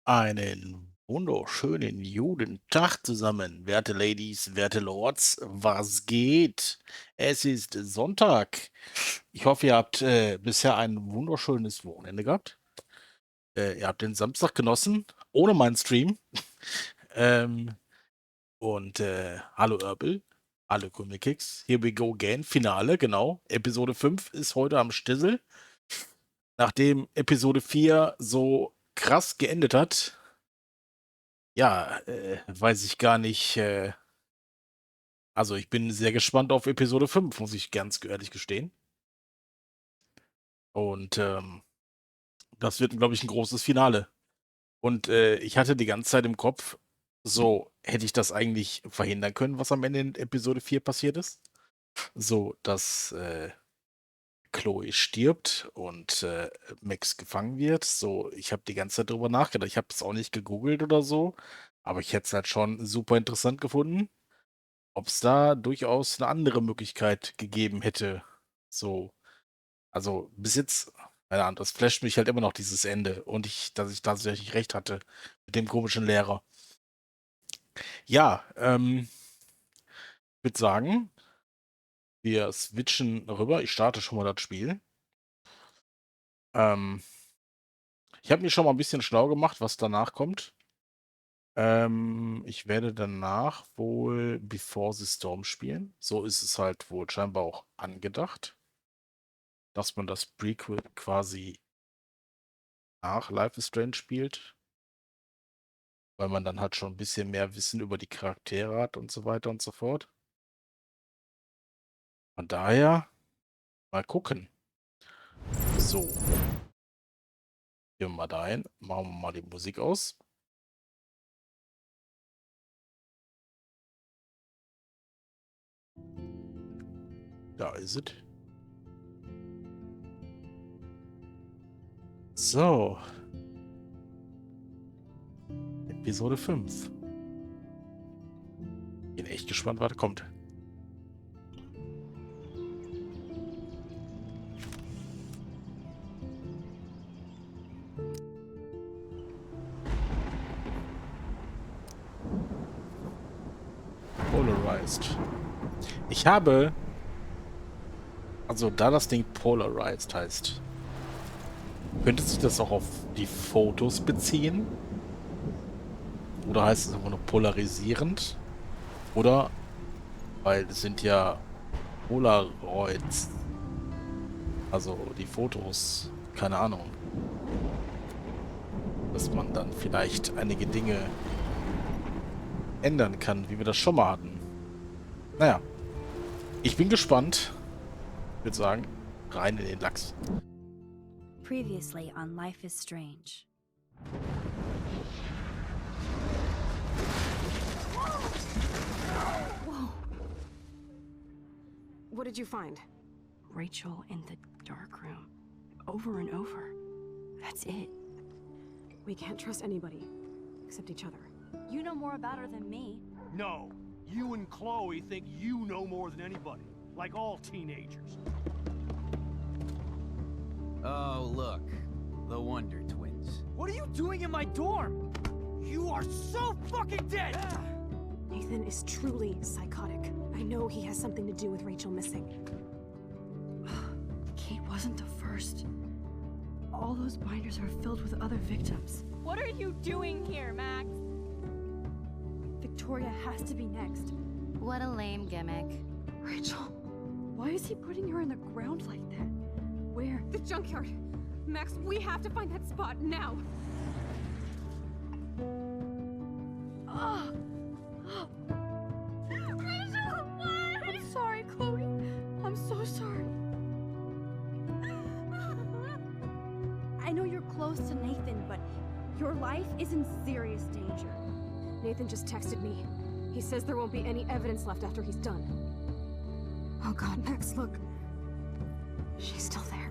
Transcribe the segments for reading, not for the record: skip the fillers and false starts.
Einen wunderschönen guten Tag zusammen, werte Ladies, werte Lords, was geht? Es ist Sonntag. Ich hoffe, ihr habt bisher ein wunderschönes Wochenende gehabt. Ihr habt den Samstag genossen, ohne meinen Stream. Ähm, hallo Orbel, hallo Kix, here we go again, Finale, genau. Episode 5 ist heute am Stissel. Nachdem Episode 4 so krass geendet hat, ja, weiß ich gar nicht. Also ich bin sehr gespannt auf Episode 5, muss ich ganz ehrlich gestehen. Und das wird, glaube ich, ein großes Finale. Und ich hatte die ganze Zeit im Kopf, so hätte ich das eigentlich verhindern können, was am Ende in Episode 4 passiert ist. So, dass Chloe stirbt und Max gefangen wird. So, ich habe die ganze Zeit drüber nachgedacht. Ich habe es auch nicht gegoogelt oder so, aber ich hätte es halt schon super interessant gefunden, ob es da durchaus eine andere Möglichkeit gegeben hätte. So, also bis jetzt, keine Ahnung, das flasht mich halt immer noch dieses Ende und dass ich tatsächlich recht hatte mit dem komischen Lehrer. Ja, würde sagen, wir switchen rüber. Ich starte schon mal das Spiel. Ähm, Ich habe mir schon mal ein bisschen schlau gemacht, was danach kommt. Ich werde danach wohl Before the Storm spielen. So ist es halt wohl scheinbar auch angedacht, dass man das Prequel quasi nach Life is Strange spielt, weil man dann halt schon ein bisschen mehr Wissen über die Charaktere hat und so weiter und so fort. Von daher mal gucken. So, gehen wir mal dahin, machen wir mal die Musik aus. Da ist es. So, Episode 5. Bin echt gespannt, was kommt. Polarized. Ich habe, also da das Ding Polarized heißt, könnte sich das auch auf die Fotos beziehen? Oder heißt es einfach nur polarisierend? Oder, weil es sind ja Polaroids, also die Fotos, keine Ahnung, dass man dann vielleicht einige Dinge ändern kann, wie wir das schon mal hatten. Naja, ich bin gespannt. Ich würde sagen, rein in den Lachs. Previously on Life is Strange. Whoa. What did you find? Rachel in the dark room. Over and over. That's it. We can't trust anybody, except each other. You know more about her than me. No, you and Chloe think you know more than anybody, like all teenagers. Oh, look. The Wonder Twins. What are you doing in my dorm? You are so fucking dead! Nathan is truly psychotic. I know he has something to do with Rachel missing. Kate wasn't the first. All those binders are filled with other victims. What are you doing here, Max? Victoria has to be next. What a lame gimmick. Rachel, why is he putting her in the ground like that? Where? The junkyard! Max, we have to find that spot now! Ah! Rachel, what? I'm sorry, Chloe. I'm so sorry. I know you're close to Nathan, but your life is in serious danger. Nathan just texted me. He says there won't be any evidence left after he's done. Oh god, Max, look. She's still there.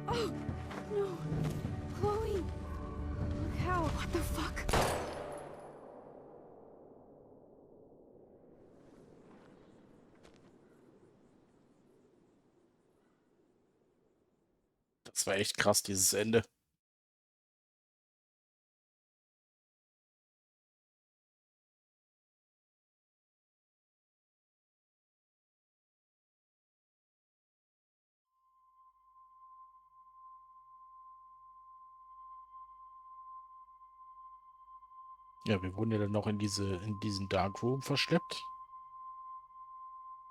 Oh, no. Chloe. Look how. What the fuck? Das war echt krass, dieses Ende. Ja, wir wurden ja dann noch in diesen Darkroom verschleppt.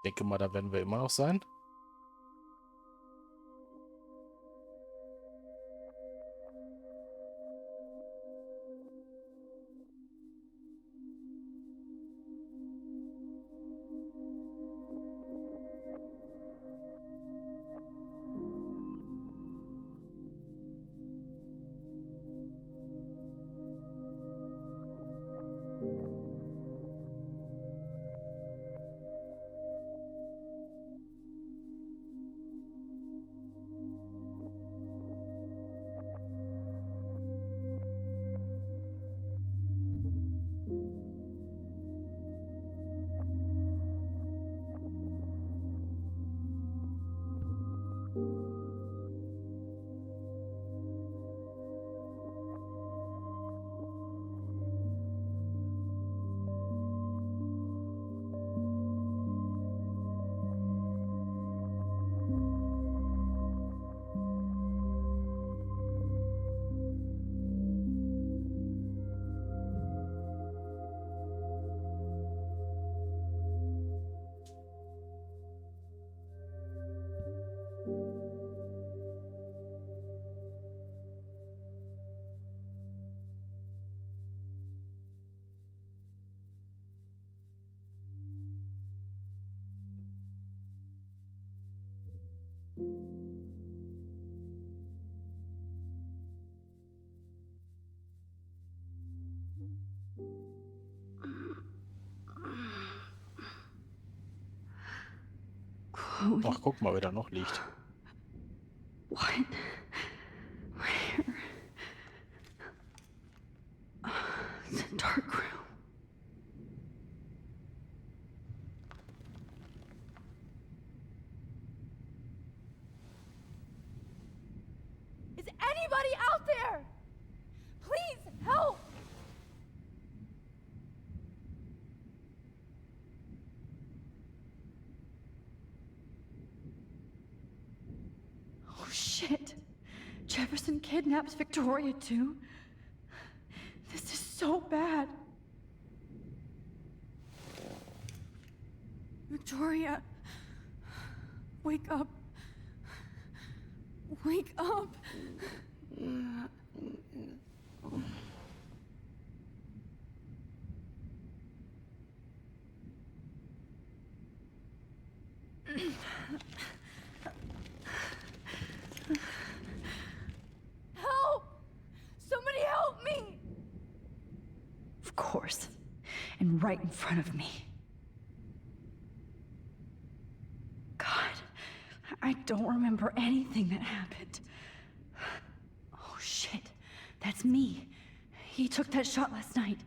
Denke mal, da werden wir immer noch sein. Chloe, Ach, guck mal, wer da noch liegt. what? Where? The dark room. Is anybody out there? Please help! Oh shit. Jefferson kidnaps Victoria too? This is so bad. Victoria, wake up. Wake up. Help! Somebody help me! Of course. And right in front of me. God, I don't remember anything that happened. Oh shit, that's me. He took that shot last night.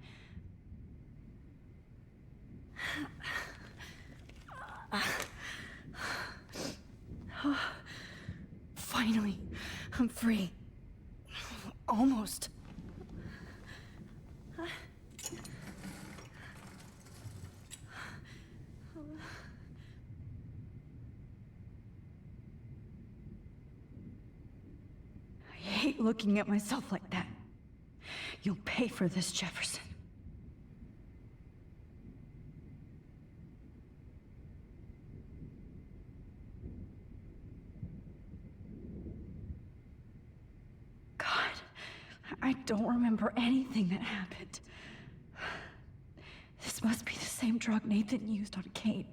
Finally, I'm free. Almost. I hate looking at myself like that. You'll pay for this, Jefferson. God, I don't remember anything that happened. This must be the same drug Nathan used on Kate.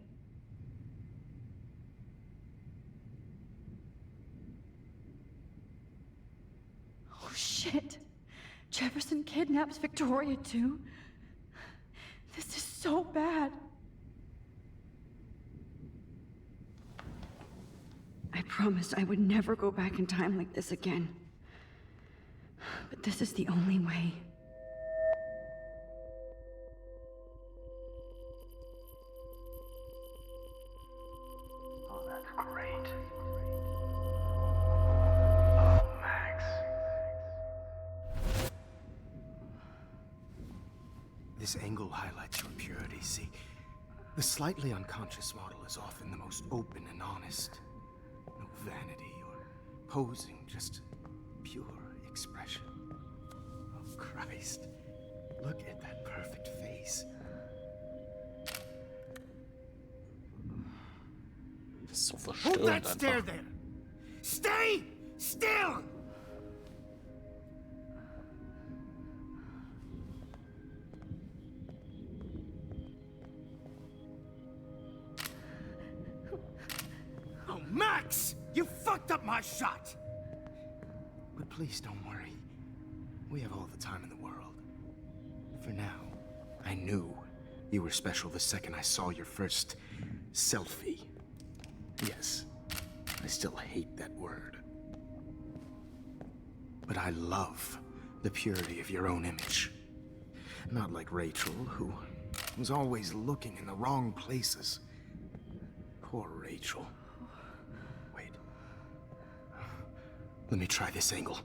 Oh shit. Jefferson kidnaps Victoria too? This is so bad. I promised I would never go back in time like this again. But this is the only way. Oh, that's great. Oh, Max. This angle highlights your purity, see? The slightly unconscious model is often the most open and honest. No vanity or posing, just pure expression. Oh, Christ. Look at that perfect face. Das ist so Hold verstörend that stare einfach. there! Stay still! Oh, Max! You fucked up my shot! But please don't worry. We have all the time in the world. For now, I knew you were special the second I saw your first selfie. Yes, I still hate that word. But I love the purity of your own image. Not like Rachel, who was always looking in the wrong places. Poor Rachel. Wait. Let me try this angle.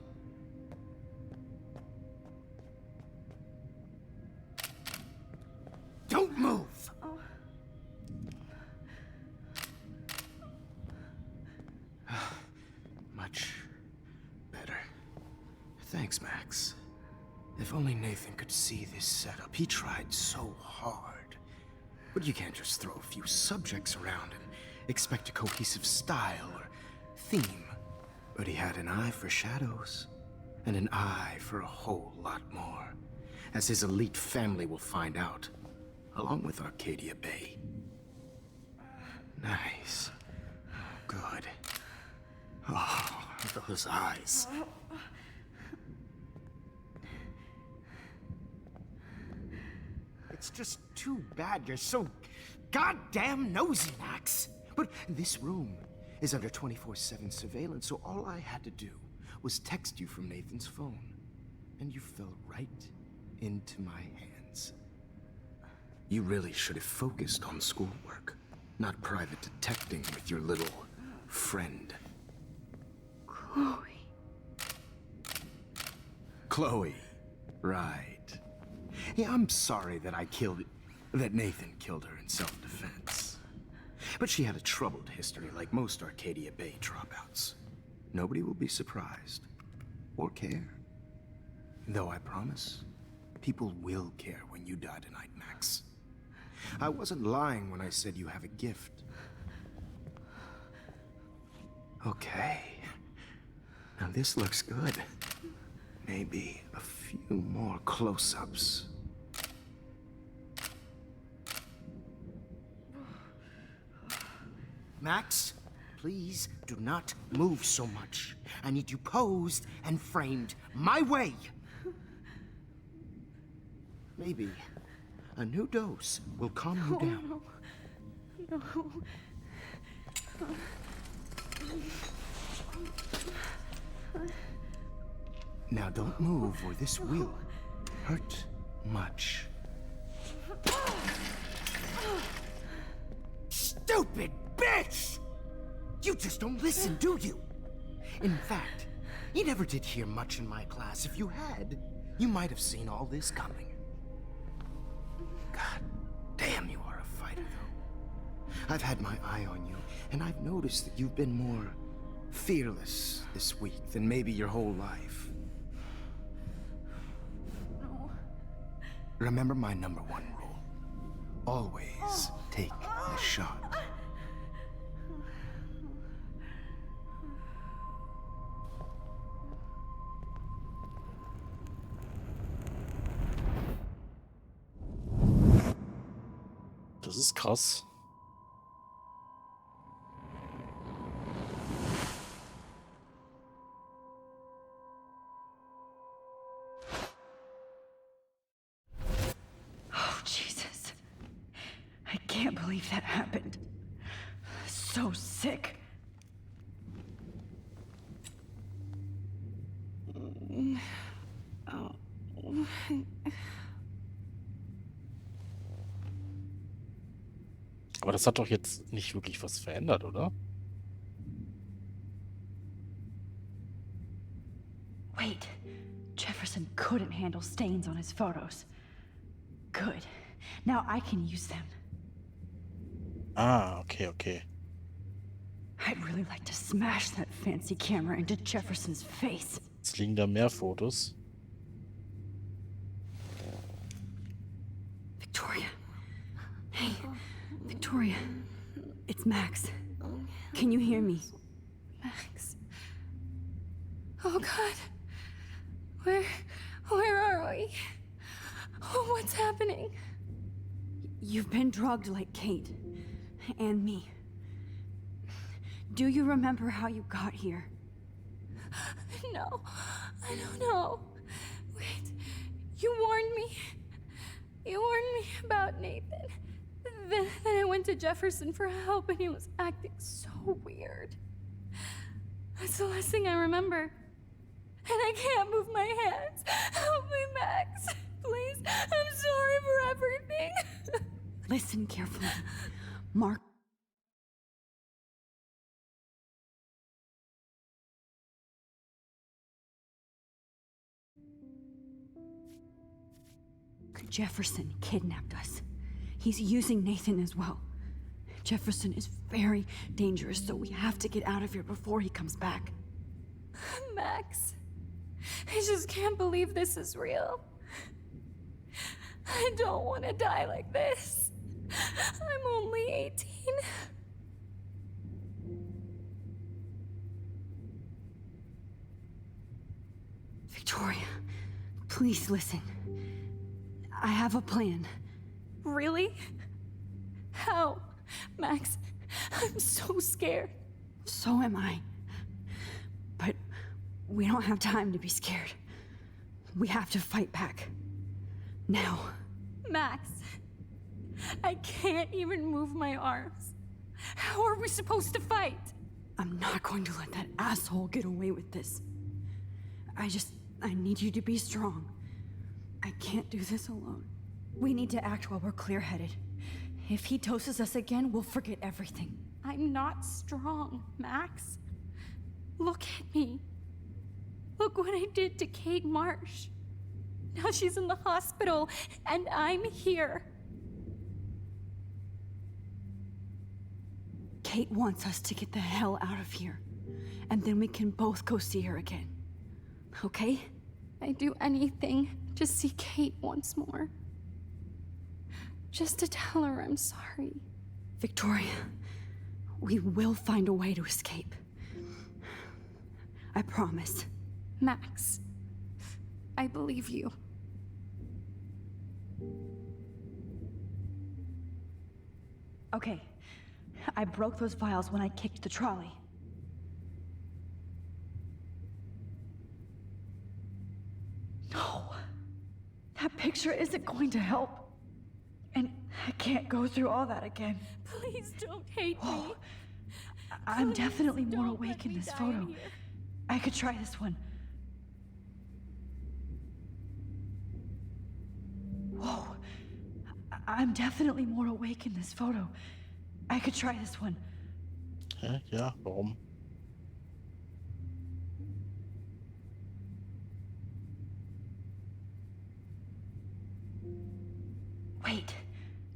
Don't move! Much better. Thanks, Max. If only Nathan could see this setup. He tried so hard. But you can't just throw a few subjects around and expect a cohesive style or theme. But he had an eye for shadows, and an eye for a whole lot more, as his elite family will find out, along with Arcadia Bay. Nice. Good. Oh, those eyes. It's just too bad you're so goddamn nosy, Max. But this room is under 24/7 surveillance, so all I had to do was text you from Nathan's phone. And you fell right into my hands. You really should have focused on schoolwork, not private detecting with your little friend. Chloe. Chloe. Right. Yeah, I'm sorry that that Nathan killed her in self-defense. But she had a troubled history like most Arcadia Bay dropouts. Nobody will be surprised. Or care. Though I promise, people will care when you die tonight, Max. I wasn't lying when I said you have a gift. Okay. Now this looks good. Maybe a few more close-ups. Max, please do not move so much. I need you posed and framed my way. Maybe a new dose will calm you down. No. Now don't move or this will hurt much. Stupid bitch! You just don't listen, do you? In fact, you never did hear much in my class. If you had, you might have seen all this coming. God damn, you are a fighter, though. I've had my eye on you, and I've noticed that you've been more fearless this week than maybe your whole life. No. Remember my #1 rule. Always take a shot. Das ist krass. Oh, Jesus. I can't believe that happened. So sick. Aber das hat doch jetzt nicht wirklich was verändert, oder? Wait. Jefferson couldn't handle stains on his photos. Good. Now I can use them. Ah, okay, okay. I'd really like to smash that fancy camera into Jefferson's face. Jetzt liegen da mehr Fotos. Hey, Victoria. It's Max. Can you hear me? Max. Oh God. Where are we? Oh, what's happening? You've been drugged like Kate. And me. Do you remember how you got here? No, I don't know. Wait, you warned me. You warned me about Nathan. Then I went to Jefferson for help and he was acting so weird. That's the last thing I remember. And I can't move my hands. Help me, Max. Please, I'm sorry for everything. Listen carefully. Mark. Jefferson kidnapped us. He's using Nathan as well. Jefferson is very dangerous, so we have to get out of here before he comes back. Max, I just can't believe this is real. I don't want to die like this. I'm only 18. Victoria, please listen. I have a plan. Really? How? Max, I'm so scared. So am I. But we don't have time to be scared. We have to fight back. Now. Max, I can't even move my arms. How are we supposed to fight? I'm not going to let that asshole get away with this. I need you to be strong. I can't do this alone. We need to act while we're clear-headed. If he doses us again, we'll forget everything. I'm not strong, Max. Look at me. Look what I did to Kate Marsh. Now she's in the hospital, and I'm here. Kate wants us to get the hell out of here. And then we can both go see her again. Okay? I'd do anything to see Kate once more. Just to tell her I'm sorry. Victoria, we will find a way to escape. I promise. Max, I believe you. Okay. I broke those vials when I kicked the trolley. No. That picture isn't going to help. And I can't go through all that again. Please don't hate me. Whoa. I'm Please definitely more don't let awake in me this die photo. here. I could try this one. Whoa. I'm definitely more awake in this photo. I could try this one. Hä? Ja, warum? Wait.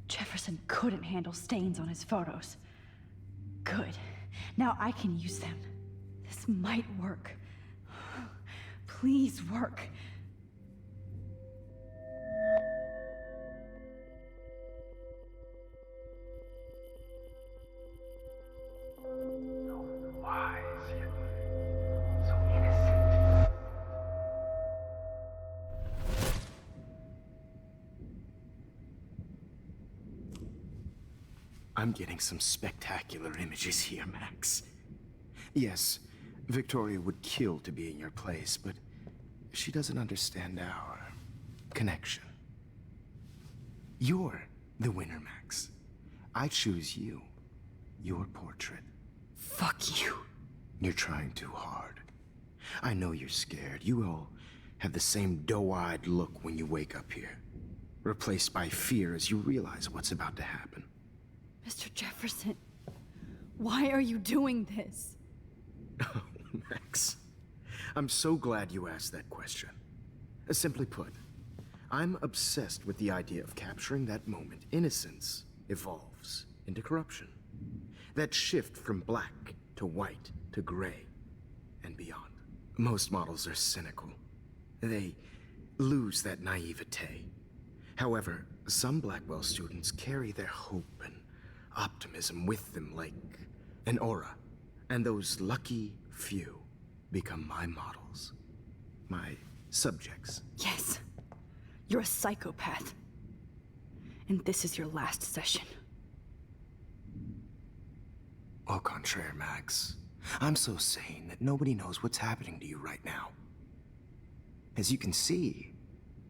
Jefferson couldn't handle stains on his photos. Good. Now I can use them. This might work. Please work. I'm getting some spectacular images here, Max. Yes, Victoria would kill to be in your place, but she doesn't understand our connection. You're the winner, Max. I choose you. Your portrait. Fuck you. You're trying too hard. I know you're scared. You all have the same doe-eyed look when you wake up here, replaced by fear as you realize what's about to happen. Mr. Jefferson, why are you doing this? Oh, Max. I'm so glad you asked that question. Simply put, I'm obsessed with the idea of capturing that moment innocence evolves into corruption. That shift from black to white to gray and beyond. Most models are cynical. They lose that naivete. However, Some Blackwell students carry their hope and optimism with them like an aura. And those lucky few become my models. My subjects. Yes. You're a psychopath. And this is your last session. Au contraire, Max. I'm so sane that nobody knows what's happening to you right now. As you can see,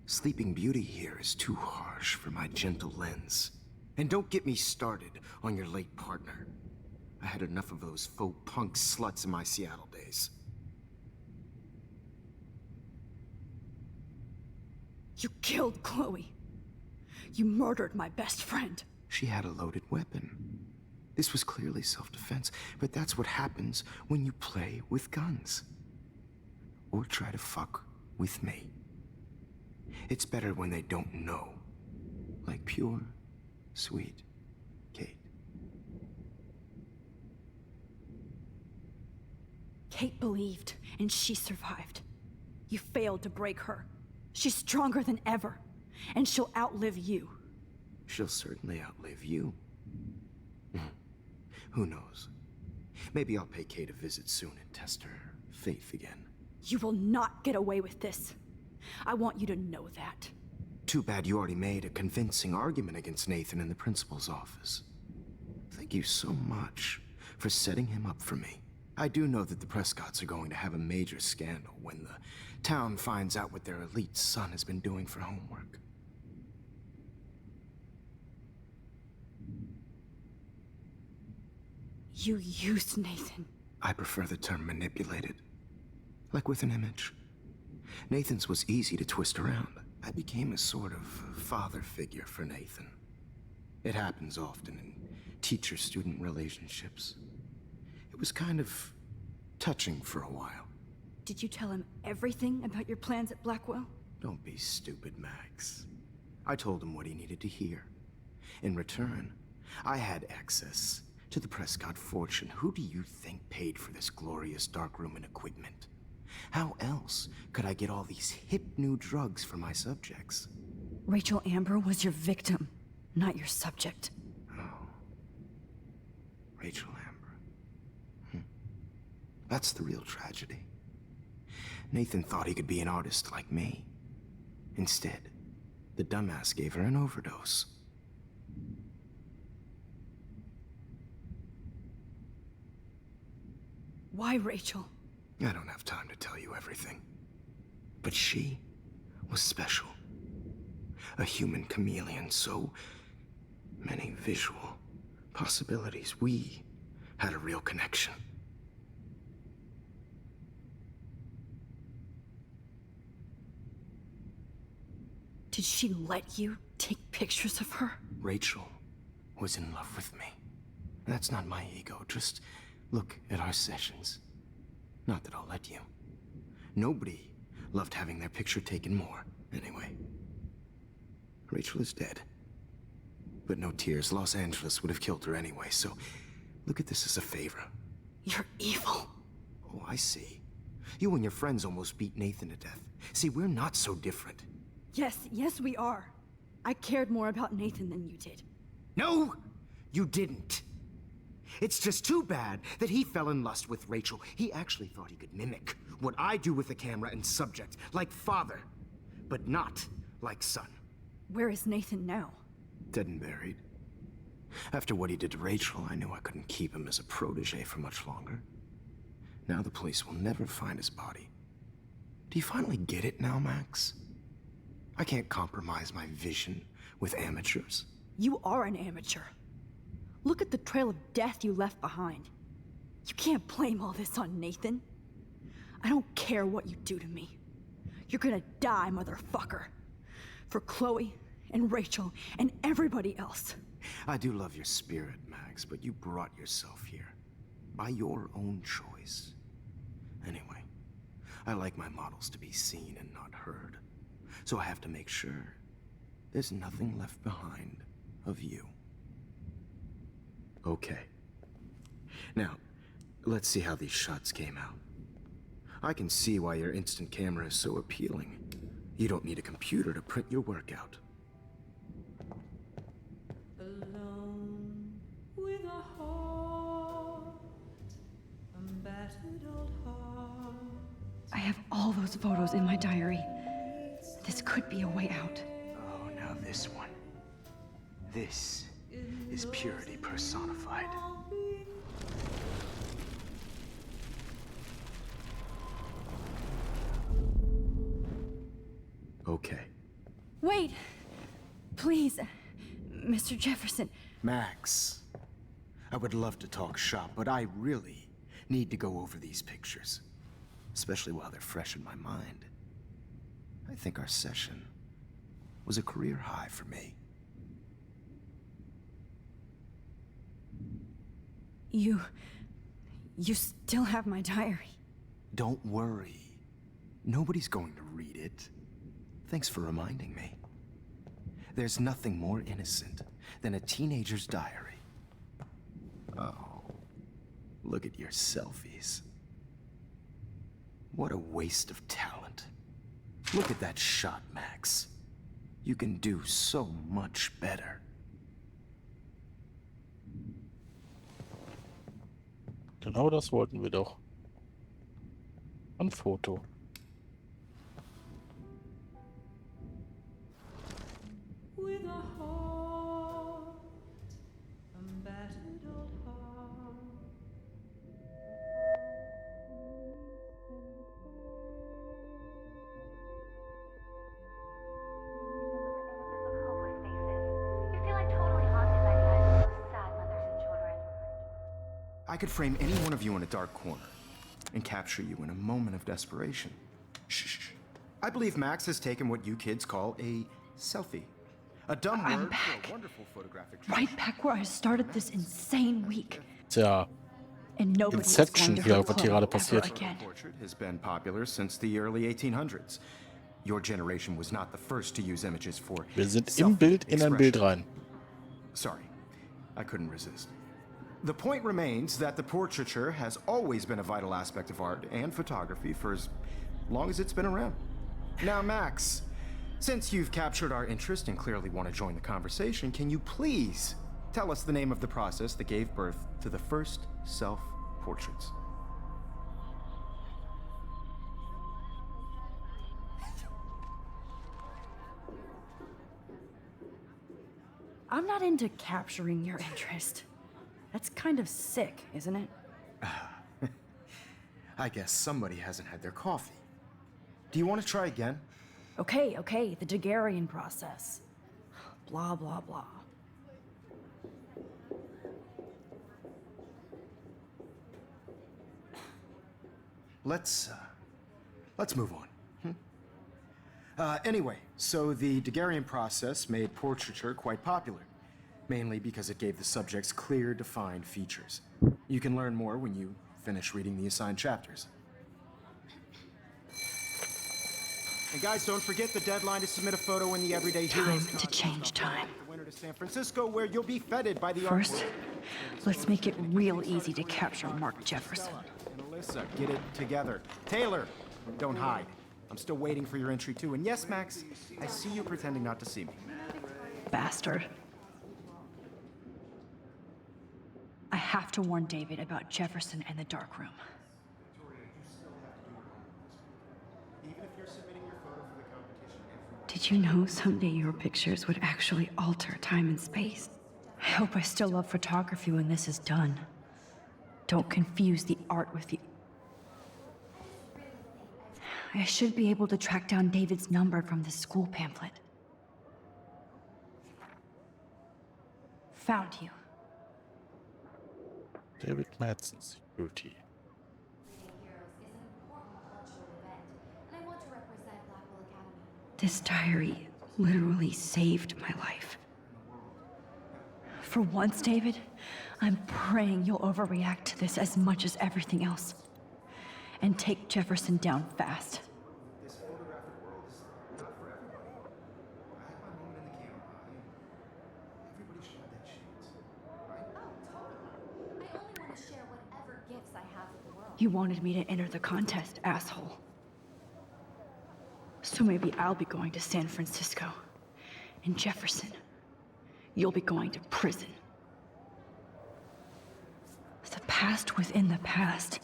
Sleeping Beauty here is too harsh for my gentle lens. And don't get me started on your late partner. I had enough of those faux punk sluts in my Seattle days. You killed Chloe. You murdered my best friend. She had a loaded weapon. This was clearly self-defense, but that's what happens when you play with guns. Or try to fuck with me. It's better when they don't know. Like pure, sweet Kate. Kate believed, and she survived. You failed to break her. She's stronger than ever, and she'll outlive you. She'll certainly outlive you. Who knows? Maybe I'll pay Kate a visit soon and test her faith again. You will not get away with this. I want you to know that. Too bad you already made a convincing argument against Nathan in the principal's office. Thank you so much for setting him up for me. I do know that the Prescotts are going to have a major scandal when the town finds out what their elite son has been doing for homework. You used Nathan. I prefer the term manipulated. Like with an image. Nathan's was easy to twist around. I became a sort of father figure for Nathan. It happens often in teacher-student relationships. It was kind of touching for a while. Did you tell him everything about your plans at Blackwell? Don't be stupid, Max. I told him what he needed to hear. In return, I had access to the Prescott fortune. Who do you think paid for this glorious darkroom and equipment? How else could I get all these hip new drugs for my subjects? Rachel Amber was your victim, not your subject. Oh. Rachel Amber. That's the real tragedy. Nathan thought he could be an artist like me. Instead, the dumbass gave her an overdose. Why Rachel? I don't have time to tell you everything. But she was special. A human chameleon, so many visual possibilities. We had a real connection. Did she let you take pictures of her? Rachel was in love with me. That's not my ego. Just look at our sessions. Not that I'll let you. Nobody loved having their picture taken more. Anyway, Rachel is dead. But no tears. Los Angeles would have killed her anyway, so look at this as a favor. You're evil. Oh, I see. You and your friends almost beat Nathan to death. See, we're not so different. Yes, we are. I cared more about Nathan than you did. No, you didn't. It's just too bad that he fell in lust with Rachel. He actually thought he could mimic what I do with the camera and subject, like father, but not like son. Where is Nathan now? Dead and buried. After what he did to Rachel, I knew I couldn't keep him as a protege for much longer. Now the police will never find his body. Do you finally get it now, Max? I can't compromise my vision with amateurs. You are an amateur. Look at the trail of death you left behind. You can't blame all this on Nathan. I don't care what you do to me. You're gonna die, motherfucker. For Chloe and Rachel and everybody else. I do love your spirit, Max, but you brought yourself here. By your own choice. Anyway, I like my models to be seen and not heard. So I have to make sure there's nothing left behind of you. Okay. Now, let's see how these shots came out. I can see why your instant camera is so appealing. You don't need a computer to print your work out. those photos in my diary. This could be a way out. Oh, now this one. This is purity personified. Okay. Wait! Please, Mr. Jefferson. Max, I would love to talk shop, but I really need to go over these pictures. Especially while they're fresh in my mind. I think our session was a career high for me. You still have my diary. Don't worry. Nobody's going to read it. Thanks for reminding me. There's nothing more innocent than a teenager's diary. Oh, look at your selfies. What a waste of talent. Look at that shot, Max. You can do so much better. Genau das wollten wir doch. Ein Foto. With a heart, a battered old heart. Hopeless faces. You feel like totally haunted by the eyes of those sad mothers and children. I could frame any one of you in a dark corner and capture you in a moment of desperation. Shh. I believe Max has taken what you kids call a selfie. A dumb I'm word back. for a wonderful photographic Right back where I started this insane week. Tja, And nobody is Inception going to hier, hurt was hier Chloe gerade passiert. ever again. Portrait has been popular since the early 1800s. Your generation was not the first to use images for wir sind im Bild in ein Bild rein. Sorry, I couldn't resist. The point remains that the portraiture has always been a vital aspect of art and photography for as long as it's been around. Now, Max, since you've captured our interest and clearly want to join the conversation, can you please tell us the name of the process that gave birth to the first self-portraits? I'm not into capturing your interest. That's kind of sick, isn't it? I guess somebody hasn't had their coffee. Do you want to try again? Okay, the Daguerrean process. Blah, blah, blah. Let's move on. Anyway, so the Daguerrean process made portraiture quite popular, mainly because it gave the subjects clear, defined features. You can learn more when you finish reading the assigned chapters. And guys, don't forget the deadline to submit a photo in the Everyday Heroes Time to change time. the winter to San Francisco, where you'll be feted by the First, art let's make it real easy to capture Mark Jefferson. and Alyssa, get it together. Taylor, don't hide. I'm still waiting for your entry too. And yes, Max, I see you pretending not to see me. Bastard. I have to warn David about Jefferson and the dark room. Did you know someday your pictures would actually alter time and space? I hope I still love photography when this is done. Don't confuse the art with the... I should be able to track down David's number from the school pamphlet. Found you. David Madsen, Security. This diary literally saved my life. For once, David, I'm praying you'll overreact to this as much as everything else. And take Jefferson down fast. This photographic world is not for everybody. I had my moment in the camera. Everybody should have that chance, right? Oh, totally. I only want to share whatever gifts I have with the world. You wanted me to enter the contest, asshole. So maybe I'll be going to San Francisco. And Jefferson, you'll be going to prison. The past within the past.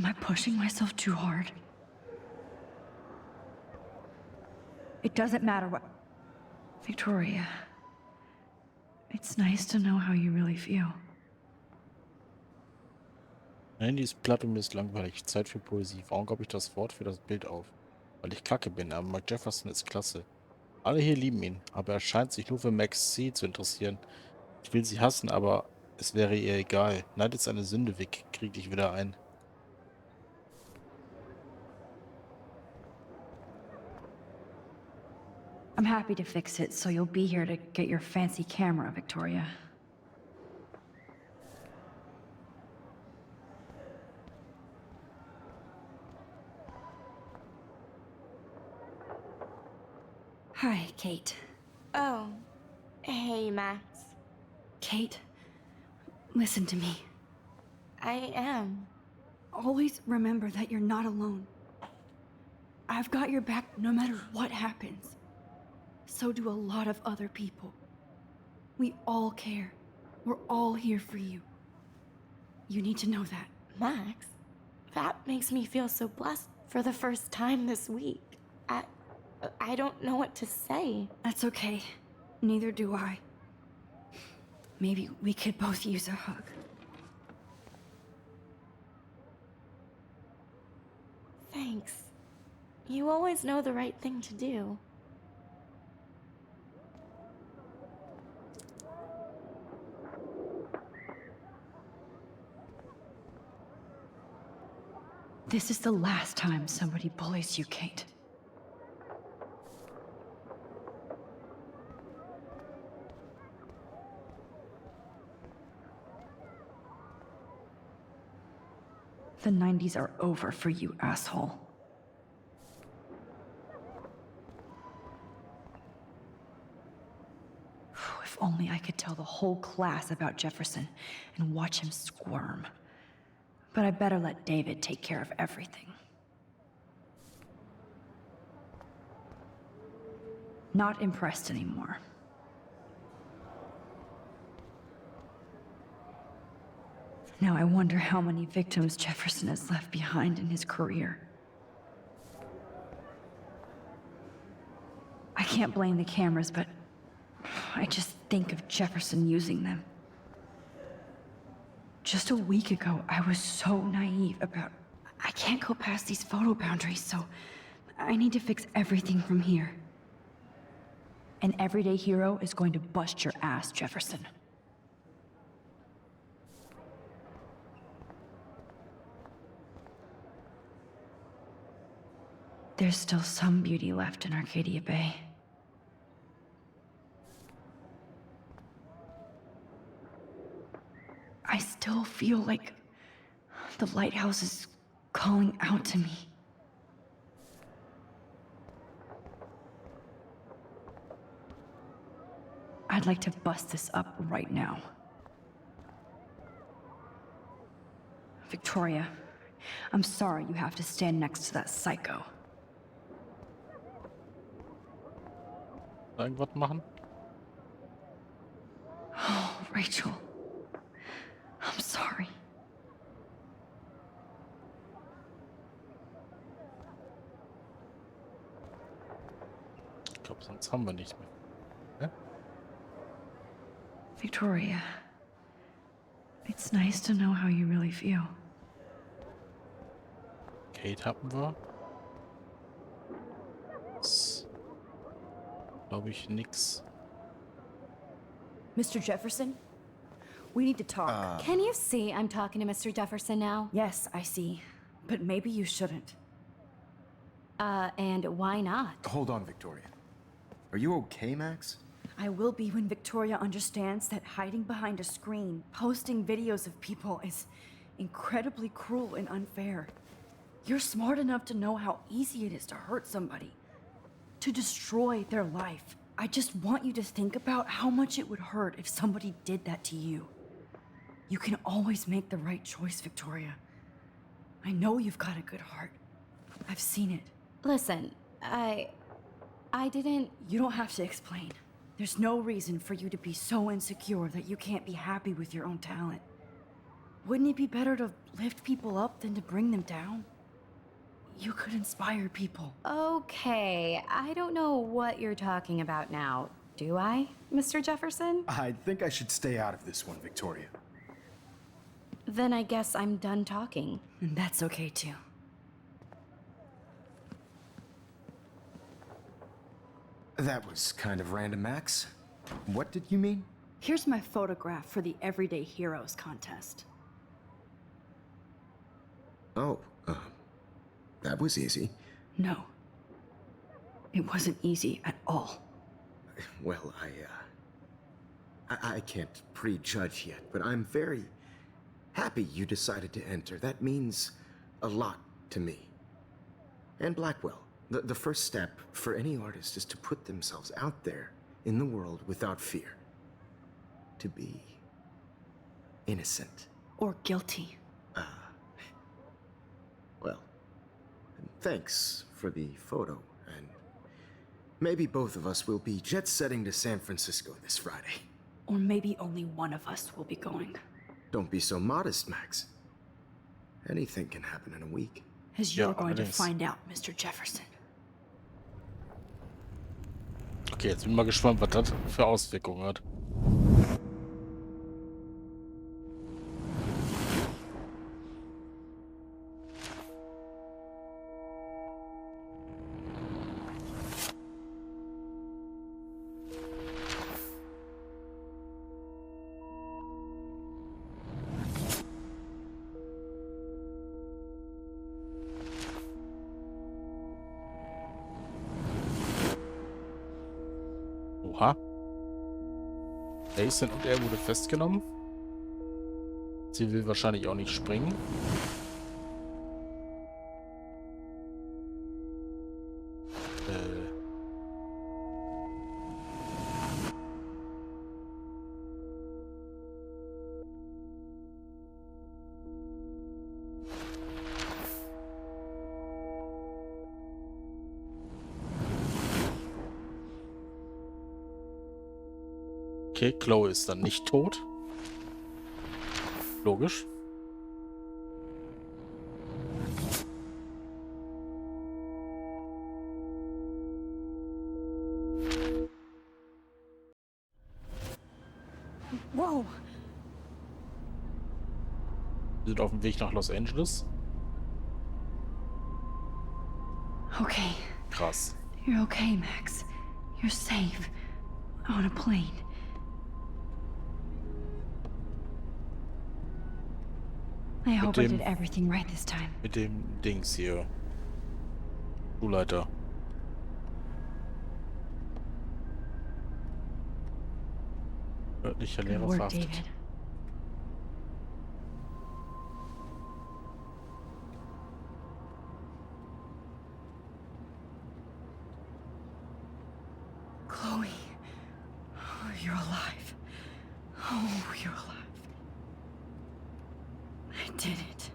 Am I pushing myself too hard? It doesn't matter what... Victoria, it's nice to know how you really feel. Nein, die ist platt und mir ist langweilig. Zeit für Poesie. Warum gab ich das Wort für das Bild auf? Weil ich kacke bin, aber Mark Jefferson ist klasse. Alle hier lieben ihn, aber er scheint sich nur für Max C. zu interessieren. Ich will sie hassen, aber es wäre ihr egal. Neid ist eine Sünde, Vic. Krieg dich wieder ein. I'm happy to fix it, so you'll be here to get your fancy camera, Victoria. Hi, Kate. Oh, hey, Max. Kate, listen to me. I am. Always remember that you're not alone. I've got your back no matter what happens. So do a lot of other people. We all care. We're all here for you. You need to know that. Max, that makes me feel so blessed for the first time this week. I don't know what to say. That's okay. Neither do I. Maybe we could both use a hug. Thanks. You always know the right thing to do. This is the last time somebody bullies you, Kate. The 90s are over for you, asshole. If only I could tell the whole class about Jefferson and watch him squirm. But I better let David take care of everything. Not impressed anymore. Now I wonder how many victims Jefferson has left behind in his career. I can't blame the cameras, but I just think of Jefferson using them. Just a week ago, I was so naive about... I can't go past these photo boundaries, so I need to fix everything from here. An everyday hero is going to bust your ass, Jefferson. There's still some beauty left in Arcadia Bay. I still feel like the lighthouse is calling out to me. I'd like to bust this up right now. Victoria, I'm sorry you have to stand next to that psycho. Irgendwas machen? Oh, Rachel. I'm sorry. Ich glaube, sonst haben wir nichts mehr. Ja? Victoria, it's nice to know how you really feel. Kate haben wir. Glaube ich nix. Mr. Jefferson? We need to talk. Can you see I'm talking to Mr. Jefferson now? Yes, I see. But maybe you shouldn't. And why not? Hold on, Victoria. Are you okay, Max? I will be when Victoria understands that hiding behind a screen, posting videos of people is incredibly cruel and unfair. You're smart enough to know how easy it is to hurt somebody, to destroy their life. I just want you to think about how much it would hurt if somebody did that to you. You can always make the right choice, Victoria. I know you've got a good heart. I've seen it. Listen, I didn't... You don't have to explain. There's no reason for you to be so insecure that you can't be happy with your own talent. Wouldn't it be better to lift people up than to bring them down? You could inspire people. Okay, I don't know what you're talking about now, do I, Mr. Jefferson? I think I should stay out of this one, Victoria. Then I guess I'm done talking. And that's okay too. That was kind of random, Max. What did you mean? Here's my photograph for the Everyday Heroes contest. Oh, that was easy. No. It wasn't easy at all. Well, I can't prejudge yet, but I'm very happy you decided to enter. That means a lot to me. And Blackwell. The first step for any artist is to put themselves out there in the world without fear. To be innocent. Or guilty. Well, thanks for the photo, and maybe both of us will be jet-setting to San Francisco this Friday. Or maybe only one of us will be going. Don't be so modest, Max. Anything can happen in a week. As you're Ja, going to allerdings. find out, Mr. Jefferson. Okay, jetzt bin ich mal gespannt, was das für Auswirkungen hat. Oha. Jason und er wurde festgenommen. Sie will wahrscheinlich auch nicht springen. Okay, Chloe ist dann nicht tot. Logisch. Whoa! Wir sind auf dem Weg nach Los Angeles. Okay. Krass. You're okay, Max. You're safe. On a plane. I hope I dem- did everything right this time. Mit dem Dings hier. Schulleiter. Örtlicher Good Lehrer work, verhaftet. David. Chloe. Oh, you're alive. Oh, you're alive. I did it.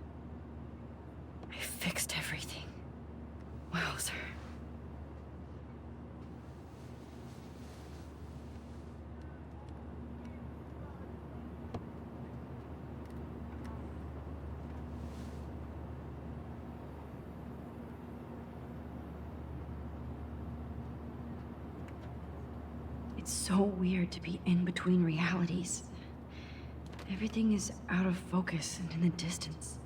I fixed everything. Wowzer. It's so weird to be in between realities. Everything is out of focus and in the distance.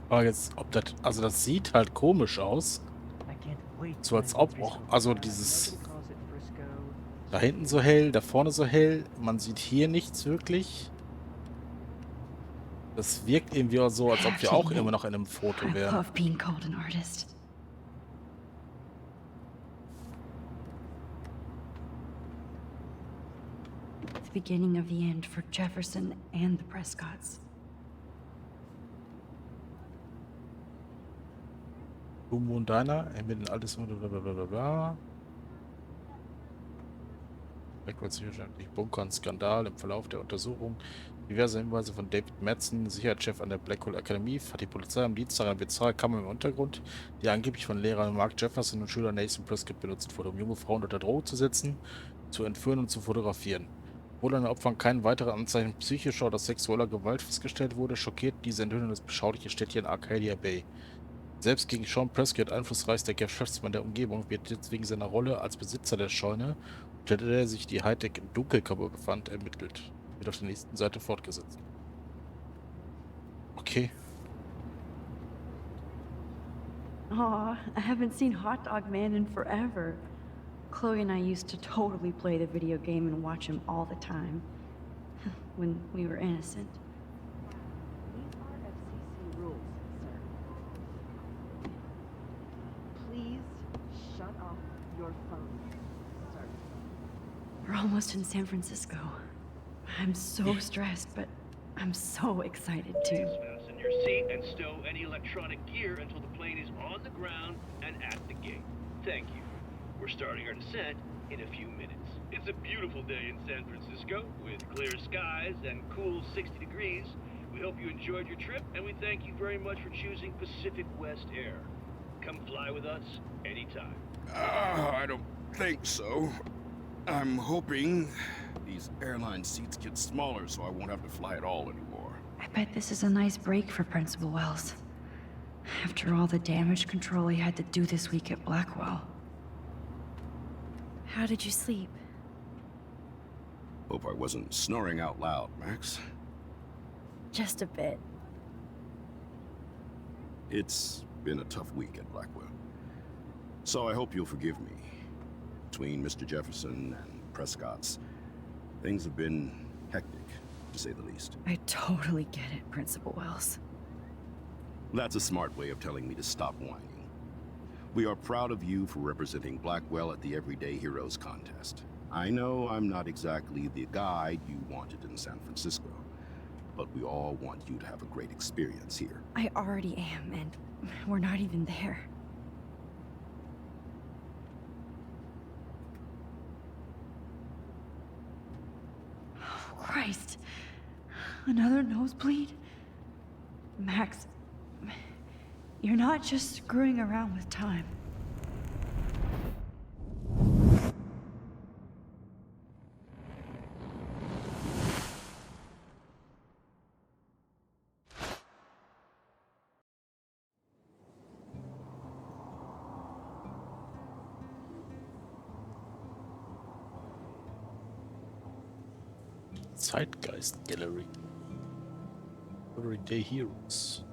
Aber jetzt, ob das, also das sieht halt komisch aus. So als ob auch, also dieses, da hinten so hell, da vorne so hell, man sieht hier nichts wirklich. Das wirkt irgendwie auch so, als ob wir auch immer noch in einem Foto I wären. love being called an artist. The beginning of the end for Jefferson and the Prescotts. Boom Boom Diner, ermitteln alles blablabla. Backwards durch Bunker und Skandal im Verlauf der Untersuchung. Diverse Hinweise von David Madsen, Sicherheitschef an der Blackwell Akademie, hat die Polizei am Dienstag eine Bezahlkammer im Untergrund, die angeblich von Lehrern Mark Jefferson und Schüler Nathan Prescott benutzt wurde, um junge Frauen unter Drohung zu setzen, zu entführen und zu fotografieren. Obwohl an den Opfern kein weiterer Anzeichen psychischer oder sexueller Gewalt festgestellt wurde, schockiert diese Enthüllung das beschauliche Städtchen Arcadia Bay. Selbst gegen Sean Prescott, einflussreichster Geschäftsmann der Umgebung, wird jetzt wegen seiner Rolle als Besitzer der Scheune, unter der sich die Hightech-Dunkelkammer befand, ermittelt. Wird auf der nächsten Seite fortgesetzt. Okay. Aw, I haven't seen Hot Dog Man in forever. Chloe and I used to totally play the video game and watch him all the time. When we were innocent. These are FCC rules, sir. Please shut off your phone, sir. We're almost in San Francisco. I'm so stressed, but I'm so excited too. Fasten your seat and stow any electronic gear until the plane is on the ground and at the gate. Thank you. We're starting our descent in a few minutes. It's a beautiful day in San Francisco with clear skies and cool 60 degrees. We hope you enjoyed your trip, and we thank you very much for choosing Pacific West Air. Come fly with us anytime. I don't think so. I'm hoping these airline seats get smaller so I won't have to fly at all anymore. I bet this is a nice break for Principal Wells. After all the damage control he had to do this week at Blackwell. How did you sleep? Hope I wasn't snoring out loud, Max. Just a bit. It's been a tough week at Blackwell. So I hope you'll forgive me. Between Mr. Jefferson and Prescott's, things have been hectic, to say the least. I totally get it, Principal Wells. That's a smart way of telling me to stop whining. We are proud of you for representing Blackwell at the Everyday Heroes contest. I know I'm not exactly the guide you wanted in San Francisco, but we all want you to have a great experience here. I already am, and we're not even there. Oh, Christ. Another nosebleed? Max, you're not just screwing around with time. Zeitgeist Gallery. Everyday Heroes.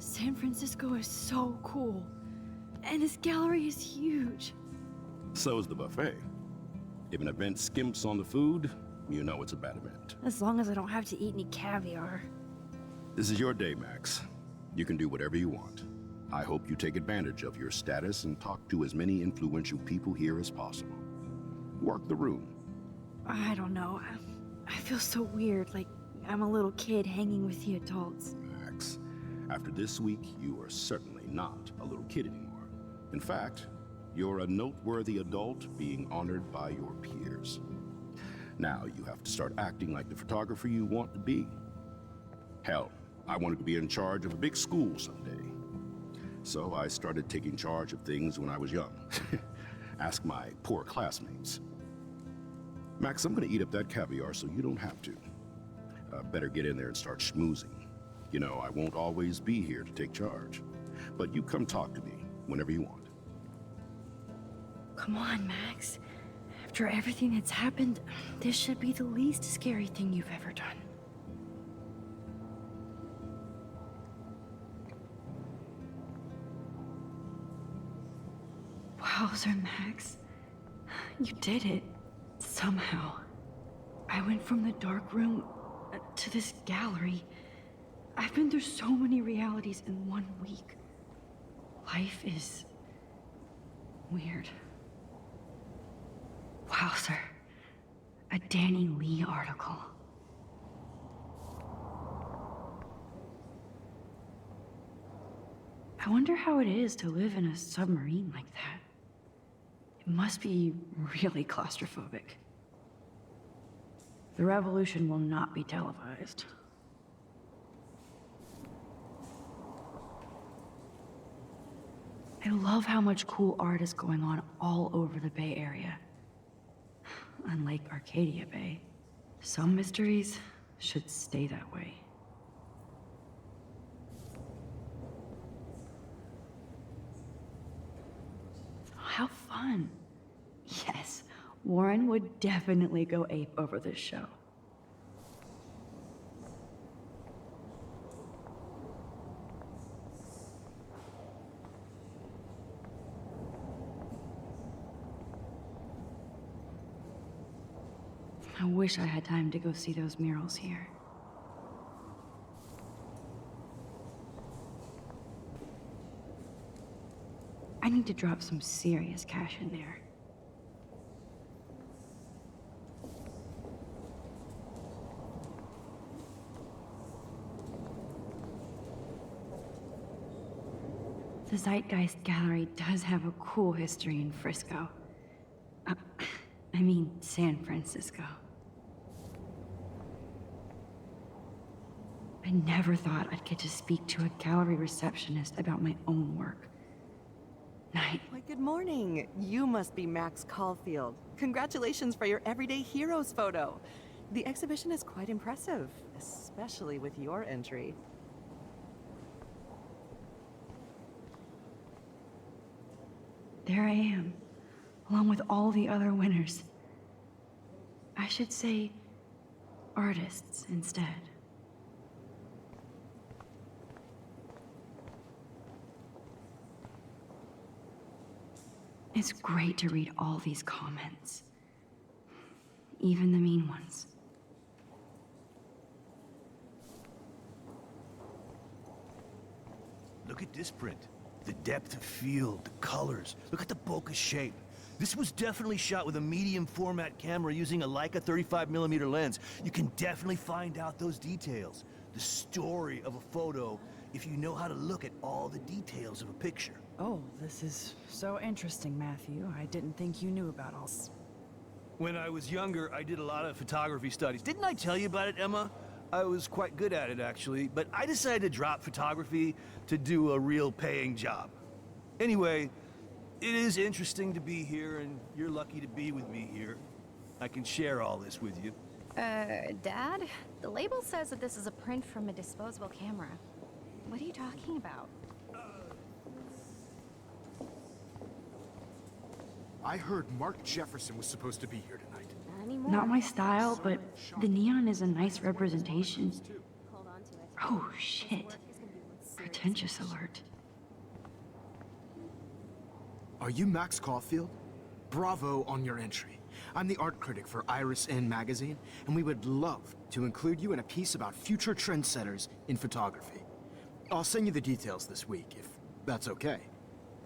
San Francisco is so cool. And this gallery is huge. So is the buffet. If an event skimps on the food, you know it's a bad event. As long as I don't have to eat any caviar. This is your day, Max. You can do whatever you want. I hope you take advantage of your status and talk to as many influential people here as possible. Work the room. I don't know. I feel so weird, like I'm a little kid hanging with the adults. Max, after this week, you are certainly not a little kid anymore. In fact, you're a noteworthy adult being honored by your peers. Now you have to start acting like the photographer you want to be. Hell, I wanted to be in charge of a big school someday. So I started taking charge of things when I was young. Ask my poor classmates. Max, I'm gonna eat up that caviar so you don't have to. Better get in there and start schmoozing. You know, I won't always be here to take charge. But you come talk to me whenever you want. Come on, Max. After everything that's happened, this should be the least scary thing you've ever done. Wowzer, Max. You did it. Somehow. I went from the dark room to this gallery. I've been through so many realities in 1 week. Life is weird. Wowzer. A Danny Lee article. I wonder how it is to live in a submarine like that. It must be really claustrophobic. The revolution will not be televised. I love how much cool art is going on all over the Bay Area. Unlike Arcadia Bay, some mysteries should stay that way. How fun. Yes, Warren would definitely go ape over this show. I wish I had time to go see those murals here. I need to drop some serious cash in there. The Zeitgeist Gallery does have a cool history in Frisco. I mean, San Francisco. I never thought I'd get to speak to a gallery receptionist about my own work. Night. Why, good morning. You must be Max Caulfield. Congratulations for your Everyday Heroes photo. The exhibition is quite impressive, especially with your entry. There I am, along with all the other winners. I should say artists instead. It's great to read all these comments, even the mean ones. Look at this print. The depth of field, the colors. Look at the bokeh shape. This was definitely shot with a medium format camera using a Leica 35mm lens. You can definitely find out those details. The story of a photo if you know how to look at all the details of a picture. Oh, this is so interesting, Matthew. I didn't think you knew about all this. When I was younger, I did a lot of photography studies. Didn't I tell you about it, Emma? I was quite good at it, actually, but I decided to drop photography to do a real paying job. Anyway, it is interesting to be here, and you're lucky to be with me here. I can share all this with you. Dad? The label says that this is a print from a disposable camera. What are you talking about? I heard Mark Jefferson was supposed to be here tonight. Not my style, but the neon is a nice representation. Oh, shit. Pretentious alert. Are you Max Caulfield? Bravo on your entry. I'm the art critic for Iris N magazine, and we would love to include you in a piece about future trendsetters in photography. I'll send you the details this week, if that's okay.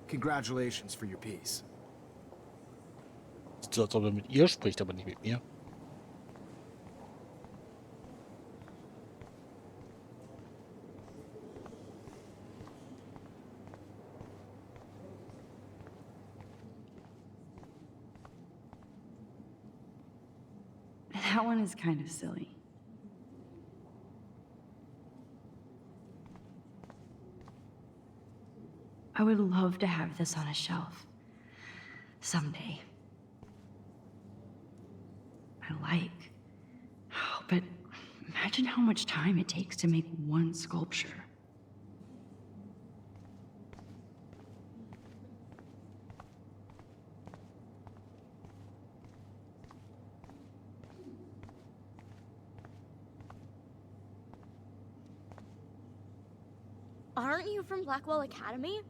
Congratulations for your piece. So, als ob er mit ihr spricht, aber nicht mit mir. That one is kind of silly. I would love to have this on a shelf. Someday. I like. But imagine how much time it takes to make one sculpture. Aren't you from Blackwell Academy?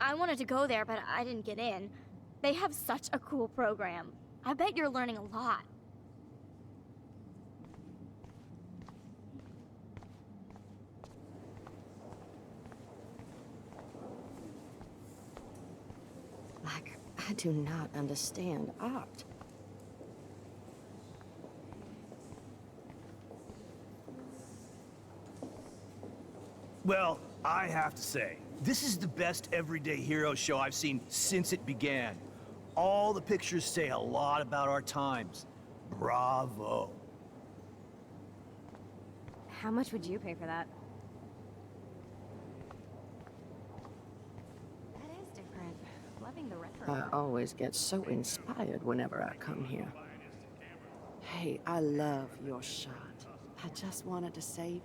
I wanted to go there, but I didn't get in. They have such a cool program. I bet you're learning a lot. I do not understand art. Well, I have to say, this is the best everyday hero show I've seen since it began. All the pictures say a lot about our times. Bravo. How much would you pay for that? That is different. Loving the retro. I always get so inspired whenever I come here. Hey, I love your shot. I just wanted to say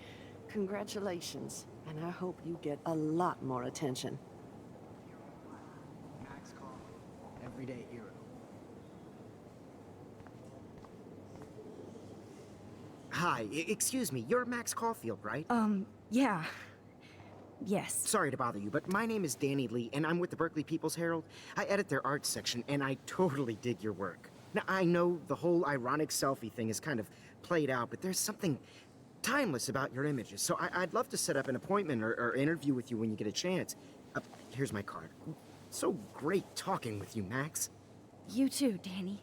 congratulations, and I hope you get a lot more attention. Max Call, everyday hero. Hi, excuse me, you're Max Caulfield, right? Yeah. Yes. Sorry to bother you, but my name is Danny Lee, and I'm with the Berkeley People's Herald. I edit their arts section, and I totally dig your work. Now, I know the whole ironic selfie thing is kind of played out, but there's something timeless about your images, so I'd love to set up an appointment or interview with you when you get a chance. Here's my card. So great talking with you, Max. You too, Danny.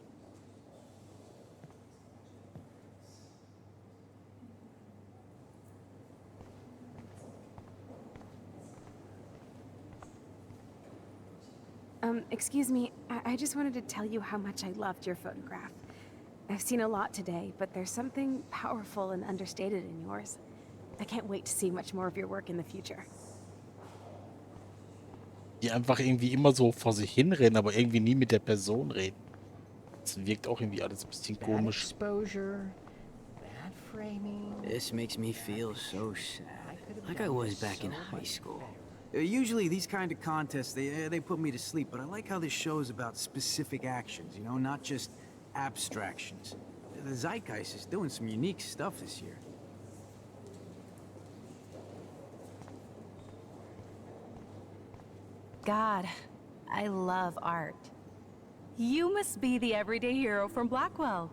Excuse me, I just wanted to tell you how much I loved your photograph. I've seen a lot today, but there's something powerful and understated in yours. I can't wait to see much more of your work in the future. Die einfach irgendwie immer so vor sich hinrennen, aber irgendwie nie mit der Person reden. Das wirkt auch irgendwie alles ein bisschen komisch. Exposure, bad framing. This makes me feel so sad, like I was back in high school. Usually these kind of contests, they put me to sleep, but I like how this show is about specific actions, you know, not just abstractions. The Zeitgeist is doing some unique stuff this year. God, I love art. You must be the everyday hero from Blackwell.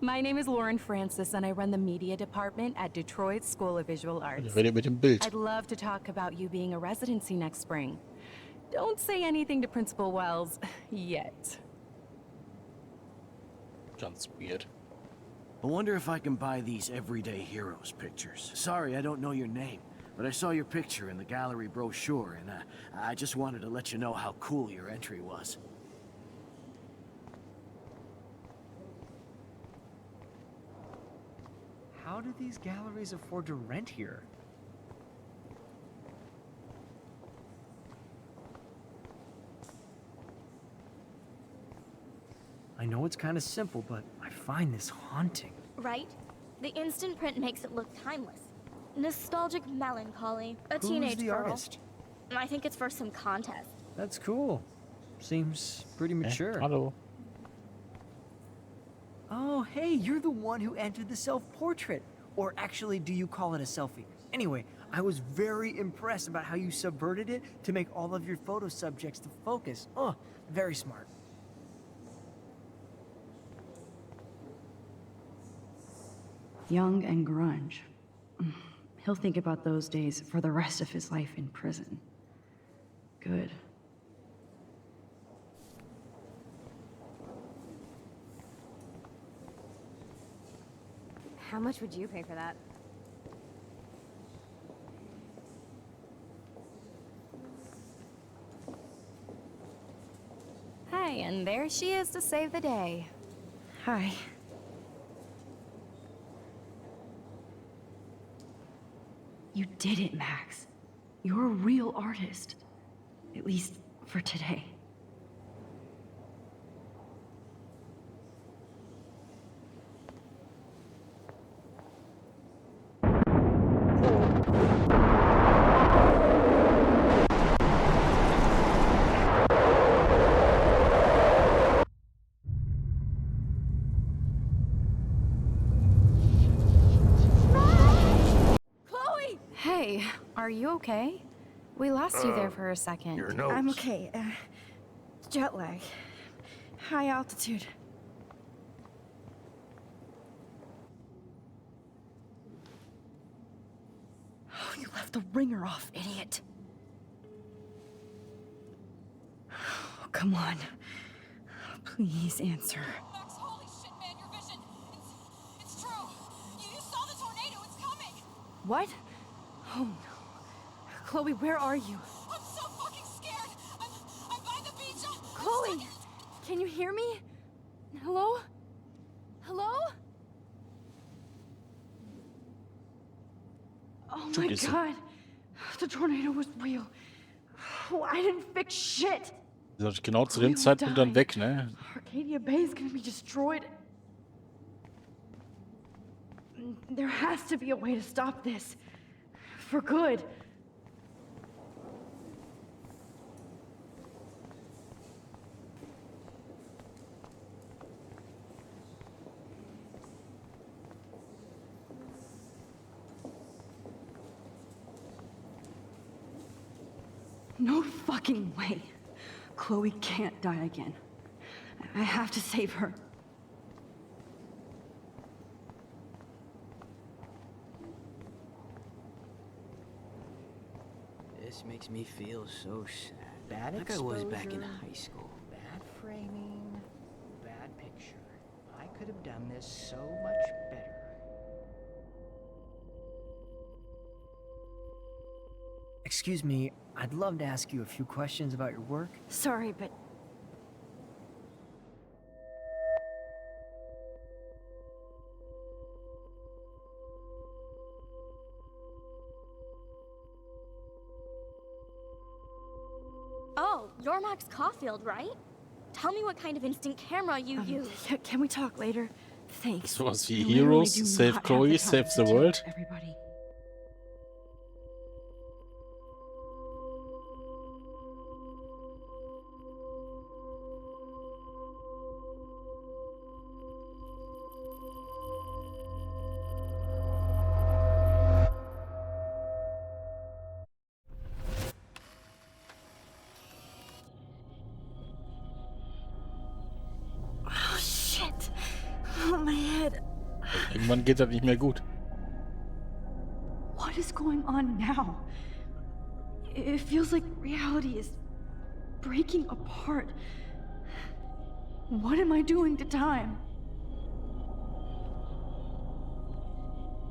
My name is Lauren Francis, and I run the media department at Detroit School of Visual Arts. Redet mit dem Bild. I'd love to talk about you being a residency next spring. Don't say anything to Principal Wells yet. Ganz weird. I wonder if I can buy these everyday heroes pictures. Sorry, I don't know your name, but I saw your picture in the gallery brochure, and I just wanted to let you know how cool your entry was. How do these galleries afford to rent here? I know it's kind of simple, but I find this haunting. Right? The instant print makes it look timeless. Nostalgic melancholy. A Who's teenage the girl. artist? I think it's for some contest. That's cool. Seems pretty mature. Hallo. Oh, hey, you're the one who entered the self-portrait. Or actually, do you call it a selfie? Anyway, I was very impressed about how you subverted it to make all of your photo subjects to focus. Oh, very smart. Young and grunge. He'll think about those days for the rest of his life in prison. Good. How much would you pay for that? Hi, and there she is to save the day. Hi. You did it, Max. You're a real artist. At least for today. Hey, are you okay? We lost you there for a second. Your nose. I'm okay. Jet lag. High altitude. Oh, you left the ringer off, idiot. Oh, come on. Please answer. Max, holy shit, man, your vision. It's true. You saw the tornado. It's coming. What? Oh no. Chloe, where are you? I'm so fucking scared. I'm by the beach. Chloe, can you hear me? Hello? Hello? Oh my god. The tornado was real. Oh, I didn't fix shit. Sollte ich genau zu dem Zeitpunkt dann weg, ne? Arcadia Bay is gonna be destroyed. There has to be a way to stop this. For good. No fucking way. Chloe can't die again. I have to save her. This makes me feel so sad. Bad like I was back in exposure, high school. Bad framing, bad picture. I could have done this so much better. Excuse me, I'd love to ask you a few questions about your work. Sorry, but Oh, you're Max Caulfield, right? Tell me what kind of instant camera you use. Can we talk later? Thanks. Sowas wie I literally Heroes, do Save not have Chloe, the Save time the to World. tell Everybody. Oh shit! Oh, my head. Irgendwann geht das nicht mehr gut. What is going on now? It feels like reality is breaking apart. What am I doing to time?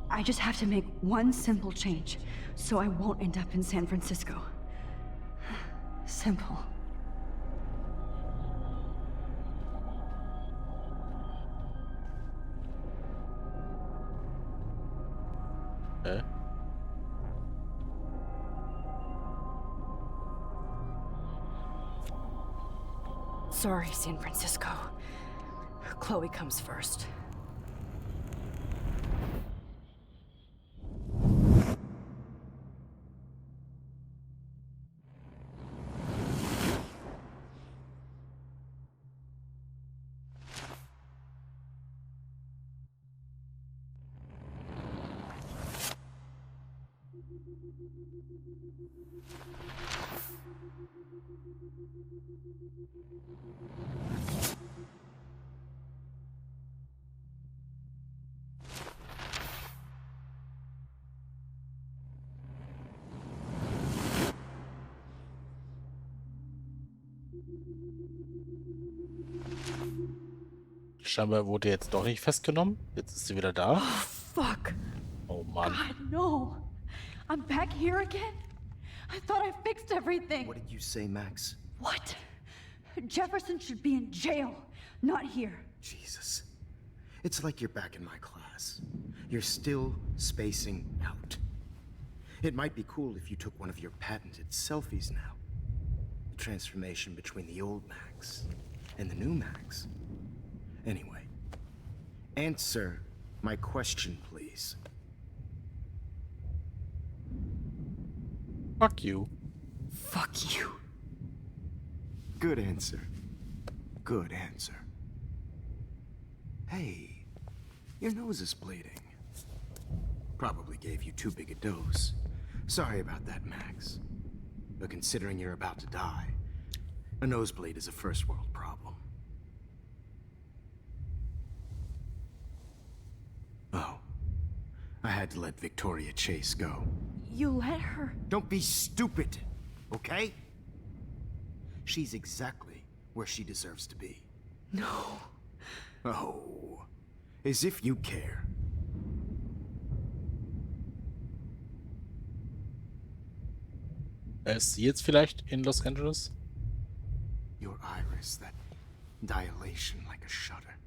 I just have to make one simple change, so I won't end up in San Francisco. Simple. Sorry, San Francisco. Chloe comes first. Scheinbar wurde jetzt doch nicht festgenommen. Jetzt ist sie wieder da. Fuck. Oh Mann. God, no. I'm back here again? I thought I fixed everything. What did you say, Max? What? Jefferson should be in jail, not here. Jesus. It's like you're back in my class. You're still spacing out. It might be cool if you took one of your patented selfies now. The transformation between the old Max and the new Max. Anyway, answer my question, please. Fuck you. Fuck you. Good answer. Good answer. Hey, your nose is bleeding. Probably gave you too big a dose. Sorry about that, Max. But considering you're about to die, a nosebleed is a first world problem. Oh, I had to let Victoria Chase go. You let her? Don't be stupid, okay? She's exactly where she deserves to be. No. Oh, as if you care. Ist sie jetzt vielleicht in Los Angeles? Your iris, that dilation like a shutter.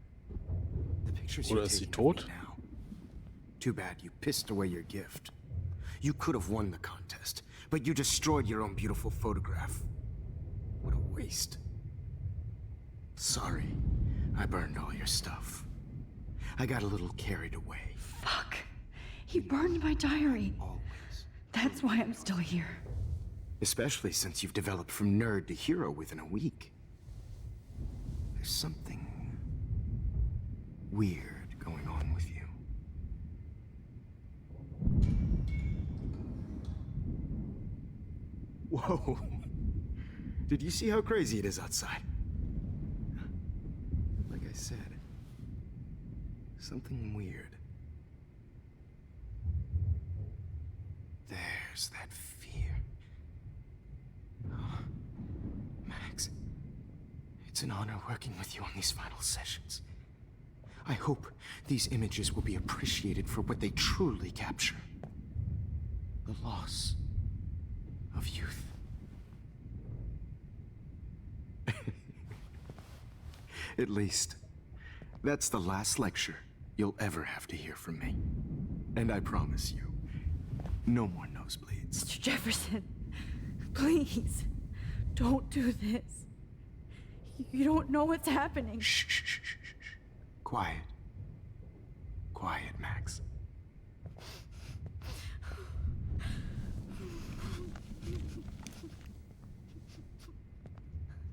The pictures Oder you're ist sie taking of me tot? now. Too bad you pissed away your gift. You could have won the contest, but you destroyed your own beautiful photograph. What a waste. Sorry, I burned all your stuff. I got a little carried away. Fuck. He burned my diary. Always. That's why I'm still here. Especially since you've developed from nerd to hero within a week. There's something weird going on with you. Whoa. Did you see how crazy it is outside? Like I said, something weird. There's that fear. Oh, Max, it's an honor working with you on these final sessions. I hope these images will be appreciated for what they truly capture. The loss of youth. At least, that's the last lecture you'll ever have to hear from me. And I promise you, no more nosebleeds. Mr. Jefferson, please, don't do this. You don't know what's happening. Shh, shh, shh, shh, shh. Quiet. Quiet, Max.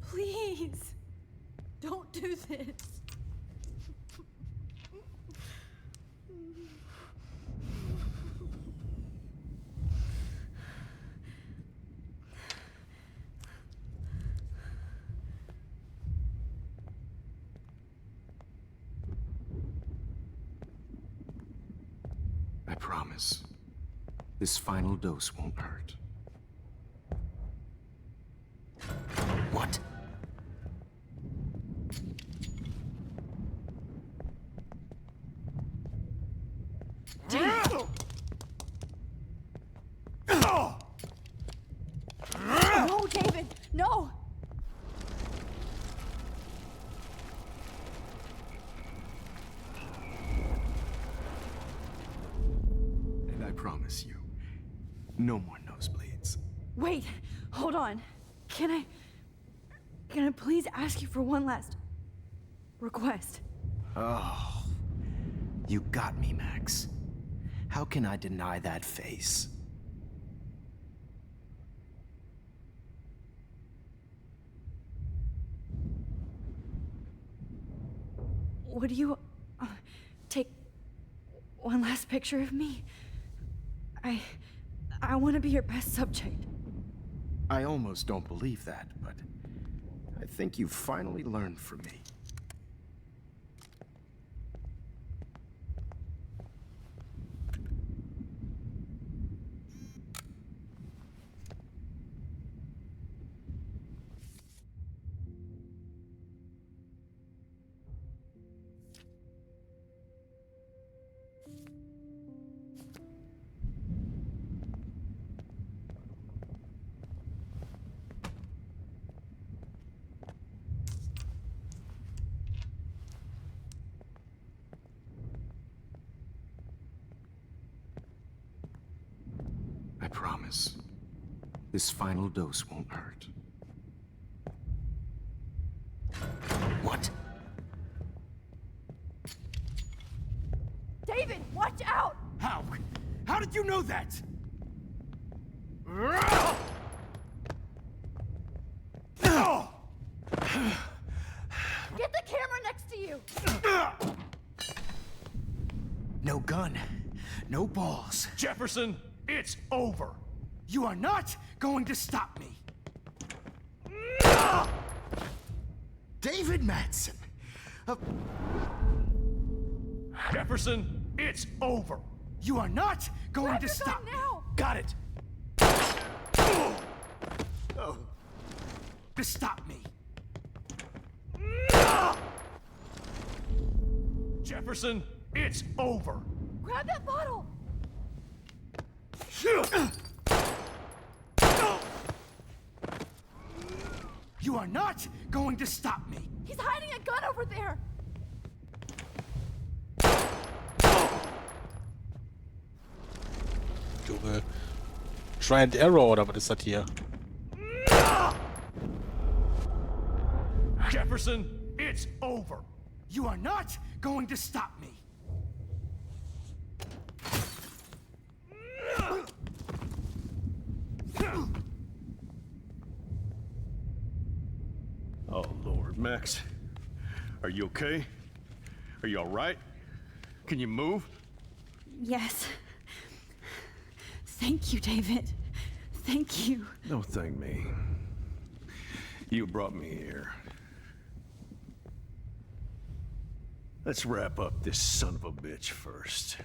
Please, don't do this. I promise, this final dose won't hurt. What? No, David, no! And I promise you, no more nosebleeds. Wait, hold on. Can I please ask you for one last request? Oh, you got me, Max. How can I deny that face? Would you take one last picture of me? I want to be your best subject. I almost don't believe that, but I think you've finally learned from me. I promise, this final dose won't hurt. What? David, watch out! How? How did you know that? Get the camera next to you! No gun, no balls. Jefferson, it's over. You are not going to stop me. David Madsen. Jefferson, it's over. You are not going Grab to your stop gun now! Got it. Oh. To stop me. Jefferson, it's over. Grab that bottle! You are not going to stop me! He's hiding a gun over there! Junge. Try and Error oder was ist das hier? Jefferson, it's over! You are not going to stop me! Oh, Lord, Max. Are you okay? Are you all right? Can you move? Yes. Thank you, David. Thank you. Don't thank me. You brought me here. Let's wrap up this son of a bitch first.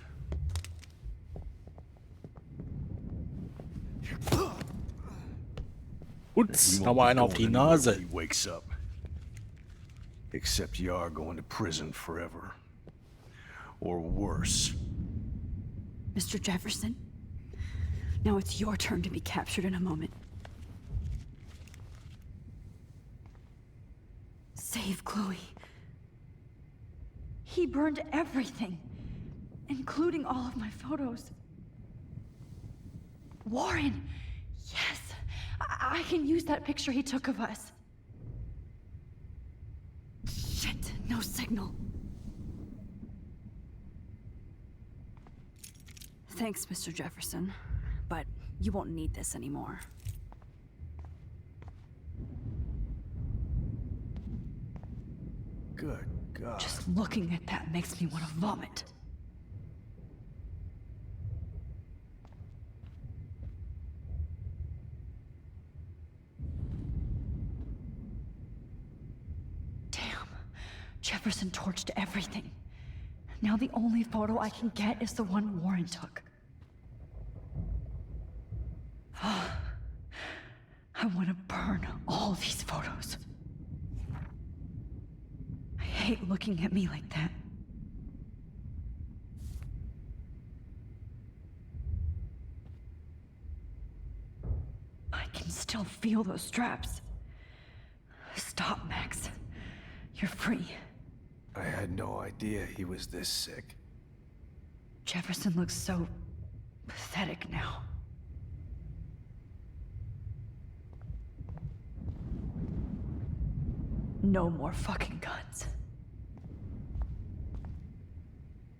Ups, hau mal einen auf die Nase. He wakes up. Except you are going to prison forever. Or worse. Mr. Jefferson, now it's your turn to be captured in a moment. Save Chloe. He burned everything, including all of my photos. Warren! Yes! I can use that picture he took of us. Shit, no signal. Thanks, Mr. Jefferson, but you won't need this anymore. Good God. Just looking at that makes me want to vomit. Damn. Jefferson torched everything. Now the only photo I can get is the one Warren took. I want to burn all these photos. I hate looking at me like that. I can still feel those straps. Stop, Max. You're free. I had no idea he was this sick. Jefferson looks so pathetic now. No more fucking guns.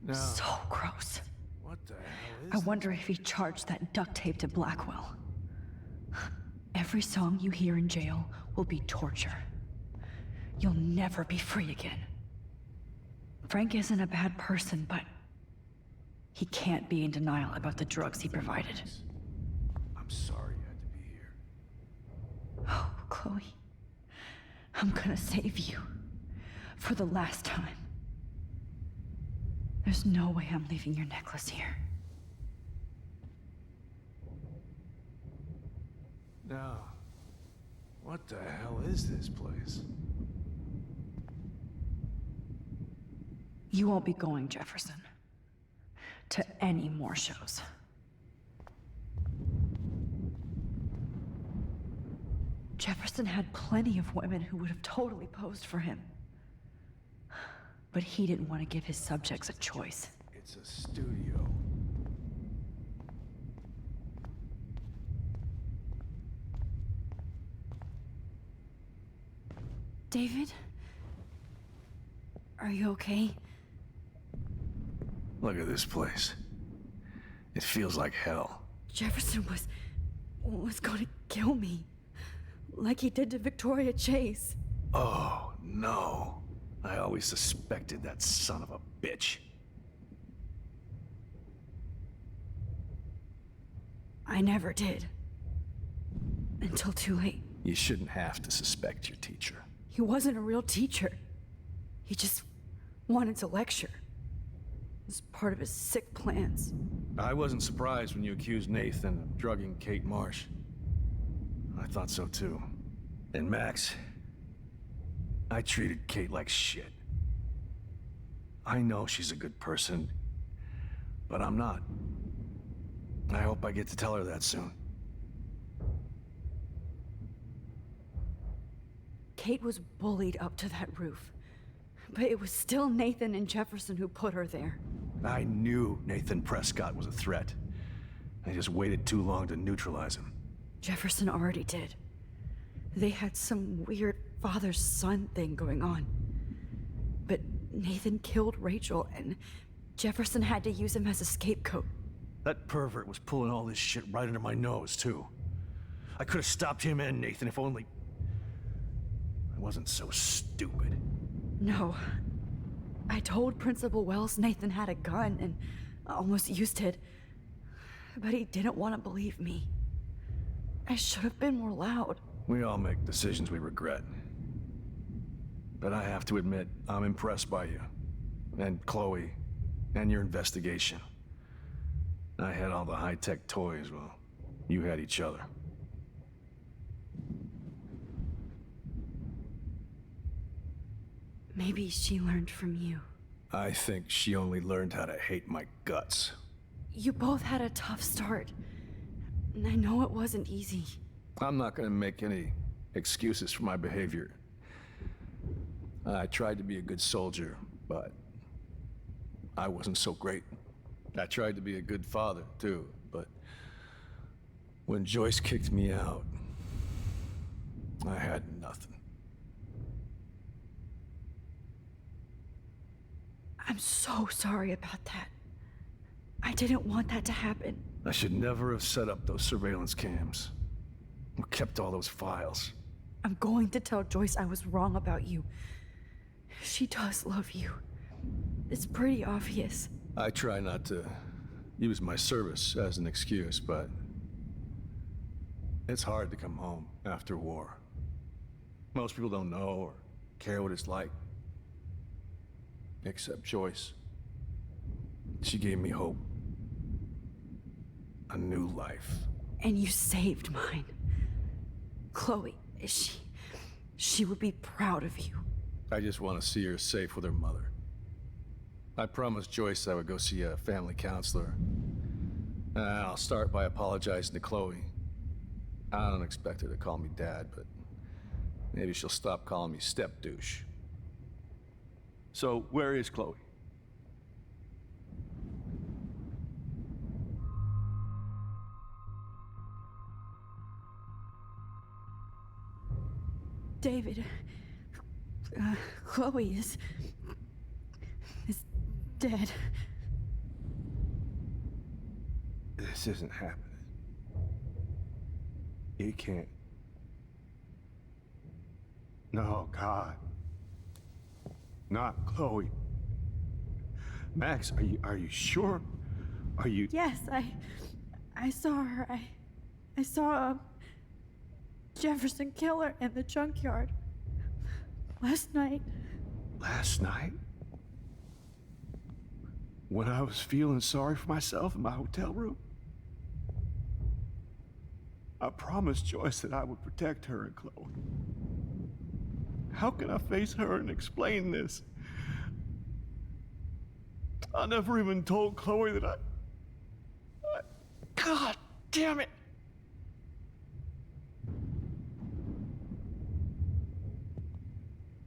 No. So gross. What the hell I is wonder if he charged that duct tape to Blackwell. Every song you hear in jail will be torture. You'll never be free again. Frank isn't a bad person, but he can't be in denial about the drugs he provided. I'm sorry you had to be here. Oh, Chloe. I'm gonna save you. For the last time. There's no way I'm leaving your necklace here. No. What the hell is this place? You won't be going, Jefferson, to any more shows. Jefferson had plenty of women who would have totally posed for him. But he didn't want to give his subjects a choice. It's a studio. David? Are you okay? Look at this place. It feels like hell. Jefferson was going to kill me. Like he did to Victoria Chase. Oh, no. I always suspected that son of a bitch. I never did. Until too late. You shouldn't have to suspect your teacher. He wasn't a real teacher. He just wanted to lecture. It was part of his sick plans. I wasn't surprised when you accused Nathan of drugging Kate Marsh. I thought so too. And Max, I treated Kate like shit. I know she's a good person, but I'm not. I hope I get to tell her that soon. Kate was bullied up to that roof. But it was still Nathan and Jefferson who put her there. I knew Nathan Prescott was a threat. I just waited too long to neutralize him. Jefferson already did. They had some weird father-son thing going on. But Nathan killed Rachel, and Jefferson had to use him as a scapegoat. That pervert was pulling all this shit right under my nose, too. I could have stopped him and Nathan if only... I wasn't so stupid. No. I told Principal Wells Nathan had a gun and almost used it. But he didn't want to believe me. I should have been more loud. We all make decisions we regret. But I have to admit, I'm impressed by you. And Chloe. And your investigation. I had all the high-tech toys, well, you had each other. Maybe she learned from you. I think she only learned how to hate my guts. You both had a tough start. And I know it wasn't easy. I'm not gonna make any excuses for my behavior. I tried to be a good soldier, but I wasn't so great. I tried to be a good father, too, but when Joyce kicked me out, I had nothing. I'm so sorry about that. I didn't want that to happen. I should never have set up those surveillance cams. Or kept all those files. I'm going to tell Joyce I was wrong about you. She does love you. It's pretty obvious. I try not to use my service as an excuse, but it's hard to come home after war. Most people don't know or care what it's like. Except Joyce. She gave me hope. A new life. And you saved mine. Chloe, she would be proud of you. I just want to see her safe with her mother. I promised Joyce I would go see a family counselor. And I'll start by apologizing to Chloe. I don't expect her to call me Dad, but maybe she'll stop calling me step-douche. So, where is Chloe? David, Chloe is dead. This isn't happening. You can't. No, God. Not Chloe. Max, are you sure? Are you... Yes, I saw her. I saw Jefferson kill her in the junkyard. Last night. Last night? When I was feeling sorry for myself in my hotel room? I promised Joyce that I would protect her and Chloe. How can I face her and explain this? I never even told Chloe that I... God damn it!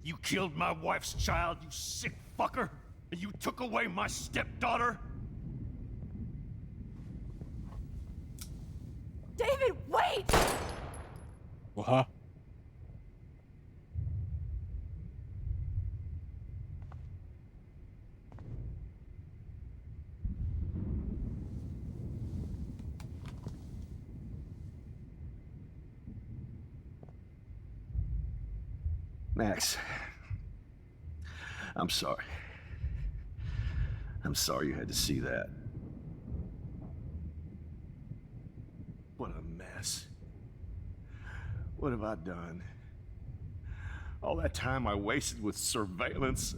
You killed my wife's child, you sick fucker! And you took away my stepdaughter? David, wait! What? Max, I'm sorry. I'm sorry you had to see that. What a mess. What have I done? All that time I wasted with surveillance.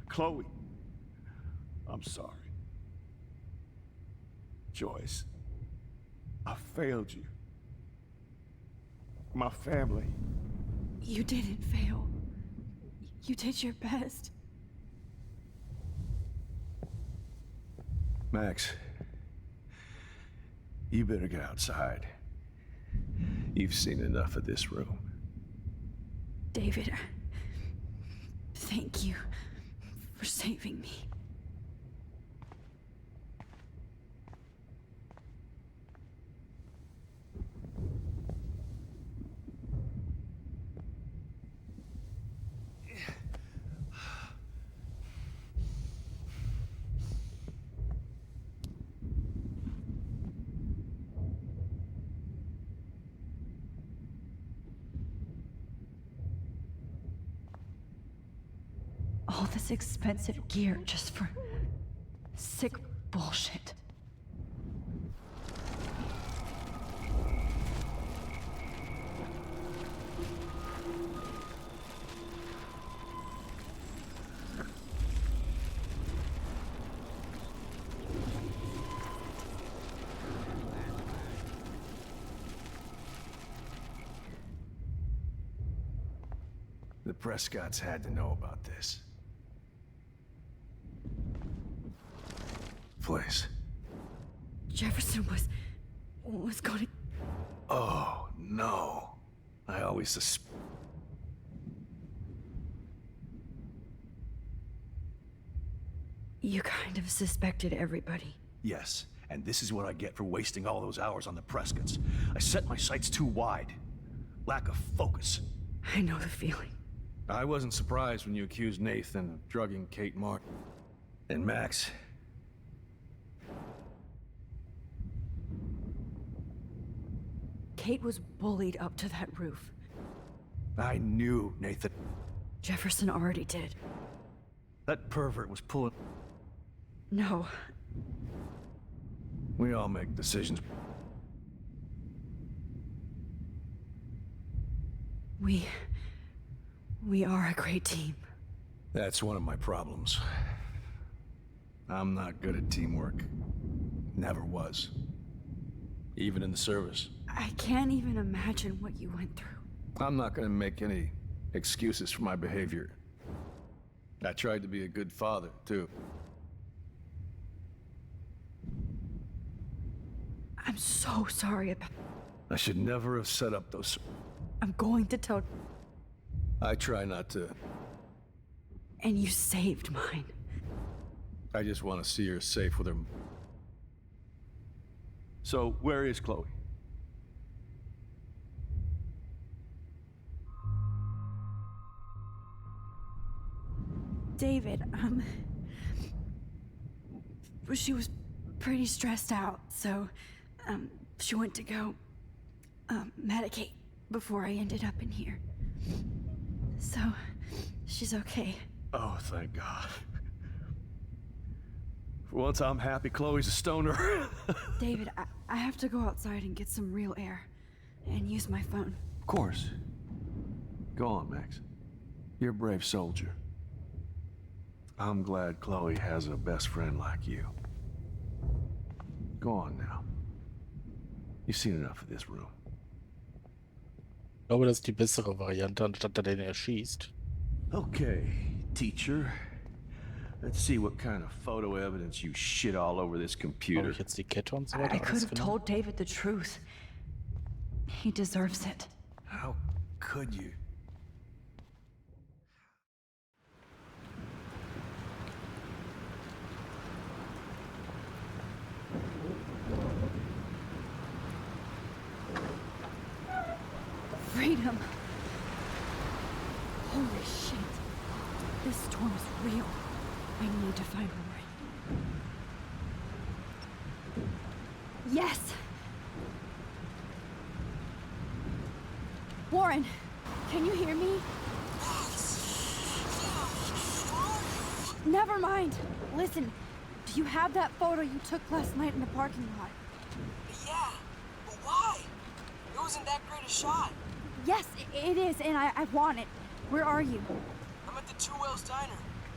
Chloe, I'm sorry. Joyce, I failed you. My family. You didn't fail. You did your best. Max, you better get outside. You've seen enough of this room. David, thank you for saving me. All this expensive gear just for sick bullshit. The Prescotts had to know about this. Place. Jefferson was going to... Oh, no. I always You kind of suspected everybody. Yes, and this is what I get for wasting all those hours on the Prescotts. I set my sights too wide. Lack of focus. I know the feeling. I wasn't surprised when you accused Nathan of drugging Kate Martin. And Max. Kate was bullied up to that roof. I knew Nathan. Jefferson already did. That pervert was pulling... No. We all make decisions. We are a great team. That's one of my problems. I'm not good at teamwork. Never was. Even in the service. I can't even imagine what you went through. I'm not gonna make any excuses for my behavior. I tried to be a good father, too. I'm so sorry about... I should never have set up those... I'm going to tell... I try not to. And you saved mine. I just want to see her safe with her... So, where is Chloe? David, she was pretty stressed out, so, she went to go, medicate before I ended up in here. So, she's okay. Oh, thank God. For once, I'm happy Chloe's a stoner. David, I have to go outside and get some real air, and use my phone. Of course. Go on, Max. You're a brave soldier. I'm glad Chloe has a best friend like you. Go on now. You've seen enough of this room. Ich glaube, das ist die bessere Variante, anstatt dass er den erschießt. Okay, teacher. Let's see what kind of photo evidence you shit all over this computer. Ich jetzt die Kette und so weiter. I could have told David the truth. He deserves it. How could you? Freedom. Holy shit. This storm is real. I need to find Warren. Yes! Warren, can you hear me? Never mind. Listen, do you have that photo you took last night in the parking lot? Yeah, but why? It wasn't that great a shot. Yes, it is, and I want it. Where are you? I'm at the Two Whales Diner.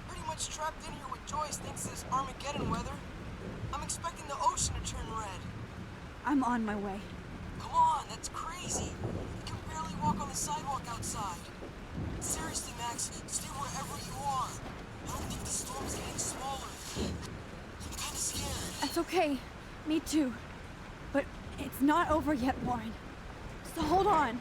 Pretty much trapped in here with Joyce thanks to this Armageddon weather. I'm expecting the ocean to turn red. I'm on my way. Come on, that's crazy. You can barely walk on the sidewalk outside. Seriously, Max, stay wherever you are. I don't think the storm's getting smaller. I'm kinda scared. That's okay. Me too. But it's not over yet, Warren. So hold on.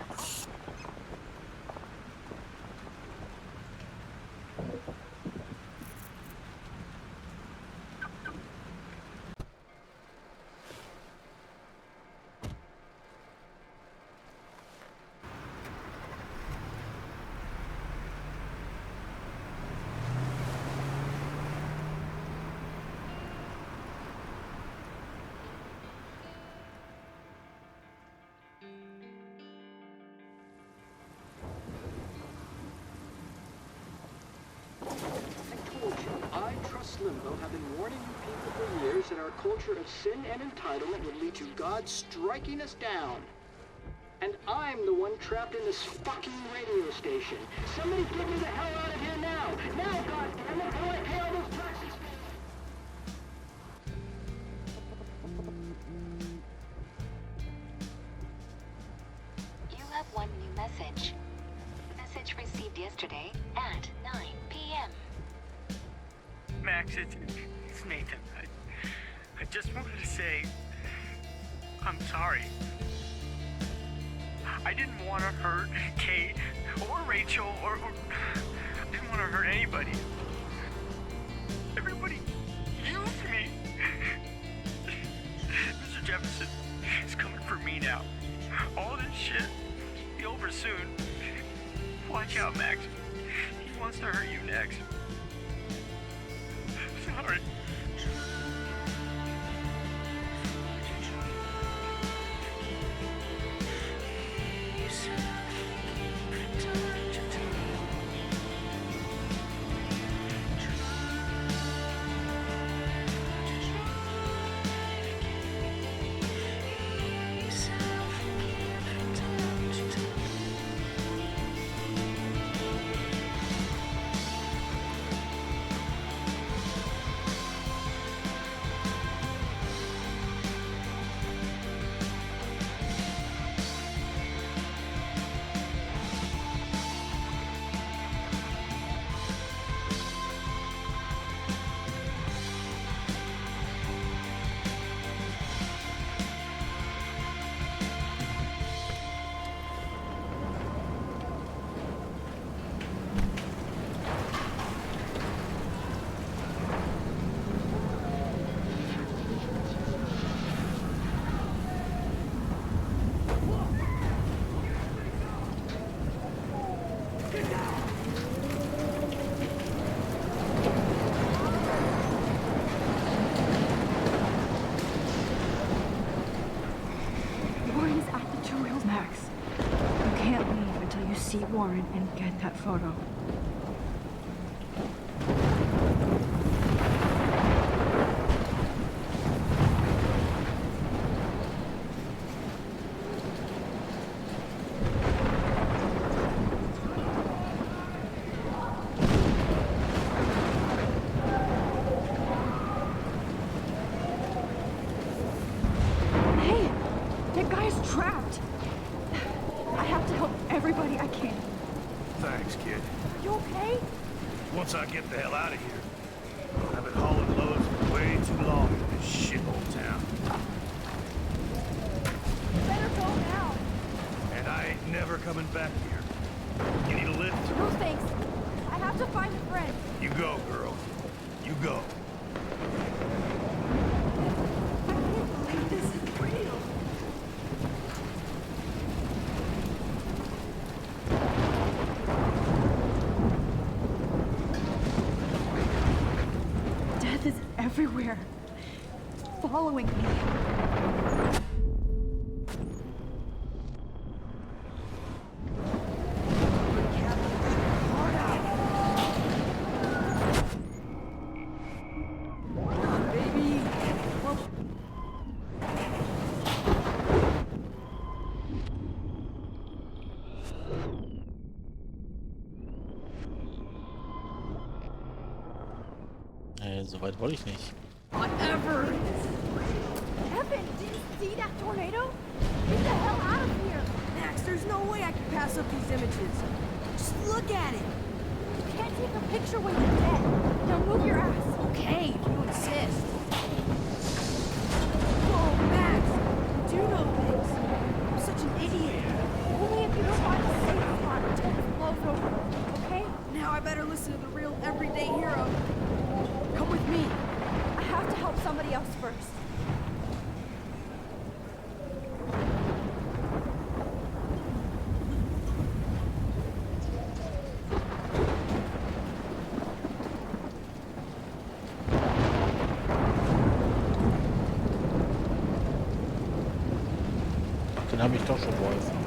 Ross Limbaugh have been warning you people for years that our culture of sin and entitlement would lead to God striking us down. And I'm the one trapped in this fucking radio station. Somebody get me the hell out of here now! Now, goddammit, how do I pay all those taxes? You have one new message. Message received yesterday at 9 p.m. Max, it's Nathan. I just wanted to say, I'm sorry. I didn't want to hurt Kate or Rachel or I didn't want to hurt anybody. Everybody used me. Mr. Jefferson is coming for me now. All this shit will be over soon. Watch out, Max. He wants to hurt you next. Sorry. See Warren and get that photo. Hey, that guy's trapped. I have to help everybody I can. Thanks, kid. Are you okay? Once I get the hell out of here, I've been hauling loads for way too long in this shithole town. You better go now. And I ain't never coming back here. You need a lift? No thanks. I have to find a friend. You go, girl. You go. I can't believe this is real. Death is everywhere. It's following me. So weit wollte ich nicht. Whatever. Evan, did you see that tornado? Get the hell out of here. Max, there's no way I can pass up these images. Just look at it. You can't take a picture when you're dead. Now move your ass. Okay, if you insist. Whoa, Max, you do know things. I'm such an idiot. Only if you don't find a safe spot until this blows over, okay? Now I better listen to the real everyday hero. Come with me. I have to help somebody else first. Den habe ich doch schon geholfen.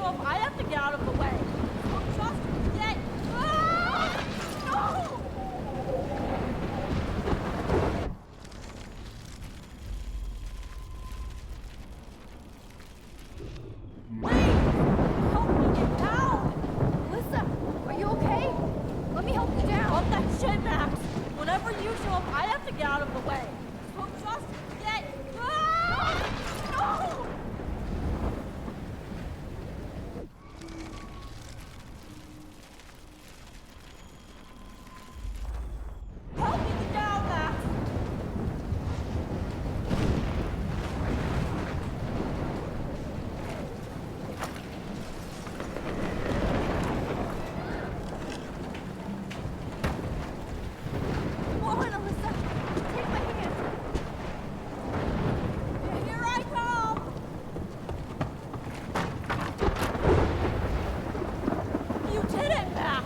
usual if I have to get out of the way. So just get... Ah! No! Help me get down! Alyssa, are you okay? Let me help you down. What that shit, Max? Whenever you show up, I have to get out of the way. So just get... Ah! No! Help me get down, Max! Come on, Alyssa. Take my hand. Here I come! You did it, Max!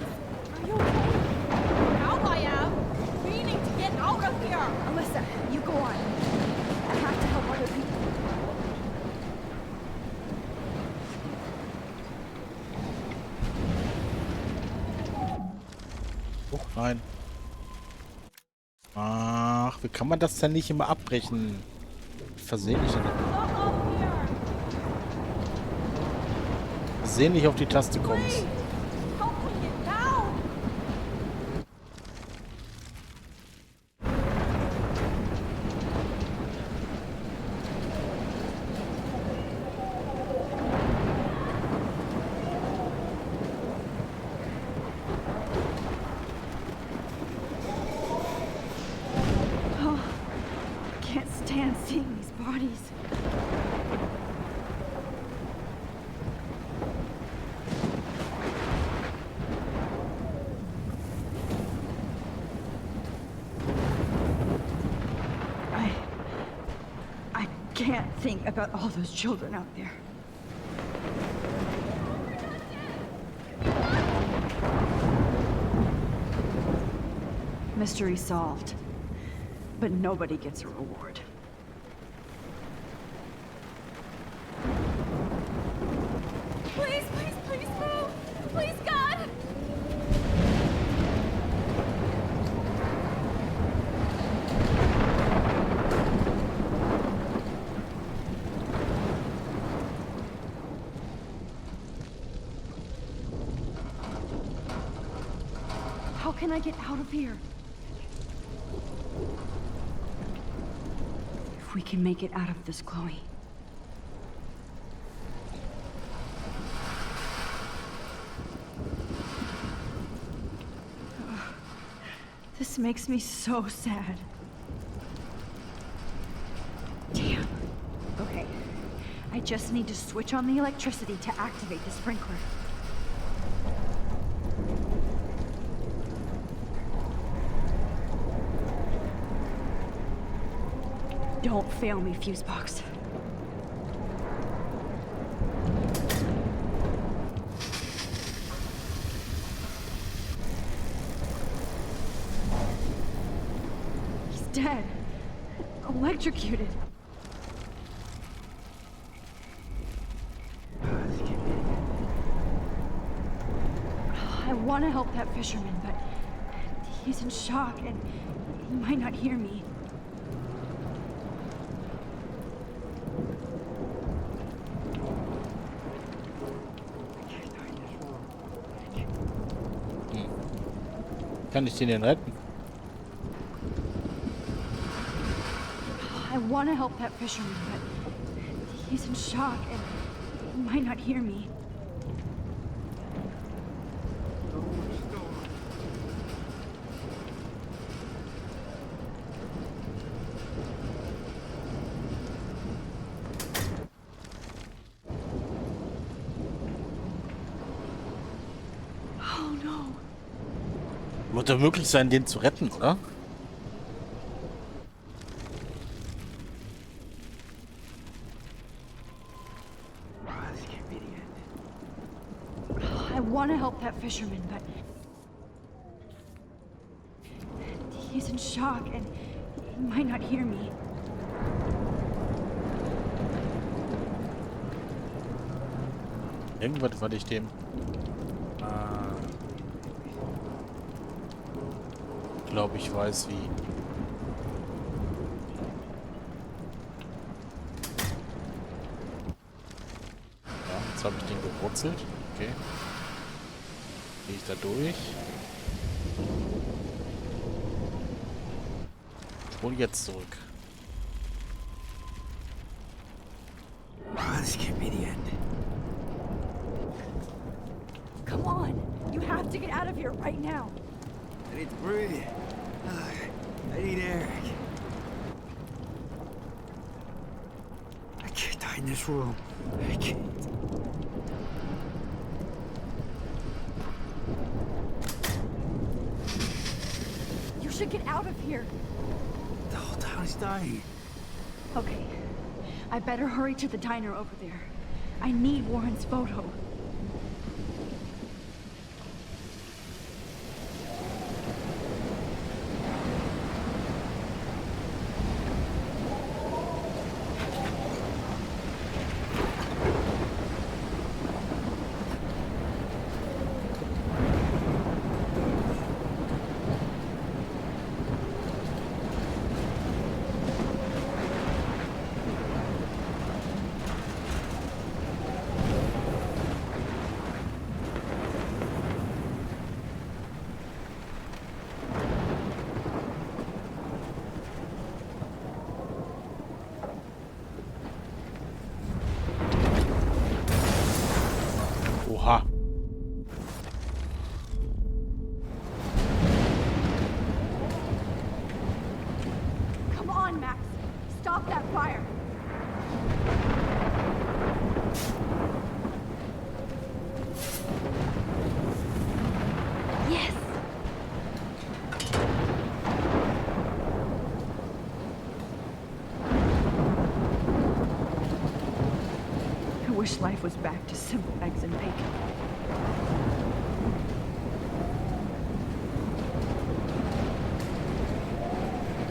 Are you okay? Now I am. Meaning to get out of here! Alyssa, you go on. I have to help other people. Oh nein. Ach, wie kann man das denn nicht immer abbrechen? Versehentlich auf die Taste kommst. Help me get down! Oh, I can't stand seeing these bodies. I can't think about all those children out there. Mystery solved. But nobody gets a reward. Please, please, please move! Please, God! How can I get out of here? If we can make it out of this, Chloe. This makes me so sad. Damn. Okay. I just need to switch on the electricity to activate the sprinkler. Don't fail me, fuse box. He's dead. Electrocuted. I want to help that fisherman, but he's in shock and he might not hear me. Kann ich den denn retten? I want to help that fisherman, but he's in shock and he might not hear me. Oh no. Wird doch möglich sein, den zu retten, oder? I want to help that fisherman, but he's in shock and he might not hear me. Irgendwas, was ich dem... glaube ich weiß wie. Ja, jetzt habe ich den gewurzelt. Okay. Gehe ich da durch. Und jetzt zurück. This can't be the end. Come on! You have to get out of here right now! I need to breathe. I need Eric. I can't die in this room. I can't. You should get out of here! The whole town is dying. Okay. I better hurry to the diner over there. I need Warren's photo. Oha. Come on, Max! Stop that fire! Yes! I wish life was back to simple eggs and bacon.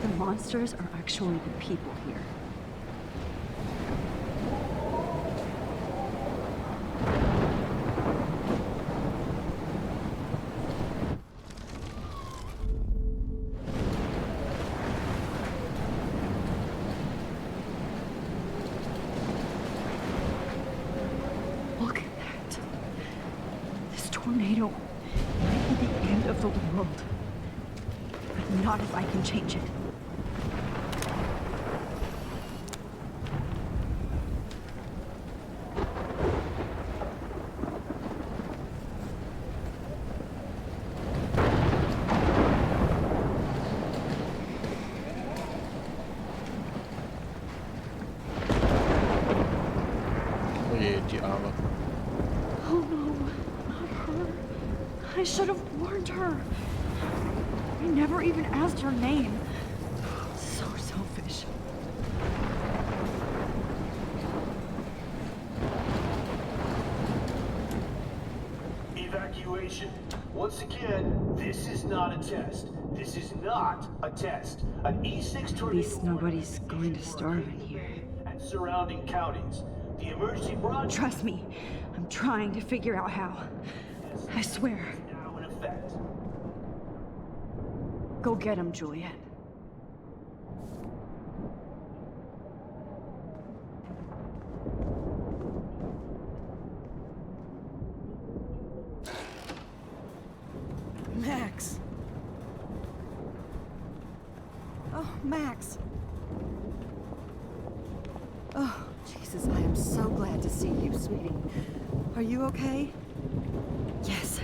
The monsters are actually the people here. Look at that. This tornado might be the end of the world. But not if I can change it. Oh je, die Arme. Oh no, not her. I should have warned her. I never even asked her name. So selfish. Evacuation. Once again, this is not a test. This is not a test. An E6 tornado. At least nobody's going to starve in here. And surrounding counties. The emergency broadcast Trust me, I'm trying to figure out how. I swear. is now in effect. Go get him, Juliet. Max! Oh, Max! Oh, Jesus, I am so glad to see you, sweetie. Are you okay? Yes.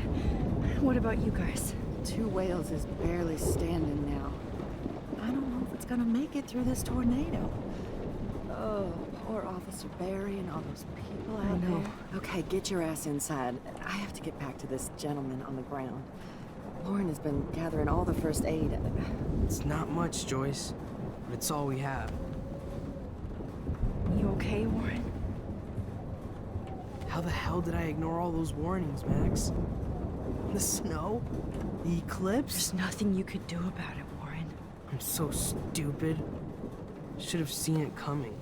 What about you guys? Two Whales is barely standing now. I don't know if it's gonna make it through this tornado. Oh, poor Officer Barry and all those people out know. there. Okay, get your ass inside. I have to get back to this gentleman on the ground. Lauren has been gathering all the first aid. It's not much, Joyce, but it's all we have. You okay, Warren? How the hell did I ignore all those warnings, Max? The snow? The eclipse? There's nothing you could do about it, Warren. I'm so stupid. Should have seen it coming.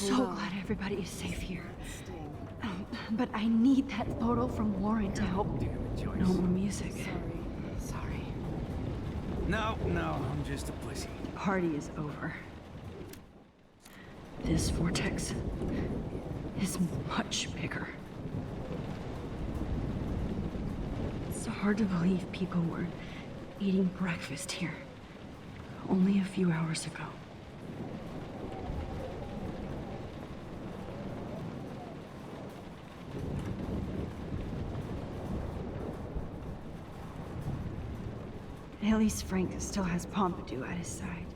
so glad everybody is safe here. But I need that photo from Warren to help. No more music. Sorry. No, I'm just a pussy. Party is over. This vortex is much bigger. It's hard to believe people were eating breakfast here only a few hours ago. At least Frank still has Pompidou at his side.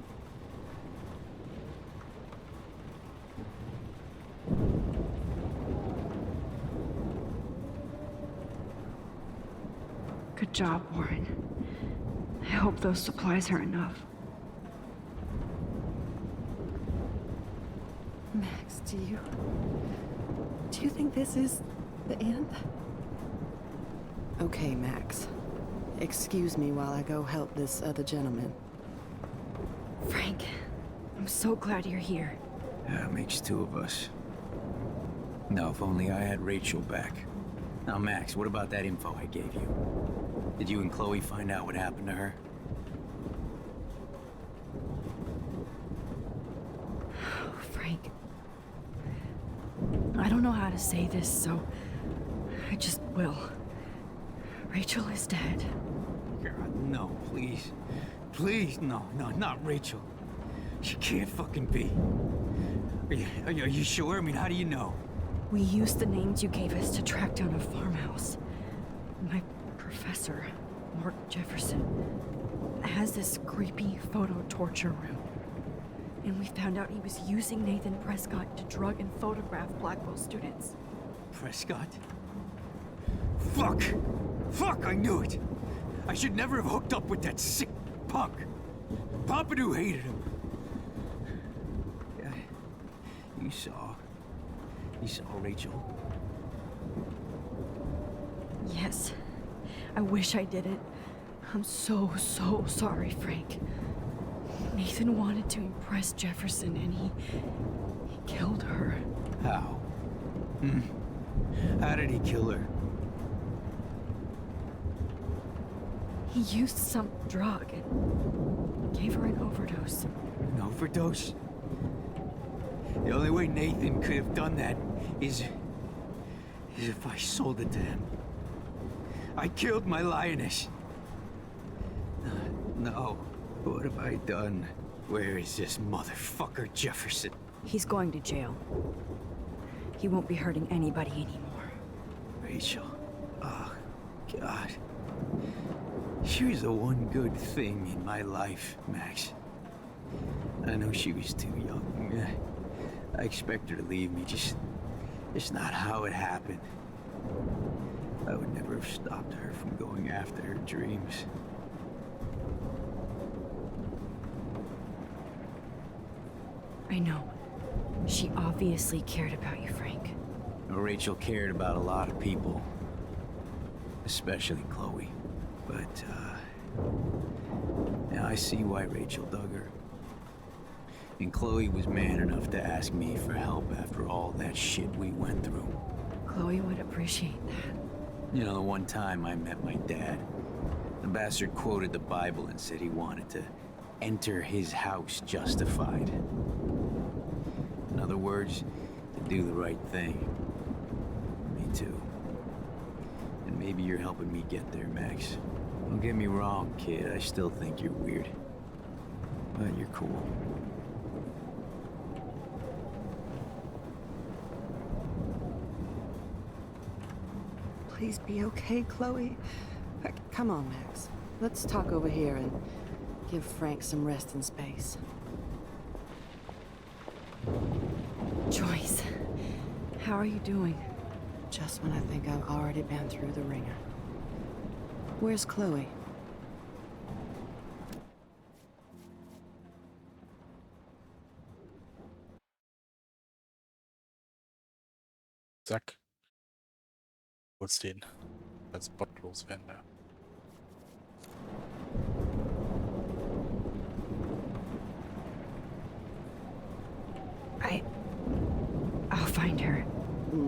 Good job, Warren. I hope those supplies are enough. Max, do you think this is the end? Okay, Max. Excuse me while I go help this other gentleman. Frank, I'm so glad you're here. Yeah, makes two of us. Now, if only I had Rachel back. Now, Max, what about that info I gave you? Did you and Chloe find out what happened to her? Frank, I don't know how to say this, so I just will. Rachel is dead. God, no, please. Please, no, not Rachel. She can't fucking be. Are you sure? I mean, how do you know? We used the names you gave us to track down a farmhouse. My professor, Mark Jefferson, has this creepy photo torture room. And we found out he was using Nathan Prescott to drug and photograph Blackwell students. Prescott? Fuck! Fuck, I knew it! I should never have hooked up with that sick punk. Pompidou hated him. Yeah, you saw Rachel. Yes. I wish I did it. I'm so sorry, Frank. Nathan wanted to impress Jefferson and he killed her. How? How did he kill her? He used some drug and gave her an overdose. An overdose? The only way Nathan could have done that is if I sold it to him. I killed my lioness. No. What have I done? Where is this motherfucker Jefferson? He's going to jail. He won't be hurting anybody anymore. Rachel. Oh, God. She was the one good thing in my life, Max. I know she was too young. I expect her to leave me, just not how it happened. I would never have stopped her from going after her dreams. I know. She obviously cared about you, Frank. Rachel cared about a lot of people. Especially Chloe. But, now I see why Rachel dug her. And Chloe was man enough to ask me for help after all that shit we went through. Chloe would appreciate that. You know, the one time I met my dad, the bastard quoted the Bible and said he wanted to enter his house justified. In other words, to do the right thing. Me too. And maybe you're helping me get there, Max. Don't get me wrong, kid. I still think you're weird. But you're cool. Please be okay, Chloe. Come on, Max. Let's talk over here and give Frank some rest and space. Joyce, how are you doing? Just when I think I've already been through the ringer. Where's Chloe? Zack. Kurz den als Bot loswerden. Ja.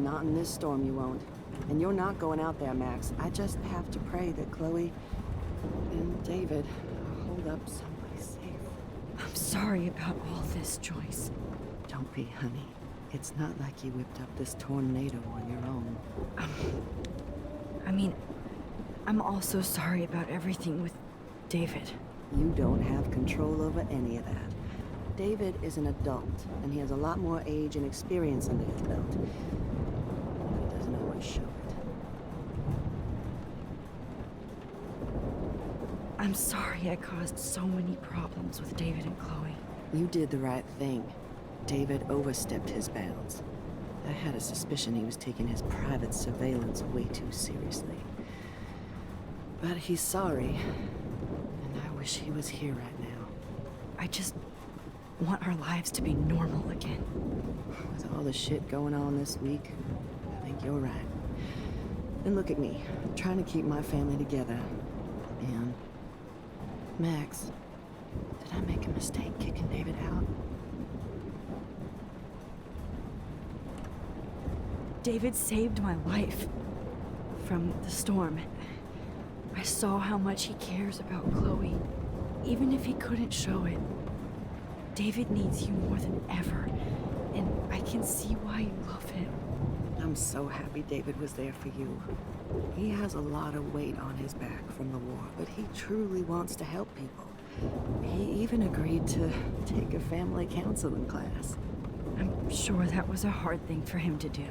Not in this storm, you won't. And you're not going out there, Max. I just have to pray that Chloe and David hold up someplace safe. I'm sorry about all this, Joyce. Don't be, honey. It's not like you whipped up this tornado on your own. I mean, I'm also sorry about everything with David. You don't have control over any of that. David is an adult, and he has a lot more age and experience under his belt. But he doesn't always show it. I'm sorry I caused so many problems with David and Chloe. You did the right thing. David overstepped his bounds. I had a suspicion he was taking his private surveillance way too seriously. But he's sorry, and I wish he was here right now. I just want our lives to be normal again. With all the shit going on this week, I think you're right. And look at me, trying to keep my family together. And Max, did I make a mistake kicking David out? David saved my life from the storm. I saw how much he cares about Chloe, even if he couldn't show it. David needs you more than ever, and I can see why you love him. I'm so happy David was there for you. He has a lot of weight on his back from the war, but he truly wants to help people. He even agreed to take a family counseling class. I'm sure that was a hard thing for him to do.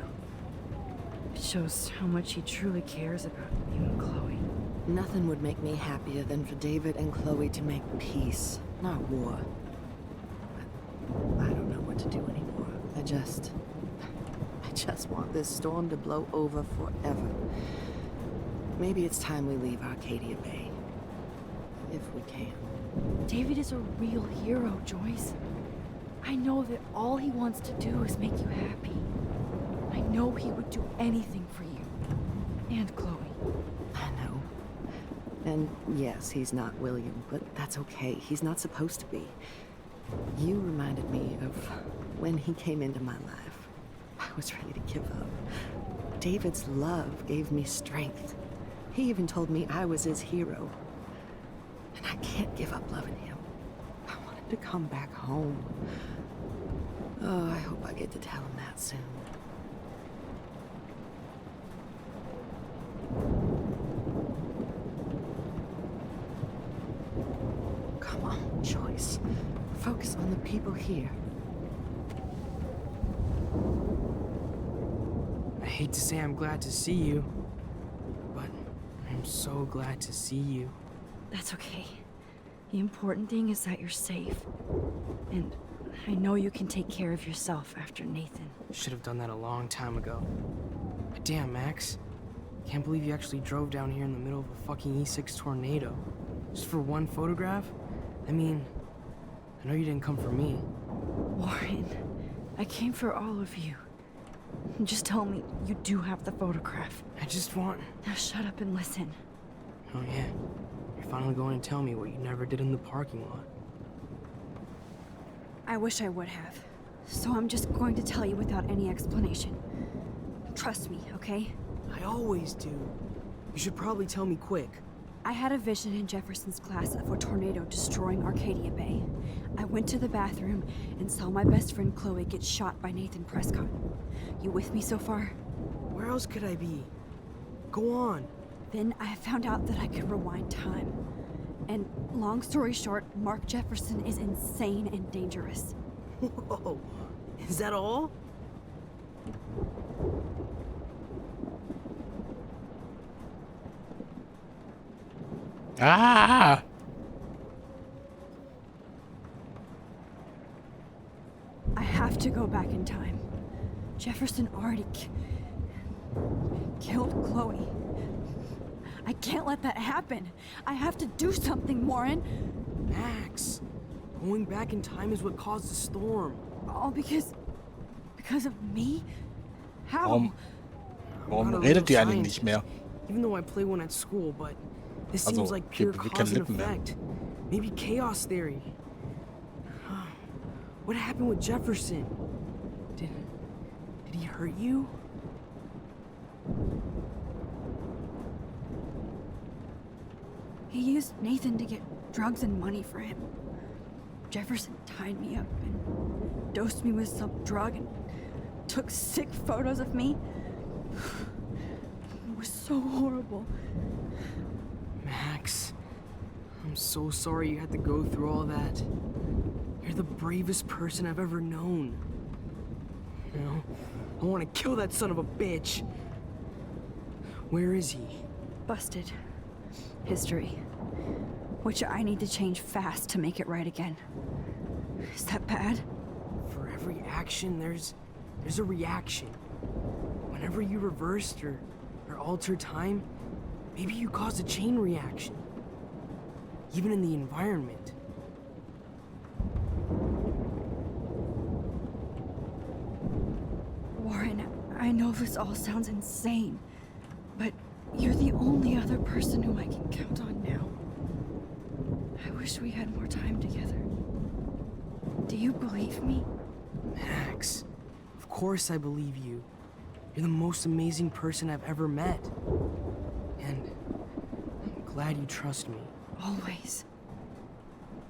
It shows how much he truly cares about you and Chloe. Nothing would make me happier than for David and Chloe to make peace, not war. But I don't know what to do anymore. I just want this storm to blow over forever. Maybe it's time we leave Arcadia Bay. If we can. David is a real hero, Joyce. I know that all he wants to do is make you happy. I know he would do anything for you. And Chloe. I know. And yes, he's not William, but that's okay. He's not supposed to be. You reminded me of when he came into my life. I was ready to give up. David's love gave me strength. He even told me I was his hero. And I can't give up loving him. I want him to come back home. Oh, I hope I get to tell him that soon. Come on, Joyce. Focus on the people here. I hate to say I'm glad to see you, but I'm so glad to see you. That's okay. The important thing is that you're safe. And I know you can take care of yourself after Nathan. Should have done that a long time ago. But damn, Max. Can't believe you actually drove down here in the middle of a fucking E6 tornado. Just for one photograph? I mean, I know you didn't come for me. Warren, I came for all of you. Just tell me you do have the photograph. I just want... Now shut up and listen. Oh yeah, you're finally going to tell me what you never did in the parking lot. I wish I would have. So I'm just going to tell you without any explanation. Trust me, okay? I always do. You should probably tell me quick. I had a vision in Jefferson's class of a tornado destroying Arcadia Bay. I went to the bathroom and saw my best friend Chloe get shot by Nathan Prescott. You with me so far? Where else could I be? Go on. Then I found out that I could rewind time. And long story short, Mark Jefferson is insane and dangerous. Whoa, is that all? Ah! I have to go back in time. Jefferson already killed Chloe. I can't let that happen. I have to do something, Warren. Max, going back in time is what caused the storm. All because of me? How? Warum redet ihr eigentlich nicht mehr? Even though I play one at school, but this seems like pure cause and effect. Maybe chaos theory. What happened with Jefferson? Did he hurt you? He used Nathan to get drugs and money for him. Jefferson tied me up and dosed me with some drug and took sick photos of me. It was so horrible. Max, I'm so sorry you had to go through all that. You're the bravest person I've ever known. You know, I want to kill that son of a bitch. Where is he? Busted. History. Which I need to change fast to make it right again. Is that bad? For every action, there's a reaction. Whenever you reversed or altered time, maybe you caused a chain reaction. Even in the environment. Warren, I know this all sounds insane, but you're the only other person who I can count on now. I wish we had more time together. Do you believe me? Max, of course I believe you. You're the most amazing person I've ever met. And I'm glad you trust me. Always.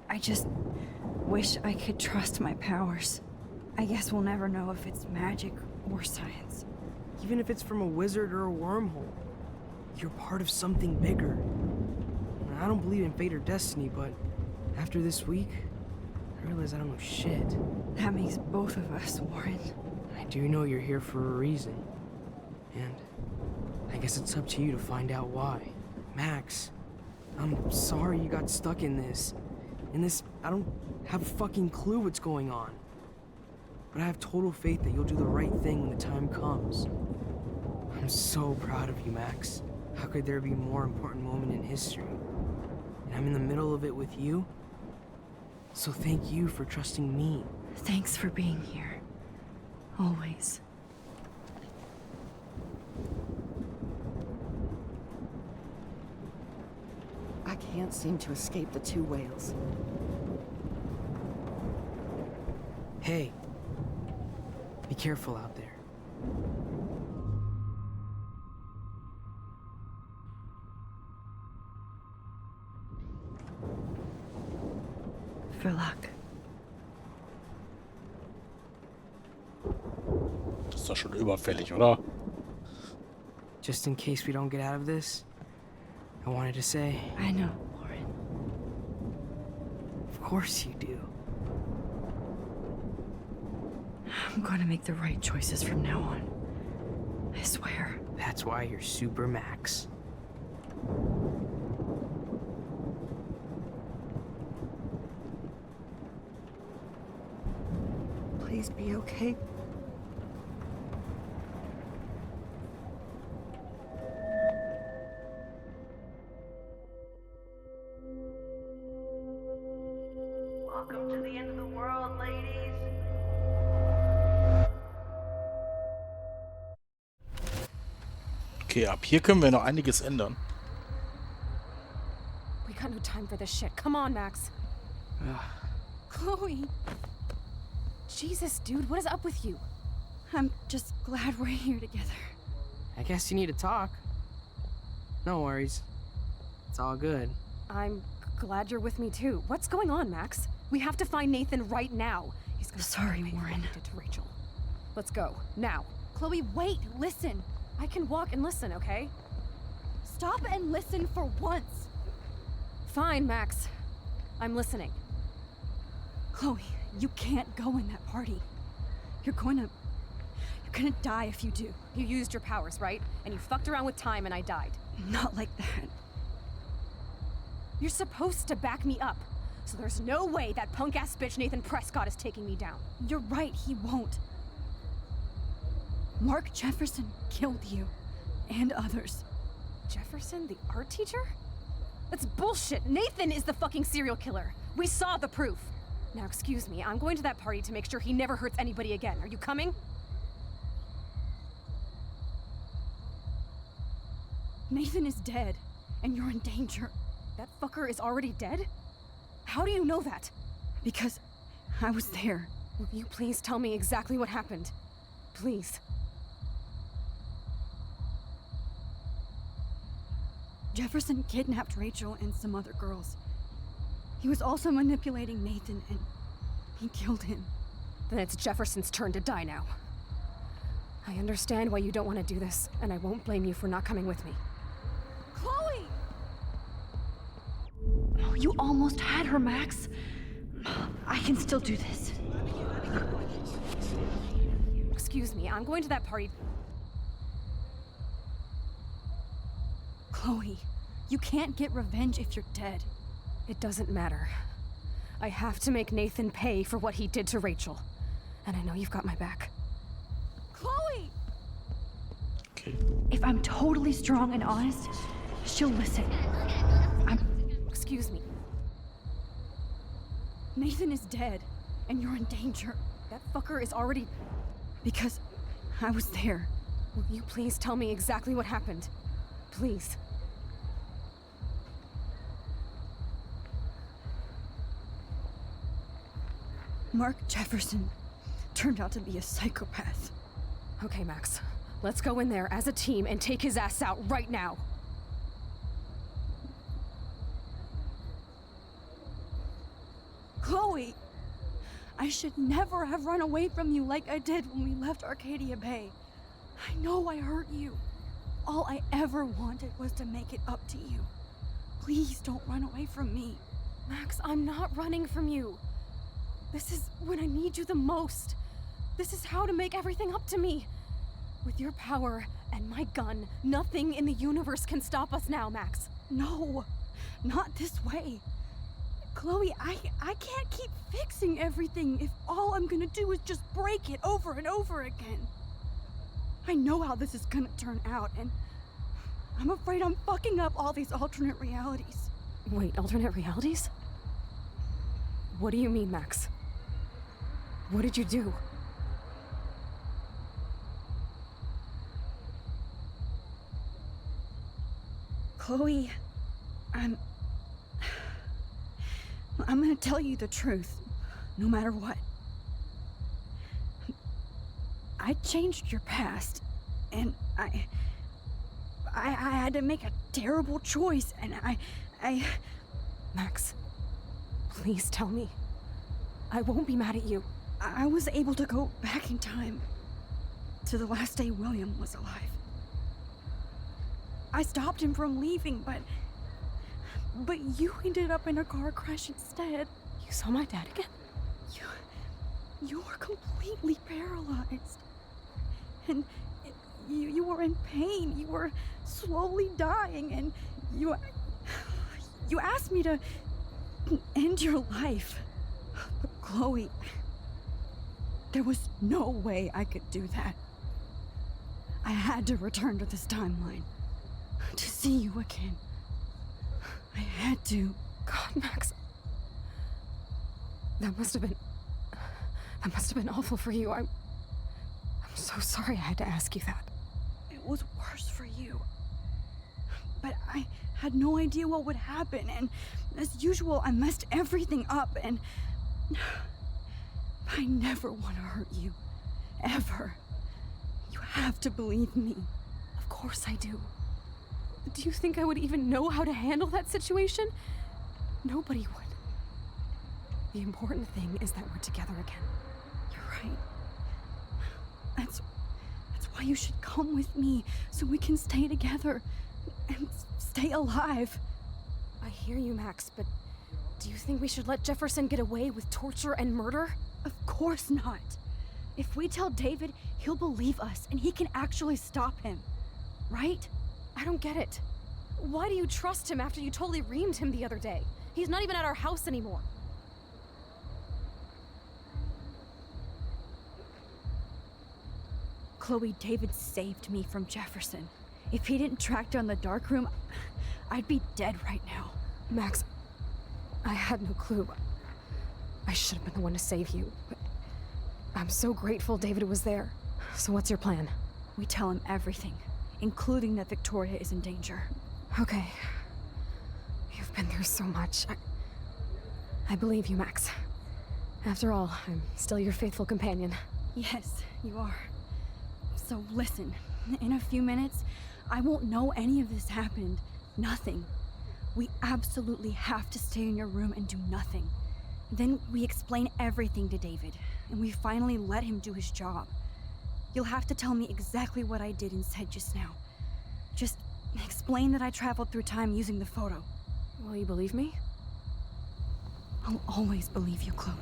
I just wish I could trust my powers. I guess we'll never know if it's magic or science. Even if it's from a wizard or a wormhole, you're part of something bigger. I don't believe in fate or destiny, but after this week, I realize I don't know shit. That makes both of us, Warren. I do know you're here for a reason. And I guess it's up to you to find out why. Max, I'm sorry you got stuck in this. I don't have a fucking clue what's going on. But I have total faith that you'll do the right thing when the time comes. I'm so proud of you, Max. How could there be a more important moment in history? And I'm in the middle of it with you. So thank you for trusting me. Thanks for being here. Always. I can't seem to escape the two whales. Hey, be careful out there. For luck. Das ist doch schon überfällig, oder? Just in case we don't get out of this, I wanted to say... I know, Warren. Of course you do. I'm going to make the right choices from now on. I swear. That's why you're Super Max. Please be okay. Welcome to the end of the world, ladies. Okay, ab hier können wir noch einiges ändern. We got no time for this shit. Come on, Max. Chloe. Jesus, dude, what is up with you? I'm just glad we're here together. I guess you need to talk. No worries. It's all good. I'm glad you're with me too. What's going on, Max? We have to find Nathan right now. He's gonna Sorry, Warren. Did to Rachel. Let's go now. Chloe, wait. Listen. I can walk and listen, okay? Stop and listen for once. Fine, Max. I'm listening. Chloe, you can't go in that party. You're gonna die if you do. You used your powers, right? And you fucked around with time and I died. Not like that. You're supposed to back me up. So there's no way that punk-ass bitch Nathan Prescott is taking me down. You're right, he won't. Mark Jefferson killed you. And others. Jefferson, the art teacher? That's bullshit. Nathan is the fucking serial killer. We saw the proof. Now, excuse me, I'm going to that party to make sure he never hurts anybody again. Are you coming? Nathan is dead, and you're in danger. That fucker is already dead? How do you know that? Because I was there. Will you please tell me exactly what happened? Please. Jefferson kidnapped Rachel and some other girls. He was also manipulating Nathan, and he killed him. Then it's Jefferson's turn to die now. I understand why you don't want to do this, and I won't blame you for not coming with me. Chloe! Oh, you almost had her, Max. I can still do this. Excuse me, I'm going to that party. Chloe, you can't get revenge if you're dead. It doesn't matter. I have to make Nathan pay for what he did to Rachel. And I know you've got my back. Chloe! If I'm totally strong and honest, she'll listen. Excuse me. Nathan is dead, and you're in danger. That fucker is already... Because I was there. Will you please tell me exactly what happened? Please. Mark Jefferson turned out to be a psychopath. Okay, Max. Let's go in there as a team and take his ass out right now. Chloe! I should never have run away from you like I did when we left Arcadia Bay. I know I hurt you. All I ever wanted was to make it up to you. Please don't run away from me. Max, I'm not running from you. This is when I need you the most. This is how to make everything up to me. With your power and my gun, nothing in the universe can stop us now, Max. No, not this way. Chloe, I can't keep fixing everything if all I'm gonna do is just break it over and over again. I know how this is gonna turn out, and I'm afraid I'm fucking up all these alternate realities. Wait, alternate realities? What do you mean, Max? What did you do? Chloe, I'm gonna tell you the truth, no matter what. I changed your past, and I had to make a terrible choice, and I... Max, please tell me. I won't be mad at you. I was able to go back in time to the last day William was alive. I stopped him from leaving, but you ended up in a car crash instead. You saw my dad again? You were completely paralyzed. And you were in pain. You were slowly dying, and you asked me to end your life. But Chloe, there was no way I could do that. I had to return to this timeline to see you again. I had to. God, Max. That must have been awful for you. I'm so sorry I had to ask you that. It was worse for you. But I had no idea what would happen, and as usual, I messed everything up, and I never want to hurt you. Ever. You have to believe me. Of course I do. Do you think I would even know how to handle that situation? Nobody would. The important thing is that we're together again. You're right. That's why you should come with me, so we can stay together and stay alive. I hear you, Max, but do you think we should let Jefferson get away with torture and murder? Of course not. If we tell David, he'll believe us, and he can actually stop him. Right? I don't get it. Why do you trust him after you totally reamed him the other day? He's not even at our house anymore. Chloe, David saved me from Jefferson. If he didn't track down the darkroom, I'd be dead right now. Max, I had no clue. I should have been the one to save you, but I'm so grateful David was there. So what's your plan? We tell him everything, including that Victoria is in danger. Okay. You've been through so much. I believe you, Max. After all, I'm still your faithful companion. Yes, you are. So listen, in a few minutes, I won't know any of this happened, Nothing. We absolutely have to stay in your room and do nothing. Then we explain everything to David, and we finally let him do his job. You'll have to tell me exactly what I did and said just now. Just explain that I traveled through time using the photo. Will you believe me? I'll always believe you, Chloe.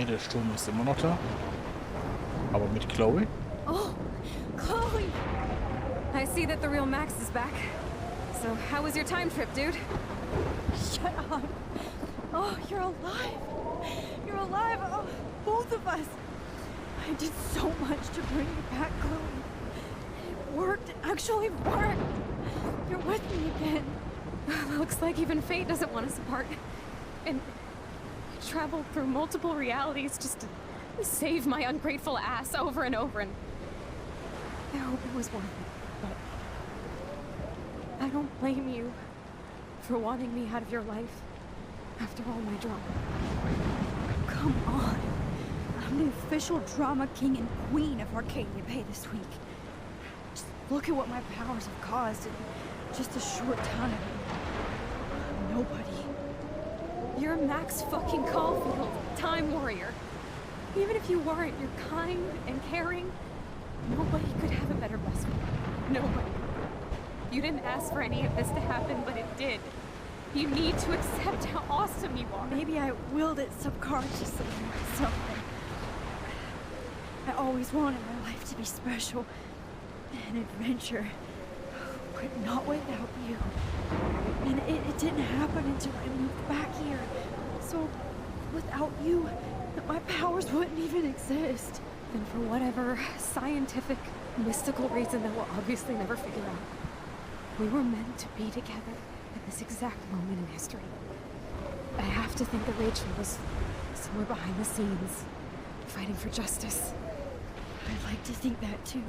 Der Sturm ist immer noch da. Aber mit Chloe? Oh, Chloe! I see that the real Max is back. So, how was your time trip, dude? Shut up. Oh, you're alive. You're alive. Oh, both of us. I did so much to bring you back, Chloe. It worked. It actually worked. You're with me again. Looks like even fate doesn't want us apart. And I traveled through multiple realities just to save my ungrateful ass over and over, and I hope it was worth it. But I don't blame you for wanting me out of your life after all my drama. Come on. I'm the official drama king and queen of Arcadia Bay this week. Just look at what my powers have caused in just a short time. Nobody. You're Max fucking Caulfield, Time Warrior. Even if you weren't, you're kind and caring. Nobody could have a better best friend. Nobody. You didn't ask for any of this to happen, but it did. You need to accept how awesome you are. Maybe I willed it subconsciously myself. I always wanted my life to be special. An adventure. But not without you. And it didn't happen until I moved back here. So, without you, my powers wouldn't even exist. And for whatever scientific, mystical reason that we'll obviously never figure out, we were meant to be together at this exact moment in history. I have to think that Rachel was somewhere behind the scenes, fighting for justice. I'd like to think that too.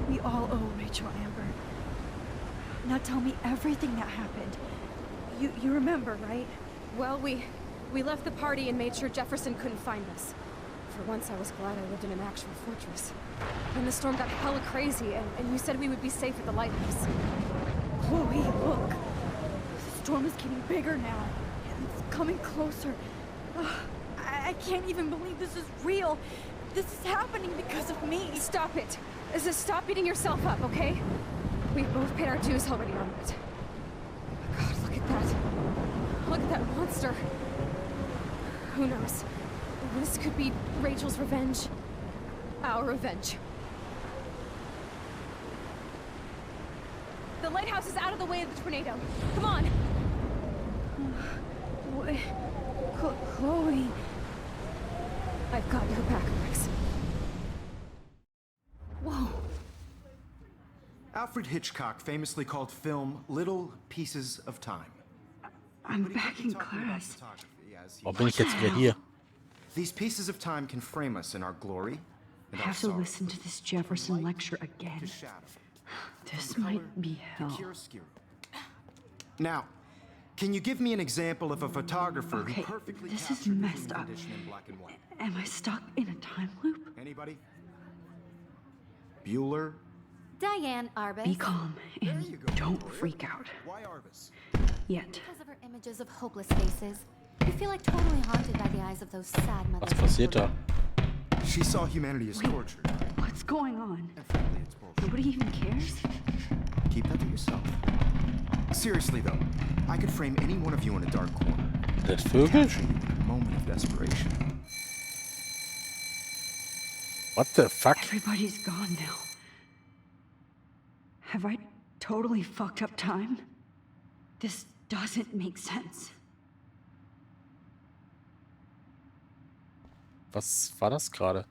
We all owe Rachel Amber. Now tell me everything that happened. You remember, right? Well, we left the party and made sure Jefferson couldn't find us. For once, I was glad I lived in an actual fortress. Then the storm got hella crazy, and you said we would be safe at the lighthouse. Chloe, look. The storm is getting bigger now. It's coming closer. Ugh, I can't even believe this is real. This is happening because of me. Stop it. Stop beating yourself up, okay? We've both paid our dues already on it. God, look at that. Look at that monster. Who knows? This could be Rachel's revenge. Our revenge. The lighthouse is out of the way of the tornado. Come on! Chloe... I've got your back, Max. Whoa. Alfred Hitchcock famously called film little pieces of time. I'm back in class. Warum bin ich jetzt wieder hier? These pieces of time can frame us in our glory I and our have to sorrow. listen to this Jefferson lecture again. This might be hell. Now, can you give me an example of a photographer Okay, who perfectly this is captured messed human up. condition in black and white? Am I stuck in a time loop? Anybody? Bueller? Diane Arbus. Be calm and don't freak out. Why Arbus? Yet. Because of her images of hopeless faces. You feel like totally haunted by the eyes of those sad mothers. Was passiert da? She saw humanity as tortured. What's going on? Nobody even cares? Keep that to yourself. Seriously though, I could frame any one of you in a dark corner. Das Vögel? Capture you in a moment of desperation. What the fuck? Everybody's gone now. Have I totally fucked up time? This doesn't make sense. Was war das gerade?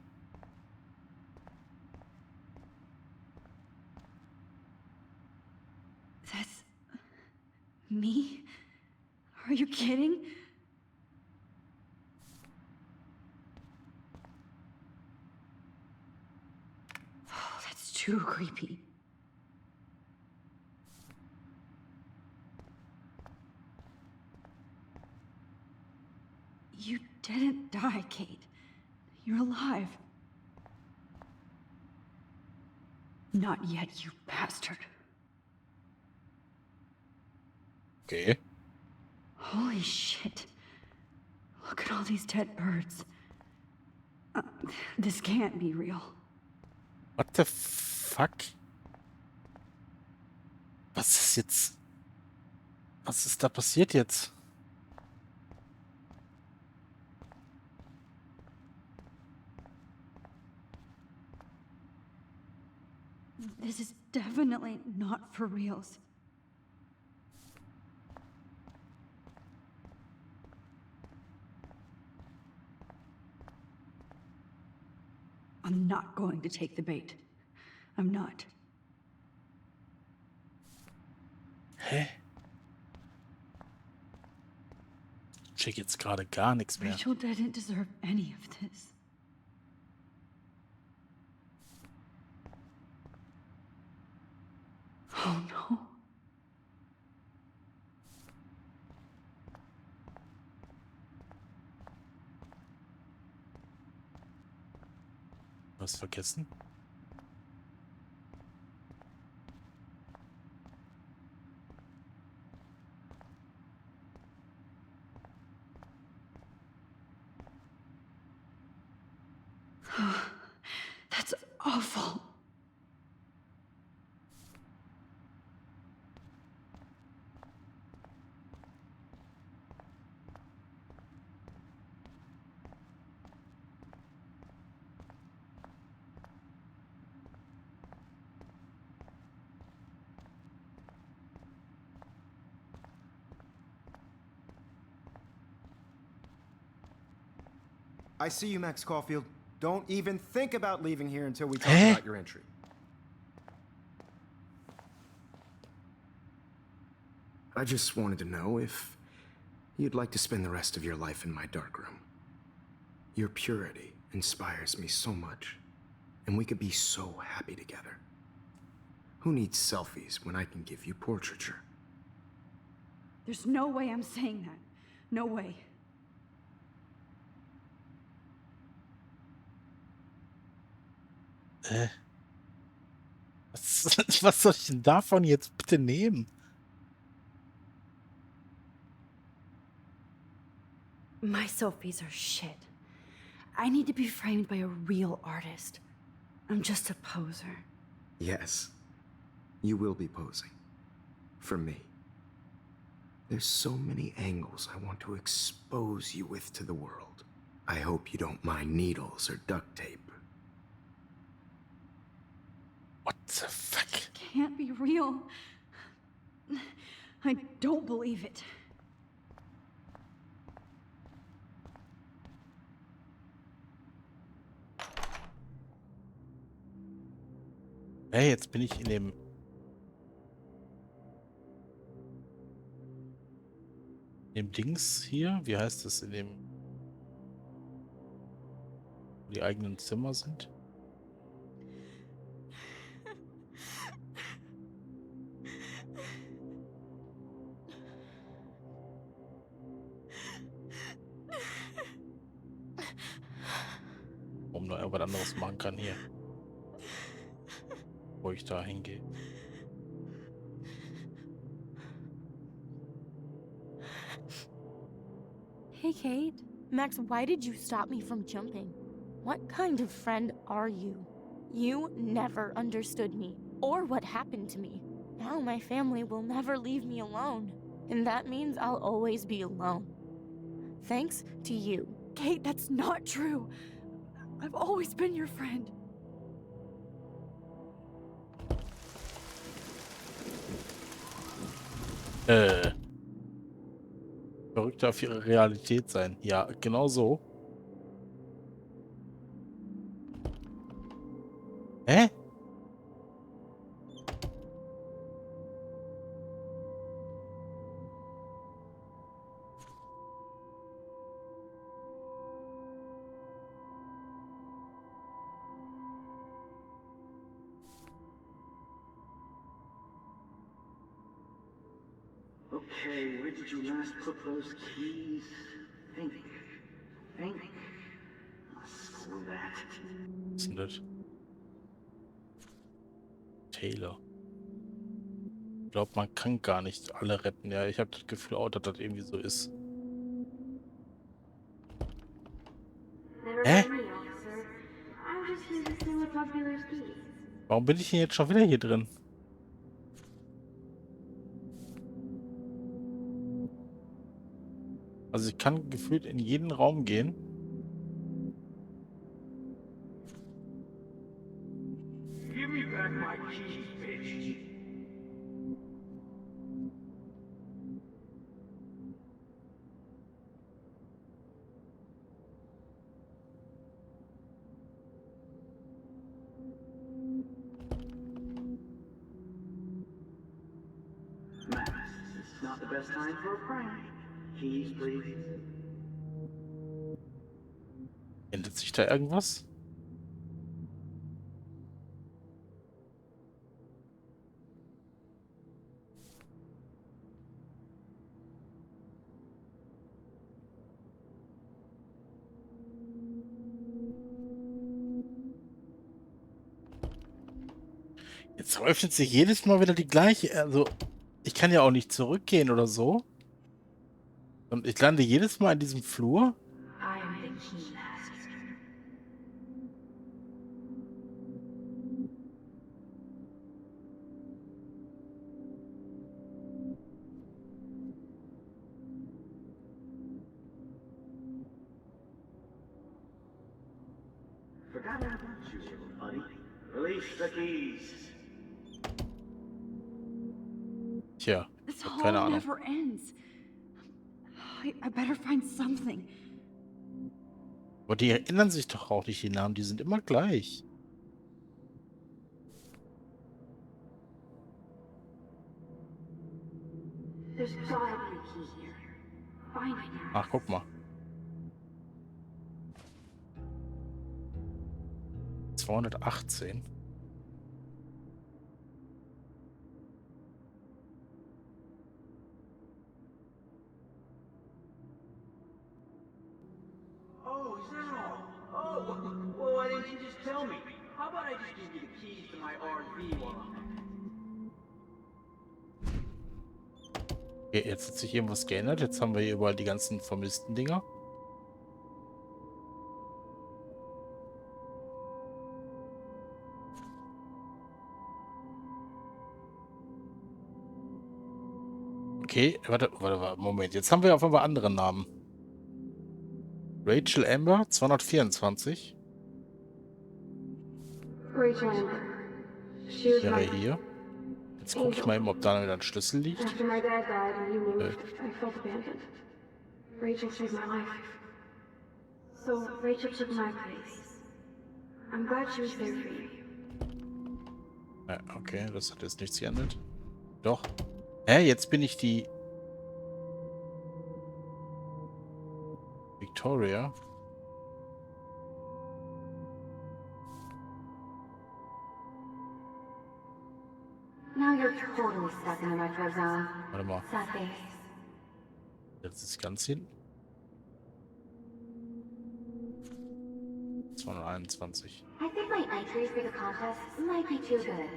Me? Are you kidding? Oh, that's too creepy. You didn't die, Kate. You're alive. Not yet, you bastard. Okay. Holy shit. Look at all these dead birds. This can't be real. What the fuck? Was ist jetzt? Was ist da passiert jetzt? This is definitely not for reals. I'm not going to take the bait. I'm not. Hä? Ich check jetzt gerade gar nichts mehr. Rachel didn't deserve any of this. Oh no. Was vergessen? That's awful. I see you, Max Caulfield. Don't even think about leaving here until we talk about your entry. I just wanted to know if you'd like to spend the rest of your life in my darkroom. Your purity inspires me so much, and we could be so happy together. Who needs selfies when I can give you portraiture? There's no way I'm saying that. No way. Was soll ich denn davon jetzt bitte nehmen? My selfies are shit. I need to be framed by a real artist. I'm just a poser. Yes, you will be posing. For me. There's so many angles I want to expose you with to the world. I hope you don't mind needles or duct tape. What the fuck? It can't be real. I don't believe it. Hey, jetzt bin ich in dem... Dings hier. Wie heißt das in dem... Wo die eigenen Zimmer sind? Um noch irgendwas anderes machen kann hier. Wo ich da hingehe. Hey, Kate. Max, why did you stop me from jumping? What kind of friend are you? You never understood me, or what happened to me. Now my family will never leave me alone, and that means I'll always be alone. Thanks to you. Kate, that's not true. I've always been your friend. Verrückt auf ihre Realität sein. Ja, genau so. Hä? Okay, where did you last put those keys? Think. Screw that. Was ist denn das? Taylor. Ich glaube, man kann gar nicht alle retten. Ja, ich habe das Gefühl auch, dass das irgendwie so ist. Hä? Warum bin ich denn jetzt schon wieder hier drin? Also ich kann gefühlt in jeden Raum gehen. Give me back my keys, bitch. Max, this is not the best time for a prank. Keys, please. Ändert sich da irgendwas? Jetzt öffnet sich jedes Mal wieder die gleiche. Also, ich kann ja auch nicht zurückgehen oder so. Und ich lande jedes Mal in diesem Flur. Forgot about you, little buddy. Release the keys. Tja, This ich hab hall keine Ahnung. never ends. I better find something. Aber die erinnern sich doch auch nicht, die Namen. Die sind immer gleich. There's gotta be a key here. Find it. Ach, guck mal. 218. Oh, is that all? Oh, well, why didn't you just tell me? How about I just give you the keys to my RV while I'm Okay, jetzt hat sich irgendwas geändert. Jetzt haben wir hier überall die ganzen vermissten Dinger. Okay, warte, Moment. Jetzt haben wir auf einmal andere Namen. Rachel Amber, 224. Rachel Amber. She was Wäre my hier. Jetzt gucke ich mal eben, ob da wieder ein Schlüssel liegt. After my dad died and you moved, I felt abandoned. Rachel saved my life. So Rachel took my place. I'm glad she was there for you. Ja, okay, das hat jetzt nichts geändert. Doch. Hä, jetzt bin ich die Victoria. Now you're totally stuck in the retro zone. Warte mal. Sad face. Jetzt ist ganz hinten. 221. I think my entry for the contest might be too good.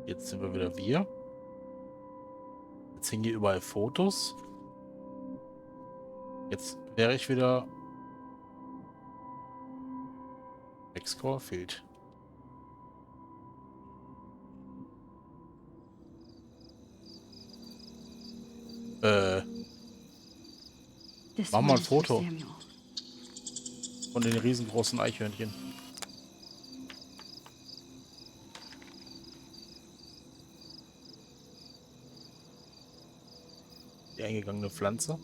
Jetzt sind wir wieder wir. Jetzt hängen hier überall Fotos. Jetzt wäre ich wieder Max Caulfield. Mach mal ein Foto von den riesengroßen Eichhörnchen. Die eingegangene Pflanze.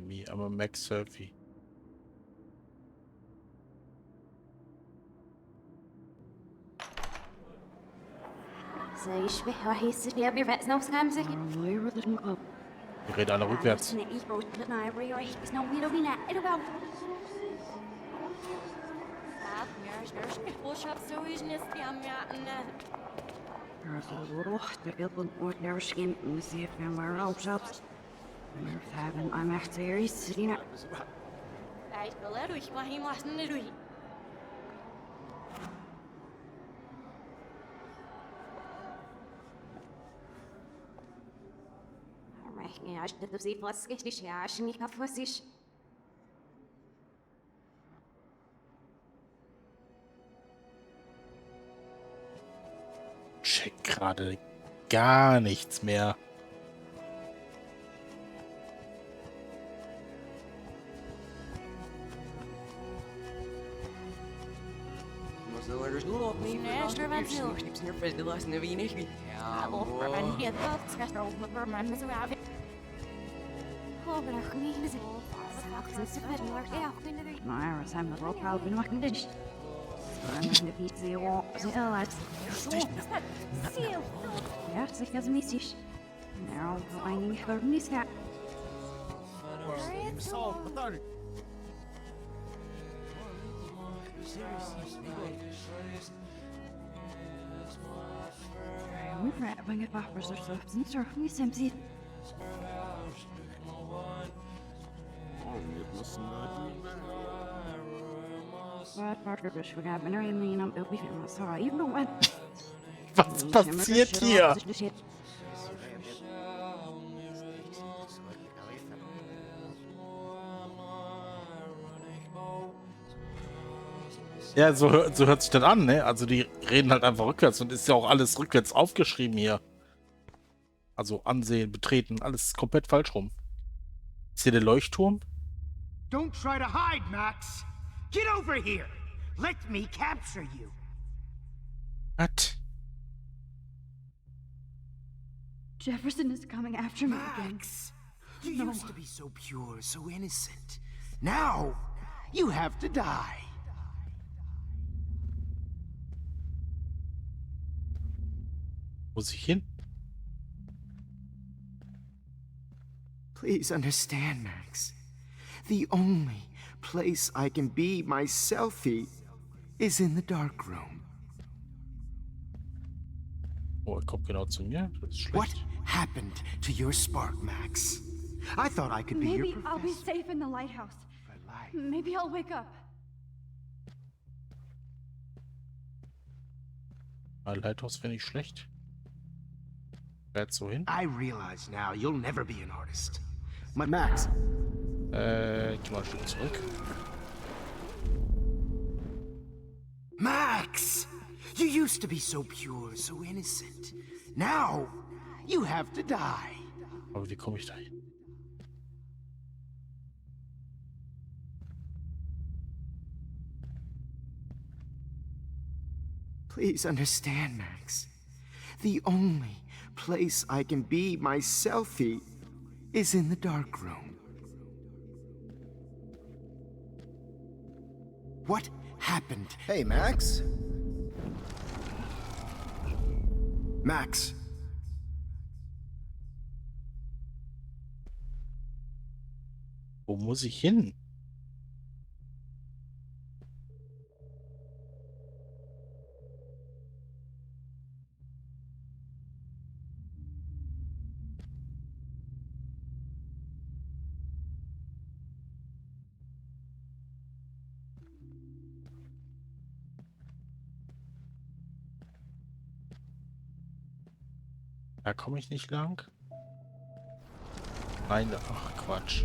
Me, I'm a Max Selfie. Die reden alle rückwärts. Check gerade gar nichts mehr. Was passiert hier? Ja, so hört sich das an, ne? Also die reden halt einfach rückwärts und ist ja auch alles rückwärts aufgeschrieben hier. Also ansehen, betreten, alles komplett falsch rum. Ist hier der Leuchtturm? Don't try to hide, Max. Get over here. Let me capture you. Was? Jefferson is coming after me again. Max, you used to be so pure, so innocent. Now, you have to die. Muss ich hin? Please understand, Max. The only place I can be my selfie is in the dark room. Oh, er kommt genau zu mir. Das ist schlecht. What happened to your spark, Max? I thought I could be your Maybe professor. I'll be safe in the lighthouse. Maybe I'll wake up. Ein Lighthouse finde ich schlecht. Wer so hin? I realize now you'll never be an artist. My Max. Ich geh mal ein Stück zurück. Max! You used to be so pure, so innocent. Now, you have to die. Aber wie komme ich da hin? Please understand, Max. The only place I can be my selfie is in the dark room. What happened? Hey, Max. Max. Wo muss ich hin? Da komme ich nicht lang. Nein, ach Quatsch.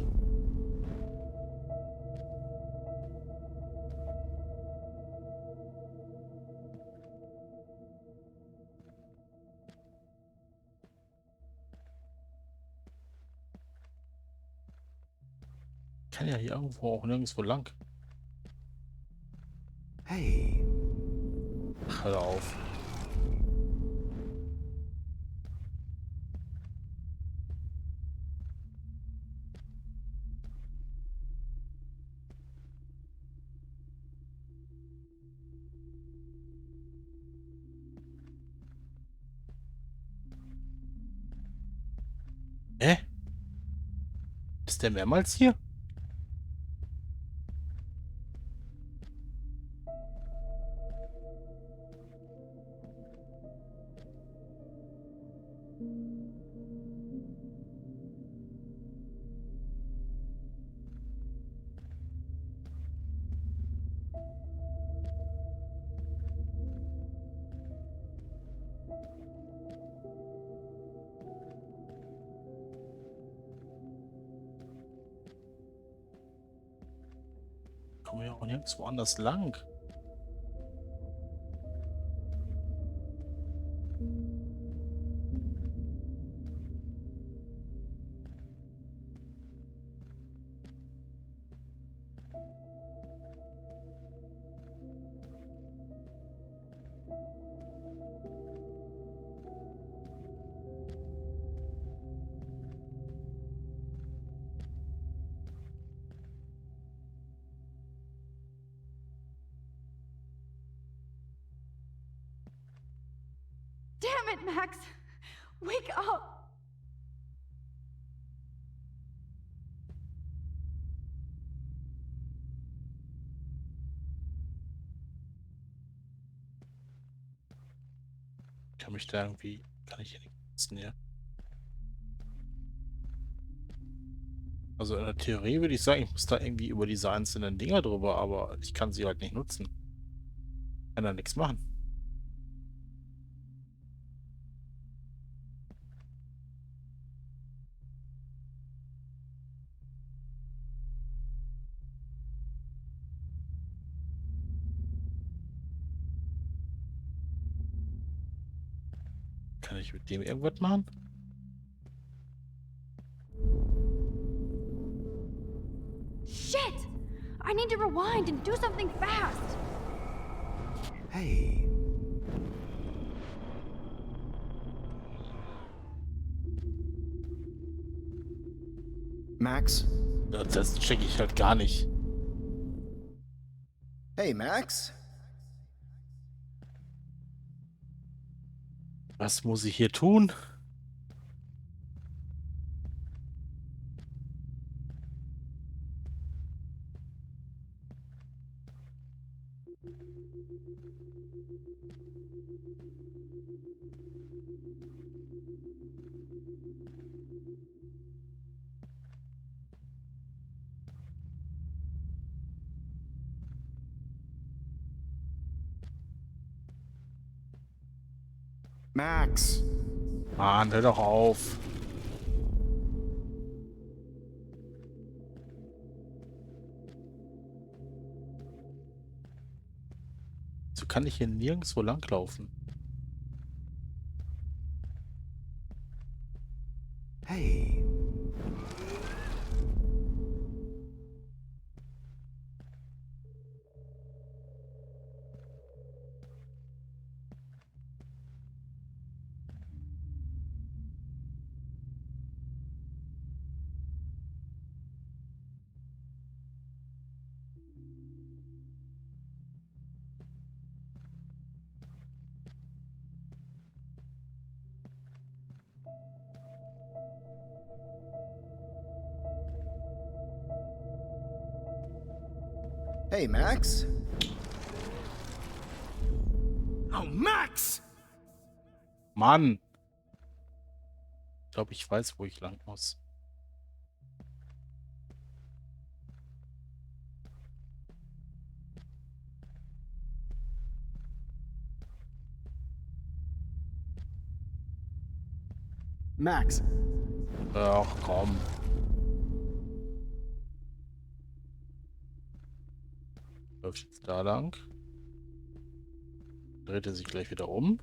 Ich kann ja hier irgendwo auch nirgendwo lang. Hey. Ach, hör auf. Hä? Ist der mehrmals hier? Kommen wir auch nirgendwo anders lang. Damn it, Max! Wake up! Kann mich da irgendwie... Kann ich hier nicht nutzen, ja? Also in der Theorie würde ich sagen, ich muss da irgendwie über diese einzelnen Dinger drüber, aber ich kann sie halt nicht nutzen. Kann da nichts machen. Kann ich mit dem irgendwas machen? Shit! I need to rewind and do something fast! Hey. Max? Das checke ich halt gar nicht. Hey, Max? Was muss ich hier tun? Max! Mann, hör doch auf. So kann ich hier nirgendwo langlaufen. Hey. Hey, Max? Oh, Max! Mann! Ich glaube, ich weiß, wo ich lang muss. Max! Ach, komm. Läuft jetzt da lang. Dreht er sich gleich wieder um.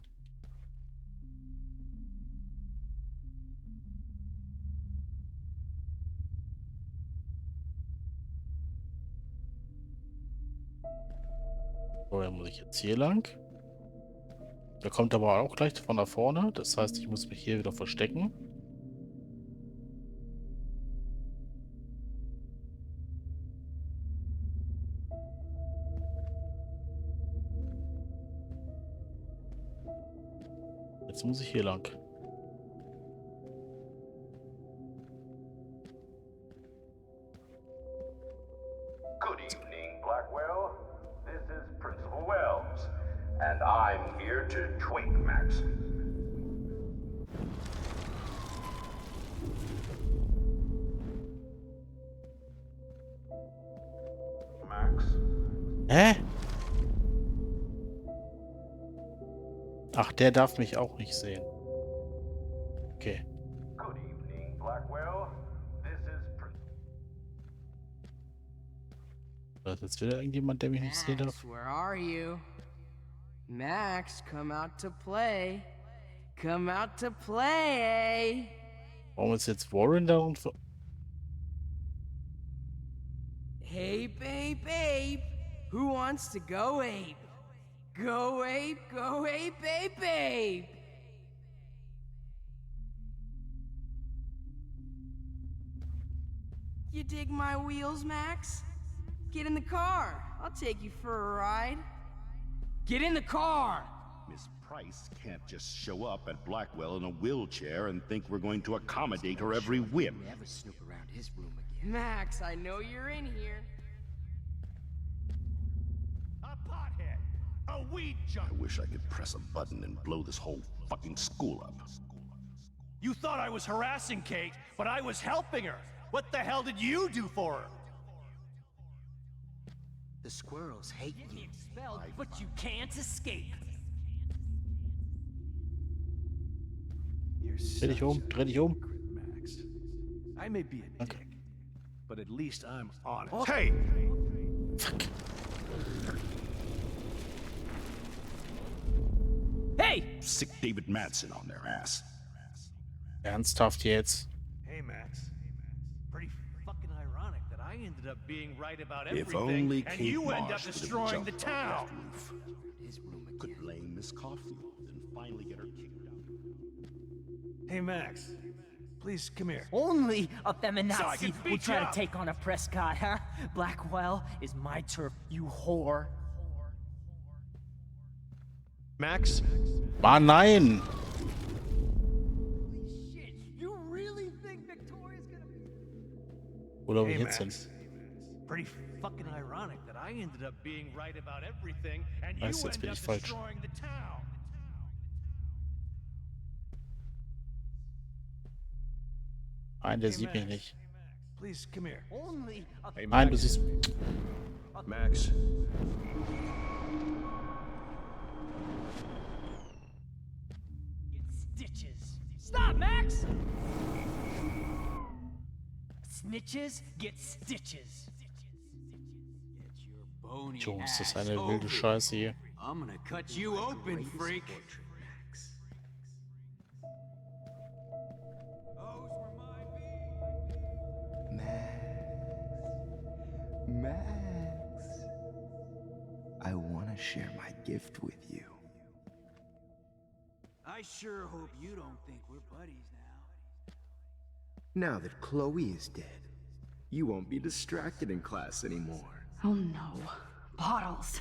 So, dann muss ich jetzt hier lang. Der kommt aber auch gleich von da vorne. Das heißt, ich muss mich hier wieder verstecken. Jetzt muss ich hier lang. I'm here to wait, Max. Max? Hä? Ach, der darf mich auch nicht sehen. Okay. Good evening, Blackwell. This is Da ist jetzt wieder irgendjemand, der mich nicht sehen darf. Max, where are you? Max, come out to play. Come out to play. Warum ist jetzt Warren da und... Hey, babe, babe. Who wants to go ape? Go ape, babe, babe. You dig my wheels, Max? Get in the car. I'll take you for a ride. Get in the car! Miss Price can't just show up at Blackwell in a wheelchair and think we're going to accommodate her every whim. Never snoop around his room again. Max, I know you're in here. a pothead, a weed junkie. I wish I could press a button and blow this whole fucking school up. You thought I was harassing Kate, but I was helping her. What the hell did you do for her? The squirrels hate you. Expelled, but you can't escape. You're Dreh dich um, dreh dich um. Max. I may be a dick, but at least I'm honest. Oh. Hey! Fuck. Hey! Sick David Madsen on their ass. Ernsthaft jetzt? Hey, Max. Pretty fucking ironic that I ended up being right about If everything, only and Kate you end up Marsh would have destroying the jumped off that town. roof. His room again. Could blame Miss Caulfield and finally get her kicked out. Hey, Max. Please, come here. Only a So I feminazi can would beat try you to up. take on a Prescott, huh? Blackwell is my turf, you whore. Max? Ah, nein! Shit, you really think Victoria's gonna be... Wo laufe Hey, ich jetzt hin? Max. Pretty fucking ironic that I ended up being right about everything, and you Weißt du, jetzt end bin up ich falsch. destroying the town. Nein, der Hey, sieht mich Max. nicht. Please, come here. Only a Hey, Nein, du Max. siehst... Max. Get stitches. Stop, Max! Snitches get stitches. Jungs, das ist eine wilde Scheiße hier. I'm gonna cut you open, freak. Max, I want to share my gift with you. I sure hope you don't think we're buddies now. Now that Chloe is dead, you won't be distracted in class anymore. Oh no. Bottles.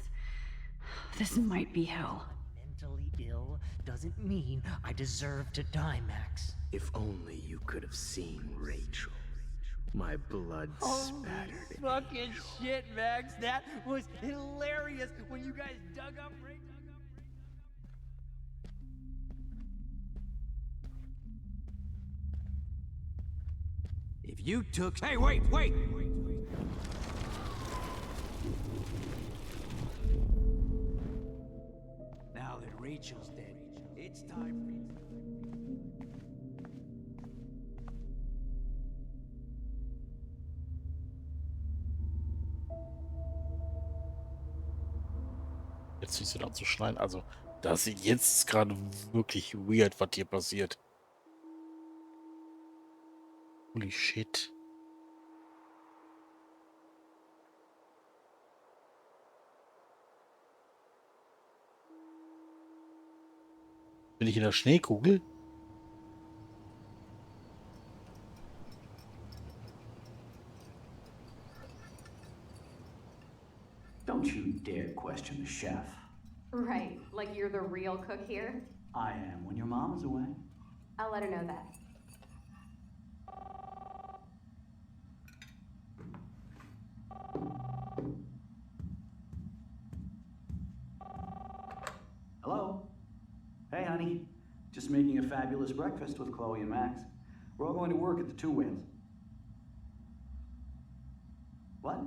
This might be hell. Mentally ill doesn't mean I deserve to die, Max. If only you could have seen Rachel. My blood spattered. Fucking shit, Max. That was hilarious when you guys dug up Rachel. If you took... Hey, wait! Now that Rachel's dead, it's time for you. Jetzt siehst du dann zu schneiden. Also, das ist jetzt gerade wirklich weird, was hier passiert. Holy shit. Bin ich in der Schneekugel? Don't you dare question the chef. Right, like you're the real cook here? I am when your mom is away. I'll let her know that. Hello? Hey, honey. Just making a fabulous breakfast with Chloe and Max. We're all going to work at the Two Whales. What?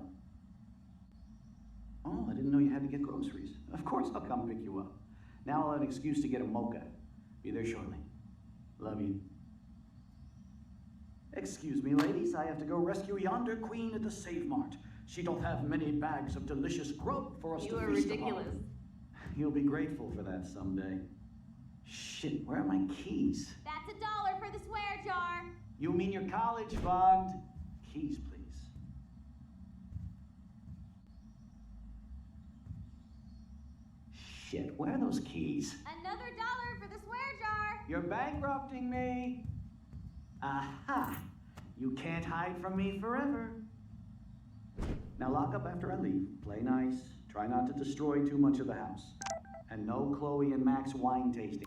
Oh, I didn't know you had to get groceries. Of course I'll come pick you up. Now I'll have an excuse to get a mocha. Be there shortly. Love you. Excuse me, ladies. I have to go rescue yonder queen at the Save Mart. She don't have many bags of delicious grub for us to You are feast ridiculous. upon. You'll be grateful for that someday. Shit, where are my keys? That's $1 for the swear jar. You mean your college fund? Keys, please. Shit, where are those keys? Another $1 for the swear jar. You're bankrupting me. Aha! You can't hide from me forever. Now lock up after I leave. Play nice. Try not to destroy too much of the house. And no Chloe and Max wine tasting.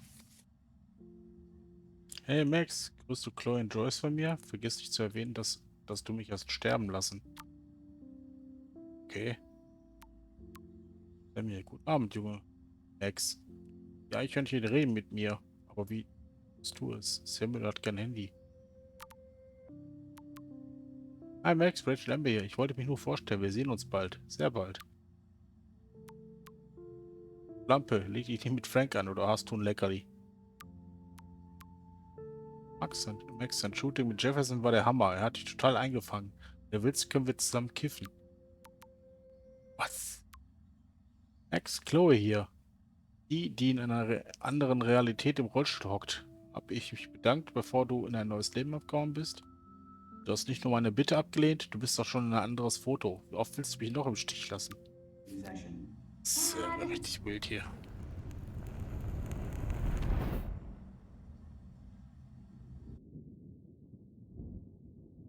Hey Max, grüßt du Chloe und Joyce von mir? Vergiss nicht zu erwähnen, dass du mich hast sterben lassen. Okay. Sammy, guten Abend, Junge. Max. Ja, ich könnte hier reden mit mir. Aber wie tust du es? Samuel hat kein Handy. Hi Max, Rachel Amber hier. Ich wollte mich nur vorstellen, wir sehen uns bald. Sehr bald. Lampe, leg dich nicht mit Frank an oder hast du ein Leckerli? Max, sein Shooting mit Jefferson war der Hammer. Er hat dich total eingefangen. Wenn du willst, können wir zusammen kiffen. Was? Max, Chloe hier. Die in einer anderen Realität im Rollstuhl hockt. Hab ich mich bedankt, bevor du in ein neues Leben abgehauen bist? Du hast nicht nur meine Bitte abgelehnt, du bist doch schon ein anderes Foto. Wie oft willst du mich noch im Stich lassen? Das ist richtig wild hier.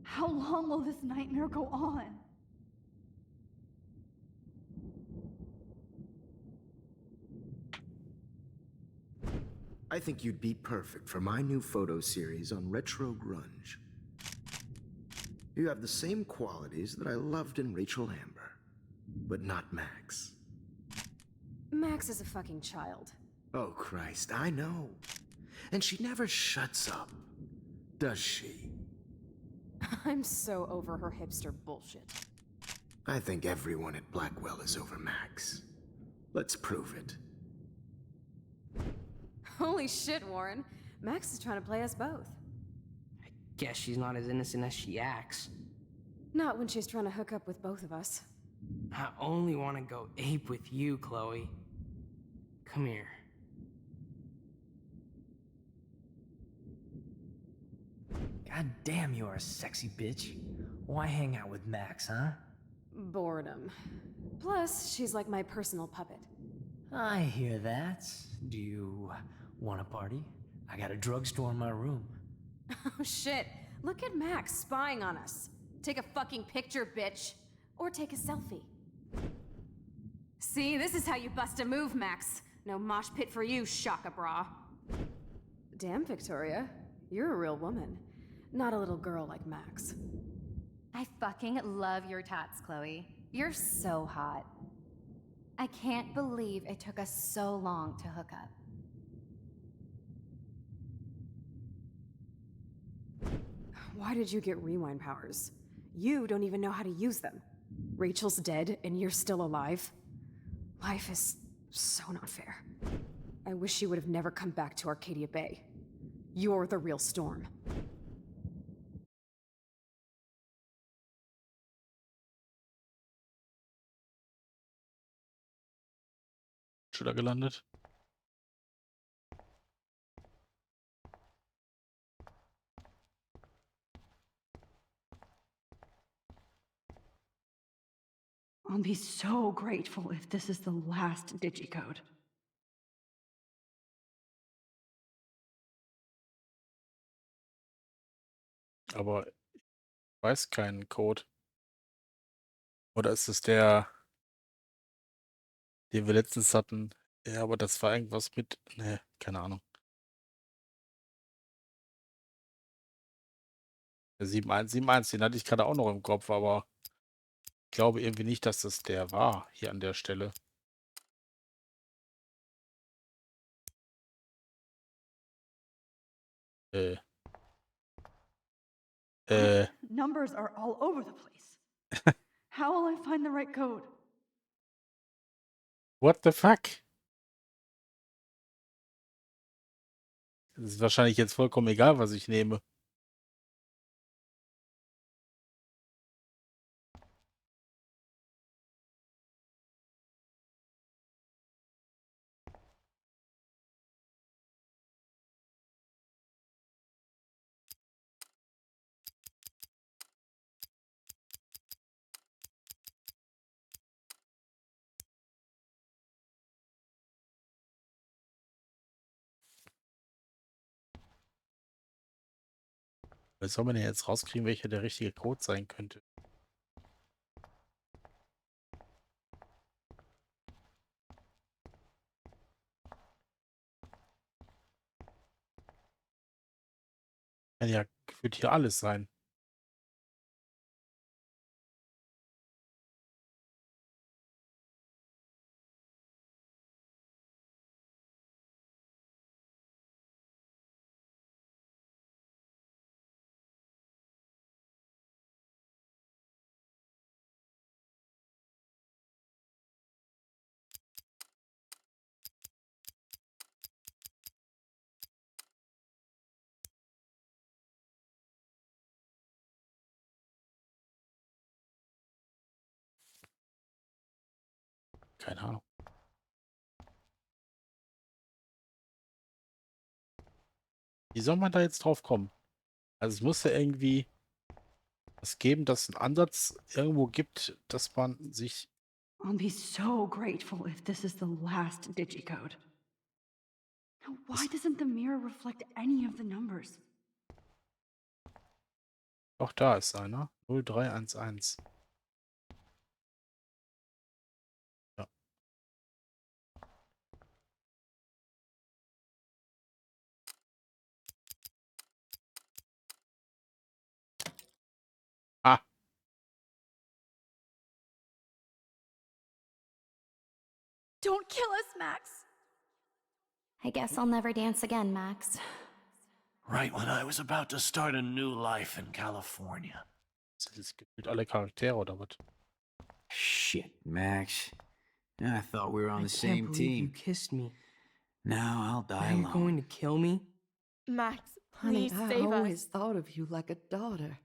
How long will this nightmare go on? I think you'd be perfect for my new photo series on retro grunge. You have the same qualities that I loved in Rachel Amber, but not Max. Max is a fucking child. Oh, Christ, I know. And she never shuts up, does she? I'm so over her hipster bullshit. I think everyone at Blackwell is over Max. Let's prove it. Holy shit, Warren. Max is trying to play us both. Guess she's not as innocent as she acts. Not when she's trying to hook up with both of us. I only want to go ape with you, Chloe. Come here. God damn, you are a sexy bitch. Why hang out with Max, huh? Boredom. Plus, she's like my personal puppet. I hear that. Do you want a party? I got a drugstore in my room. Oh shit. Look at Max spying on us. Take a fucking picture, bitch. Or take a selfie. See, this is how you bust a move, Max. No mosh pit for you, Shaka Bra. Damn, Victoria. You're a real woman. Not a little girl like Max. I fucking love your tats, Chloe. You're so hot. I can't believe it took us so long to hook up. Why did you get rewind powers? You don't even know how to use them. Rachel's dead and you're still alive. Life is so not fair. I wish she would have never come back to Arcadia Bay. You're the real Storm. Schon da gelandet? I'll be so grateful if this is the last digicode. Aber ich weiß keinen Code. Oder ist es der, den wir letztens hatten? Ja, aber das war irgendwas mit. Ne, keine Ahnung. Der 7171, den hatte ich gerade auch noch im Kopf, aber ich glaube irgendwie nicht, dass das der war, hier an der Stelle. Äh. Äh. Numbers are all over the place. How will I find the right code? What the fuck? Es ist wahrscheinlich jetzt vollkommen egal, was ich nehme. Was soll man denn jetzt rauskriegen, welcher der richtige Code sein könnte? Kann ja gefühlt hier alles sein. Keine Ahnung. Wie soll man da jetzt drauf kommen? Also es muss ja irgendwie was geben, dass es einen Ansatz irgendwo gibt, dass man sich... I'll be so grateful if this is the last digicode. Now, why doesn't the mirror reflect any of the numbers? Auch da ist einer. 0311. Ja. Ah. Don't kill us, Max. I guess I'll never dance again, Max. Right when I was about to start a new life in California. Sind jetzt gefühlt alle Charaktere oder was? Shit, Max. I thought we were on the can't same believe team. You kissed me. Now I'll die Now alone. you're going to kill me? Max, Honey, please I save always us. thought of you like a daughter.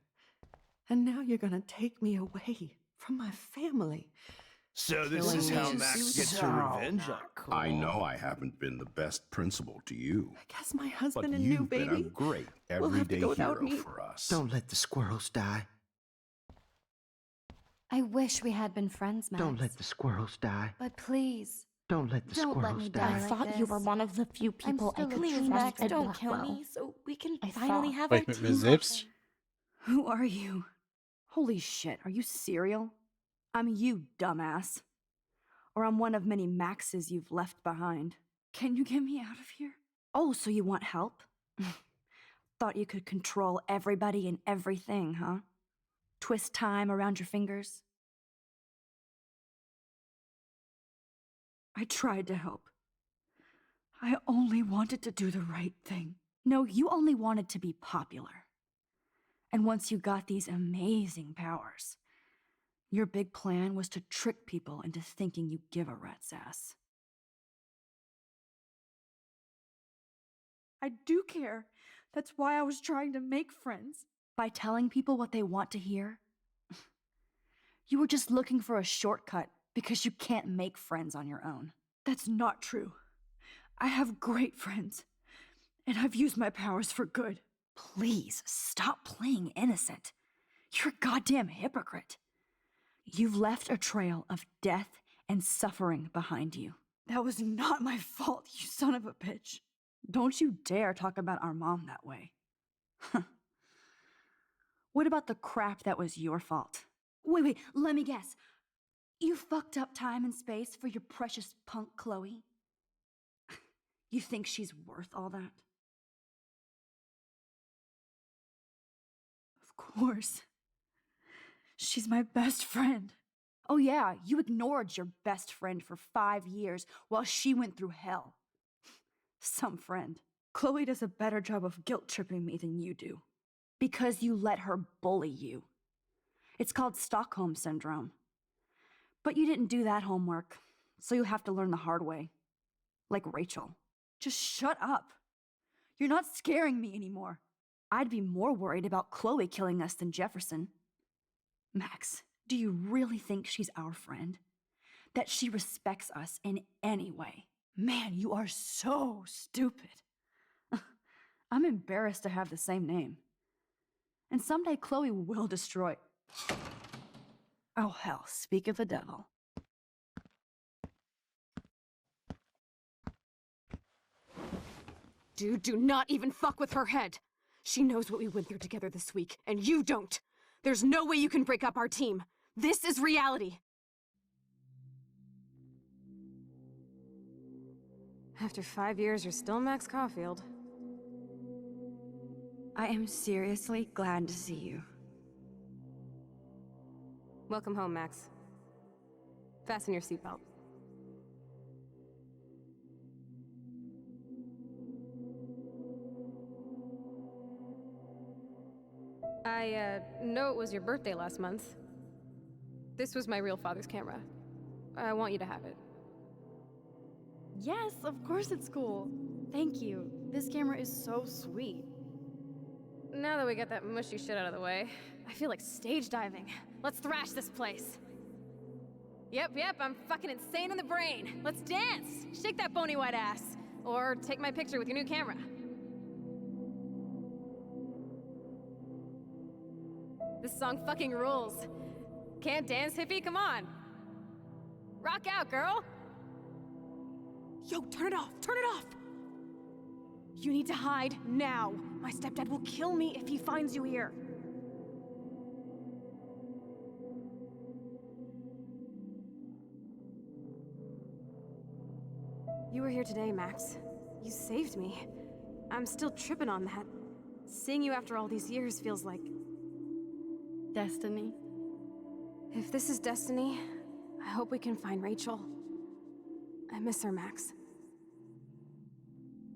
And now you're gonna take me away from my family. So this is how Max gets her revenge on. I know I haven't been the best principal to you, I guess my but husband and new you've been a baby great will have to everyday go without hero me. for us. Don't let the squirrels die. I wish we had been friends, Max. Don't let the squirrels die. But please, Don't let the don't let squirrels me die. die I like thought you were this. one of the few people I still could a trust. true Max, Ed don't kill Blackwell. me so we can I finally thought. have War our ich mit mir team selbst? Who are you? Holy shit, are you serial? I'm you, dumbass. Or I'm one of many Maxes you've left behind. Can you get me out of here? Oh, so you want help? Thought you could control everybody and everything, huh? Twist time around your fingers? I tried to help. I only wanted to do the right thing. No, you only wanted to be popular. And once you got these amazing powers, your big plan was to trick people into thinking you give a rat's ass. I do care. That's why I was trying to make friends. By telling people what they want to hear? You were just looking for a shortcut because you can't make friends on your own. That's not true. I have great friends, and I've used my powers for good. Please stop playing innocent. You're a goddamn hypocrite. You've left a trail of death and suffering behind you. That was not my fault, you son of a bitch. Don't you dare talk about our mom that way. What about the crap that was your fault? Wait, let me guess. You fucked up time and space for your precious punk Chloe? You think she's worth all that? Of course. She's my best friend. Oh yeah, you ignored your best friend for 5 years while she went through hell. Some friend. Chloe does a better job of guilt-tripping me than you do. Because you let her bully you. It's called Stockholm Syndrome. But you didn't do that homework, so you have to learn the hard way. Like Rachel. Just shut up. You're not scaring me anymore. I'd be more worried about Chloe killing us than Jefferson. Max, do you really think she's our friend? That she respects us in any way? Man, you are so stupid. I'm embarrassed to have the same name. And someday Chloe will destroy... Oh hell, speak of the devil. Dude, do not even fuck with her head. She knows what we went through together this week, and you don't. There's no way you can break up our team. This is reality. After 5 years, you're still Max Caulfield. I am seriously glad to see you. Welcome home, Max. Fasten your seatbelt. I know it was your birthday last month. This was my real father's camera. I want you to have it. Yes, of course it's cool. Thank you. This camera is so sweet. Now that we got that mushy shit out of the way, I feel like stage diving. Let's thrash this place. Yep, I'm fucking insane in the brain. Let's dance! Shake that bony white ass. Or take my picture with your new camera. This song fucking rules. Can't dance, hippie? Come on. Rock out, girl! Yo, turn it off! Turn it off! You need to hide now. My stepdad will kill me if he finds you here. You were here today, Max. You saved me. I'm still tripping on that. Seeing you after all these years feels like... destiny. If this is destiny, I hope we can find Rachel. I miss her, Max.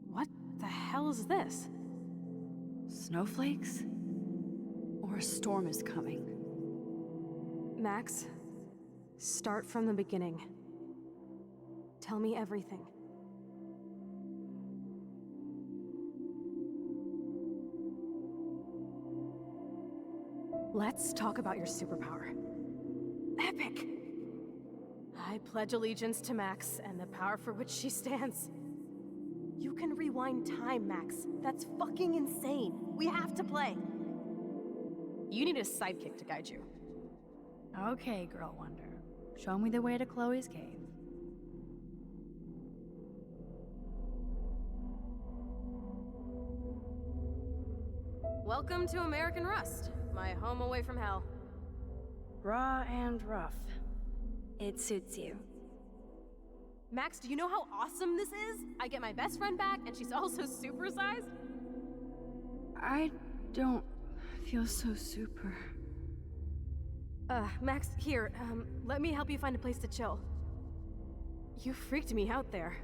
What the hell is this? Snowflakes? Or a storm is coming? Max, start from the beginning. Tell me everything. Let's talk about your superpower. Epic! I pledge allegiance to Max and the power for which she stands. You can rewind time, Max. That's fucking insane. We have to play. You need a sidekick to guide you. Okay, Girl Wonder. Show me the way to Chloe's cave. Welcome to American Rust, my home away from hell. Raw and rough. It suits you. Max, do you know how awesome this is? I get my best friend back, and she's also supersized. I don't feel so super. Max, here, let me help you find a place to chill. You freaked me out there.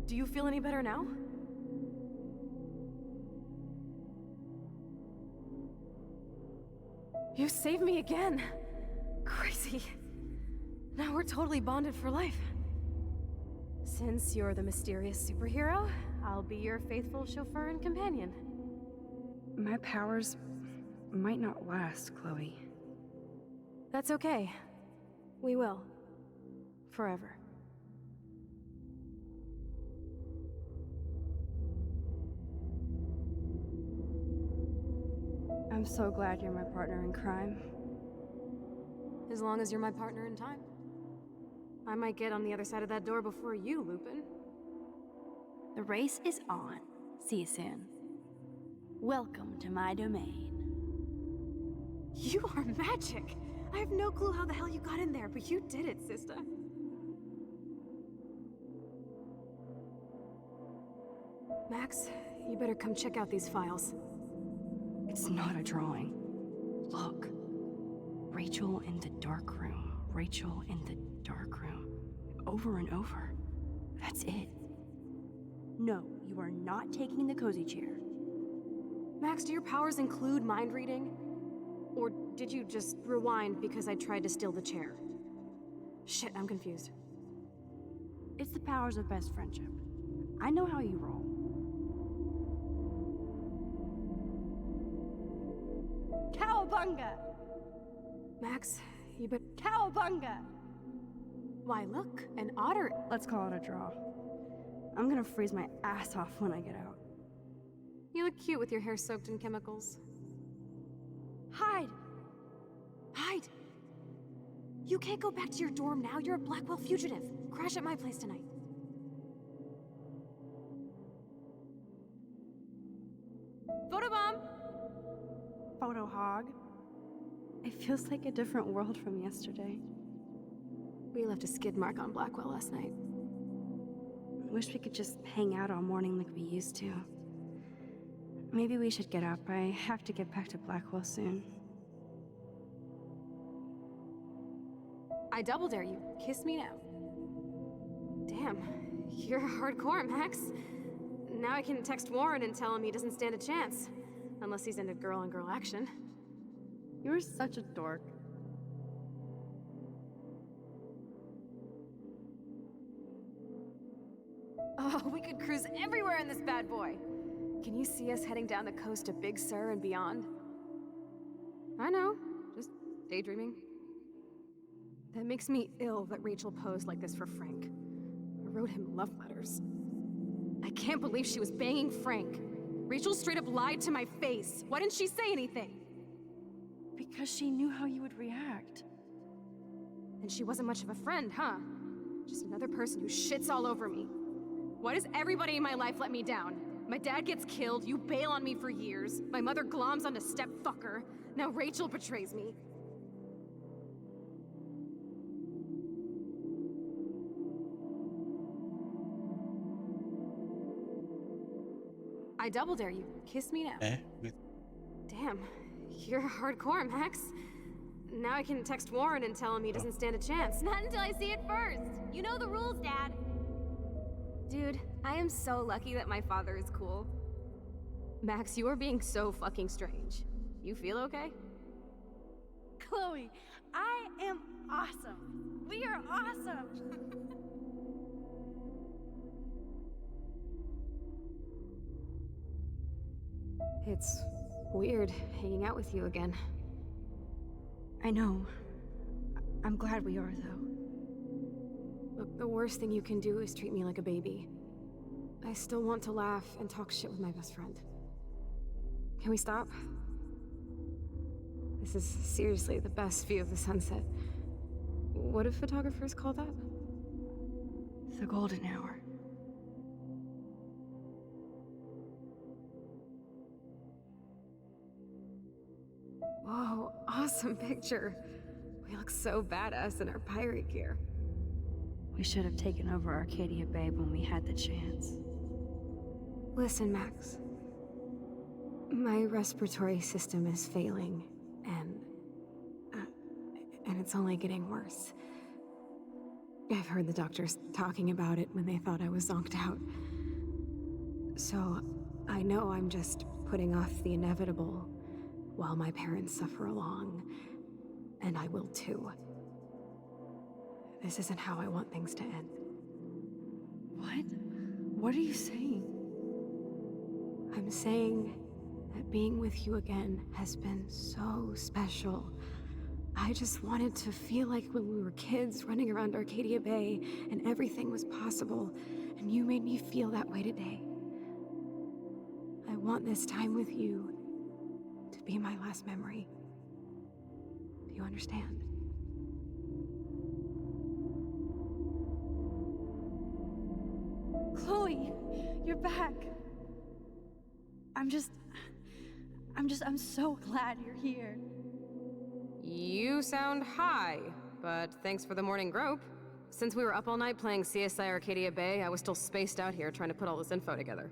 Do you feel any better now? You saved me again. Crazy. Now we're totally bonded for life. Since you're the mysterious superhero, I'll be your faithful chauffeur and companion. My powers might not last, Chloe. That's okay. We will. Forever. I'm so glad you're my partner in crime. As long as you're my partner in time. I might get on the other side of that door before you, Lupin. The race is on. See you soon. Welcome to my domain. You are magic! I have no clue how the hell you got in there, but you did it, sister. Max, you better come check out these files. It's not a drawing. Look. Rachel in the dark room. Rachel in the dark room. Over and over. That's it. No, you are not taking the cozy chair. Max, do your powers include mind reading? Or did you just rewind because I tried to steal the chair? Shit, I'm confused. It's the powers of best friendship. I know how you roll. Cowabunga! Max, you bet. Cowabunga! Why, look, an otter. Let's call it a draw. I'm gonna freeze my ass off when I get out. You look cute with your hair soaked in chemicals. Hide! Hide! You can't go back to your dorm now. You're a Blackwell fugitive. Crash at my place tonight. Photobomb! Photo hog. It feels like a different world from yesterday. We left a skid mark on Blackwell last night. Wish we could just hang out all morning like we used to. Maybe we should get up. I have to get back to Blackwell soon. I double dare you. Kiss me now. Damn, you're hardcore, Max. Now I can text Warren and tell him he doesn't stand a chance. Unless he's into girl-on-girl action. You're such a dork. Oh, we could cruise everywhere in this bad boy. Can you see us heading down the coast to Big Sur and beyond? I know, just daydreaming. That makes me ill that Rachel posed like this for Frank. I wrote him love letters. I can't believe she was banging Frank. Rachel straight up lied to my face. Why didn't she say anything? Because she knew how you would react. And she wasn't much of a friend, huh? Just another person who shits all over me. Why does everybody in my life let me down? My dad gets killed, you bail on me for years, my mother gloms onto stepfucker, now Rachel betrays me. I double dare you. Kiss me now. Damn, you're hardcore, Max. Now I can text Warren and tell him he doesn't stand a chance. Not until I see it first. You know the rules, Dad. Dude, I am so lucky that my father is cool. Max, you are being so fucking strange. You feel okay? Chloe, I am awesome. We are awesome. It's weird hanging out with you again. I know. I'm glad we are, though. Look, the worst thing you can do is treat me like a baby. I still want to laugh and talk shit with my best friend. Can we stop? This is seriously the best view of the sunset. What do photographers call that? The golden hour. Whoa, awesome picture. We look so badass in our pirate gear. We should have taken over Arcadia Bay when we had the chance. Listen, Max. My respiratory system is failing, and it's only getting worse. I've heard the doctors talking about it when they thought I was zonked out. So, I know I'm just putting off the inevitable while my parents suffer along, and I will too. This isn't how I want things to end. What? What are you saying? I'm saying that being with you again has been so special. I just wanted to feel like when we were kids running around Arcadia Bay and everything was possible, and you made me feel that way today. I want this time with you to be my last memory. Do you understand? Chloe, you're back. I'm so glad you're here. You sound high, but thanks for the morning grope. Since we were up all night playing CSI Arcadia Bay, I was still spaced out here trying to put all this info together.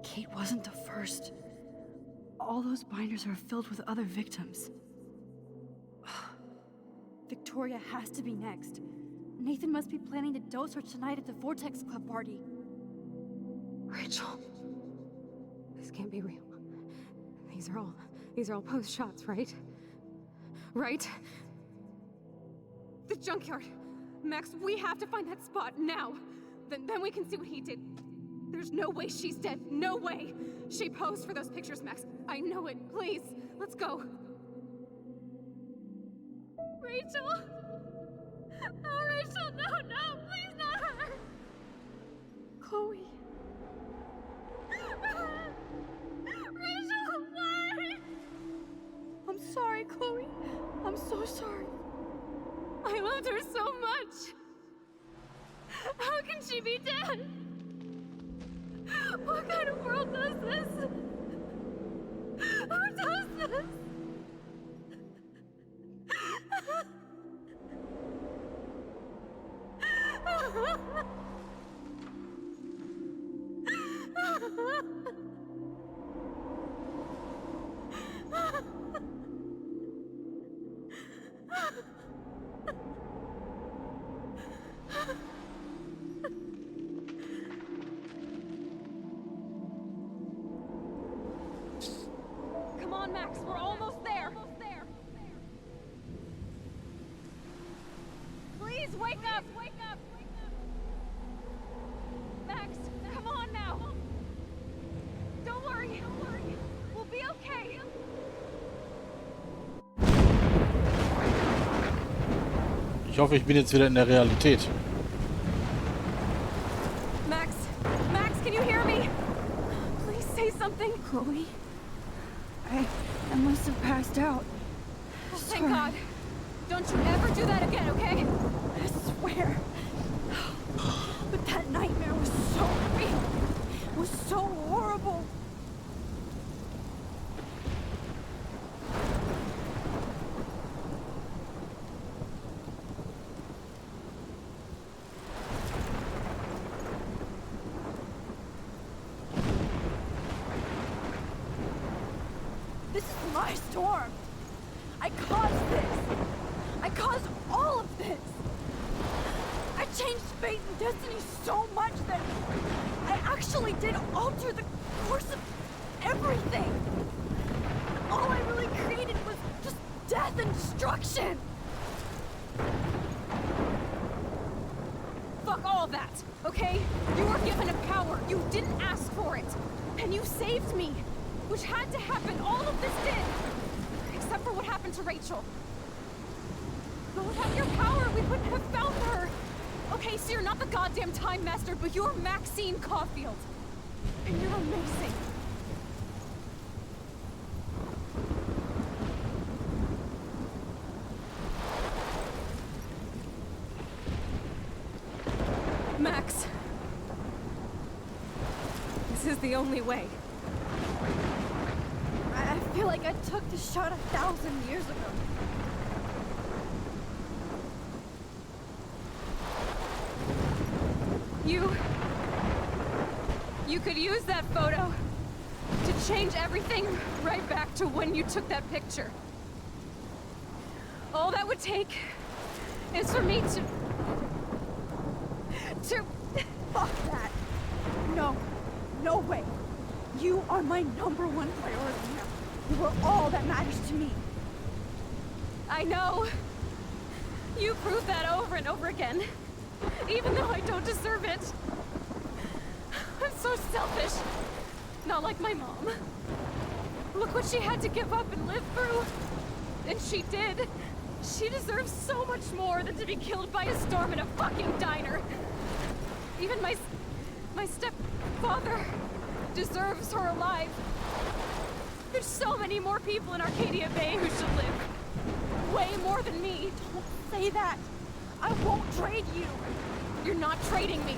Kate wasn't the first. All those binders are filled with other victims. Victoria has to be next. Nathan must be planning to dose her tonight at the Vortex Club party. Rachel. This can't be real. These are all post shots, right? Right? The junkyard. Max, we have to find that spot now. Then we can see what he did. There's no way she's dead. No way. She posed for those pictures, Max. I know it. Please, let's go. Rachel? Oh, Rachel, no, please not her. Chloe. Rachel, why? I'm sorry, Chloe. I'm so sorry. I loved her so much. How can she be dead? What kind of world does this? Who does this? Come on, Max, we're almost there. Please wake up! Max, come on now! Don't worry. We'll be okay. Ich hoffe, ich bin jetzt wieder in der Realität. Max, can you hear me? Please say something. Chloe, I must have passed out. Thank God. Don't you ever do that again, okay? I swear. But that nightmare was so real. It was so horrible. This is my storm. I caused this. I caused all of this. I changed fate and destiny so much that I actually did alter the course of everything. All I really created was just death and destruction. Fuck all that, okay? You were given a power. You didn't ask for it. And you saved me, which had to happen. All of this did. Except for what happened to Rachel. But without your power, we wouldn't have found her. Okay, so you're not the goddamn Time Master, but you're Maxine Caulfield. And you're amazing. Max. This is the only way. I feel like I took the shot 1,000 years ago. You could use that photo to change everything right back to when you took that picture. All that would take is for me to... Fuck that. No way. You are my #1 priority now. You are all that matters to me. I know. You prove that over and over again. Even though I don't deserve it. I'm so selfish. Not like my mom. Look what she had to give up and live through. And she did. She deserves so much more than to be killed by a storm in a fucking diner. Even my stepfather deserves her alive. There's so many more people in Arcadia Bay who should live. Way more than me. Don't say that. I won't trade you. You're not trading me.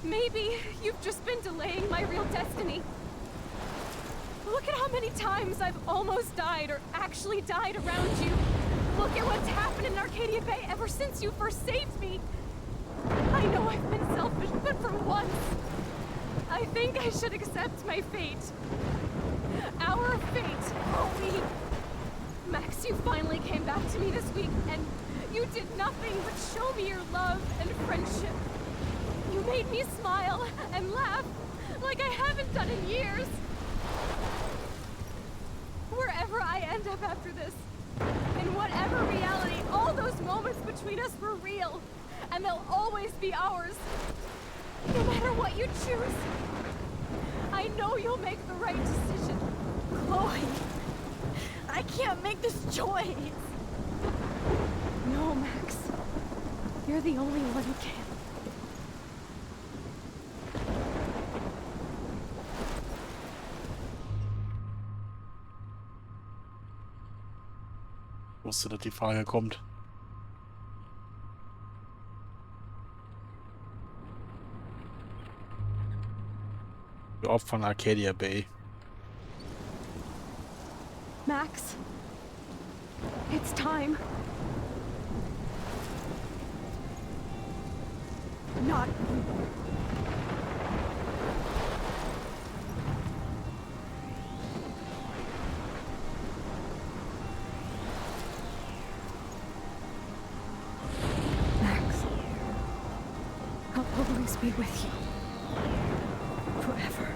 Maybe you've just been delaying my real destiny. Look at how many times I've almost died or actually died around you. Look at what's happened in Arcadia Bay ever since you first saved me. I know I've been selfish, but for once, I think I should accept my fate. Our fate. Chloe, Max, you finally came back to me this week, and you did nothing but show me your love and friendship. You made me smile and laugh like I haven't done in years. Wherever I end up after this, in whatever reality, all those moments between us were real, and they'll always be ours. No matter what you choose, I know you'll make the right decision. Chloe, I can't make this choice. No, Max. You're the only one who can. Ich wusste, dass die Frage kommt. Die Opfer von Arcadia Bay. Max, it's time. Not Max, I'll always be with you. Forever.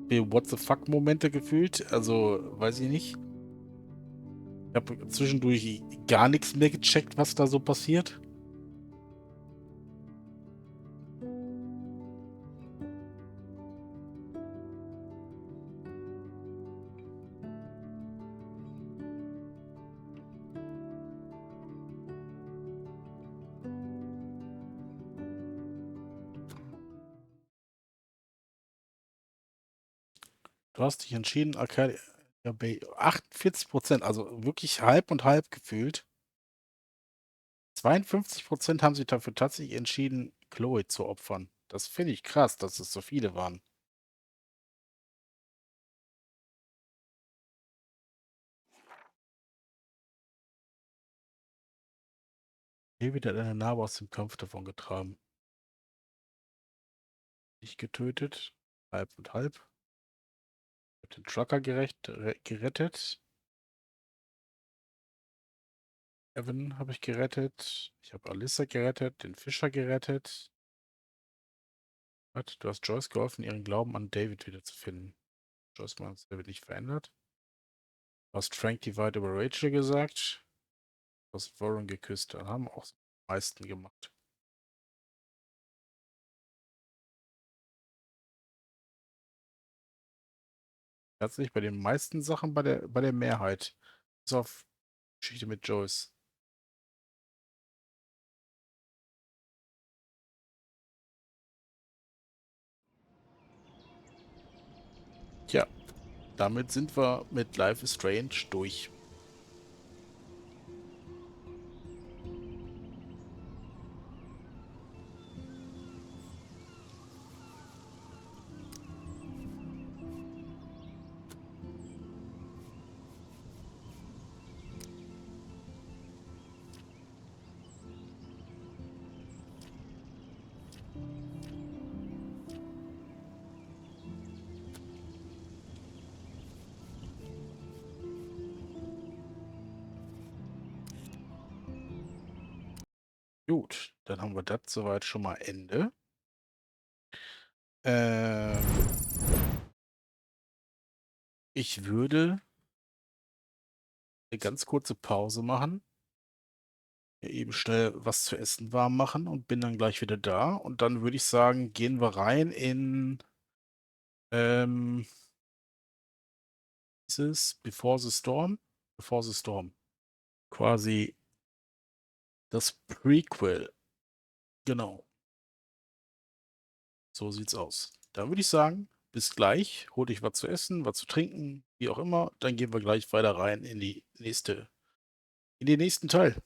What the fuck-Momente gefühlt. Also, weiß ich nicht. Ich habe zwischendurch gar nichts mehr gecheckt, was da so passiert. Du hast dich entschieden, Arcadia Bay 48%, also wirklich halb und halb gefühlt. 52% haben sich dafür tatsächlich entschieden, Chloe zu opfern. Das finde ich krass, dass es so viele waren. David hat eine Narbe aus dem Kampf davongetragen. Nicht getötet, halb und halb. Ich habe den Trucker gerettet. Evan habe ich gerettet. Ich habe Alyssa gerettet, den Fischer gerettet. Du hast Joyce geholfen, ihren Glauben an David wiederzufinden. Joyce meint, er wird nicht verändert. Du hast Frank die Wahrheit über Rachel gesagt. Du hast Warren geküsst. Dann haben auch die meisten gemacht. Tatsächlich bei den meisten Sachen bei der Mehrheit. Bis auf Geschichte mit Joyce. Tja, damit sind wir mit Life is Strange durch. Gut, dann haben wir das soweit schon mal Ende. Ich würde eine ganz kurze Pause machen. Eben schnell was zu essen warm machen und bin dann gleich wieder da. Und dann würde ich sagen, gehen wir rein in dieses Before the Storm? Before the Storm. Quasi das Prequel. Genau. So sieht's aus. Dann würde ich sagen, bis gleich. Hol dich was zu essen, was zu trinken, wie auch immer. Dann gehen wir gleich weiter rein in in den nächsten Teil.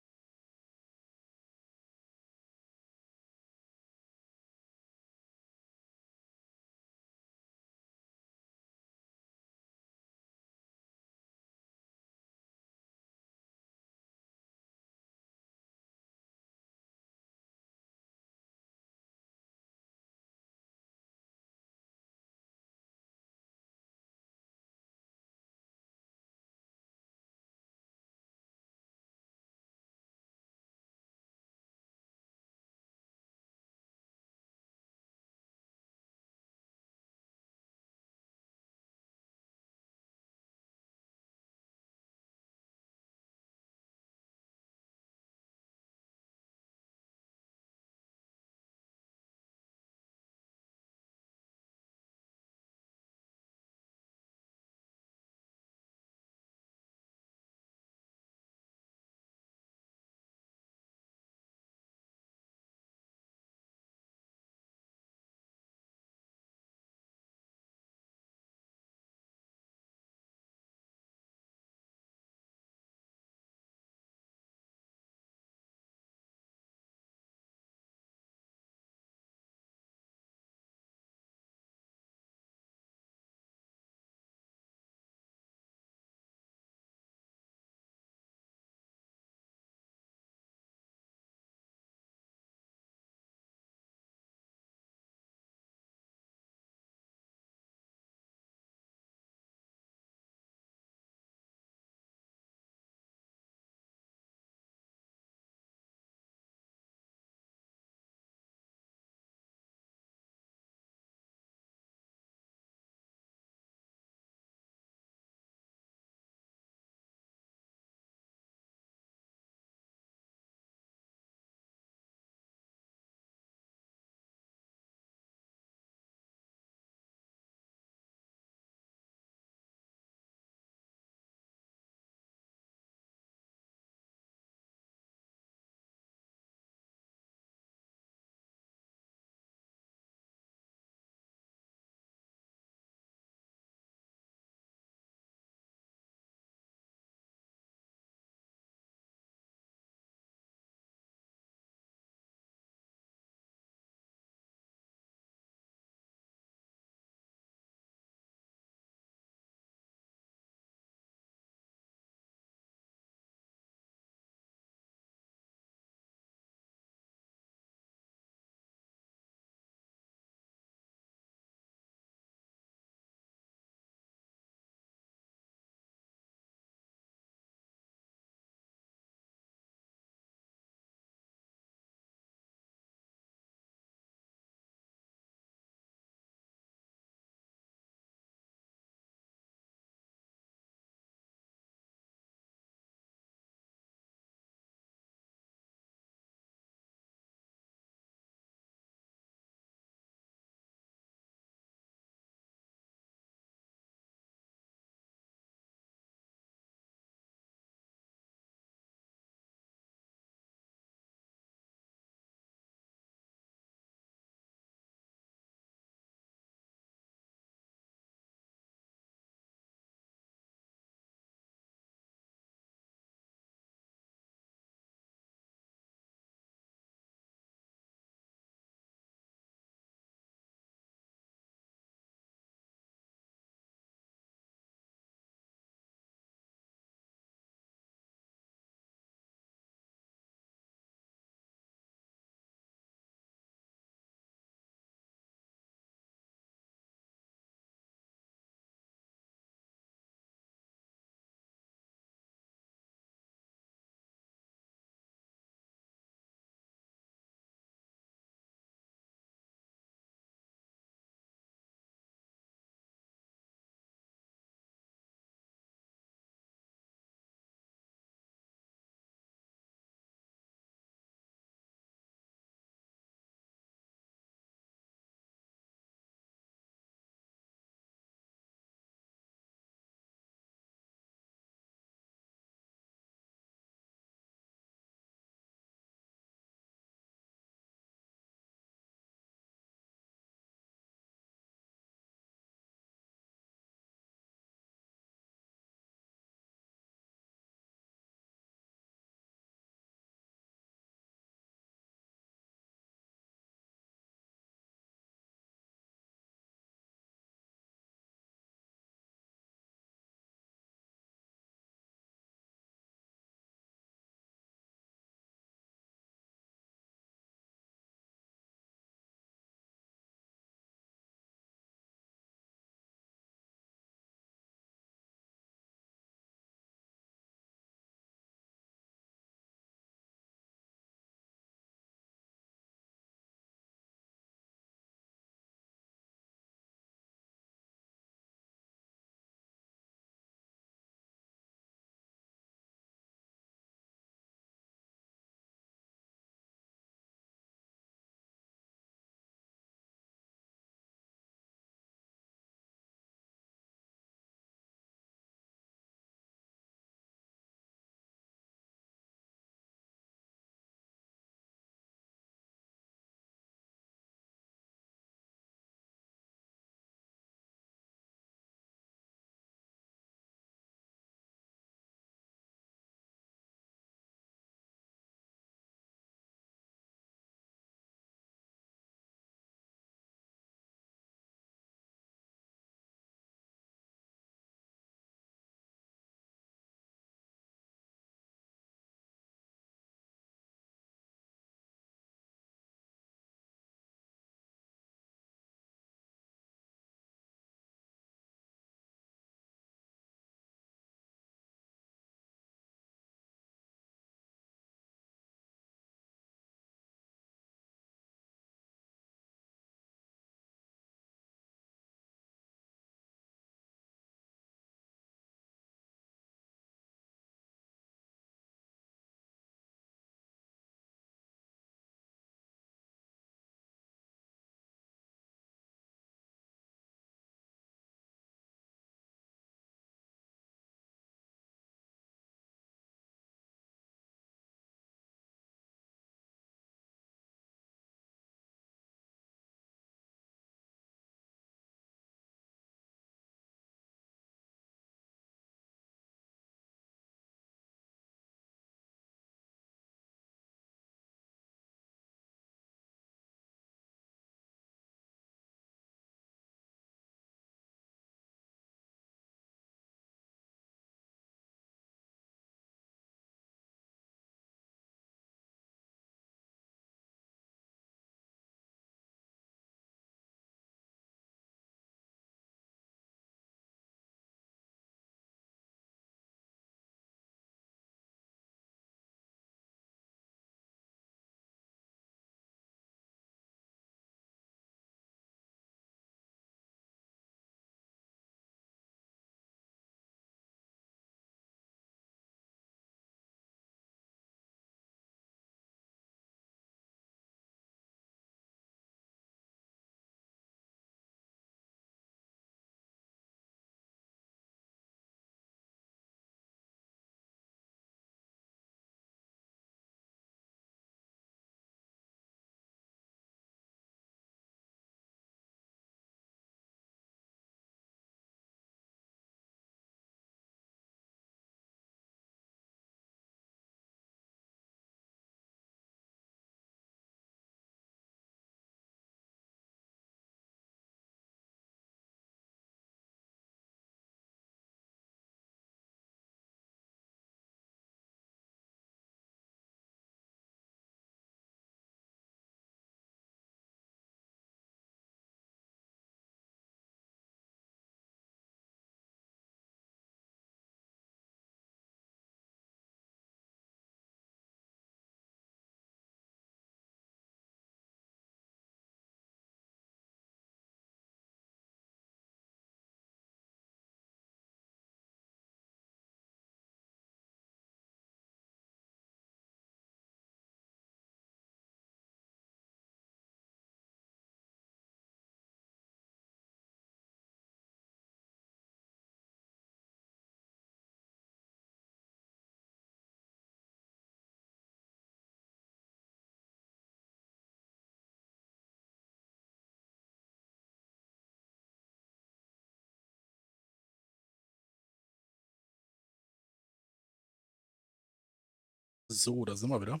So, da sind wir wieder.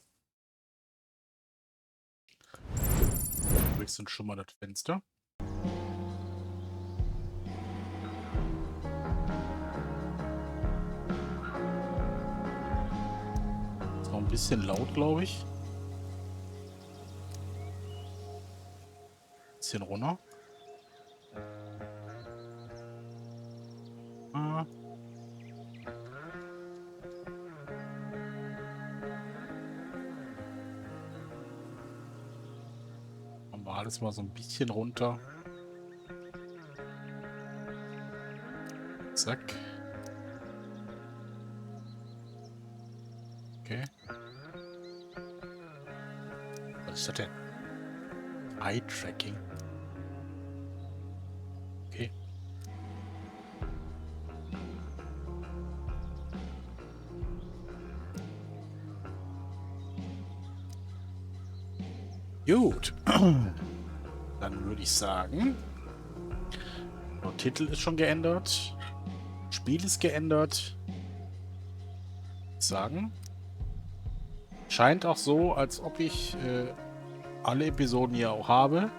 Wechseln schon mal das Fenster. Ist noch ein bisschen laut, glaube ich. Bisschen runter. Ah. Machen wir alles mal so ein bisschen runter. Zack. Okay. Was ist das denn? Eye-Tracking. Okay. Gut. Dann würde ich sagen, der Titel ist schon geändert. Spiel ist geändert. Sagen. Scheint auch so, als ob ich alle Episoden hier auch habe.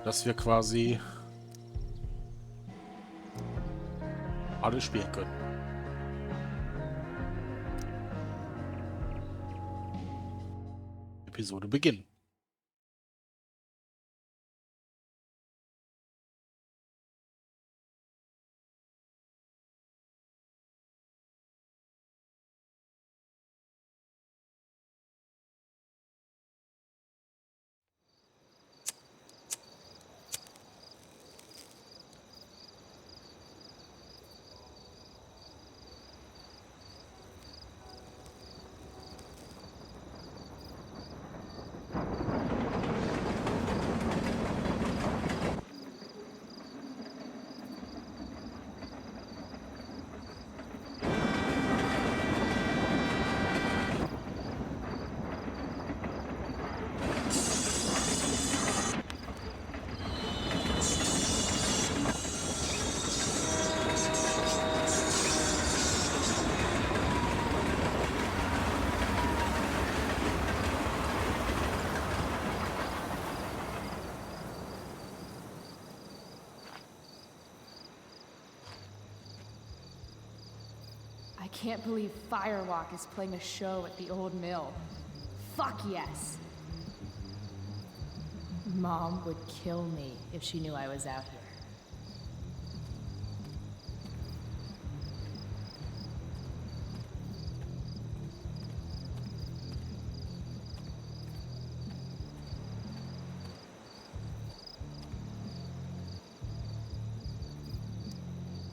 Dass wir quasi alle spielen können. Episode beginnen. I can't believe Firewalk is playing a show at the old mill. Fuck yes! Mom would kill me if she knew I was out here.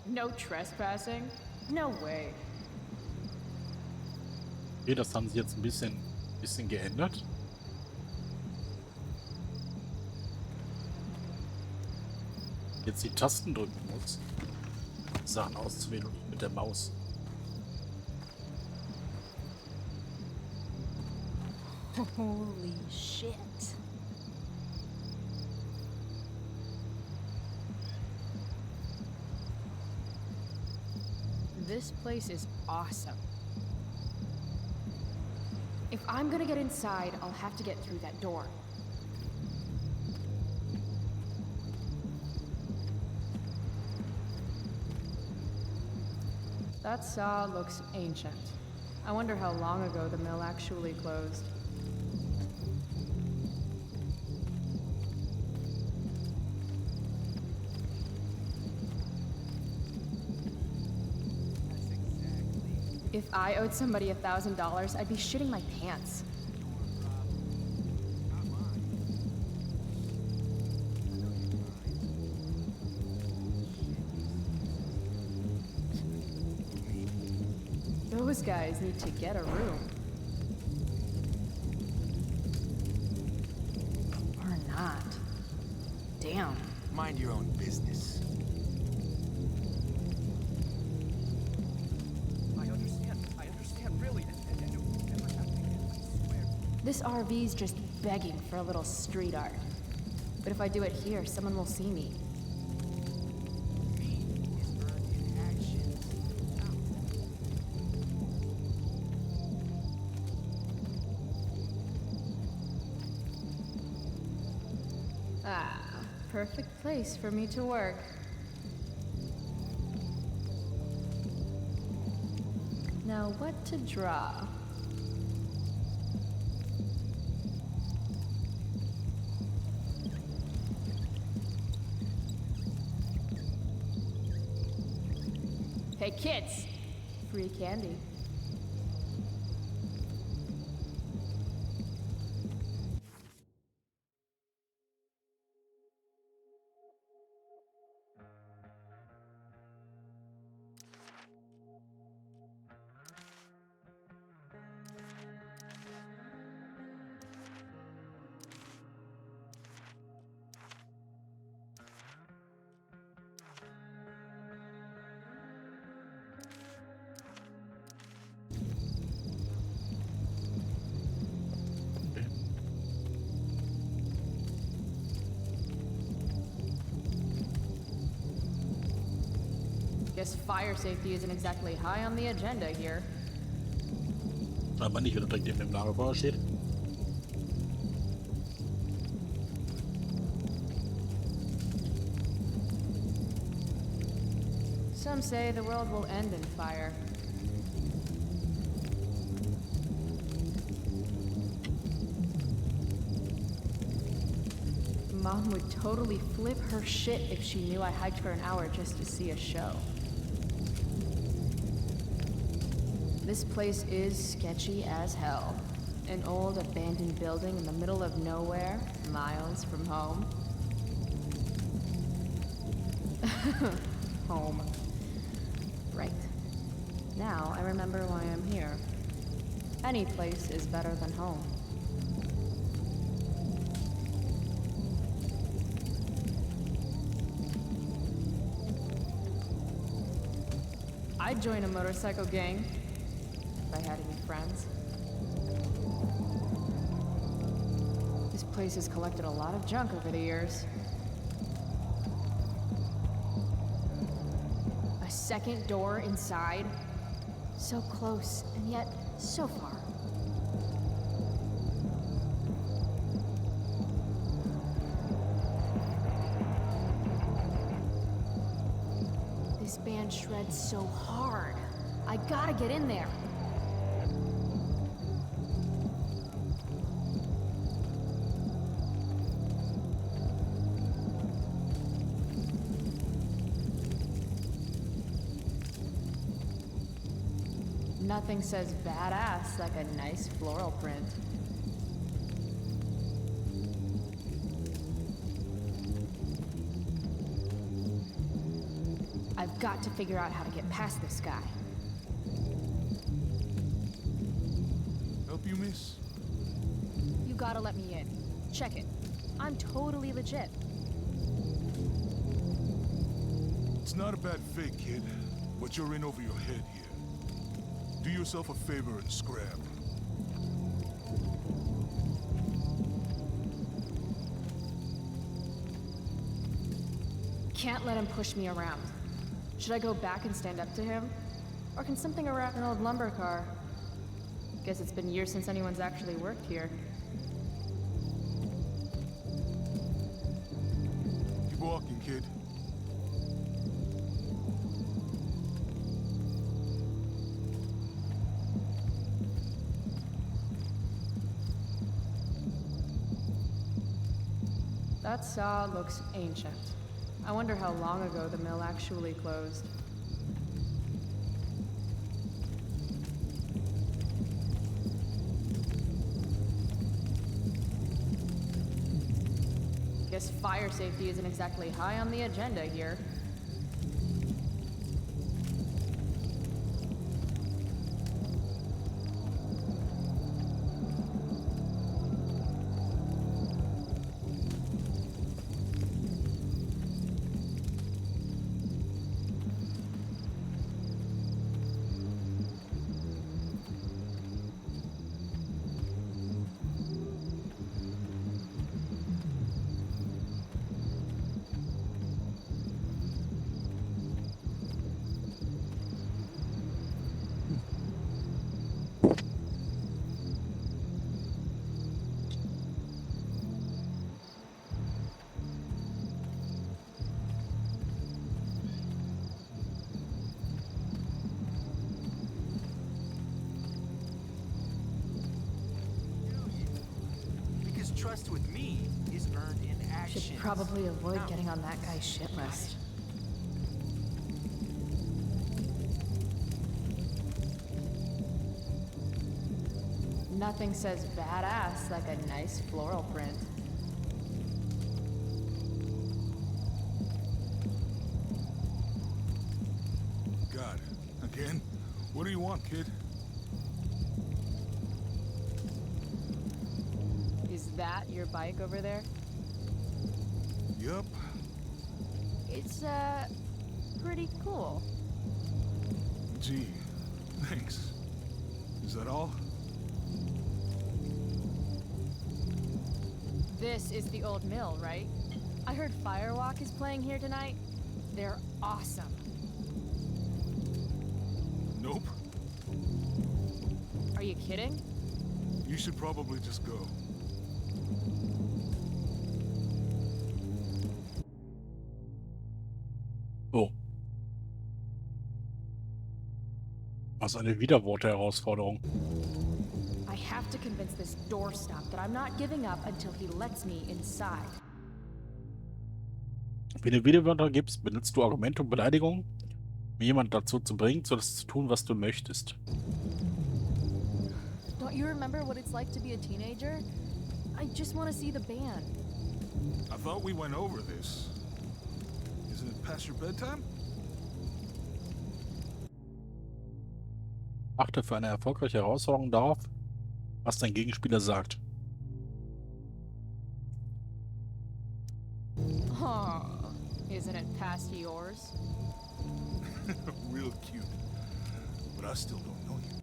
No trespassing? No way. Okay, das haben sie jetzt ein bisschen geändert. Jetzt die Tasten drücken muss, Sachen auszuwählen und nicht mit der Maus. Holy shit. This place is awesome. If I'm gonna get inside, I'll have to get through that door. That saw looks ancient. I wonder how long ago the mill actually closed. If I owed somebody $1,000, I'd be shitting my pants. Those guys need to get a room. Or not. Damn. Mind your own business. This RV's just begging for a little street art. But if I do it here, someone will see me. Ah, perfect place for me to work. Now, what to draw? Hey kids, free candy. Guess fire safety isn't exactly high on the agenda here. Aber nicht, wenn da direkt neben dem Lagerbauer steht. Some say the world will end in fire. Mom would totally flip her shit if she knew I hiked for an hour just to see a show. This place is sketchy as hell. An old abandoned building in the middle of nowhere, miles from home. Home. Right. Now I remember why I'm here. Any place is better than home. I'd join a motorcycle gang if I had any friends. This place has collected a lot of junk over the years. A second door inside. So close, and yet so far. This band shreds so hard. I gotta get in there. Nothing says badass like a nice floral print. I've got to figure out how to get past this guy. Help you, miss? You gotta let me in. Check it. I'm totally legit. It's not a bad fake, kid, but you're in over your head here. Do yourself a favor and scrap. Can't let him push me around. Should I go back and stand up to him? Or can something around an old lumber car? Guess it's been years since anyone's actually worked here. Keep walking, kid. That saw looks ancient. I wonder how long ago the mill actually closed. Guess fire safety isn't exactly high on the agenda here. trust with me is earned in action. Should probably avoid getting on that guy's shit list. Nothing says badass like a nice floral print. God, again? What do you want, kid? Is that your bike over there? Yup. It's, pretty cool. Gee, thanks. Is that all? This is the old mill, right? I heard Firewalk is playing here tonight. They're awesome. Nope. Are you kidding? You should probably just go. Oh. Was eine Widerworte-Herausforderung. I have to convince this doorstop that I'm not giving up until he lets me inside. Wenn du Widerwörter gibst, benutzt du Argumente und Beleidigungen, um jemanden dazu zu bringen, so das zu tun, was du möchtest. Don't you remember what it's like to be a teenager? I just want to see the band. I thought we went over this. Isn't it past your bedtime? Achte für eine erfolgreiche Herausforderung darauf, was dein Gegenspieler sagt. Oh, isn't it past yours? Real cute. But I still don't know you.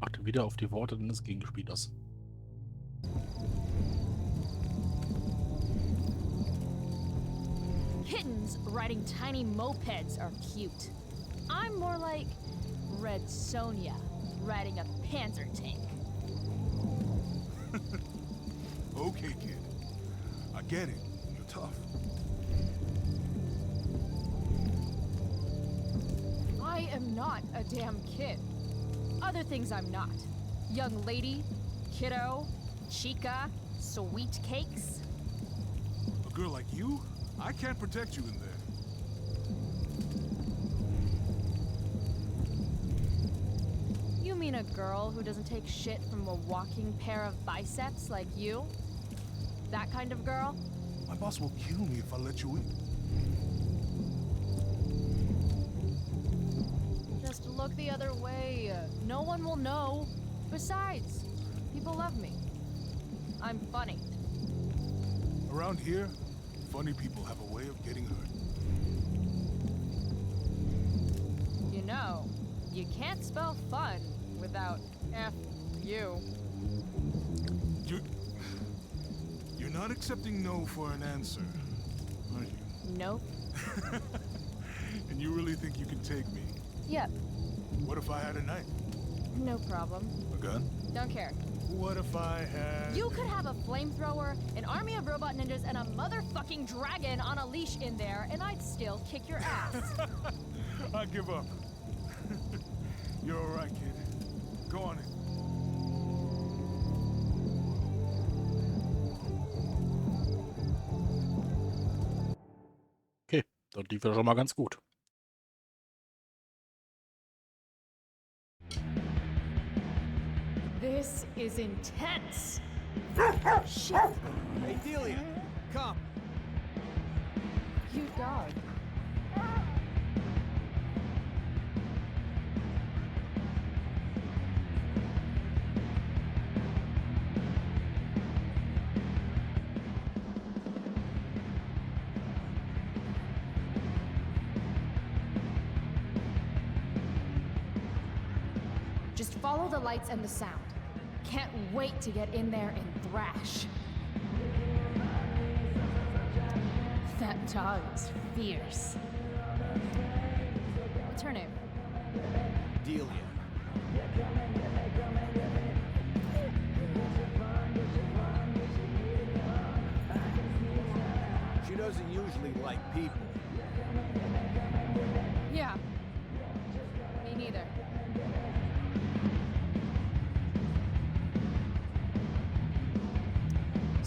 Achte wieder auf die Worte deines Gegenspielers. Kittens riding tiny mopeds are cute. I'm more like Red Sonja riding a panzer tank. Okay, kid. I get it. You're tough. I am not a damn kid. Other things I'm not. Young lady, kiddo, chica, sweet cakes. A girl like you? I can't protect you in there. You mean a girl who doesn't take shit from a walking pair of biceps like you? That kind of girl? My boss will kill me if I let you in. Just look the other way. No one will know. Besides, people love me. I'm funny. Around here, funny people have a way of getting hurt. You know, you can't spell fun without F-U. You're not accepting no for an answer, are you? Nope. And you really think you can take me? Yep. What if I had a knife? No problem. A gun? Don't care. What if I had... You could have a flamethrower, an army of robot ninjas, and a motherfucking dragon on a leash in there, and I'd still kick your ass. I give up. You're all right, kid. Go on in. Okay, das lief ja schon mal ganz gut. This is intense. Shit. Hey, Delia, come. Cute dog. Just follow the lights and the sound. Can't wait to get in there and thrash. That dog is fierce. What's her name? Delia. She doesn't usually like people. Yeah. Me neither.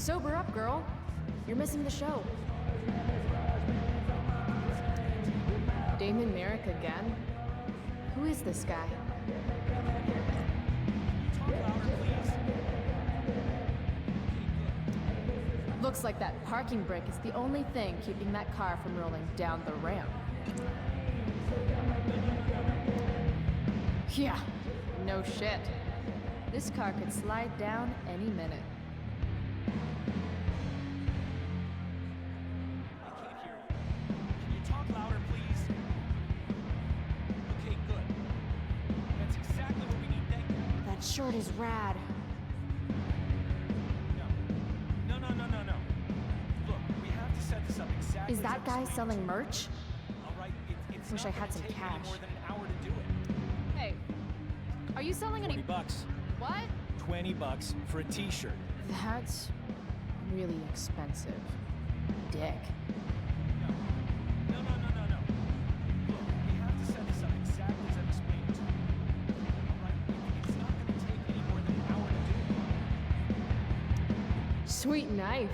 Sober up, girl. You're missing the show. Damon Merrick again? Who is this guy? Looks like that parking brake is the only thing keeping that car from rolling down the ramp. Yeah, no shit. This car could slide down any minute. That shirt is rad. No. Look, we have to set this up exactly. Is that guy selling merch? All right, it's Wish I not had gonna some take any cash. more than an hour to do it. Hey, are you selling any? $20. What? $20 for a t-shirt. That's really expensive. Dick. No. Look, we have to set this up exactly as I've explained it to you. All right, it's not gonna take any more than an hour to do it. Sweet knife.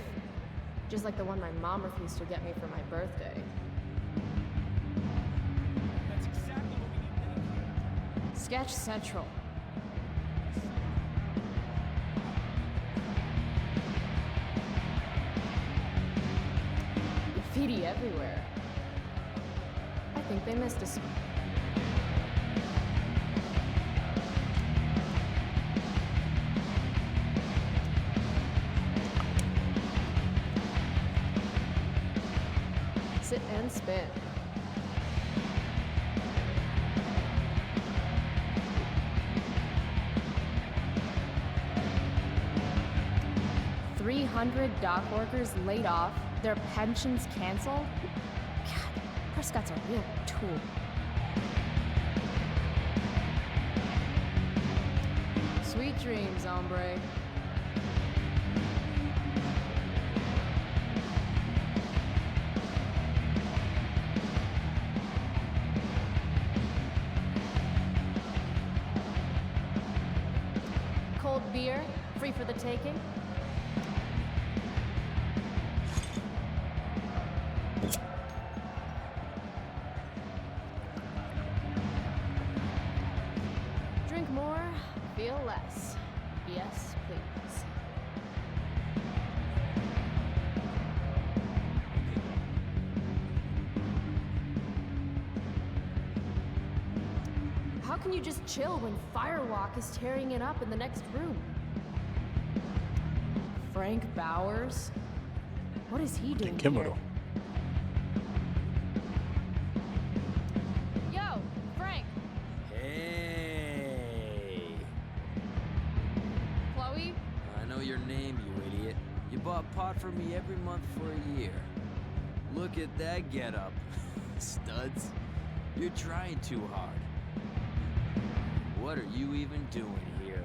Just like the one my mom refused to get me for my birthday. That's exactly what we need done here. Sketch Central. Graffiti everywhere. I think they missed us. Sit and spin. $300 dock workers laid off, their pensions canceled. God, Prescott's a real tool. Sweet dreams, hombre. Cold beer, free for the taking. Drink more, feel less. Yes, please. How can you just chill when Firewalk is tearing it up in the next room? Frank Bowers? What is he doing here? Yo, Frank! Hey! Chloe? I know your name, you idiot. You bought pot for me every month for a year. Look at that getup. Studs. You're trying too hard. What are you even doing here?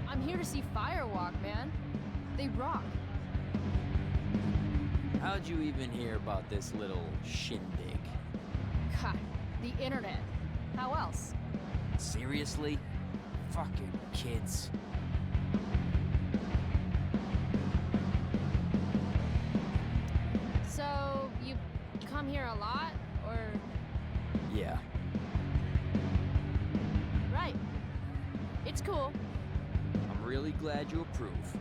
I'm here to see Firewalk, man. They rock. How'd you even hear about this little shindig? God, the internet. How else? Seriously? Fucking kids. So, you come here a lot, or? Yeah. Right. It's cool. I'm really glad you approve.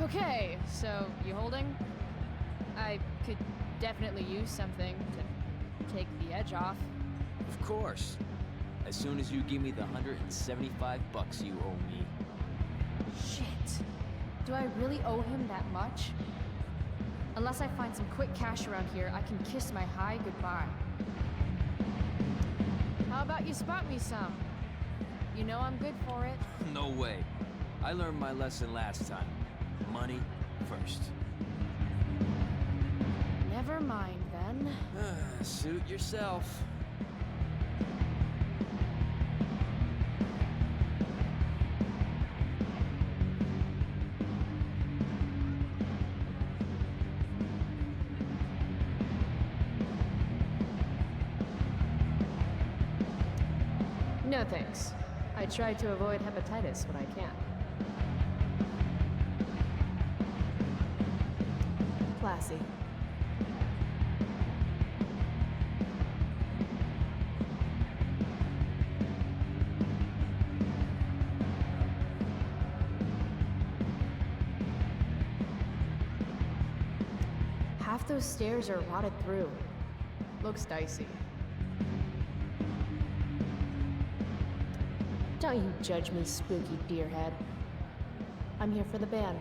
Okay, so you holding? I could definitely use something to take the edge off. Of course. As soon as you give me the $175 you owe me. Shit. Do I really owe him that much? Unless I find some quick cash around here, I can kiss my high goodbye. How about you spot me some? You know I'm good for it. No way. I learned my lesson last time. Money first. Never mind then. Suit yourself. No thanks. I try to avoid hepatitis when I can. classy. Half those stairs are rotted through. Looks dicey. Don't you judge me, spooky deerhead. I'm here for the band.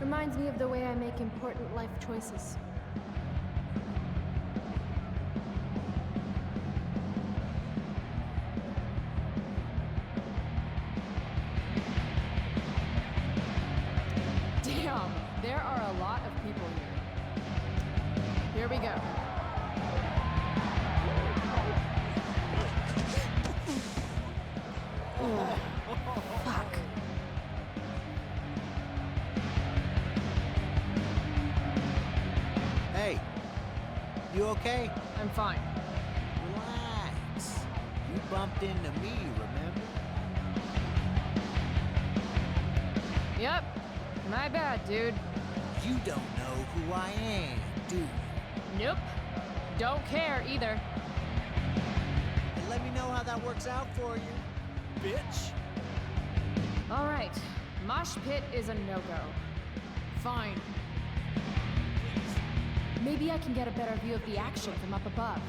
Reminds me of the way I make important life choices. Damn, there are a lot of people here. Here we go. Oh, fuck. Hey, you okay? I'm fine. Relax. You bumped into me, remember? Yep, my bad, dude. You don't know who I am, do you? Nope. Don't care either. And let me know how that works out for you, bitch. All right, mosh pit is a no-go. Fine. Maybe I can get a better view of the action from up above.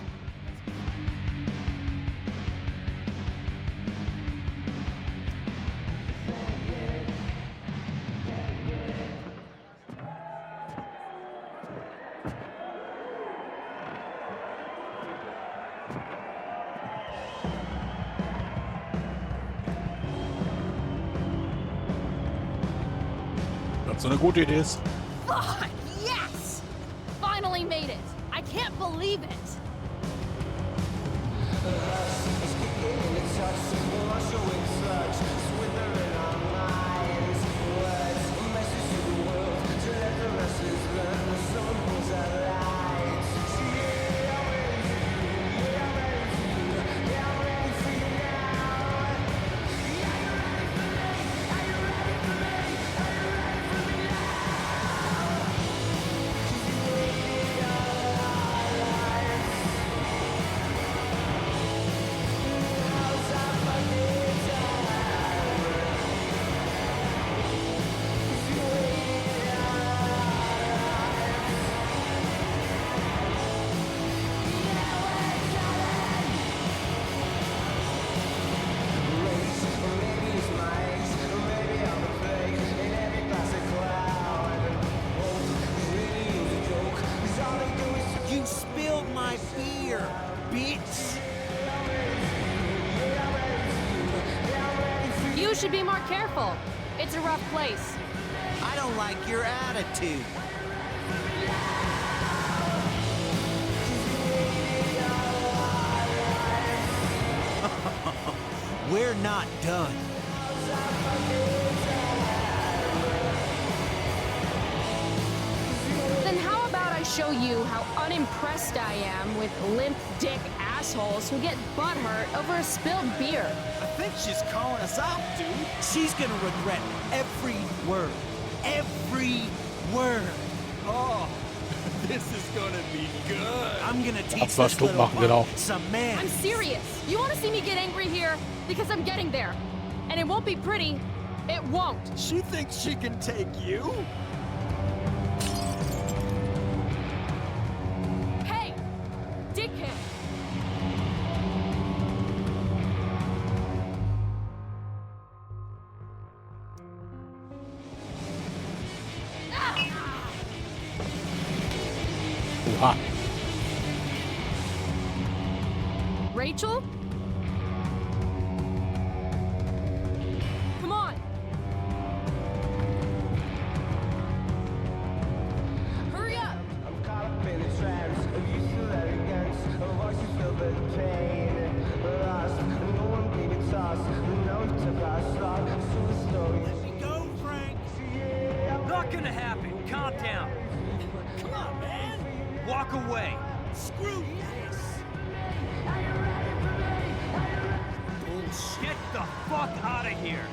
Was so eine gute Idee ist. Fuck, yes! Finally made it. I can't believe it. You spilled my beer, bitch! You should be more careful. It's a rough place. I don't like your attitude. We're not done. Then how about I show you how unimpressed I am with limp dick assholes who get butthurt over a spilled beer? I think she's calling us out, dude. She's gonna regret every word. Every word. Oh, this is gonna be good. I'm gonna teach war this Stuck little machen, genau. punk some manners. I'm serious. You want to see me get angry here? Because I'm getting there. And it won't be pretty. It won't. She thinks she can take you? Hey! Dickhead! Oha. Rachel? Come on! Hurry up! I'm caught up in the trance of useful arrogance, of voices filled with pain. Lost, no one gave a toss, no one took our slot. So the story. Let me go, Frank. Not gonna happen. Calm down. Come on, man. Walk away. Screw this. Bullshit. Get the fuck out of here.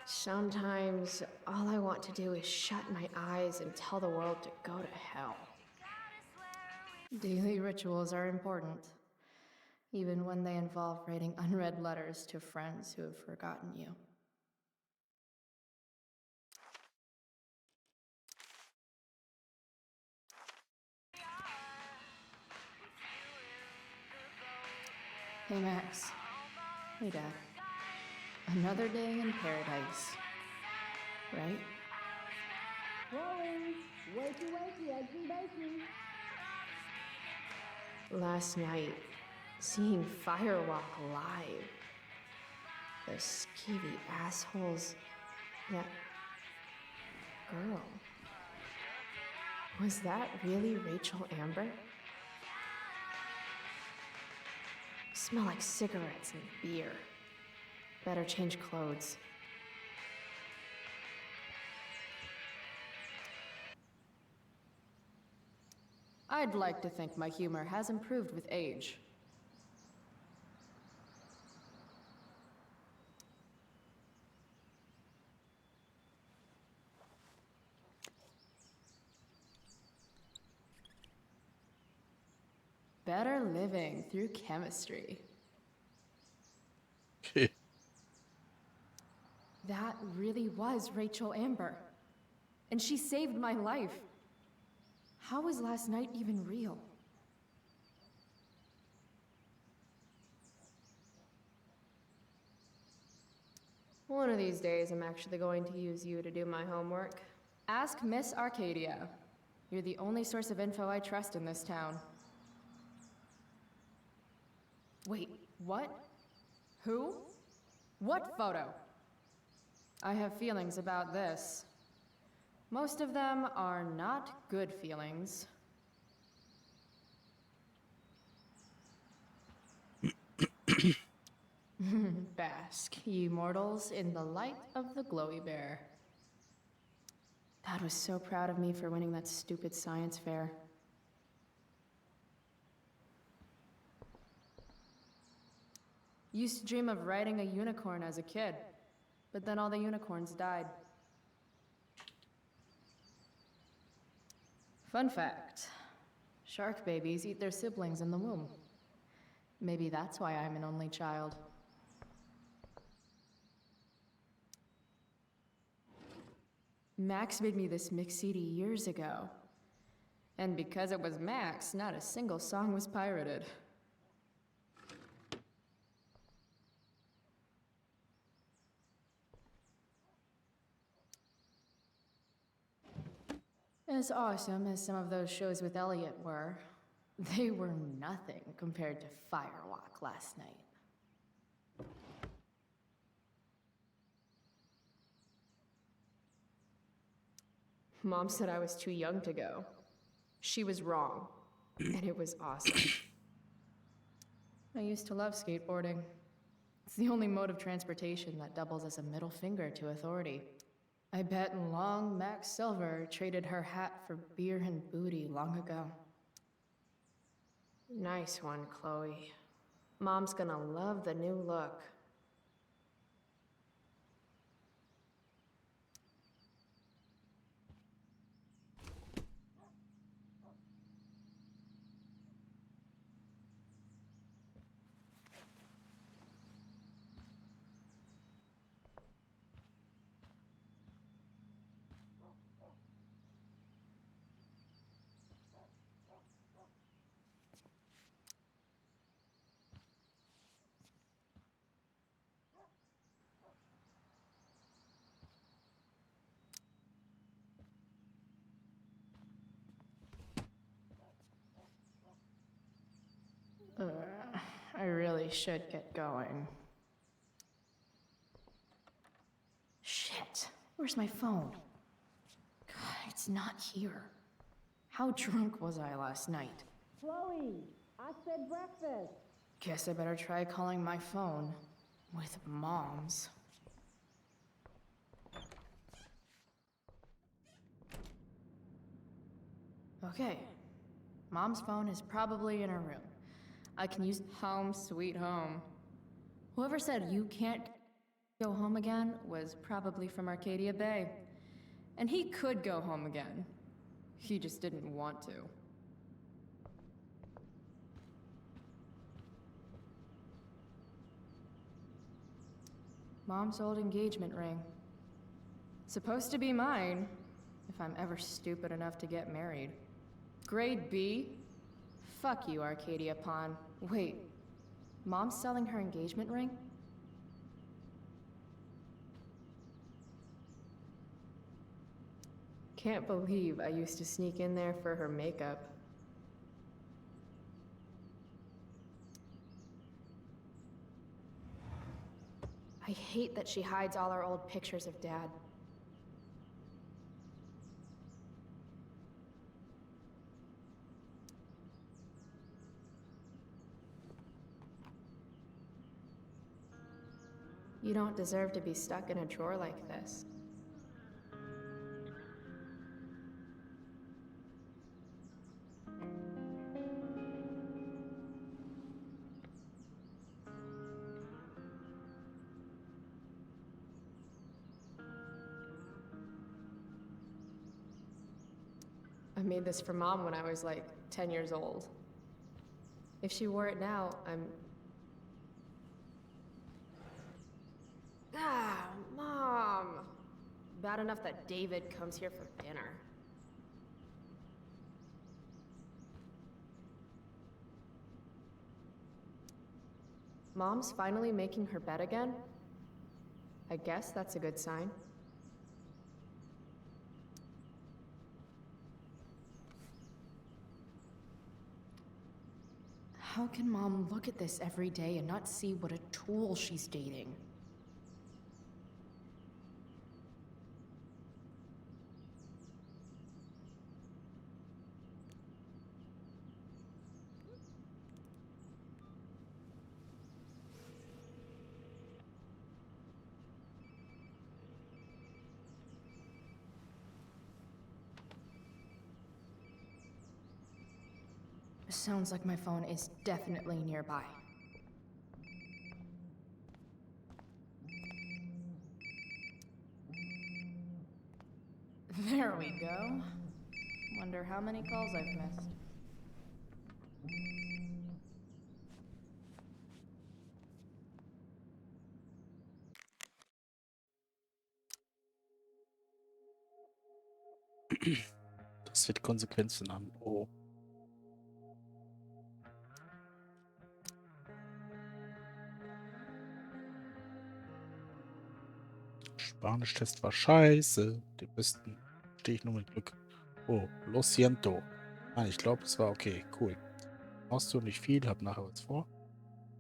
Sometimes, all I want to do is shut my eyes and tell the world to go to hell. Daily rituals are important, even when they involve writing unread letters to friends who have forgotten you. Hey, Max. Hey, Dad. Another day in paradise. Right? Chloe, wakey wakey, eggs and bacon. Last night, seeing Firewalk live. The skeevy assholes. That girl. Was that really Rachel Amber? Smell like cigarettes and beer. Better change clothes. I'd like to think my humor has improved with age. Better living through chemistry. That really was Rachel Amber. And she saved my life. How was last night even real? One of these days, I'm actually going to use you to do my homework. Ask Miss Arcadia. You're the only source of info I trust in this town. Wait, what? Who? What photo? I have feelings about this. Most of them are not good feelings. Bask, ye mortals, in the light of the glowy bear. Dad was so proud of me for winning that stupid science fair. Used to dream of riding a unicorn as a kid, but then all the unicorns died. Fun fact, shark babies eat their siblings in the womb. Maybe that's why I'm an only child. Max made me this mix CD years ago. And because it was Max, not a single song was pirated. As awesome as some of those shows with Elliot were, they were nothing compared to Firewalk last night. Mom said I was too young to go. She was wrong, and it was awesome. I used to love skateboarding. It's the only mode of transportation that doubles as a middle finger to authority. I bet long Max Silver traded her hat for beer and booty long ago. Nice one, Chloe. Mom's gonna love the new look. I really should get going. Shit, where's my phone? God, it's not here. How drunk was I last night? Chloe, I said breakfast. Guess I better try calling my phone with Mom's. Okay. Mom's phone is probably in her room. I can use home sweet home. Whoever said you can't go home again was probably from Arcadia Bay. And he could go home again. He just didn't want to. Mom's old engagement ring. Supposed to be mine, if I'm ever stupid enough to get married. Grade B? Fuck you, Arcadia Pawn. Wait, Mom's selling her engagement ring? Can't believe I used to sneak in there for her makeup. I hate that she hides all our old pictures of Dad. You don't deserve to be stuck in a drawer like this. I made this for Mom when I was like 10 years old. If she wore it now, Mom! Bad enough that David comes here for dinner. Mom's finally making her bed again? I guess that's a good sign. How can Mom look at this every day and not see what a tool she's dating? Sounds like my phone is definitely nearby. There we go. Wonder how many calls I've missed. Das wird Konsequenzen haben. Oh. Spanisch-Test war scheiße. Den besten stehe ich nur mit Glück. Oh, lo siento. Ah, ich glaube, es war okay. Cool. Machst du nicht viel, hab nachher was vor.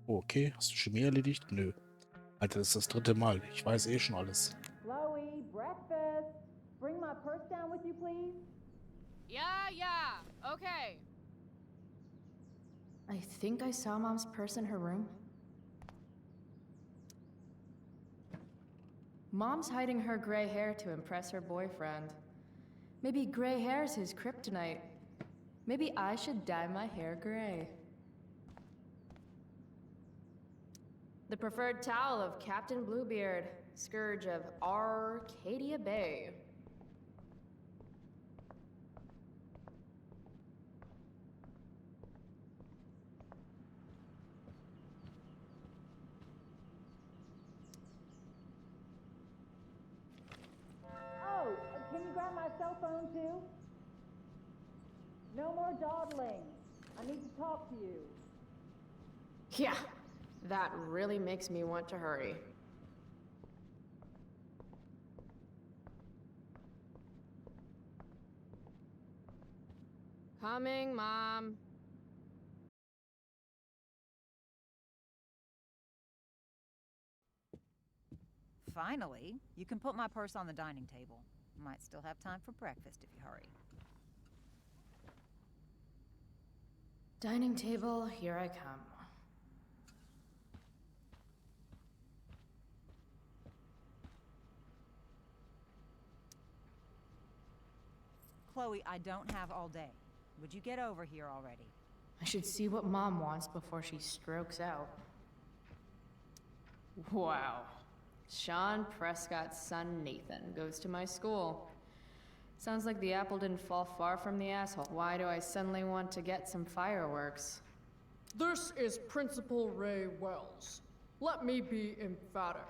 Oh, okay. Hast du Chemie erledigt? Nö. Alter, das ist das 3. Mal. Ich weiß eh schon alles. Chloe, breakfast. Bring my purse down with you, please. Yeah, okay. I think I saw Mom's purse in her room. Mom's hiding her gray hair to impress her boyfriend. Maybe gray hair's his kryptonite. Maybe I should dye my hair gray. The preferred towel of Captain Bluebeard, scourge of Arcadia Bay. Oh, can you grab my cell phone too? No more dawdling. I need to talk to you. Yeah, that really makes me want to hurry. Coming, Mom. Finally, you can put my purse on the dining table. Might still have time for breakfast if you hurry. Dining table, here I come. Chloe, I don't have all day. Would you get over here already? I should see what Mom wants before she strokes out. Wow. Sean Prescott's son Nathan goes to my school. Sounds like the apple didn't fall far from the asshole. Why do I suddenly want to get some fireworks? This is Principal Ray Wells. Let me be emphatic.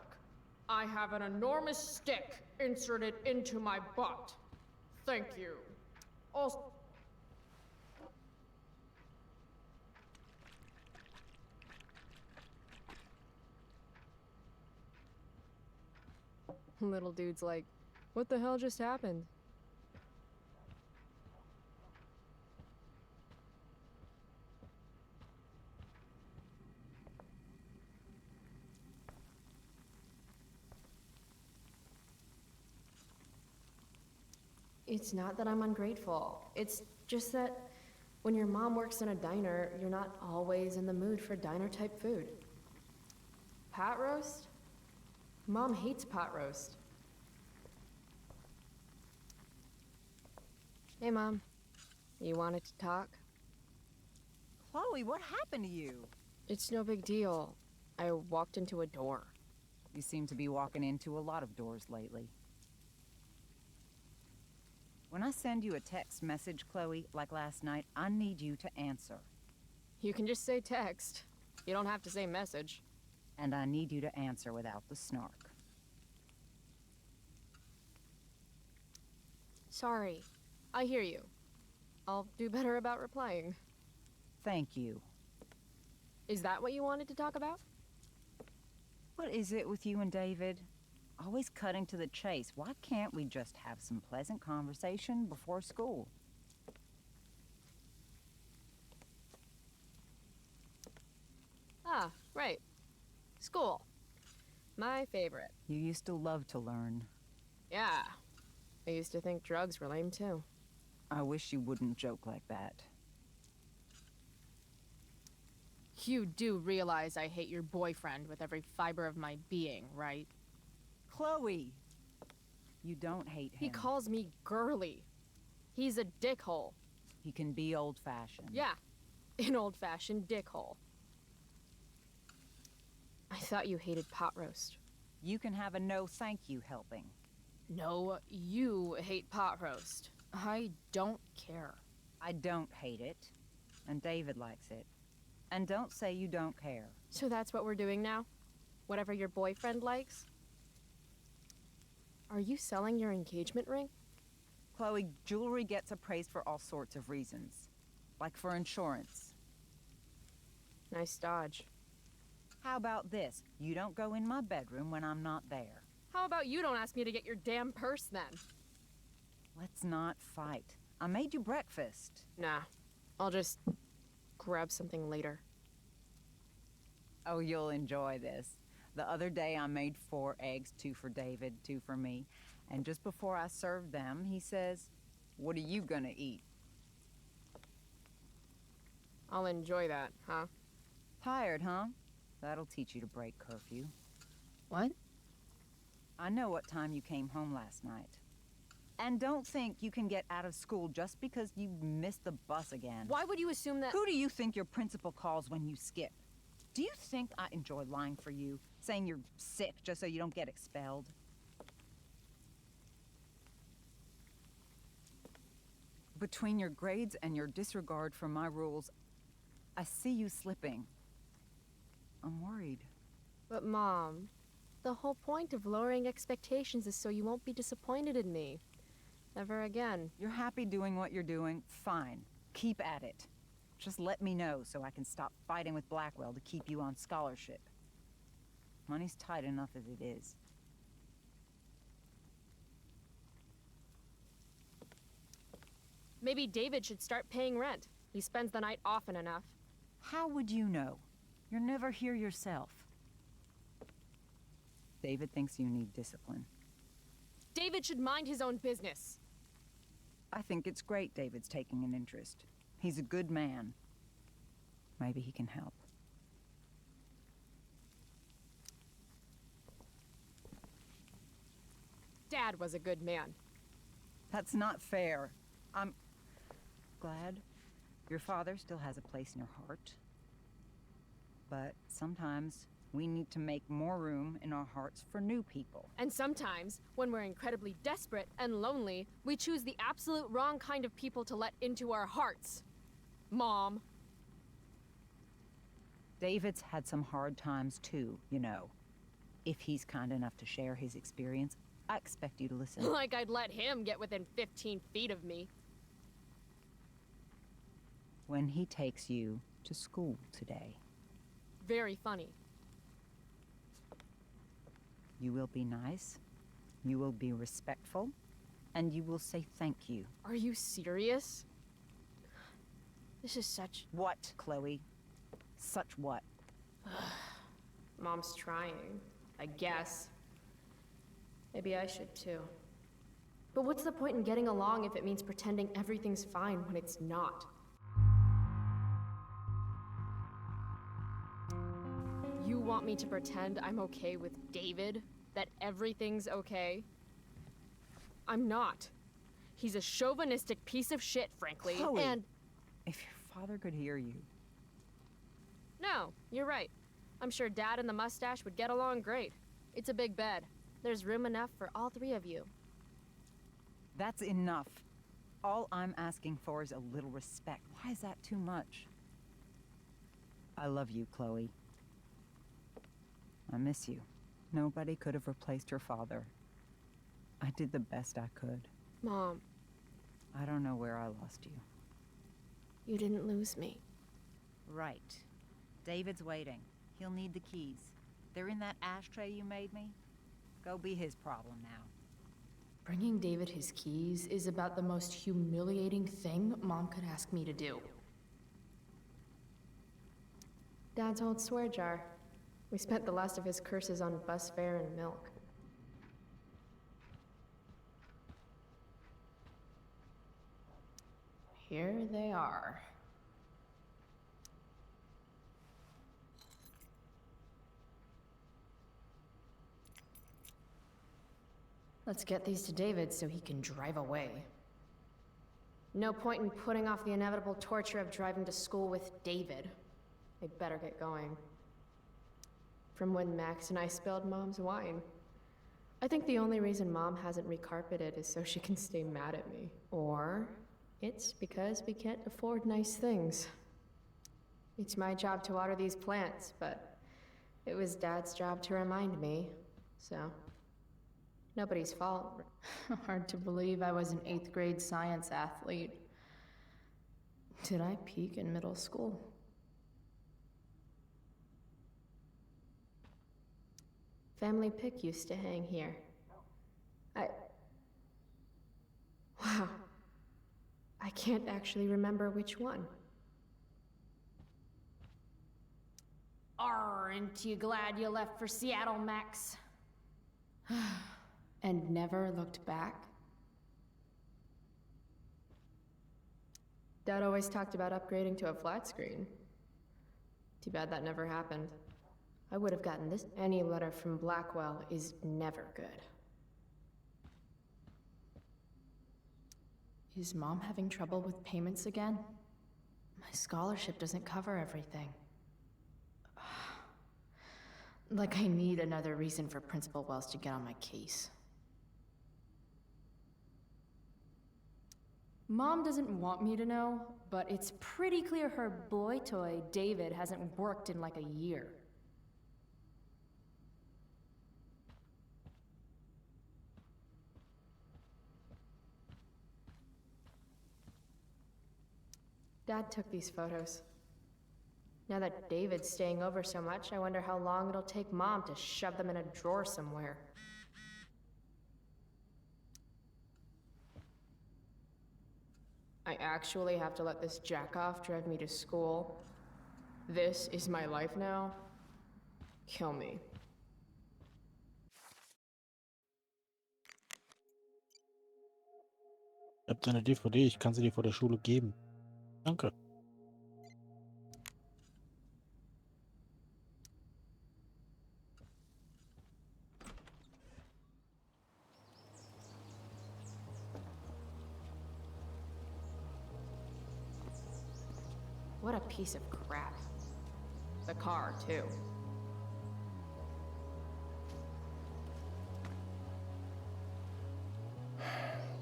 I have an enormous stick inserted into my butt. Thank you. Also, Little dude's like, what the hell just happened? It's not that I'm ungrateful. It's just that when your mom works in a diner, you're not always in the mood for diner-type food. Pot roast? Mom hates pot roast. Hey, Mom. You wanted to talk? Chloe, what happened to you? It's no big deal. I walked into a door. You seem to be walking into a lot of doors lately. When I send you a text message, Chloe, like last night, I need you to answer. You can just say text. You don't have to say message. And I need you to answer without the snark. Sorry. I hear you. I'll do better about replying. Thank you. Is that what you wanted to talk about? What is it with you and David? Always cutting to the chase. Why can't we just have some pleasant conversation before school? Ah, right. School. My favorite. You used to love to learn. Yeah. I used to think drugs were lame too. I wish you wouldn't joke like that. You do realize I hate your boyfriend with every fiber of my being, right? Chloe! You don't hate him. He calls me girly. He's a dickhole. He can be old-fashioned. Yeah, an old-fashioned dickhole. I thought you hated pot roast. You can have a no thank you helping. No, you hate pot roast. I don't care. I don't hate it. And David likes it. And don't say you don't care. So that's what we're doing now? Whatever your boyfriend likes? Are you selling your engagement ring? Chloe, jewelry gets appraised for all sorts of reasons. Like for insurance. Nice dodge. How about this? You don't go in my bedroom when I'm not there. How about you don't ask me to get your damn purse then? Let's not fight. I made you breakfast. Nah, I'll just grab something later. Oh, you'll enjoy this. The other day I made 4 eggs, 2 for David, 2 for me. And just before I served them, he says, "What are you gonna eat?" I'll enjoy that, huh? Tired, huh? That'll teach you to break curfew. What? I know what time you came home last night. And don't think you can get out of school just because you missed the bus again. Why would you assume that— Who do you think your principal calls when you skip? Do you think I enjoy lying for you? Saying you're sick just so you don't get expelled? Between your grades and your disregard for my rules, I see you slipping. I'm worried. But Mom, the whole point of lowering expectations is so you won't be disappointed in me. Ever again. You're happy doing what you're doing? Fine. Keep at it. Just let me know so I can stop fighting with Blackwell to keep you on scholarship. Money's tight enough as it is. Maybe David should start paying rent. He spends the night often enough. How would you know? You're never here yourself. David thinks you need discipline. David should mind his own business. I think it's great David's taking an interest. He's a good man. Maybe he can help. Dad was a good man. That's not fair. I'm glad your father still has a place in your heart. But sometimes we need to make more room in our hearts for new people. And sometimes, when we're incredibly desperate and lonely, we choose the absolute wrong kind of people to let into our hearts. Mom. David's had some hard times too, you know. If he's kind enough to share his experience, I expect you to listen. Like I'd let him get within 15 feet of me. When he takes you to school today, Very funny. you will be nice, you will be respectful, and you will say thank you. Are you serious? This is such... What, Chloe? Such what? Mom's trying, I guess. Maybe I should too. But what's the point in getting along if it means pretending everything's fine when it's not? You want me to pretend I'm okay with David? That everything's okay? I'm not. He's a chauvinistic piece of shit, frankly, Chloe, and... if your father could hear you. No, you're right. I'm sure Dad and the mustache would get along great. It's a big bed. There's room enough for all three of you. That's enough. All I'm asking for is a little respect. Why is that too much? I love you, Chloe. I miss you. Nobody could have replaced your father. I did the best I could. Mom. I don't know where I lost you. You didn't lose me. Right. David's waiting. He'll need the keys. They're in that ashtray you made me. Go be his problem now. Bringing David his keys is about the most humiliating thing Mom could ask me to do. Dad's old swear jar. We spent the last of his curses on bus fare and milk. Here they are. Let's get these to David so he can drive away. No point in putting off the inevitable torture of driving to school with David. I better get going. From when Max and I spilled Mom's wine. I think the only reason Mom hasn't recarpeted is so she can stay mad at me. Or it's because we can't afford nice things. It's my job to water these plants, but it was Dad's job to remind me, so nobody's fault. Hard to believe I was an 8th grade science athlete. Did I peak in middle school? Family pic used to hang here. Wow. I can't actually remember which one. Aren't you glad you left for Seattle, Max? And never looked back? Dad always talked about upgrading to a flat screen. Too bad that never happened. I would have gotten this. Any letter from Blackwell is never good. Is Mom having trouble with payments again? My scholarship doesn't cover everything. Like I need another reason for Principal Wells to get on my case. Mom doesn't want me to know, but it's pretty clear her boy toy, David, hasn't worked in like a year. Dad took these photos. Now that David's staying over so much, I wonder how long it'll take Mom to shove them in a drawer somewhere. I actually have to let this jackoff drive me to school. This is my life now. Kill me. Ich hab deine DVD, ich kann sie dir vor der Schule geben. Danke. What a piece of crap. The car, too.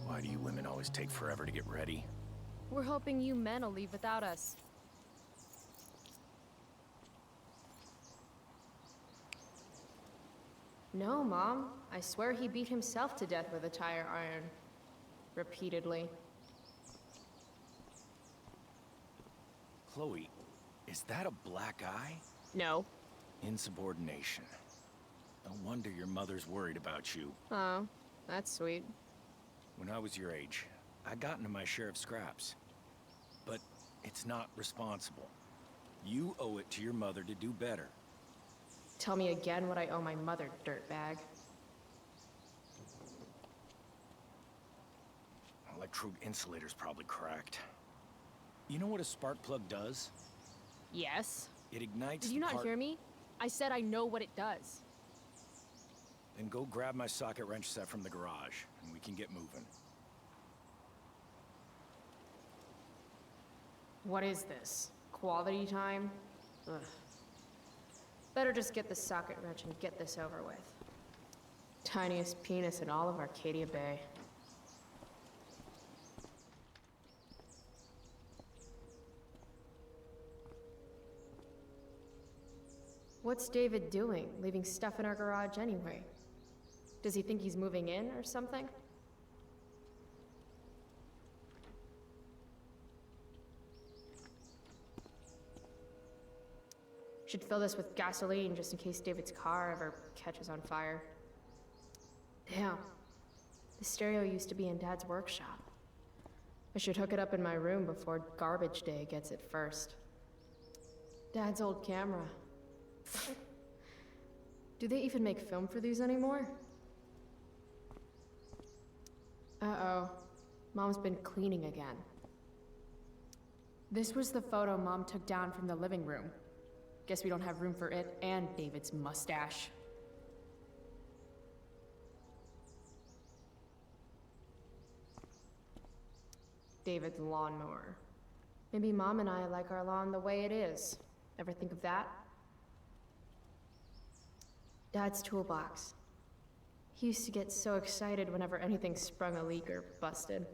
Why do you women always take forever to get ready? We're hoping you men will leave without us. No, Mom. I swear he beat himself to death with a tire iron. Repeatedly. Chloe, is that a black eye? No. Insubordination. No wonder your mother's worried about you. Oh, that's sweet. When I was your age, I got into my share of scraps. But it's not responsible. You owe it to your mother to do better. Tell me again what I owe my mother, dirtbag. Electrode insulator's probably cracked. You know what a spark plug does? Yes. It ignites Did you the not part- hear me? I said I know what it does. Then go grab my socket wrench set from the garage, and we can get moving. What is this? Quality time? Ugh. Better just get the socket wrench and get this over with. Tiniest penis in all of Arcadia Bay. What's David doing, leaving stuff in our garage anyway? Does he think he's moving in or something? Should fill this with gasoline just in case David's car ever catches on fire. Damn. The stereo used to be in Dad's workshop. I should hook it up in my room before garbage day gets it first. Dad's old camera. Do they even make film for these anymore? Uh-oh. Mom's been cleaning again. This was the photo Mom took down from the living room. Guess we don't have room for it and David's mustache. David's lawnmower. Maybe Mom and I like our lawn the way it is. Ever think of that? Dad's toolbox. He used to get so excited whenever anything sprung a leak or busted.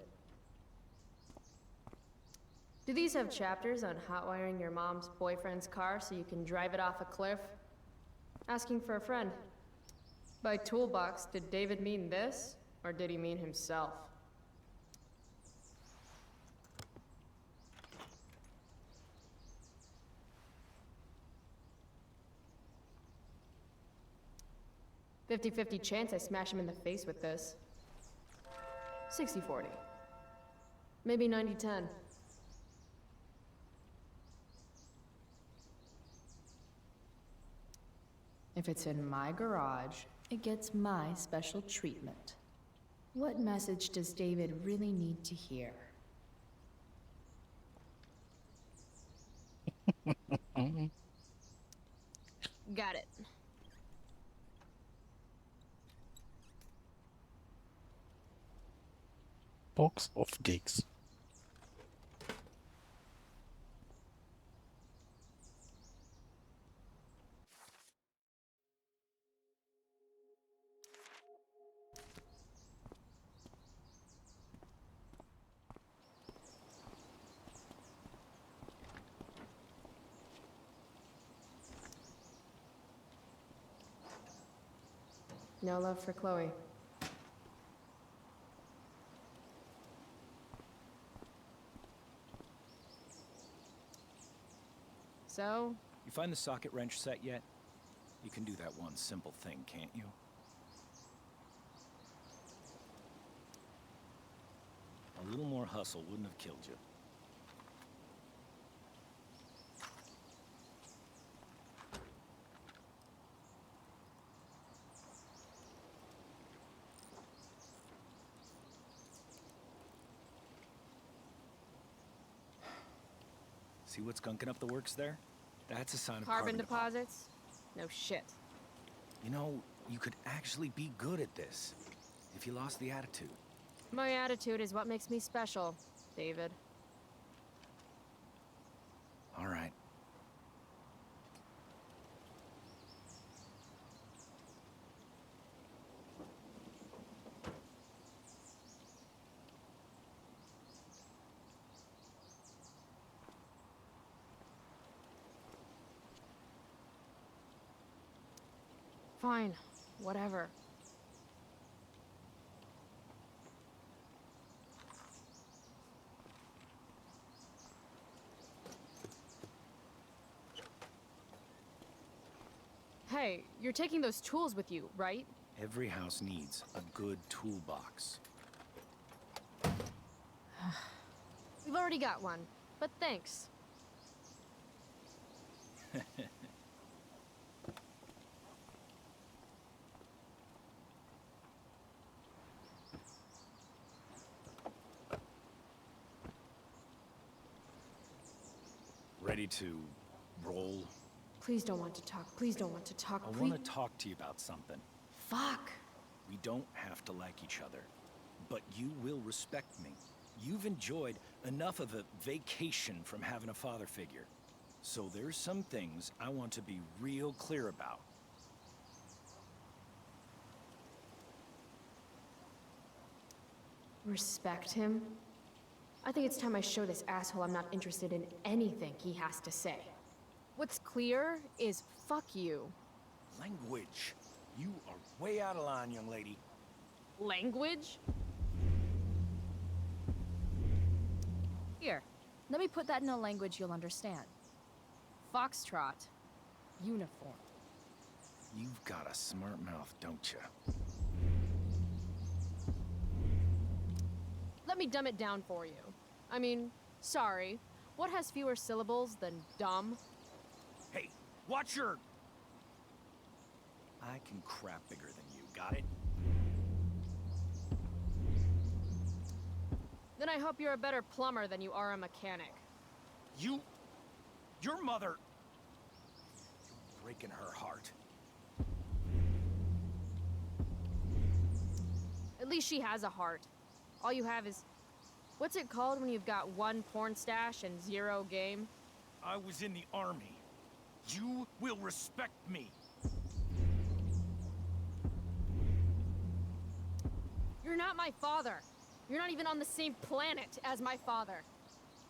Do these have chapters on hotwiring your mom's boyfriend's car so you can drive it off a cliff? Asking for a friend. By toolbox, did David mean this? Or did he mean himself? "50-50 chance I smash him in the face with this. 60-40. Maybe 90-10. If it's in my garage, it gets my special treatment. What message does David really need to hear? Got it. Box of dicks. No love for Chloe. So, You find the socket wrench set yet? You can do that one simple thing, can't you? A little more hustle wouldn't have killed you. See what's gunking up the works there? That's a sign of carbon deposits? No shit. You know, you could actually be good at this if you lost the attitude. My attitude is what makes me special, David. All Fine. Whatever. Hey, you're taking those tools with you, right? Every house needs a good toolbox. We've already got one, but thanks. Ready to roll? Please don't want to talk. Please don't want to talk. I Please. want to talk to you about something. Fuck. We don't have to like each other, but you will respect me. You've enjoyed enough of a vacation from having a father figure. So there's some things I want to be real clear about. Respect him? I think it's time I show this asshole I'm not interested in anything he has to say. What's clear is fuck you. Language. You are way out of line, young lady. Language? Here, let me put that in a language you'll understand. Foxtrot. Uniform. You've got a smart mouth, don't you? Let me dumb it down for you. I mean, sorry. What has fewer syllables than dumb? Hey, watch your... I can crap bigger than you, got it? Then I hope you're a better plumber than you are a mechanic. Your mother... You're breaking her heart. At least she has a heart. All you have is... What's it called when you've got one porn stash and zero game? I was in the army. You will respect me. You're not my father. You're not even on the same planet as my father.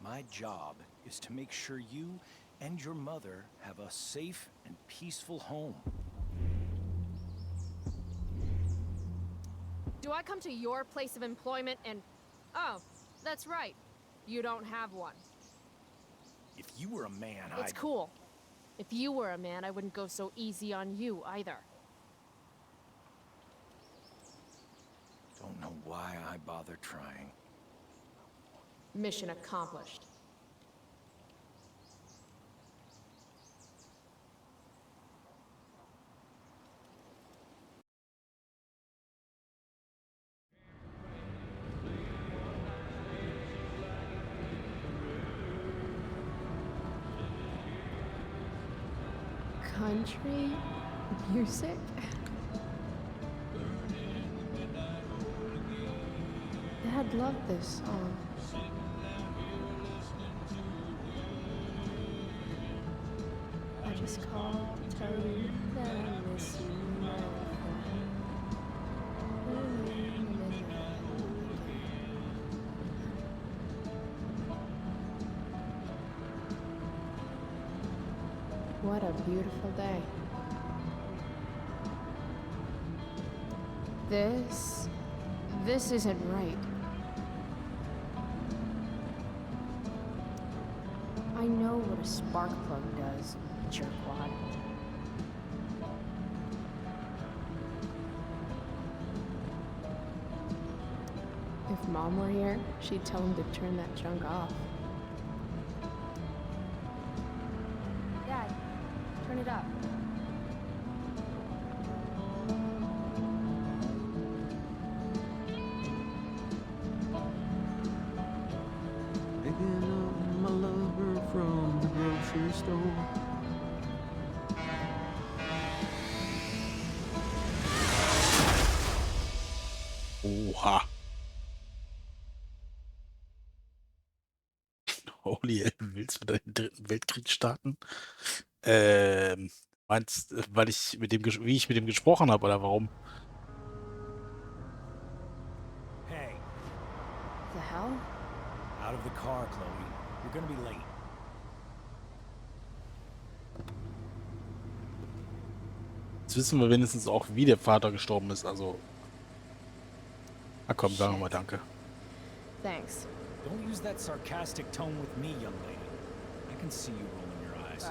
My job is to make sure you and your mother have a safe and peaceful home. Do I come to your place of employment and... Oh, that's right. You don't have one. If you were a man, It's cool. If you were a man, I wouldn't go so easy on you either. Don't know why I bother trying. Mission accomplished. Country music? Dad loved this song. I just called to tell you that I miss you, my What a beautiful day. This isn't right. I know what a spark plug does, jerkwad. If Mom were here, she'd tell him to turn that junk off. Dad, turn it up. Picking up my lover from the grocery store. Oha. Holy, willst du den dritten Weltkrieg starten? Meinst, weil ich mit dem, wie ich mit dem gesprochen habe, oder warum? Hey, The hell? out of the car, Chloe. You're gonna be late. Jetzt wissen wir wenigstens auch, wie der Vater gestorben ist. Also, na komm, sagen wir mal danke. Thanks. Don't use that sarcastic tone with me, young lady. I can see you rolling your eyes.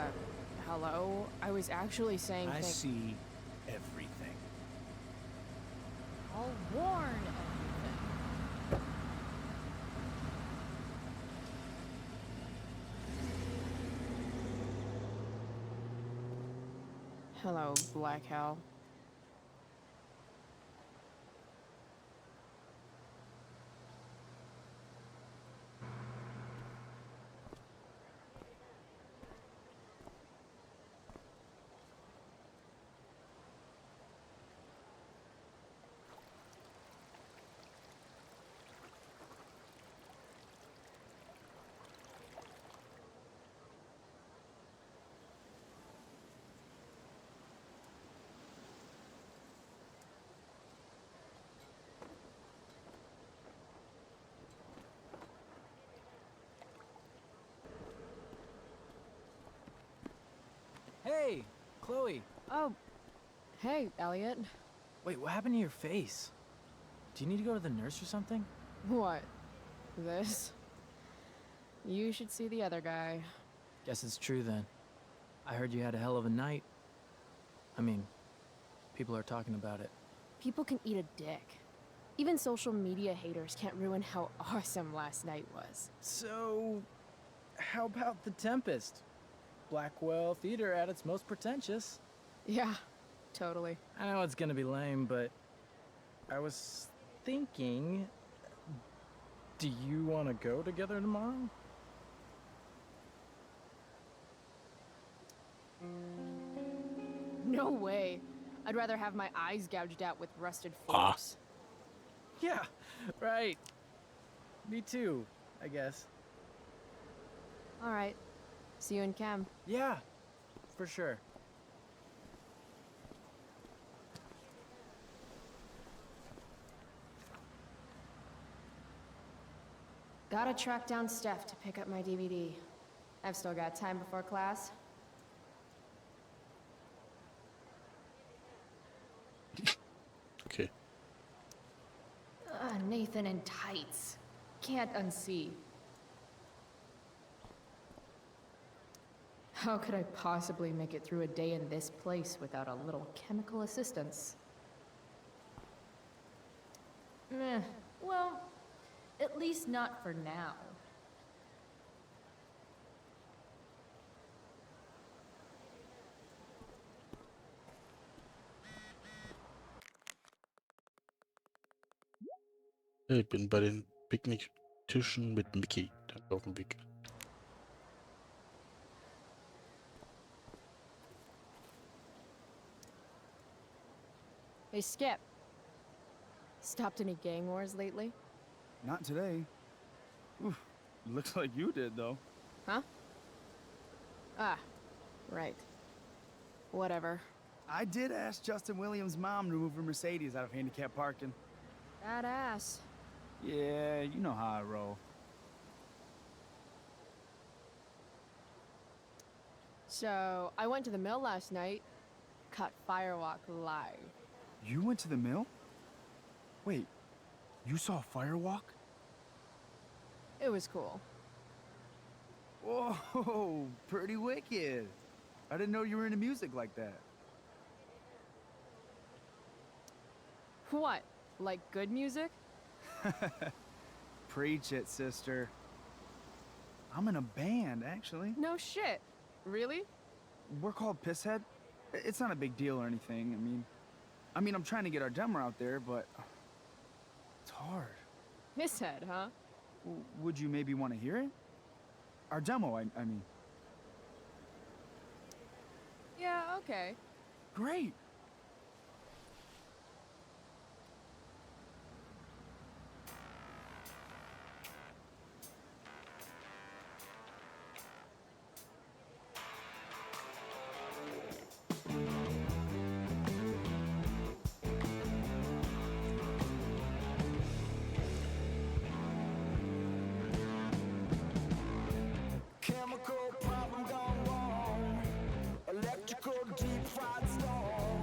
Hello? I was actually saying I see everything. I'll warn everything. Hello, Black Hal. Hey, Chloe. Oh, hey, Elliot. Wait, what happened to your face? Do you need to go to the nurse or something? What? This? You should see the other guy. Guess it's true then. I heard you had a hell of a night. I mean, people are talking about it. People can eat a dick. Even social media haters can't ruin how awesome last night was. So, how about The Tempest? Blackwell Theater at its most pretentious. Yeah, totally. I know it's gonna be lame, but I was thinking, do you want to go together tomorrow? No way. I'd rather have my eyes gouged out with rusted forks. Yeah, right. Me too, I guess. All right. See you in chem. Yeah, for sure. Gotta track down Steph to pick up my DVD. I've still got time before class. Okay. Nathan in tights. Can't unsee. How could I possibly make it through a day in this place without a little chemical assistance? Meh. Well, at least not for now. Ich bin bei den Picknicktischen mit Mickey. Danke auf dem Weg. Hey, Skip. Stopped any gang wars lately? Not today. Oof, looks like you did, though. Huh? Ah, right. Whatever. I did ask Justin Williams' mom to move her Mercedes out of handicap parking. Badass. Yeah, you know how I roll. So, I went to the mill last night. Caught Firewalk live. You went to the mill? Wait, you saw Firewalk? It was cool. Whoa, pretty wicked. I didn't know you were into music like that. What? Like good music? Preach it, sister. I'm in a band, actually. No shit. Really? We're called Pisshead. It's not a big deal or anything. I mean, I'm trying to get our demo out there, but it's hard. Pisshead, huh? Would you maybe want to hear it? Our demo, I mean. Yeah, okay. Great. Chemical problem gone wrong. Electrical deep fried storm.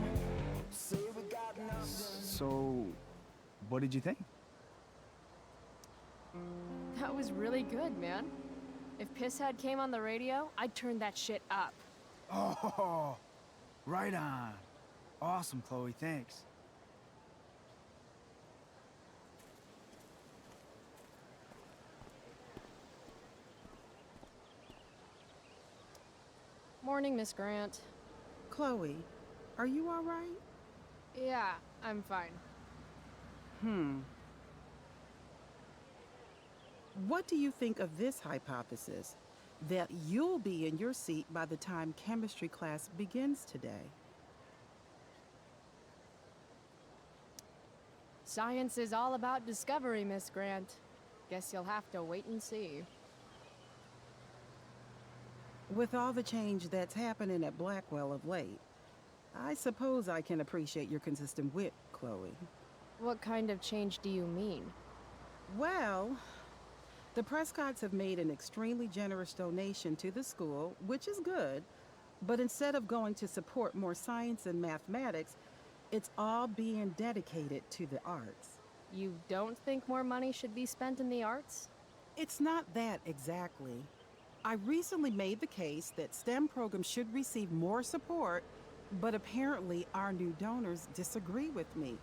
So, what did you think? That was really good, man. If Pisshead came on the radio, I'd turn that shit up. Oh, right on. Awesome, Chloe, thanks. Morning, Miss Grant. Chloe, are you all right? Yeah, I'm fine. What do you think of this hypothesis? That you'll be in your seat by the time chemistry class begins today. Science is all about discovery, Miss Grant. Guess you'll have to wait and see. With all the change that's happening at Blackwell of late, I suppose I can appreciate your consistent wit, Chloe. What kind of change do you mean? Well, the Prescotts have made an extremely generous donation to the school, which is good, but instead of going to support more science and mathematics, it's all being dedicated to the arts. You don't think more money should be spent in the arts? It's not that exactly. I recently made the case that STEM programs should receive more support, but apparently our new donors disagree with me.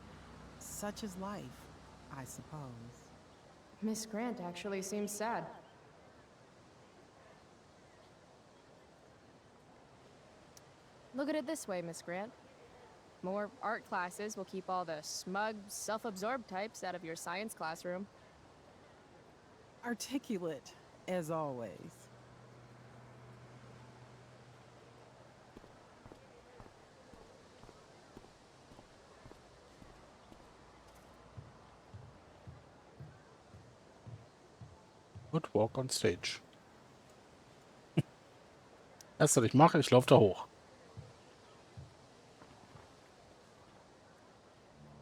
Such is life, I suppose. Miss Grant actually seems sad. Look at it this way, Miss Grant. More art classes will keep all the smug, self-absorbed types out of your science classroom. Articulate, as always. Good walk on stage. Erst, was ich mache, ich laufe da hoch.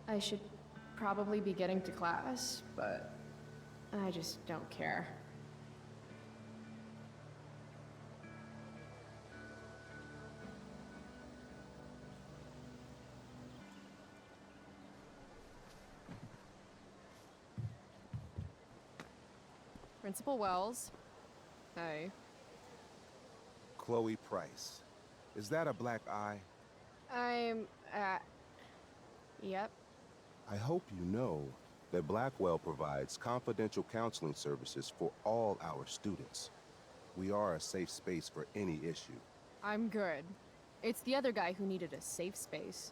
I should probably be getting to class, but I just don't care. Principal Wells. Hey. Chloe Price. Is that a black eye? Yep. I hope you know that Blackwell provides confidential counseling services for all our students. We are a safe space for any issue. I'm good. It's the other guy who needed a safe space.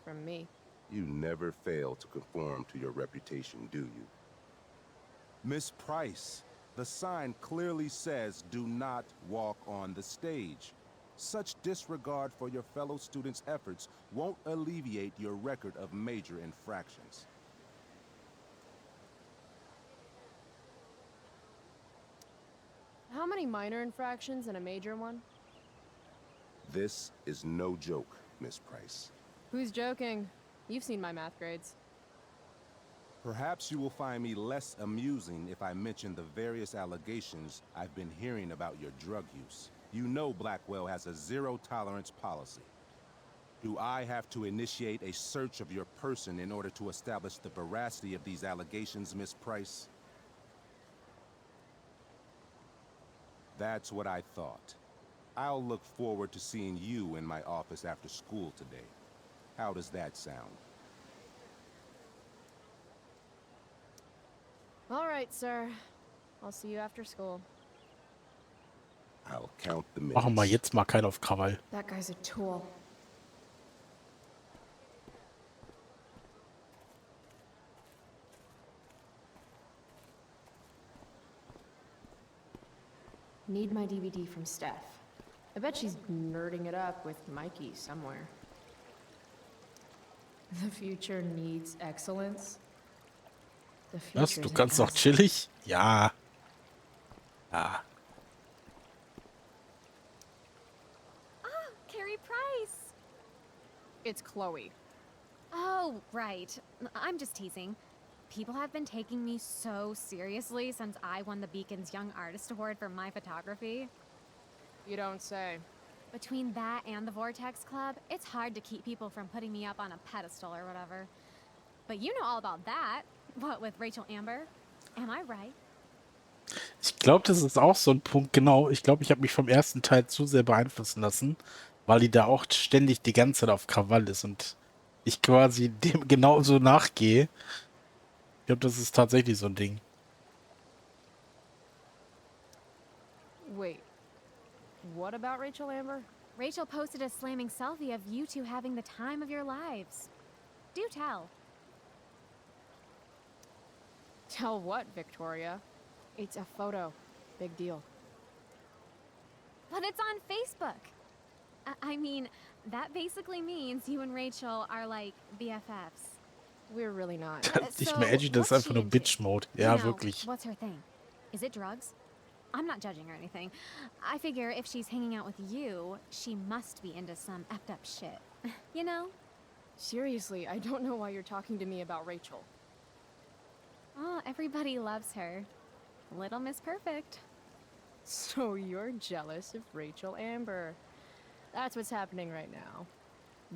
From me. You never fail to conform to your reputation, do you? Miss Price, the sign clearly says do not walk on the stage. Such disregard for your fellow students' efforts won't alleviate your record of major infractions. How many minor infractions and a major one? This is no joke, Miss Price. Who's joking? You've seen my math grades. Perhaps you will find me less amusing if I mention the various allegations I've been hearing about your drug use. You know Blackwell has a zero-tolerance policy. Do I have to initiate a search of your person in order to establish the veracity of these allegations, Miss Price? That's what I thought. I'll look forward to seeing you in my office after school today. How does that sound? All right, sir. I'll see you after school. I'll count the minutes. Machen wir jetzt mal keinen auf Krawall. That guy's a tool. Need my DVD from Steph. I bet she's nerding it up with Mikey somewhere. The future needs excellence. The Was? future's Du an kannst doch asshole. chillig? Ja. Ja. Oh, Carrie Price! It's Chloe. Oh, right. I'm just teasing. People have been taking me so seriously since I won the Beacon's Young Artist Award for my photography. You don't say. Between that and the Vortex Club, it's hard to keep people from putting me up on a pedestal or whatever. But you know all about that. What with Rachel Amber? Am I right? Ich glaube, das ist auch so ein Punkt, genau. Ich glaube, ich habe mich vom ersten Teil zu sehr beeinflussen lassen, weil die da auch ständig die ganze Zeit auf Krawall ist und ich quasi dem genauso nachgehe. Ich glaube, das ist tatsächlich so ein Ding. Wait, what about Rachel Amber? Rachel posted a slamming selfie of you two having the time of your lives. Do tell. Tell what, Victoria? It's a photo. Big deal. But it's on Facebook. I mean, that basically means you and Rachel are like BFFs. We're really not. Nicht mehr edgy, das ist einfach nur Bitch-Mode. Ja, You know, wirklich. What's her thing? Is it drugs? I'm not judging or anything. I figure if she's hanging out with you, she must be into some effed up shit. You know? Seriously, I don't know why you're talking to me about Rachel. Oh, everybody loves her. Little Miss Perfect. So you're jealous of Rachel Amber. That's what's happening right now.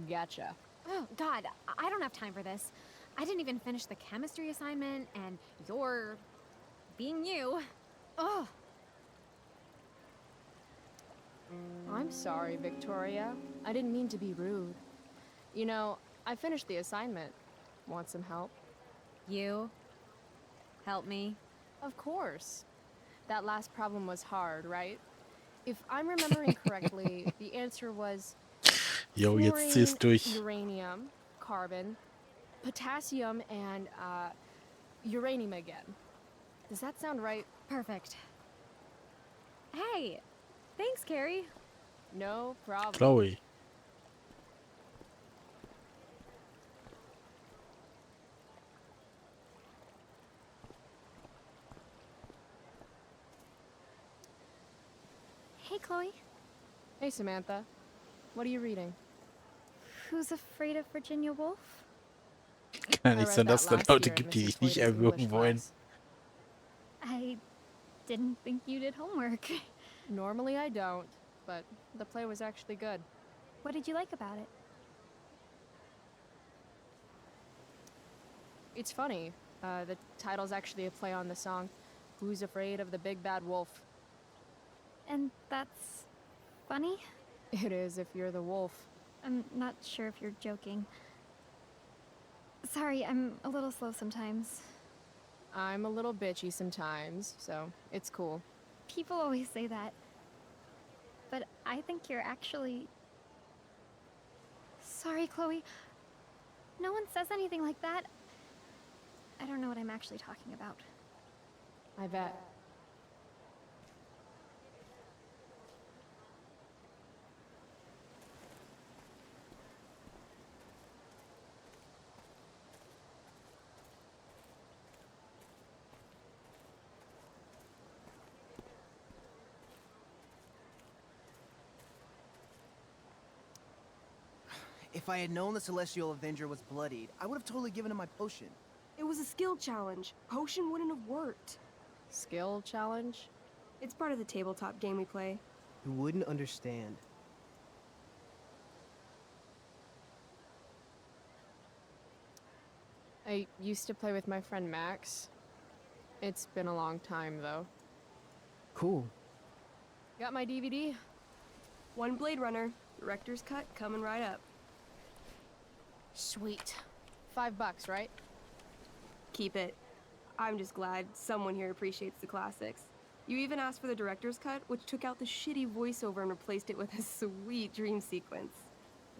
Gotcha. Oh, God, I don't have time for this. I didn't even finish the chemistry assignment, and you're being you. Ugh. I'm sorry, Victoria. I didn't mean to be rude. You know, I finished the assignment. Want some help? You? Help me? Of course. That last problem was hard, right? If I'm remembering correctly, the answer was Jo, jetzt zieh's durch. uranium, carbon, potassium, and uranium again. Does that sound right? Perfect. Hey, thanks, Carrie. No problem. Chloe. Hey, Chloe. Hey, Samantha. What are you reading? Who's Afraid of Virginia Woolf? Kann ja nicht sein, dass es da Leute gibt, die dich nicht erwürgen wollen. I didn't think you did homework. Normally I don't, but the play was actually good. What did you like about it? It's funny. The title's actually a play on the song, Who's Afraid of the Big Bad Wolf? And that's funny? It is if you're the wolf. I'm not sure if you're joking. Sorry, I'm a little slow sometimes. I'm a little bitchy sometimes, so it's cool. People always say that. But I think you're actually... Sorry, Chloe. No one says anything like that. I don't know what I'm actually talking about. I bet. If I had known the Celestial Avenger was bloodied, I would have totally given him my potion. It was a skill challenge. Potion wouldn't have worked. Skill challenge? It's part of the tabletop game we play. You wouldn't understand. I used to play with my friend Max. It's been a long time, though. Cool. Got my DVD? One Blade Runner, director's cut coming right up. Sweet. $5, right? Keep it. I'm just glad someone here appreciates the classics. You even asked for the director's cut, which took out the shitty voiceover and replaced it with a sweet dream sequence.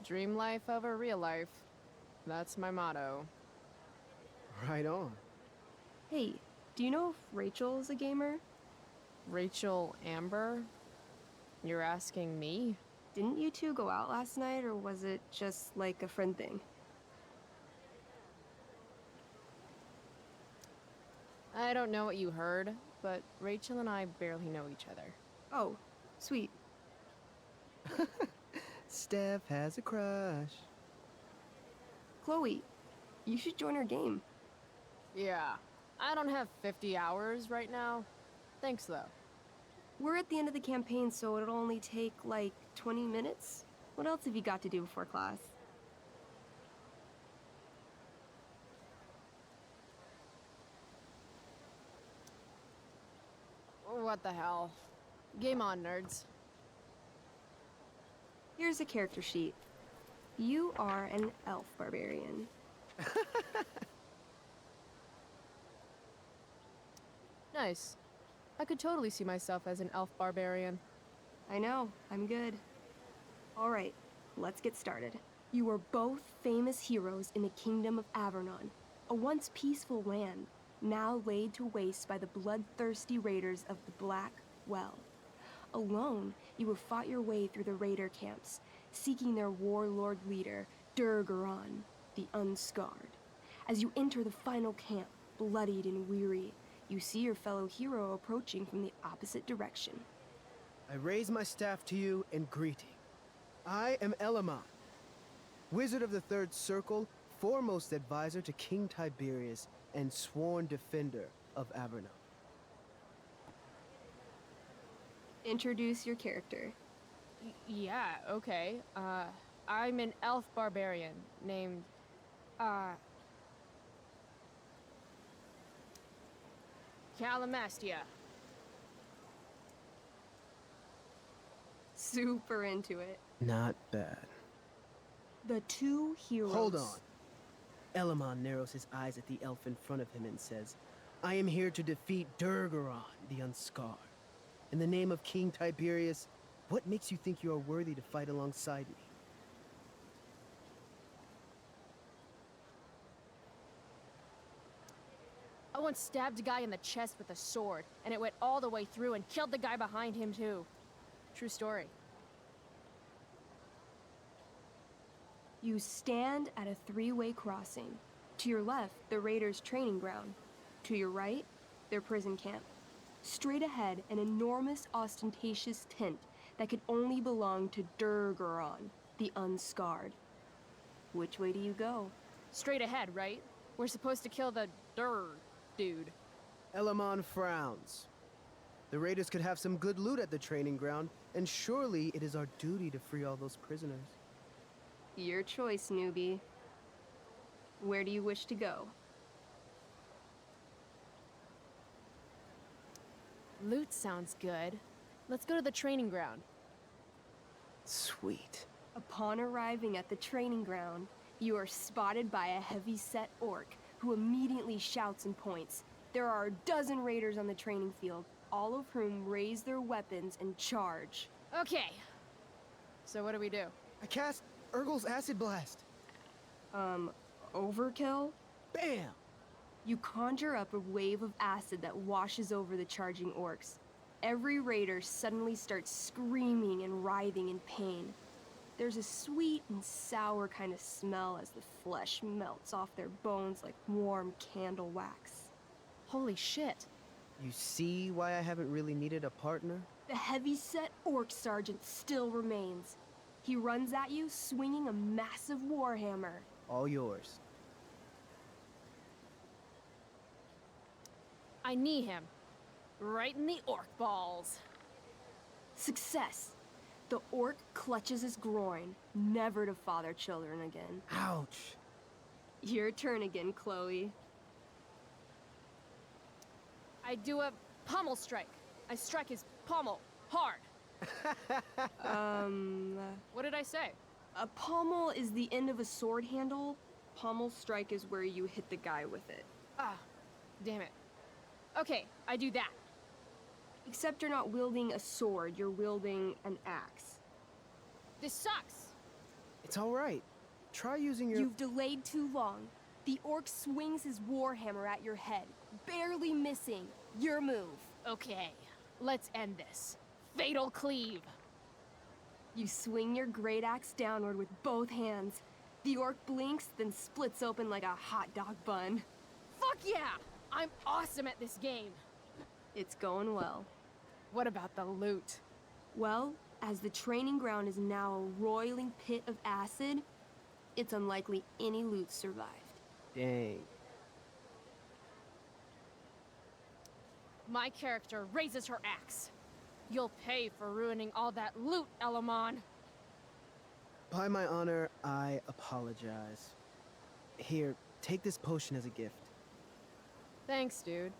Dream life over real life. That's my motto. Right on. Hey, do you know if Rachel's a gamer? Rachel Amber? You're asking me? Didn't you two go out last night, or was it just like a friend thing? I don't know what you heard, but Rachel and I barely know each other. Oh, sweet. Steph has a crush. Chloe, you should join our game. Yeah, I don't have 50 hours right now. Thanks, though. We're at the end of the campaign, so it'll only take, like, 20 minutes. What else have you got to do before class? what the hell. Game on, nerds. Here's a character sheet. You are an elf barbarian. Nice. I could totally see myself as an elf barbarian. I know, I'm good. Alright, let's get started. You are both famous heroes in the Kingdom of Avernon, a once peaceful land, now laid to waste by the bloodthirsty raiders of the Black Well. Alone, you have fought your way through the raider camps, seeking their warlord leader, Durgaron, the Unscarred. As you enter the final camp, bloodied and weary, you see your fellow hero approaching from the opposite direction. I raise my staff to you in greeting. I am Elamon, Wizard of the Third Circle, foremost advisor to King Tiberius, and sworn defender of Avernon. Introduce your character. Yeah, okay. I'm an elf barbarian named, Calamastia. Super into it. Not bad. The two heroes. Hold on. Elamon narrows his eyes at the elf in front of him and says, I am here to defeat Durgaron, the Unscarred. In the name of King Tiberius, what makes you think you are worthy to fight alongside me? I once stabbed a guy in the chest with a sword, and it went all the way through and killed the guy behind him too. True story. You stand at a three-way crossing. To your left, the raiders' training ground. To your right, their prison camp. Straight ahead, an enormous, ostentatious tent that could only belong to Durgaron, the Unscarred. Which way do you go? Straight ahead, right? We're supposed to kill the dude. Elamon frowns. The raiders could have some good loot at the training ground, and surely it is our duty to free all those prisoners. Your choice, newbie. Where do you wish to go? Loot sounds good. Let's go to the training ground. Sweet. Upon arriving at the training ground, you are spotted by a heavy-set orc who immediately shouts and points. There are a dozen raiders on the training field, all of whom raise their weapons and charge. Okay. So what do we do? I cast Urgel's Acid Blast. Overkill? Bam! You conjure up a wave of acid that washes over the charging orcs. Every raider suddenly starts screaming and writhing in pain. There's a sweet and sour kind of smell as the flesh melts off their bones like warm candle wax. Holy shit. You see why I haven't really needed a partner? The heavy-set orc sergeant still remains. He runs at you, swinging a massive warhammer. All yours. I knee him. Right in the orc balls. Success! The orc clutches his groin, never to father children again. Ouch! Your turn again, Chloe. I do a pommel strike. I strike his pommel hard. What did I say? A pommel is the end of a sword handle. Pommel strike is where you hit the guy with it. Ah, damn it. Okay, I do that. Except you're not wielding a sword, you're wielding an axe. This sucks. It's all right. Try using your... You've delayed too long. The orc swings his warhammer at your head, barely missing. Your move. Okay, let's end this. Fatal cleave. You swing your great axe downward with both hands. The orc blinks, then splits open like a hot dog bun. Fuck yeah! I'm awesome at this game. It's going well. What about the loot? Well, as the training ground is now a roiling pit of acid, it's unlikely any loot survived. Dang. My character raises her axe. You'll pay for ruining all that loot, Elamon. By my honor, I apologize. Here, take this potion as a gift. Thanks, dude.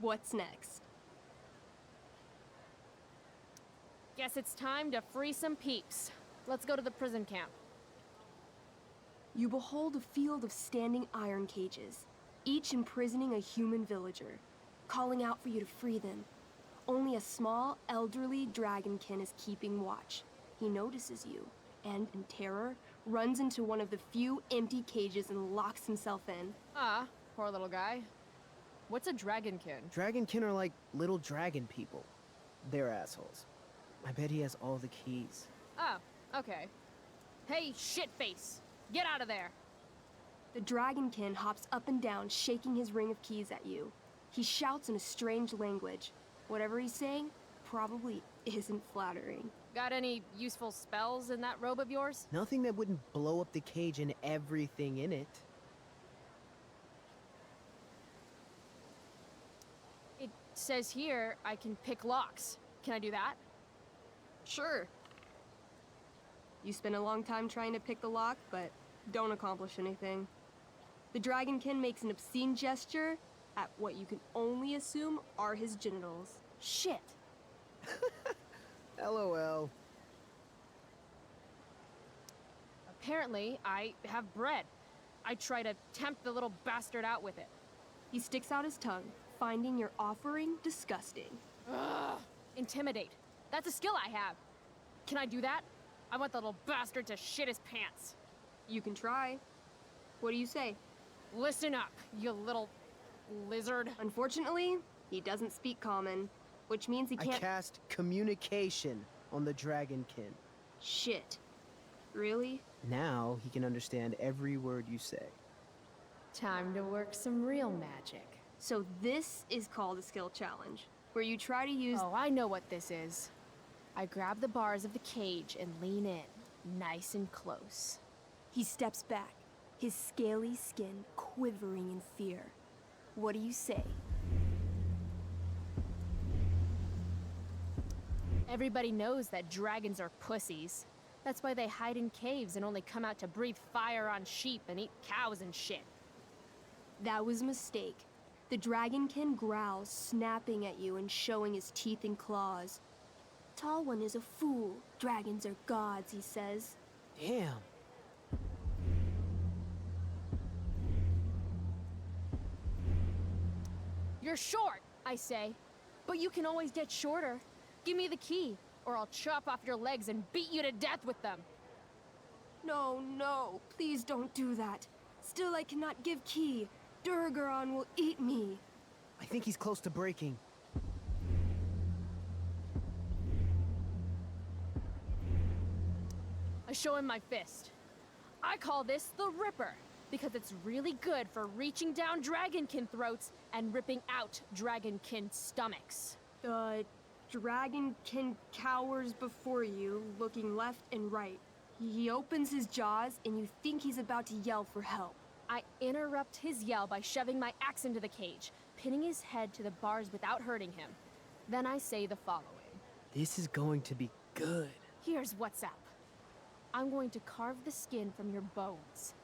What's next? Guess it's time to free some peeps. Let's go to the prison camp. You behold a field of standing iron cages, each imprisoning a human villager, calling out for you to free them. Only a small, elderly dragonkin is keeping watch. He notices you, and in terror, runs into one of the few empty cages and locks himself in. Ah, poor little guy. What's a dragonkin? Dragonkin are like little dragon people. They're assholes. I bet he has all the keys. Oh, okay. Hey, shitface! Get out of there! The dragonkin hops up and down, shaking his ring of keys at you. He shouts in a strange language. Whatever he's saying probably isn't flattering. Got any useful spells in that robe of yours? Nothing that wouldn't blow up the cage and everything in it. It says here I can pick locks. Can I do that? Sure. You spend a long time trying to pick the lock, but don't accomplish anything. The dragonkin makes an obscene gesture at what you can only assume are his genitals. Shit! LOL. Apparently, I have bread. I try to tempt the little bastard out with it. He sticks out his tongue, finding your offering disgusting. Ugh! Intimidate. That's a skill I have. Can I do that? I want the little bastard to shit his pants. You can try. What do you say? Listen up, you little lizard. Unfortunately, he doesn't speak common, which means he can't— I cast communication on the dragonkin. Shit. Really? Now he can understand every word you say. Time to work some real magic. So this is called a skill challenge, where you try to use— Oh, I know what this is. I grab the bars of the cage and lean in, nice and close. He steps back, his scaly skin quivering in fear. What do you say? Everybody knows that dragons are pussies. That's why they hide in caves and only come out to breathe fire on sheep and eat cows and shit. That was a mistake. The dragonkin growls, snapping at you and showing his teeth and claws. Tall One is a fool. Dragons are gods, he says. Damn. You're short, I say. But you can always get shorter. Give me the key, or I'll chop off your legs and beat you to death with them. No, no, please don't do that. Still, I cannot give key. Durgaron will eat me. I think he's close to breaking. I show him my fist. I call this the Ripper, because it's really good for reaching down dragonkin throats and ripping out dragonkin stomachs. The dragonkin cowers before you, looking left and right. He opens his jaws, and you think he's about to yell for help. I interrupt his yell by shoving my axe into the cage, pinning his head to the bars without hurting him. Then I say the following. This is going to be good. Here's what's up. I'm going to carve the skin from your bones.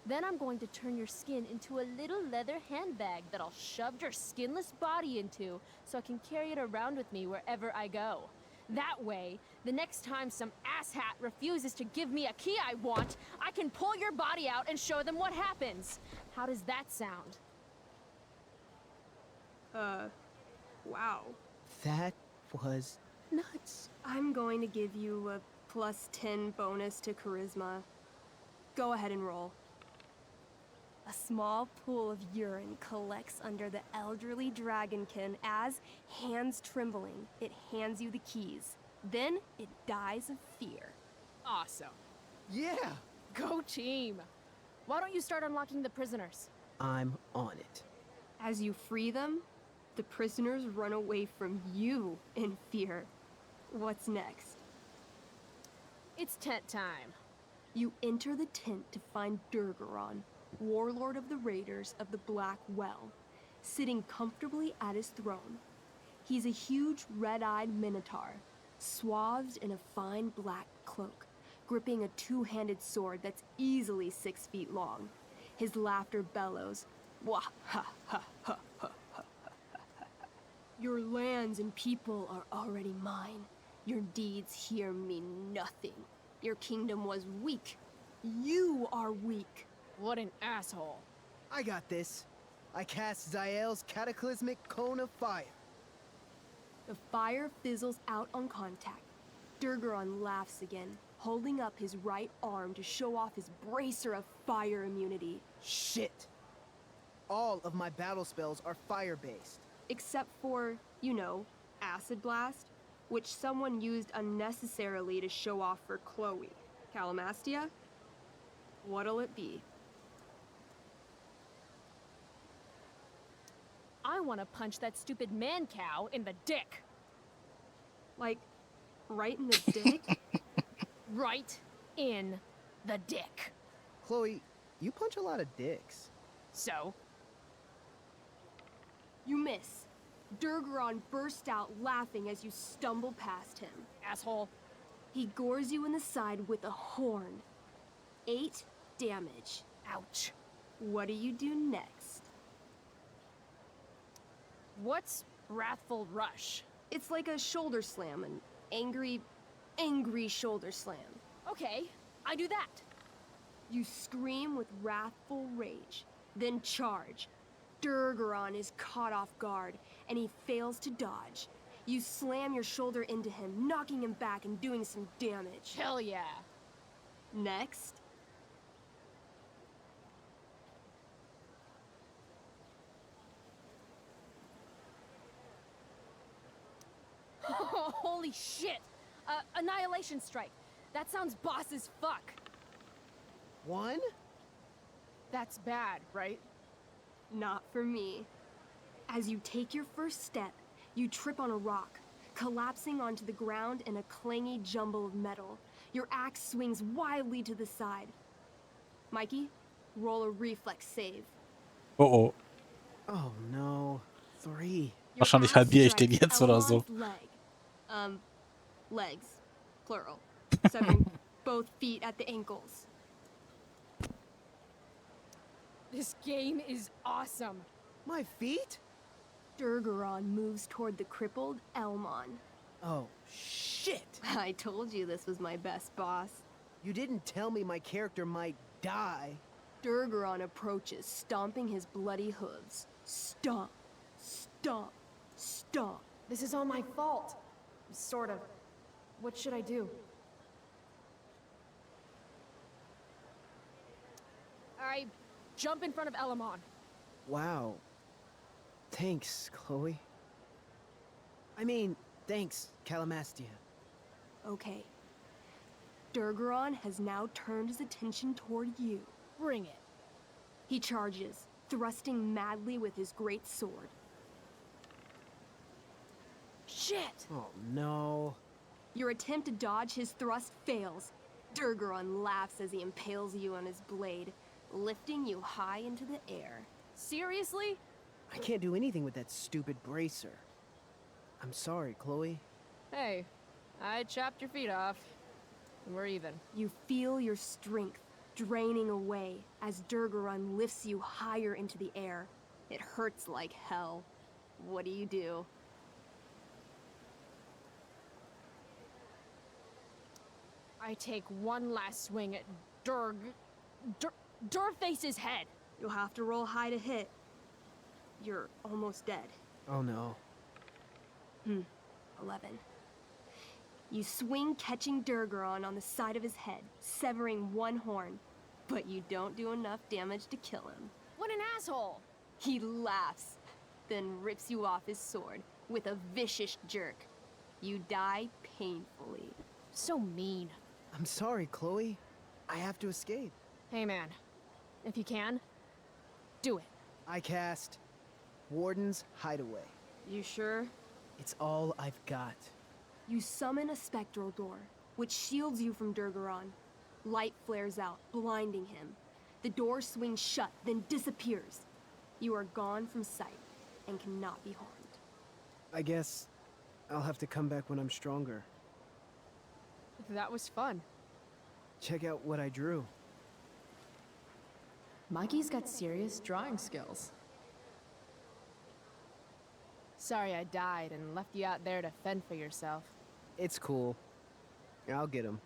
Then I'm going to turn your skin into a little leather handbag that I'll shove your skinless body into so I can carry it around with me wherever I go. That way, the next time some asshat refuses to give me a key I want, I can pull your body out and show them what happens. How does that sound? Wow. That was nuts. I'm going to give you a +10 bonus to charisma. Go ahead and roll. A small pool of urine collects under the elderly dragonkin as, hands trembling, it hands you the keys. Then it dies of fear. Awesome. Yeah! Go team! Why don't you start unlocking the prisoners? I'm on it. As you free them, the prisoners run away from you in fear. What's next? It's tent time. You enter the tent to find Durgaron, warlord of the Raiders of the Black Well, sitting comfortably at his throne. He's a huge red-eyed minotaur, swathed in a fine black cloak, gripping a two-handed sword that's easily 6 feet long. His laughter bellows, "Wah ha ha ha ha ha ha ha." Your lands and people are already mine. Your deeds here mean nothing. Your kingdom was weak. You are weak. What an asshole. I got this. I cast Zael's cataclysmic cone of fire. The fire fizzles out on contact. Durgaron laughs again, holding up his right arm to show off his bracer of fire immunity. Shit! All of my battle spells are fire-based. Except for, you know, Acid Blast, which someone used unnecessarily to show off for Chloe. Calamastia? What'll it be? I want to punch that stupid man cow in the dick. Like, right in the dick? Right in the dick. Chloe, you punch a lot of dicks. So? You miss. Durgaron bursts out laughing as you stumble past him. Asshole. He gores you in the side with a horn. 8 damage. Ouch. What do you do next? What's Wrathful Rush? It's like a shoulder slam, an angry shoulder slam. Okay, I do that. You scream with wrathful rage, then charge. Durgaron is caught off guard, and he fails to dodge. You slam your shoulder into him, knocking him back and doing some damage. Hell yeah. Next. Holy shit! Annihilation Strike. That sounds boss as fuck. 1? That's bad, right? Not for me. As you take your first step, you trip on a rock, collapsing onto the ground in a clangy jumble of metal. Your axe swings wildly to the side. Mikey, roll a reflex save. Oh oh. Oh no. 3. Wahrscheinlich halbiere ich den jetzt oder so. Legs. Plural. Severing both feet at the ankles. This game is awesome. My feet? Durgaron moves toward the crippled Elmon. Oh, shit! I told you this was my best boss. You didn't tell me my character might die. Durgaron approaches, stomping his bloody hooves. Stomp, stomp, stomp. This is all my fault. Sort of. What should I do? I jump in front of Elamon. Wow. Thanks, Chloe. I mean, thanks, Calamastia. Okay. Durgaron has now turned his attention toward you. Bring it. He charges, thrusting madly with his great sword. Shit! Oh no. Your attempt to dodge his thrust fails. Durgaron laughs as he impales you on his blade, lifting you high into the air. Seriously? I can't do anything with that stupid bracer. I'm sorry, Chloe. Hey, I chopped your feet off. We're even. You feel your strength draining away as Durgaron lifts you higher into the air. It hurts like hell. What do? I take one last swing at Durface's head. You'll have to roll high to hit. You're almost dead. Oh no. 11. You swing, catching Durgaron on the side of his head, severing one horn, but you don't do enough damage to kill him. What an asshole! He laughs, then rips you off his sword with a vicious jerk. You die painfully. So mean. I'm sorry, Chloe. I have to escape. Hey man, if you can, do it. I cast Warden's Hideaway. You sure? It's all I've got. You summon a spectral door, which shields you from Durgaron. Light flares out, blinding him. The door swings shut, then disappears. You are gone from sight and cannot be harmed. I guess I'll have to come back when I'm stronger. That was fun. Check out what I drew. Mikey's got serious drawing skills. Sorry I died and left you out there to fend for yourself. It's cool. I'll get him.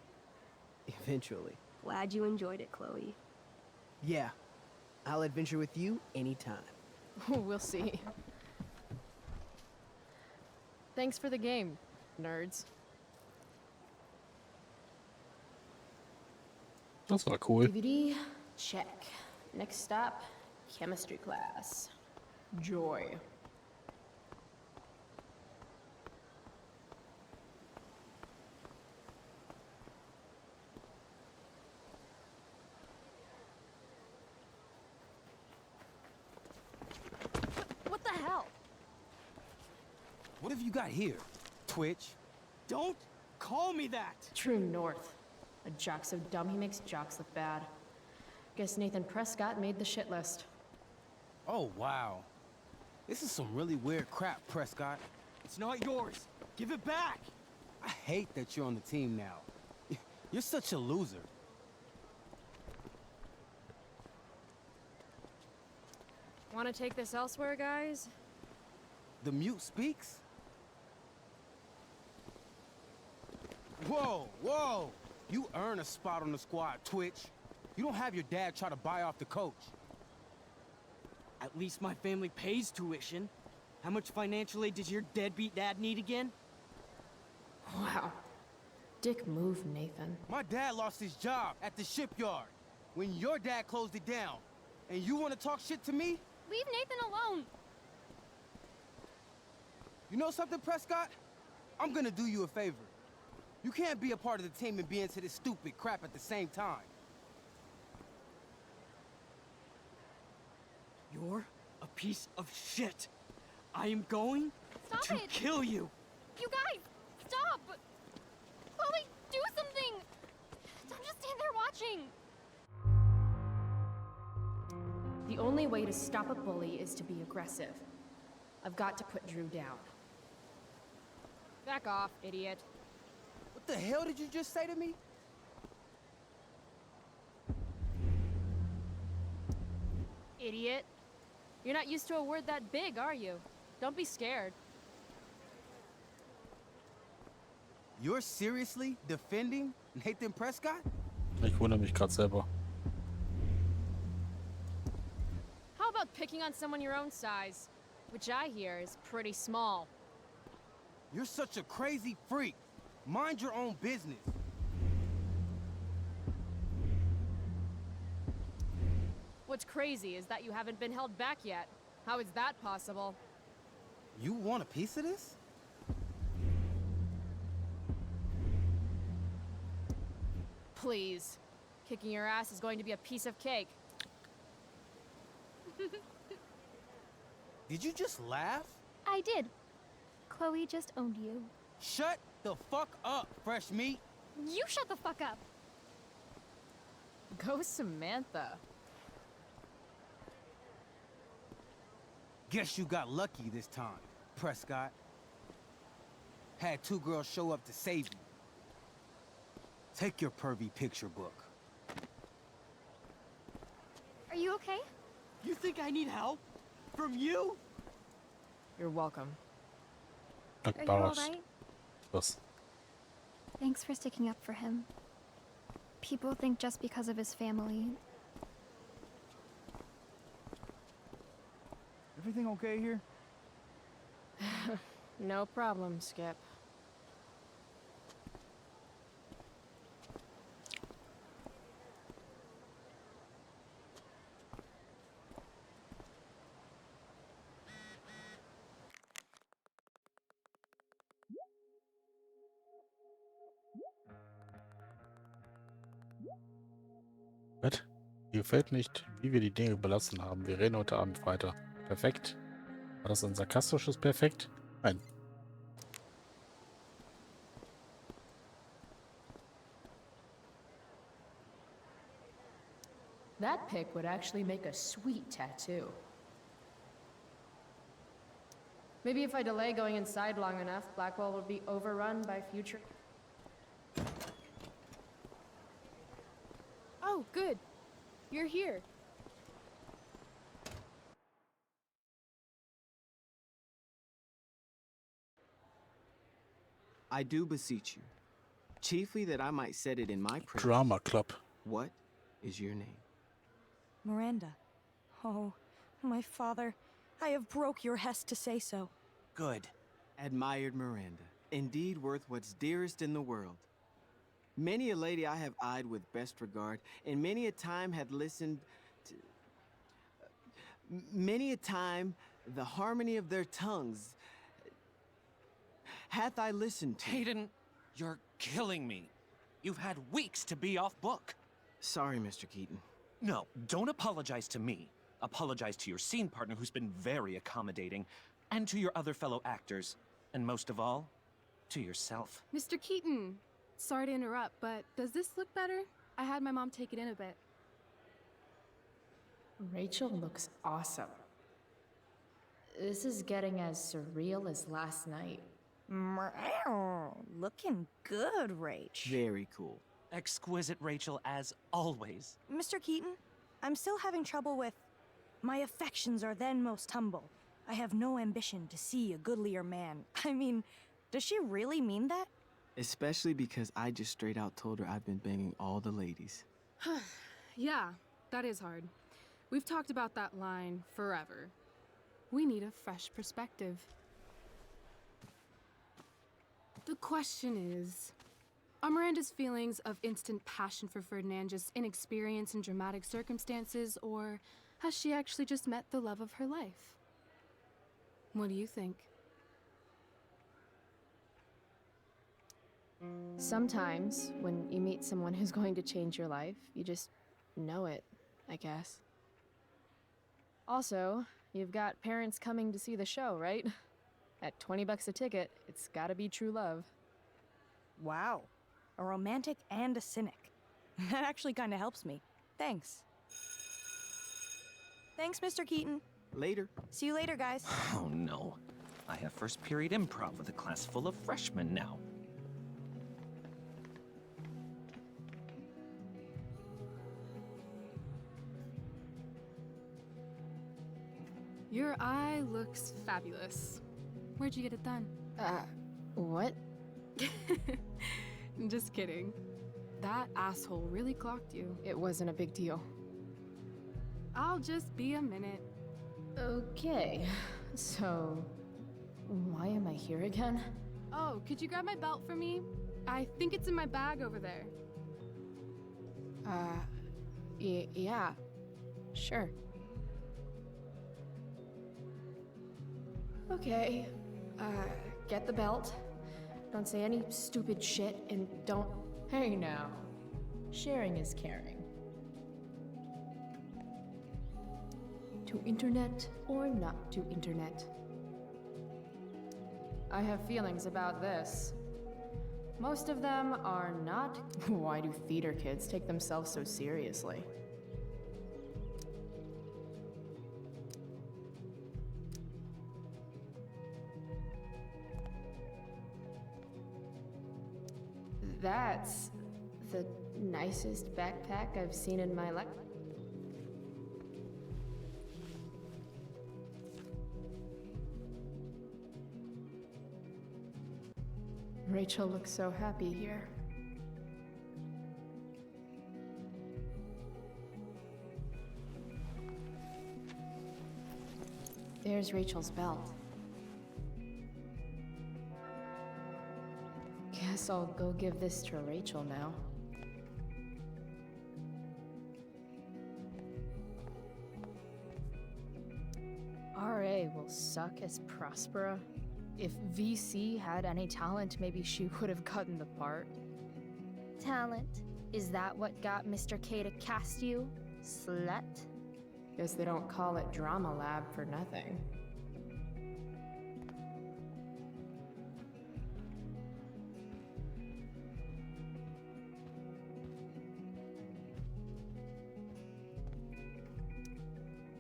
Eventually. Glad you enjoyed it, Chloe. Yeah. I'll adventure with you anytime. We'll see. Thanks for the game, nerds. Das war cool. DVD, check. Next stop, chemistry class. Joy. What the hell? What have you got here? Twitch? Don't call me that! True North. A jock so dumb he makes jocks look bad. Guess Nathan Prescott made the shit list. Oh, wow. This is some really weird crap, Prescott. It's not yours. Give it back! I hate that you're on the team now. You're such a loser. Want to take this elsewhere, guys? The mute speaks? Whoa, whoa! You earn a spot on the squad, Twitch. You don't have your dad try to buy off the coach. At least my family pays tuition. How much financial aid does your deadbeat dad need again? Wow. Dick move, Nathan. My dad lost his job at the shipyard when your dad closed it down. And you want to talk shit to me? Leave Nathan alone! You know something, Prescott? I'm gonna do you a favor. You can't be a part of the team and be into this stupid crap at the same time. You're a piece of shit. I am going to kill you. You guys, stop! Chloe, do something! Don't just stand there watching! The only way to stop a bully is to be aggressive. I've got to put Drew down. Back off, idiot. What the hell did you just say to me? Idiot. You're not used to a word that big, are you? Don't be scared. You're seriously defending Nathan Prescott? Ich wundere mich gerade selber. How about picking on someone your own size? Which I hear is pretty small. You're such a crazy freak. Mind your own business. What's crazy is that you haven't been held back yet. How is that possible? You want a piece of this? Please. Kicking your ass is going to be a piece of cake. Did you just laugh? I did. Chloe just owned you. Shut the fuck up, fresh meat. You shut the fuck up! Go Samantha. Guess you got lucky this time, Prescott. Had two girls show up to save you. Take your pervy picture book. Are you okay? You think I need help? From you? You're welcome. Are you alright? Was? Thanks for sticking up for him. People think just because of his family. Everything okay here? No problem, Skip. Was? Mir gefällt nicht, wie wir die Dinge belassen haben. Wir reden heute Abend weiter. Perfekt. War das ein sarkastisches Perfekt? Nein. That pick would actually make a sweet tattoo. Maybe if I delay going inside long enough, Blackwell will be overrun by future... Oh, good. You're here. I do beseech you, chiefly that I might set it in my prayer. Drama club. What is your name? Miranda. Oh, my father, I have broke your hest to say so. Good. Admired Miranda, indeed worth what's dearest in the world. Many a lady I have eyed with best regard, and many a time had listened to... many a time the harmony of their tongues hath I listened to. Hayden, you're killing me. You've had weeks to be off book. Sorry, Mr. Keaton. No, don't apologize to me. Apologize to your scene partner who's been very accommodating, and to your other fellow actors, and most of all, to yourself. Mr. Keaton, sorry to interrupt, but does this look better? I had my mom take it in a bit. Rachel looks awesome. This is getting as surreal as last night. Looking good, Rach. Very cool. Exquisite, Rachel, as always. Mr. Keaton, I'm still having trouble with... My affections are then most humble. I have no ambition to see a goodlier man. I mean, does she really mean that? Especially because I just straight out told her I've been banging all the ladies. Yeah, that is hard. We've talked about that line forever. We need a fresh perspective. The question is, are Miranda's feelings of instant passion for Ferdinand just inexperience in dramatic circumstances, or has she actually just met the love of her life? What do you think? Sometimes, when you meet someone who's going to change your life, you just know it, I guess. Also, you've got parents coming to see the show, right? At $20 a ticket, it's gotta be true love. Wow. A romantic and a cynic. That actually kind of helps me. Thanks. Thanks, Mr. Keaton. Later. See you later, guys. Oh no. I have first period improv with a class full of freshmen now. Your eye looks fabulous. Where'd you get it done? What? Just kidding. That asshole really clocked you. It wasn't a big deal. I'll just be a minute. Okay, so why am I here again? Oh, could you grab my belt for me? I think it's in my bag over there. Yeah, sure. Okay, get the belt. Don't say any stupid shit, and don't... Hey now, sharing is caring. To internet or not to internet. I have feelings about this. Most of them are not... Why do theater kids take themselves so seriously? That's the nicest backpack I've seen in my life. Rachel looks so happy here. There's Rachel's belt. Guess I'll go give this to Rachel now. RA will suck as Prospera. If VC had any talent, maybe she would have gotten the part. Talent? Is that what got Mr. K to cast you, slut? Guess they don't call it Drama Lab for nothing.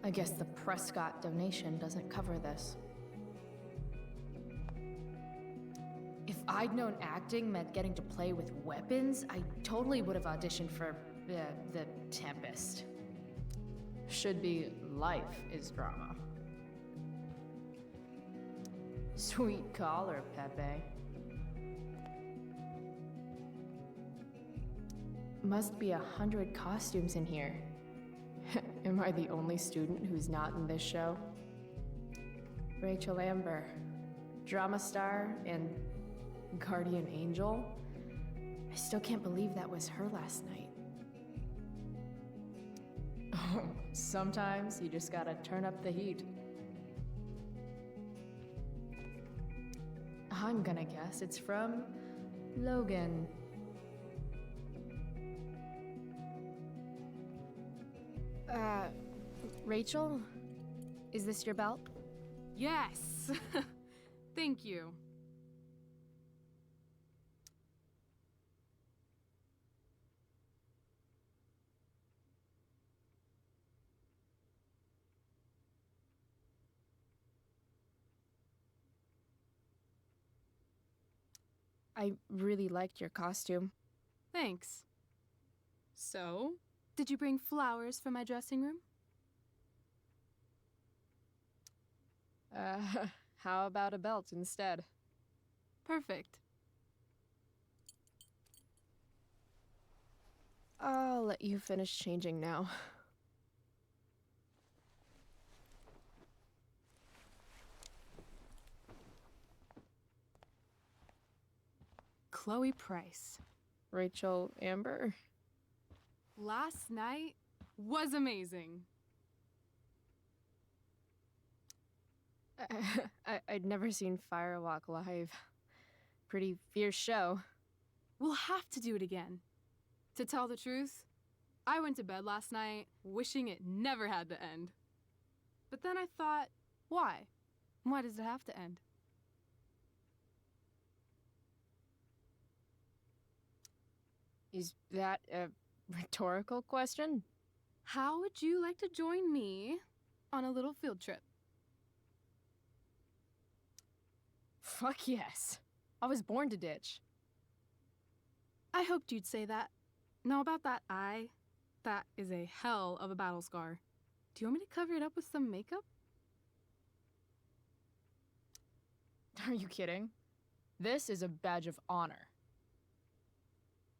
I guess the Prescott donation doesn't cover this. If I'd known acting meant getting to play with weapons, I totally would have auditioned for the Tempest. Should be life is drama. Sweet collar, Pepe. must be 100 costumes in here. Am I the only student who's not in this show? Rachel Amber, drama star and guardian angel? I still can't believe that was her last night. Oh, sometimes you just gotta turn up the heat. I'm gonna guess it's from Logan. Rachel? Is this your belt? Yes! Thank you. I really liked your costume. Thanks. So, did you bring flowers for my dressing room? How about a belt instead? Perfect. I'll let you finish changing now. Chloe Price. Rachel Amber? Last night was amazing. I'd never seen Firewalk live. Pretty fierce show. We'll have to do it again. To tell the truth, I went to bed last night wishing it never had to end. But then I thought, why? Why does it have to end? Is that a rhetorical question? How would you like to join me on a little field trip? Fuck yes. I was born to ditch. I hoped you'd say that. Now about that eye, that is a hell of a battle scar. Do you want me to cover it up with some makeup? Are you kidding? This is a badge of honor.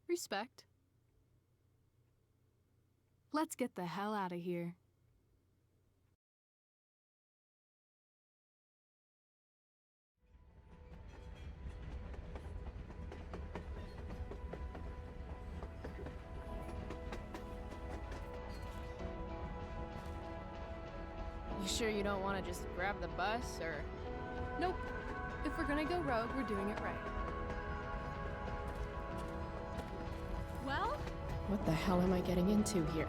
Respect. Let's get the hell out of here. You sure you don't want to just grab the bus, or...? Nope. If we're gonna go rogue, we're doing it right. Well? What the hell am I getting into here?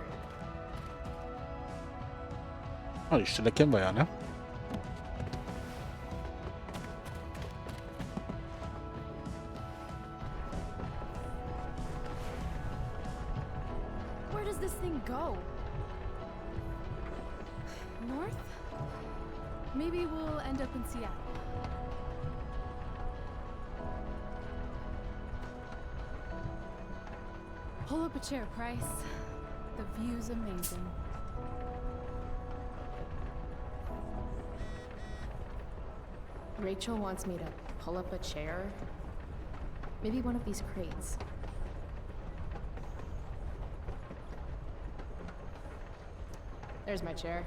Oh, die Stelle kennen wir ja, ne? Where does this thing go? North? Maybe we'll end up in Seattle. Pull up a chair, Price. The view's amazing. Rachel wants me to pull up a chair. Maybe one of these crates. There's my chair.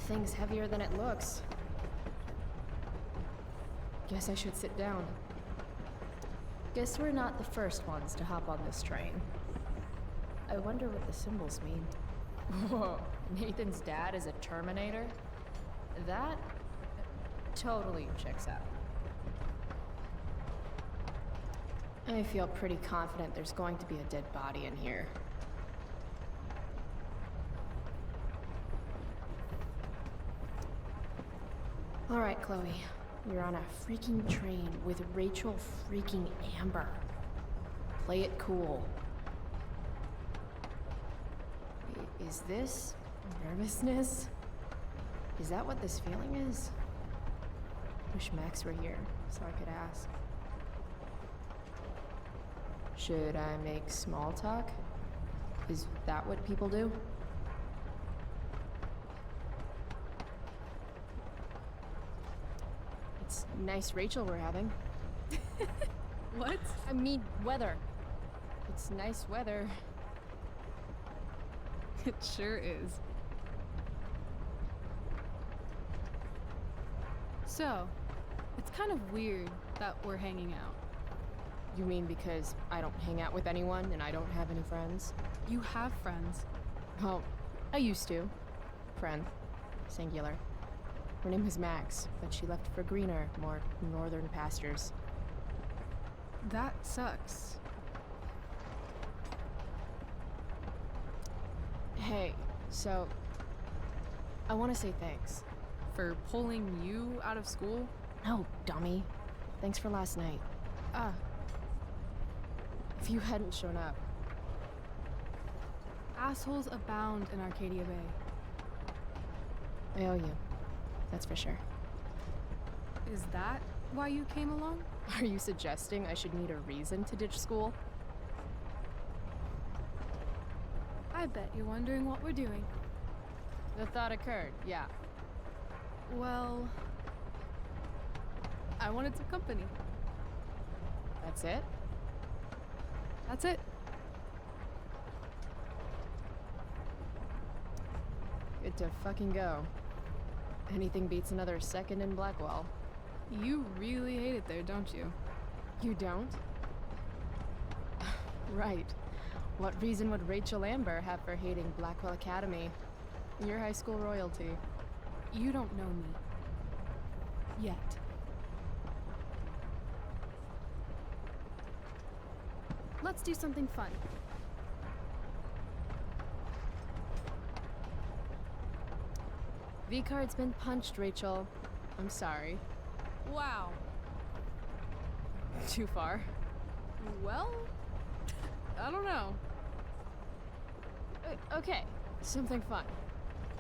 Thing's heavier than it looks. Guess I should sit down. Guess we're not the first ones to hop on this train. I wonder what the symbols mean. Whoa, Nathan's dad is a Terminator? That totally checks out. I feel pretty confident there's going to be a dead body in here. All right, Chloe. You're on a freaking train with Rachel freaking Amber. Play it cool. Is this nervousness? Is that what this feeling is? Wish Max were here so I could ask. Should I make small talk? Is that what people do? It's nice Rachel we're having. What? I mean, weather. It's nice weather. It sure is. So, it's kind of weird that we're hanging out. You mean because I don't hang out with anyone and I don't have any friends? You have friends. Well, I used to. Friend. Singular. Her name was Max, but she left for greener, more northern pastures. That sucks. Hey, so... I want to say thanks. For pulling you out of school? No, dummy. Thanks for last night. Ah. If you hadn't shown up... Assholes abound in Arcadia Bay. I owe you. That's for sure. Is that why you came along? Are you suggesting I should need a reason to ditch school? I bet you're wondering what we're doing. The thought occurred, yeah. Well... I wanted some company. That's it? That's it. Good to fucking go. Anything beats another second in Blackwell. You really hate it there, don't you? You don't? Right. What reason would Rachel Amber have for hating Blackwell Academy? Your high school royalty. You don't know me. Yet. Let's do something fun. V-card's been punched, Rachel. I'm sorry. Wow. Too far? Well, I don't know. Okay, something fun.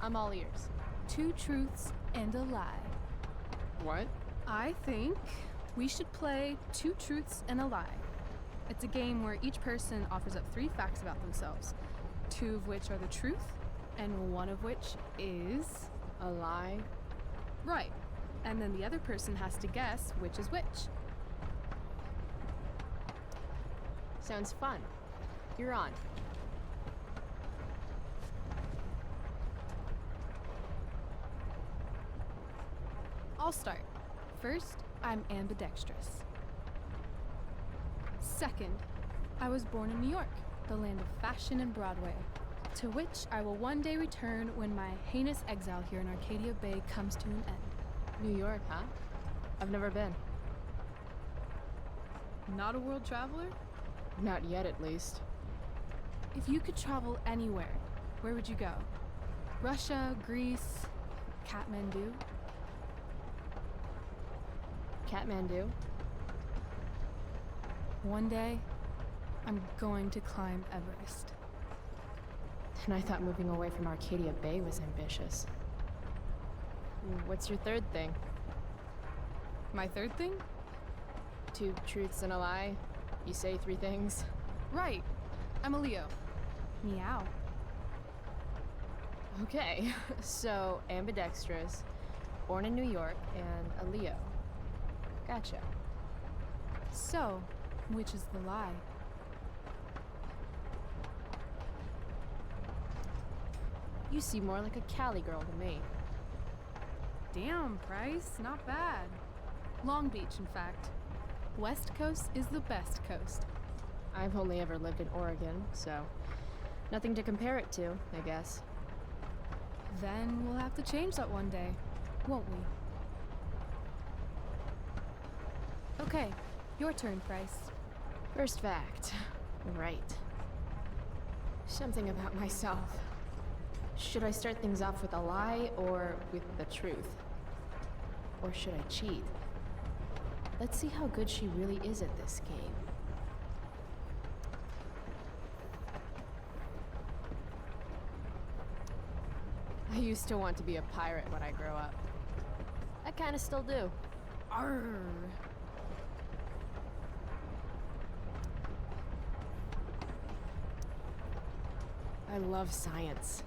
I'm all ears. 2 truths and a lie. What? I think we should play 2 truths and a lie. It's a game where each person offers up 3 facts about themselves, 2 of which are the truth, and 1 of which is... a lie? Right. And then the other person has to guess which is which. Sounds fun. You're on. I'll start. First, I'm ambidextrous. Second, I was born in New York, the land of fashion and Broadway, to which I will one day return when my heinous exile here in Arcadia Bay comes to an end. New York, huh? I've never been. Not a world traveler? Not yet, at least. If you could travel anywhere, where would you go? Russia, Greece, Kathmandu? Kathmandu? One day, I'm going to climb Everest. And I thought moving away from Arcadia Bay was ambitious. What's your third thing? My third thing? 2 truths and a lie. You say 3 things. Right. I'm a Leo. Meow. Okay, so ambidextrous, born in New York, and a Leo. Gotcha. So, which is the lie? You seem more like a Cali girl to me. Damn, Price, not bad. Long Beach, in fact. West Coast is the best coast. I've only ever lived in Oregon, so nothing to compare it to, I guess. Then we'll have to change that one day, won't we? Okay, your turn, Price. First fact. Right. Something about myself. Should I start things off with a lie or with the truth? Or should I cheat? Let's see how good she really is at this game. I used to want to be a pirate when I grow up. I kinda still do. Arr. I love science.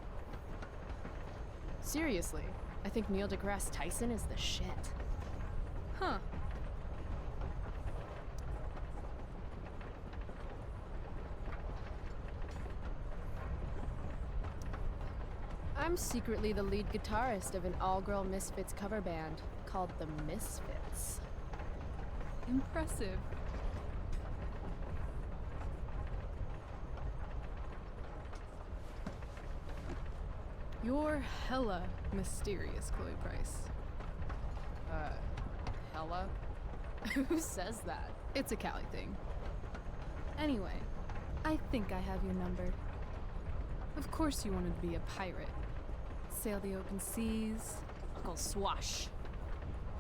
Seriously, I think Neil deGrasse Tyson is the shit. Huh. I'm secretly the lead guitarist of an all-girl Misfits cover band called the Misfits. Impressive. You're hella mysterious, Chloe Price. Hella? Who says that? It's a Cali thing. Anyway, I think I have your number. Of course you wanted to be a pirate. Sail the open seas. Uncle Swash.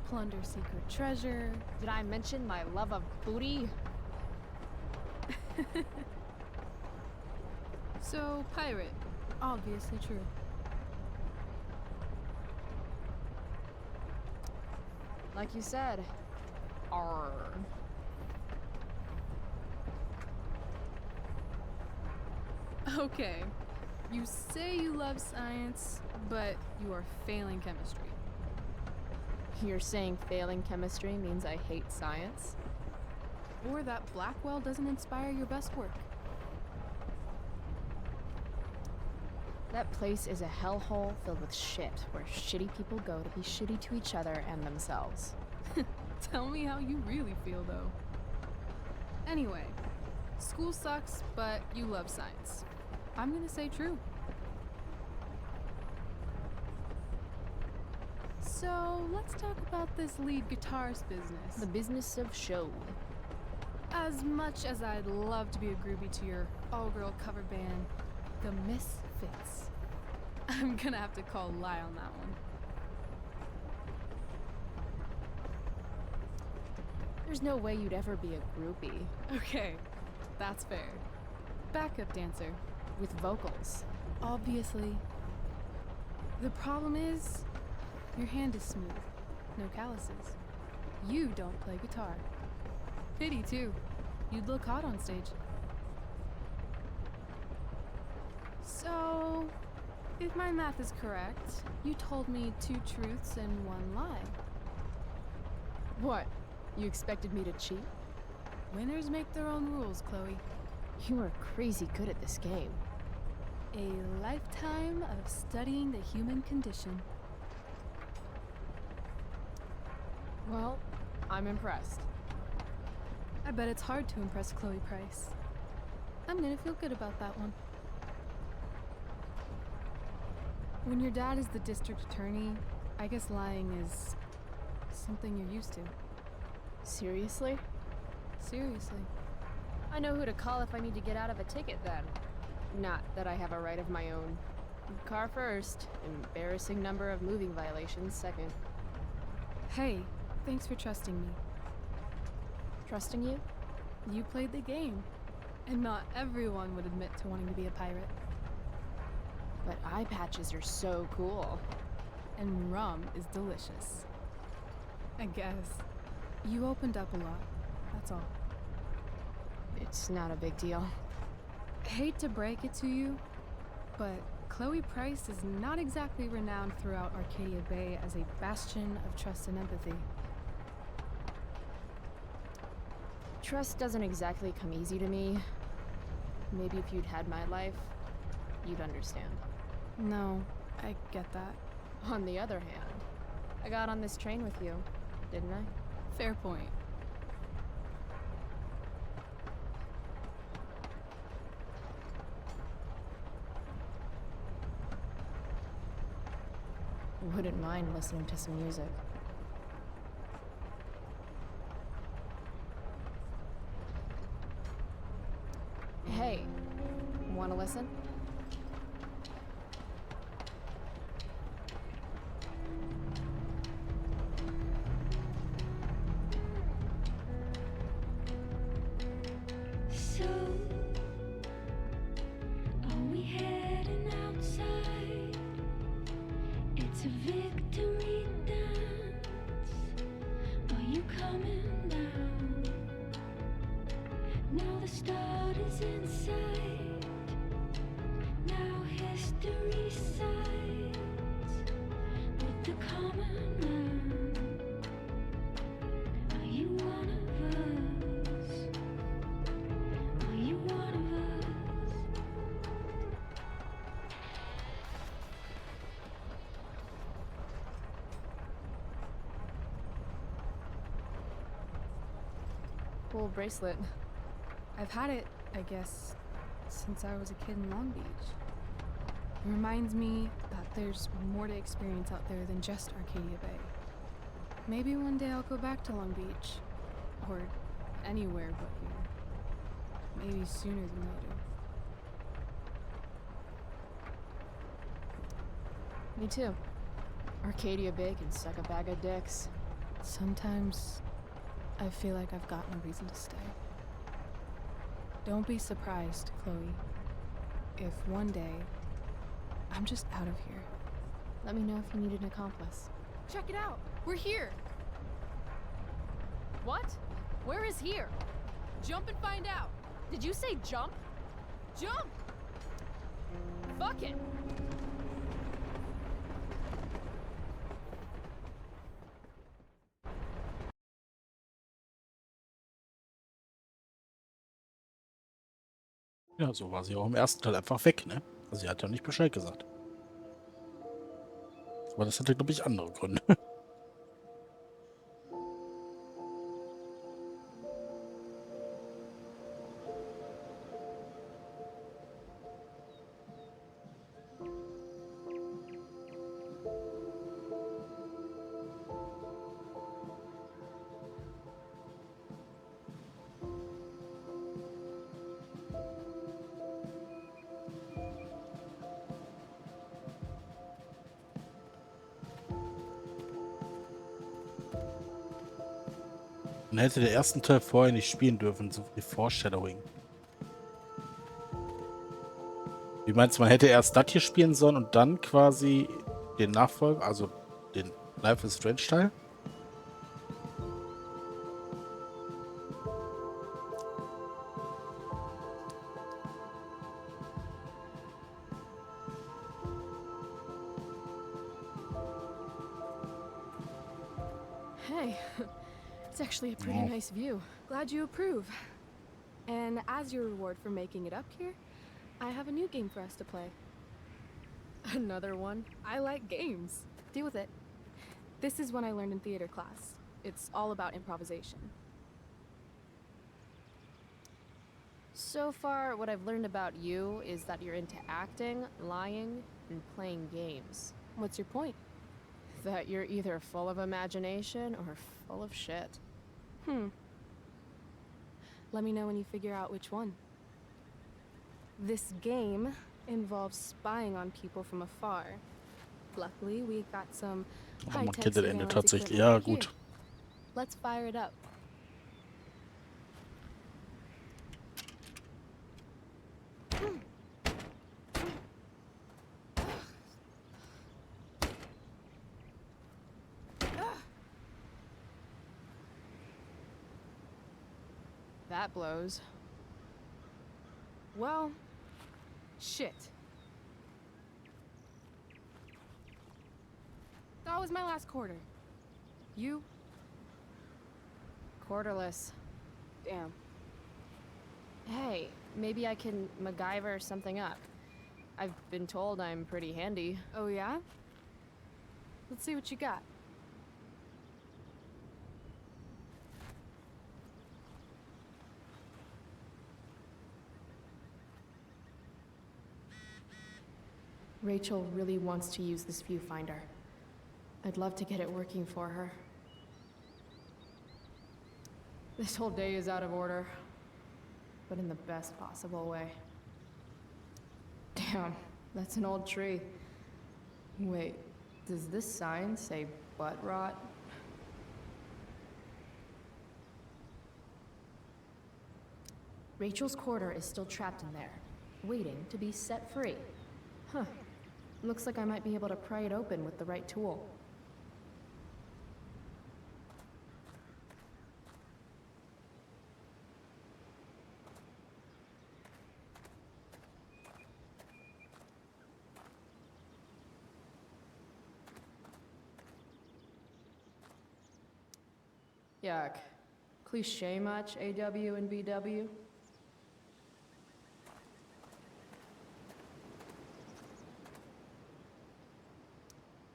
Plunder secret treasure. Did I mention my love of booty? So, pirate. Obviously true. Like you said. Arr. Okay. You say you love science, but you are failing chemistry. You're saying failing chemistry means I hate science? Or that Blackwell doesn't inspire your best work. That place is a hellhole filled with shit, where shitty people go to be shitty to each other and themselves. Tell me how you really feel, though. Anyway, school sucks, but you love science. I'm gonna say true. So, let's talk about this lead guitarist business. The business of show. As much as I'd love to be a groupie to your all-girl cover band, the Misfits, I'm gonna have to call a lie on that one. There's no way you'd ever be a groupie. Okay, that's fair. Backup dancer. With vocals. Obviously. The problem is, your hand is smooth. No calluses. You don't play guitar. Pity, too. You'd look hot on stage. So, if my math is correct, you told me 2 truths and 1 lie. What? You expected me to cheat? Winners make their own rules, Chloe. You are crazy good at this game. A lifetime of studying the human condition. Well, I'm impressed. I bet it's hard to impress Chloe Price. I'm gonna feel good about that one. When your dad is the district attorney, I guess lying is something you're used to. Seriously? Seriously. I know who to call if I need to get out of a ticket then. Not that I have a right of my own. Car first, embarrassing number of moving violations second. Hey, thanks for trusting me. Trusting you? You played the game. And not everyone would admit to wanting to be a pirate. But eye patches are so cool. And rum is delicious. I guess. You opened up a lot, that's all. It's not a big deal. Hate to break it to you, but Chloe Price is not exactly renowned throughout Arcadia Bay as a bastion of trust and empathy. Trust doesn't exactly come easy to me. Maybe if you'd had my life, you'd understand. No, I get that. On the other hand, I got on this train with you, didn't I? Fair point. Wouldn't mind listening to some music. Hey, wanna listen? So, are we heading outside? It's a victory dance. Are you coming down? Now the start is in sight. Now history sides with the common man. Cool bracelet. I've had it, I guess, since I was a kid in Long Beach. It reminds me that there's more to experience out there than just Arcadia Bay. Maybe one day I'll go back to Long Beach. Or anywhere but here. Maybe sooner than later. Me too. Arcadia Bay can suck a bag of dicks. Sometimes I feel like I've got no reason to stay. Don't be surprised, Chloe, if one day I'm just out of here. Let me know if you need an accomplice. Check it out! We're here! What? Where is here? Jump and find out! Did you say jump? Jump! Fuck it! Ja, so war sie auch im ersten Teil einfach weg, ne? Also sie hat ja nicht Bescheid gesagt. Aber das hatte, glaube ich, andere Gründe. Man hätte den ersten Teil vorher nicht spielen dürfen, so viel Foreshadowing. Wie meinst du, man hätte erst das hier spielen sollen und dann quasi den Nachfolger, also den Life is Strange Teil? Hey, it's actually a pretty nice view. Glad you approve. And as your reward for making it up here, I have a new game for us to play. Another one? I like games. Deal with it. This is one I learned in theater class. It's all about improvisation. So far, what I've learned about you is that you're into acting, lying, and playing games. What's your point? That you're either full of imagination or full of shit. Let me know when you figure out which one. This game involves spying on people from afar. Luckily, we got some Oh, man high-tech kennt das Ende surveillance tatsächlich. equipment Ja, here. gut. Let's fire it up. That blows. Well, shit. That was my last quarter. You? Quarterless. Damn. Hey, maybe I can MacGyver something up. I've been told I'm pretty handy. Oh yeah? Let's see what you got. Rachel really wants to use this viewfinder. I'd love to get it working for her. This whole day is out of order, but in the best possible way. Damn, that's an old tree. Wait, does this sign say butt rot? Rachel's quarter is still trapped in there, waiting to be set free. Huh. Looks like I might be able to pry it open with the right tool. Yuck. Cliche much, AW and BW?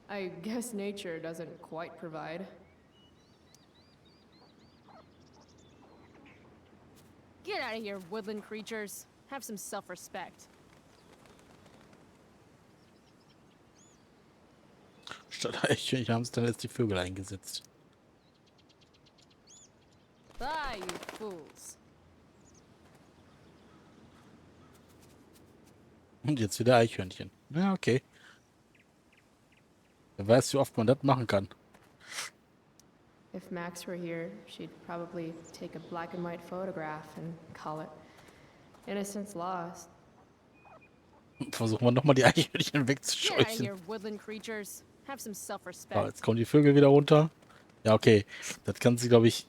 I guess nature doesn't quite provide. out of here, woodland creatures. Have some self-respect. Statt Eichhörnchen haben es dann jetzt die Vögel eingesetzt. Bye, you fools. Und jetzt wieder Eichhörnchen. Ja, okay. Wer weiß, wie oft man das machen kann. If Max were here, she'd probably take a black and white photograph and call it Innocence Lost. Versuchen wir nochmal die Eichhörnchen Get out of wegzuscheuchen. here, woodland creatures. Have some So, self-respect. jetzt kommen die Vögel wieder runter. Ja, okay. Das kann sie, glaube ich,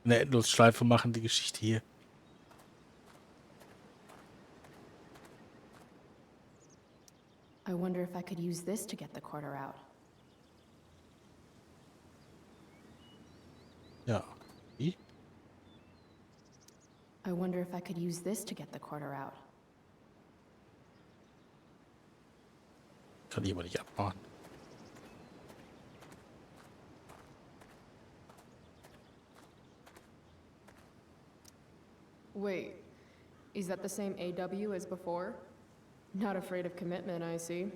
in der Endlosschleife machen, die Geschichte hier. I wonder if I could use this to get the quarter out. Ja. Wie? I wonder if I could use this to get the quarter out. Kann ich aber nicht abmachen. Wait, is that the same AW as before? Not afraid of commitment, I see.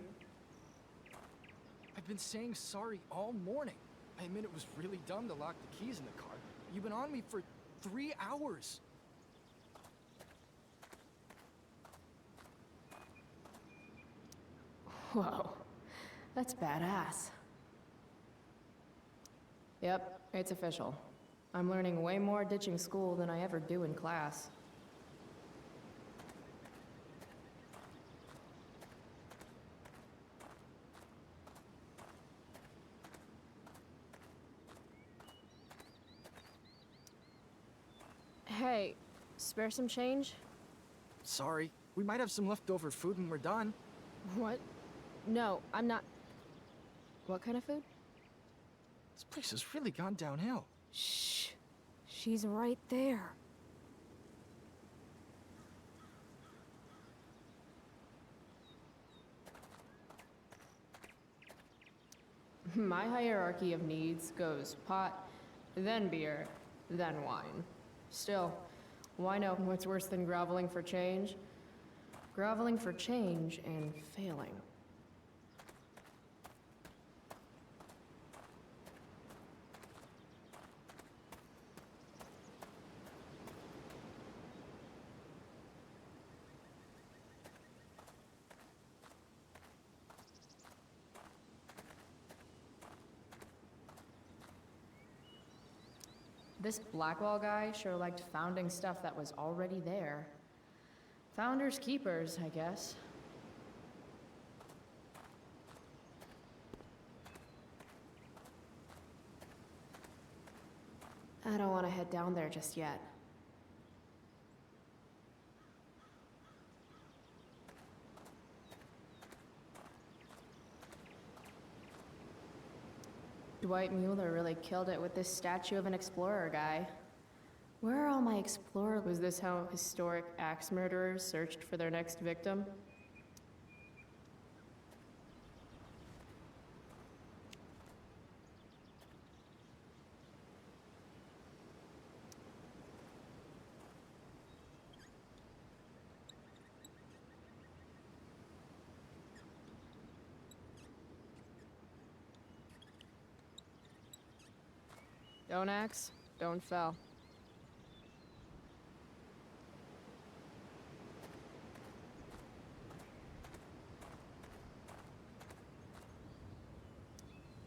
I've been saying sorry all morning. I admit it was really dumb to lock the keys in the car. You've been on me for 3 hours. Whoa, that's badass. Yep, it's official. I'm learning way more ditching school than I ever do in class. Hey, spare some change? Sorry. We might have some leftover food when we're done. What? No, I'm not. What kind of food? This place has really gone downhill. Shh. She's right there. My hierarchy of needs goes pot, then beer, then wine. Still, why know what's worse than groveling for change? Groveling for change and failing. This Blackwall guy sure liked founding stuff that was already there. Founders keepers, I guess. I don't want to head down there just yet. Dwight Mueller really killed it with this statue of an explorer guy. Where are all my explorers? Was this how historic axe murderers searched for their next victim? Don't axe, don't fell.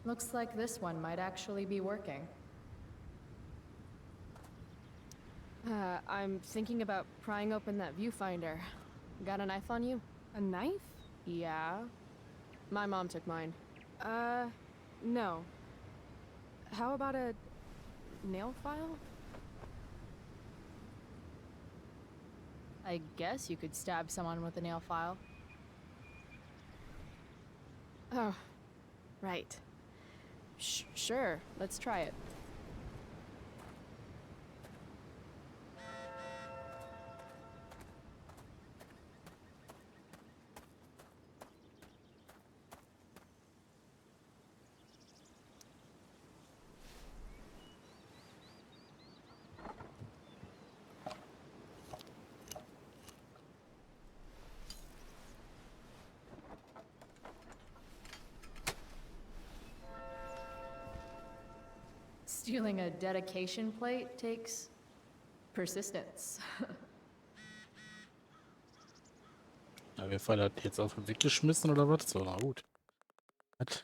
Looks like this one might actually be working. I'm thinking about prying open that viewfinder. Got a knife on you? A knife? Yeah. My mom took mine. No. How about a nail file? I guess you could stab someone with a nail file. Oh, right. Sure, let's try it. Stealing a dedication plate takes persistence. Na, wer Fall hat jetzt auf den Weg geschmissen oder was? So, na gut. Was?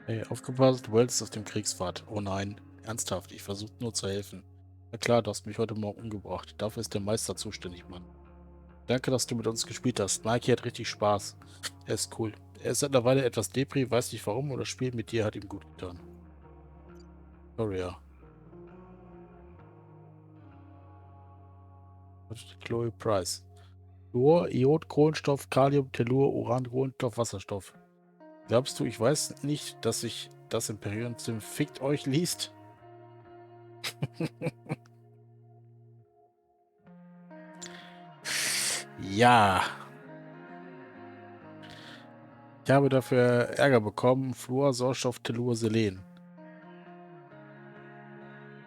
Hey, aufgepasst, Wells ist auf dem Kriegsfahrt. Oh nein, ernsthaft, ich versuche nur zu helfen. Na klar, du hast mich heute Morgen umgebracht. Dafür ist der Meister zuständig, Mann. Danke, dass du mit uns gespielt hast. Mikey hat richtig Spaß. Er ist cool. Er ist seit einer Weile etwas Depri, weiß nicht warum, oder das Spiel mit dir hat ihm gut getan. Gloria. Chloe Price. Fluor, Iod, Kohlenstoff, Kalium, Tellur, Uran, Kohlenstoff, Wasserstoff. Glaubst du, ich weiß nicht, dass sich das Imperium-Sim fickt euch liest? Ja. Ich habe dafür Ärger bekommen. Fluor, Sauerstoff, Tellur, Selen.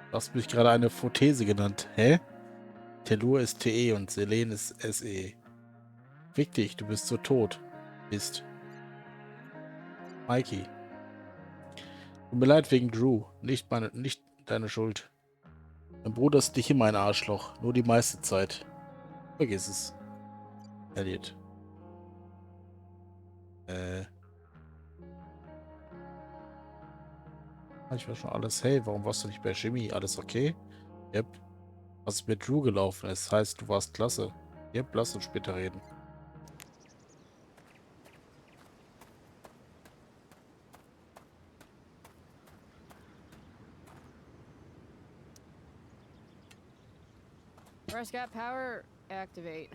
Du hast mich gerade eine Photese genannt. Hä? Tellur ist TE und Selen ist SE. Fick dich, du bist so tot. Bist. Mikey. Tut mir leid wegen Drew. Nicht deine Schuld. Mein Bruder ist nicht immer ein Arschloch. Nur die meiste Zeit. Vergiss es. Elliot. Ich war schon alles. Hey, warum warst du nicht bei Jimmy? Alles okay? Yep. Was mit Drew gelaufen ist, heißt, du warst klasse. Yep, lass uns später reden. Prescott power, activate.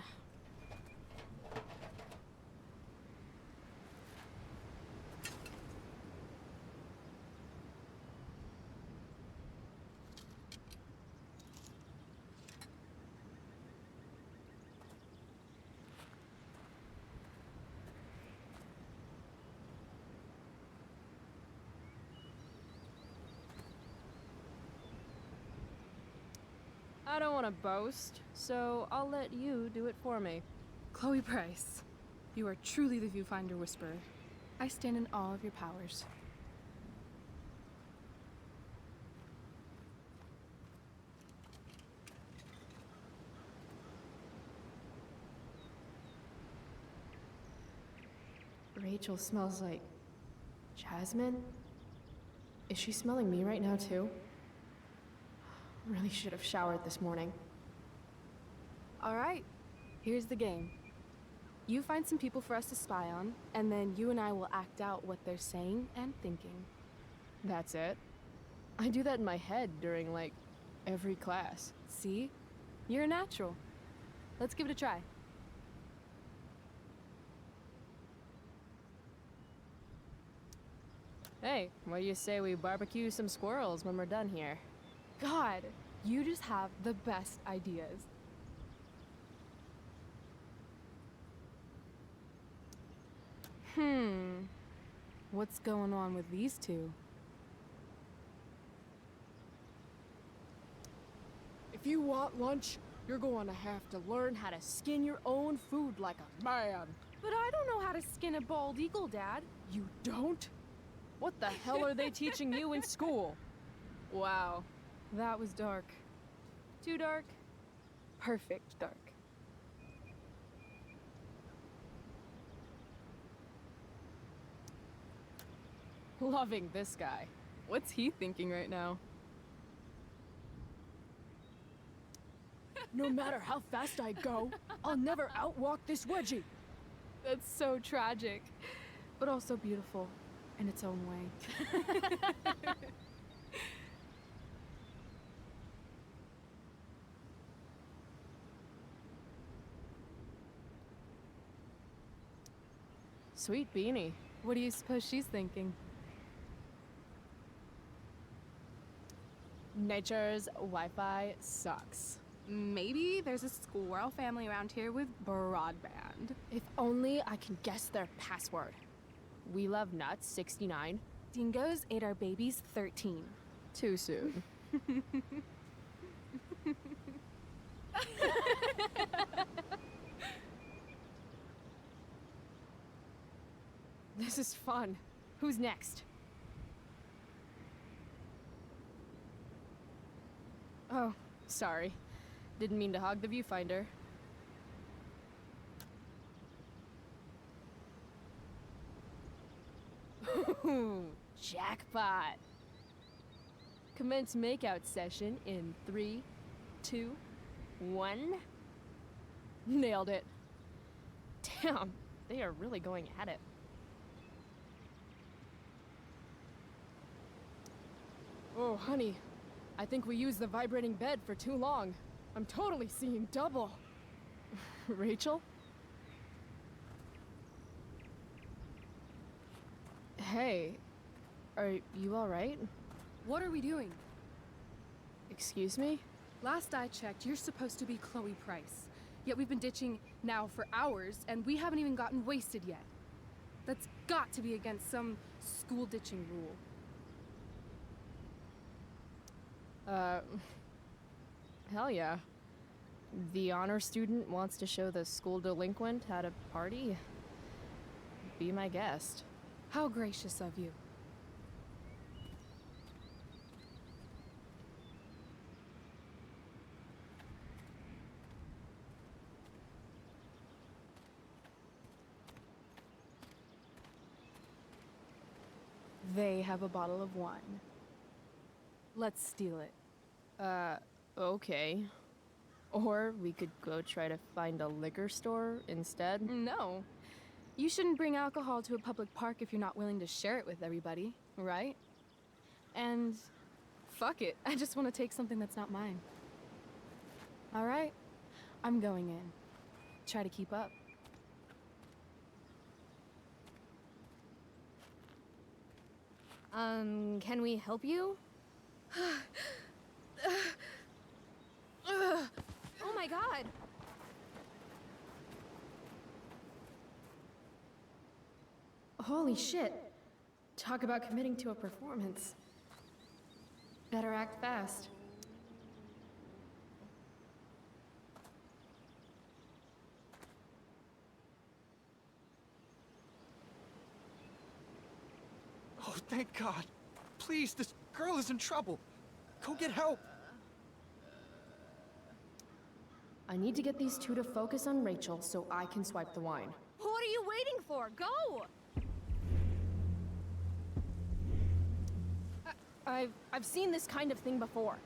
I don't want to boast, so I'll let you do it for me. Chloe Price, you are truly the Viewfinder Whisperer. I stand in awe of your powers. Rachel smells like jasmine? Is she smelling me right now too? Really should have showered this morning. All right, here's the game. You find some people for us to spy on, and then you and I will act out what they're saying and thinking. That's it? I do that in my head during, like, every class. See? You're a natural. Let's give it a try. Hey, what do you say we barbecue some squirrels when we're done here? God, you just have the best ideas. What's going on with these two? If you want lunch, you're going to have to learn how to skin your own food like a man. But I don't know how to skin a bald eagle, Dad. You don't? What the hell are they teaching you in school? Wow, that was dark. Too dark? Perfect dark. Loving this guy. What's he thinking right now? No matter how fast I go, I'll never outwalk this wedgie. That's so tragic, but also beautiful in its own way. Sweet beanie. What do you suppose she's thinking? Nature's Wi-Fi sucks. Maybe there's a squirrel family around here with broadband. If only I can guess their password. We love nuts, 69. Dingoes ate our babies, 13. Too soon. This is fun. Who's next? Oh, sorry. Didn't mean to hog the viewfinder. Ooh, jackpot. Commence makeout session in 3, 2, 1. Nailed it. Damn, they are really going at it. Oh, honey, I think we used the vibrating bed for too long. I'm totally seeing double. Rachel? Hey, are you all right? What are we doing? Excuse me? Last I checked, you're supposed to be Chloe Price. Yet we've been ditching now for hours, and we haven't even gotten wasted yet. That's got to be against some school ditching rule. Hell yeah. The honor student wants to show the school delinquent at a party? Be my guest. How gracious of you. They have a bottle of wine. Let's steal it. Okay. Or we could go try to find a liquor store instead. No. You shouldn't bring alcohol to a public park if you're not willing to share it with everybody, right? And fuck it, I just want to take something that's not mine. All right, I'm going in. Try to keep up. Can we help you? Oh my god! Holy shit. Talk about committing to a performance. Better act fast. Oh, thank God. Please, this girl is in trouble. Go get help. I need to get these two to focus on Rachel so I can swipe the wine. What are you waiting for? Go! I've seen this kind of thing before.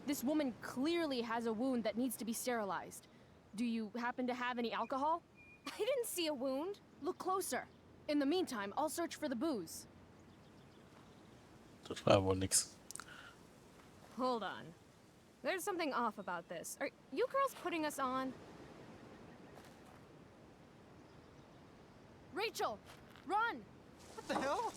This woman clearly has a wound that needs to be sterilized. Do you happen to have any alcohol? I didn't see a wound. Look closer. In the meantime, I'll search for the booze. Das war wohl nix. Hold on. There's something off about this. Are you girls putting us on? Rachel! Run! What the hell?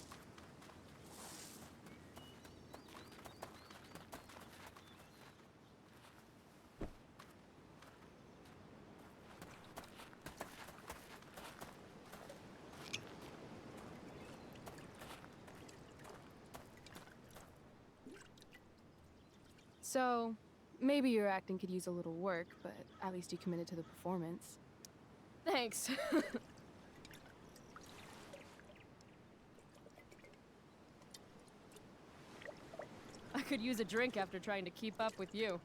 So, maybe your acting could use a little work, but at least you committed to the performance. Thanks. I could use a drink after trying to keep up with you.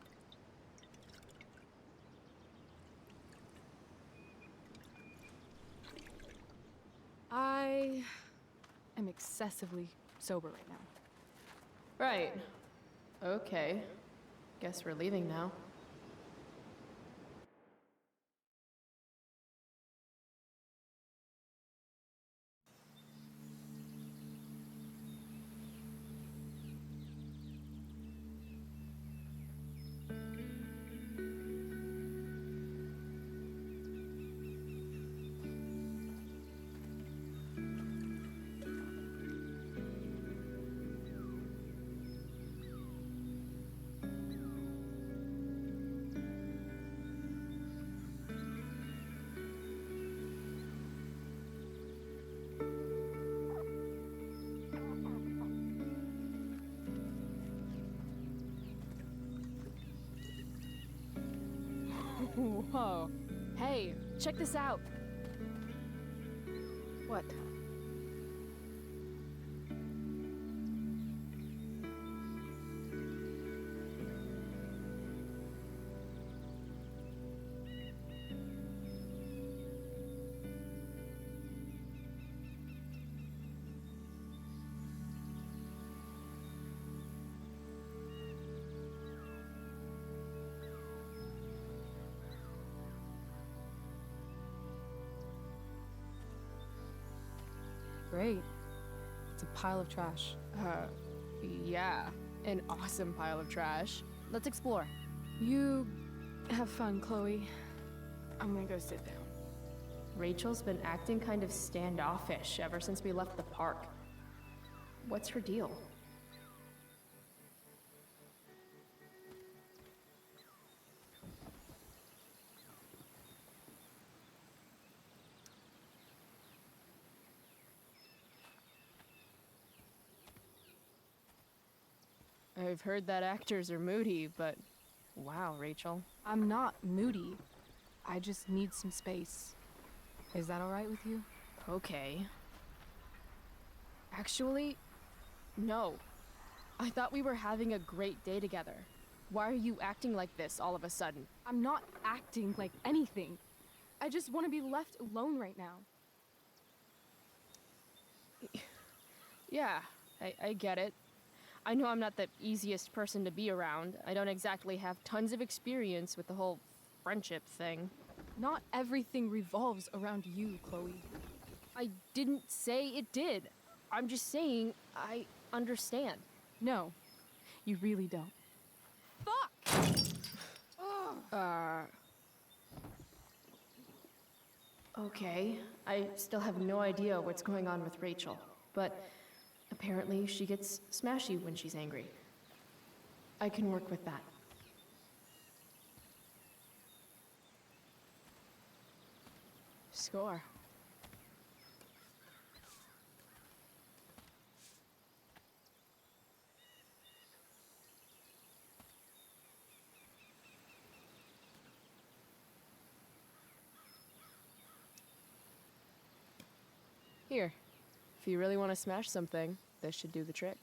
I am excessively sober right now. Right. Okay. Guess we're leaving now. Whoa. Hey, check this out. What? Great. It's a pile of trash. Yeah. An awesome pile of trash. Let's explore. You have fun, Chloe. I'm gonna go sit down. Rachel's been acting kind of standoffish ever since we left the park. What's her deal? I've heard that actors are moody, but wow, Rachel. I'm not moody. I just need some space. Is that alright with you? Okay. Actually, no. I thought we were having a great day together. Why are you acting like this all of a sudden? I'm not acting like anything. I just want to be left alone right now. Yeah, I get it. I know I'm not the easiest person to be around. I don't exactly have tons of experience with the whole friendship thing. Not everything revolves around you, Chloe. I didn't say it did. I'm just saying I understand. No, you really don't. Okay. I still have no idea what's going on with Rachel, but apparently she gets smashy when she's angry. I can work with that. Score. Here, if you really want to smash something, this should do the trick.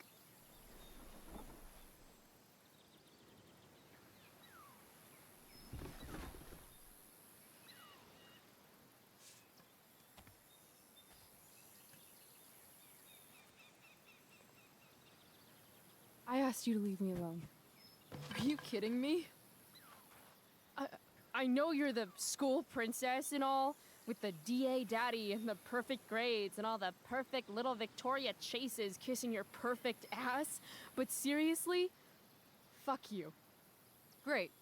I asked you to leave me alone. Are you kidding me? I know you're the school princess and all, with the DA daddy and the perfect grades and all the perfect little Victoria chases kissing your perfect ass, but seriously, fuck you. Great.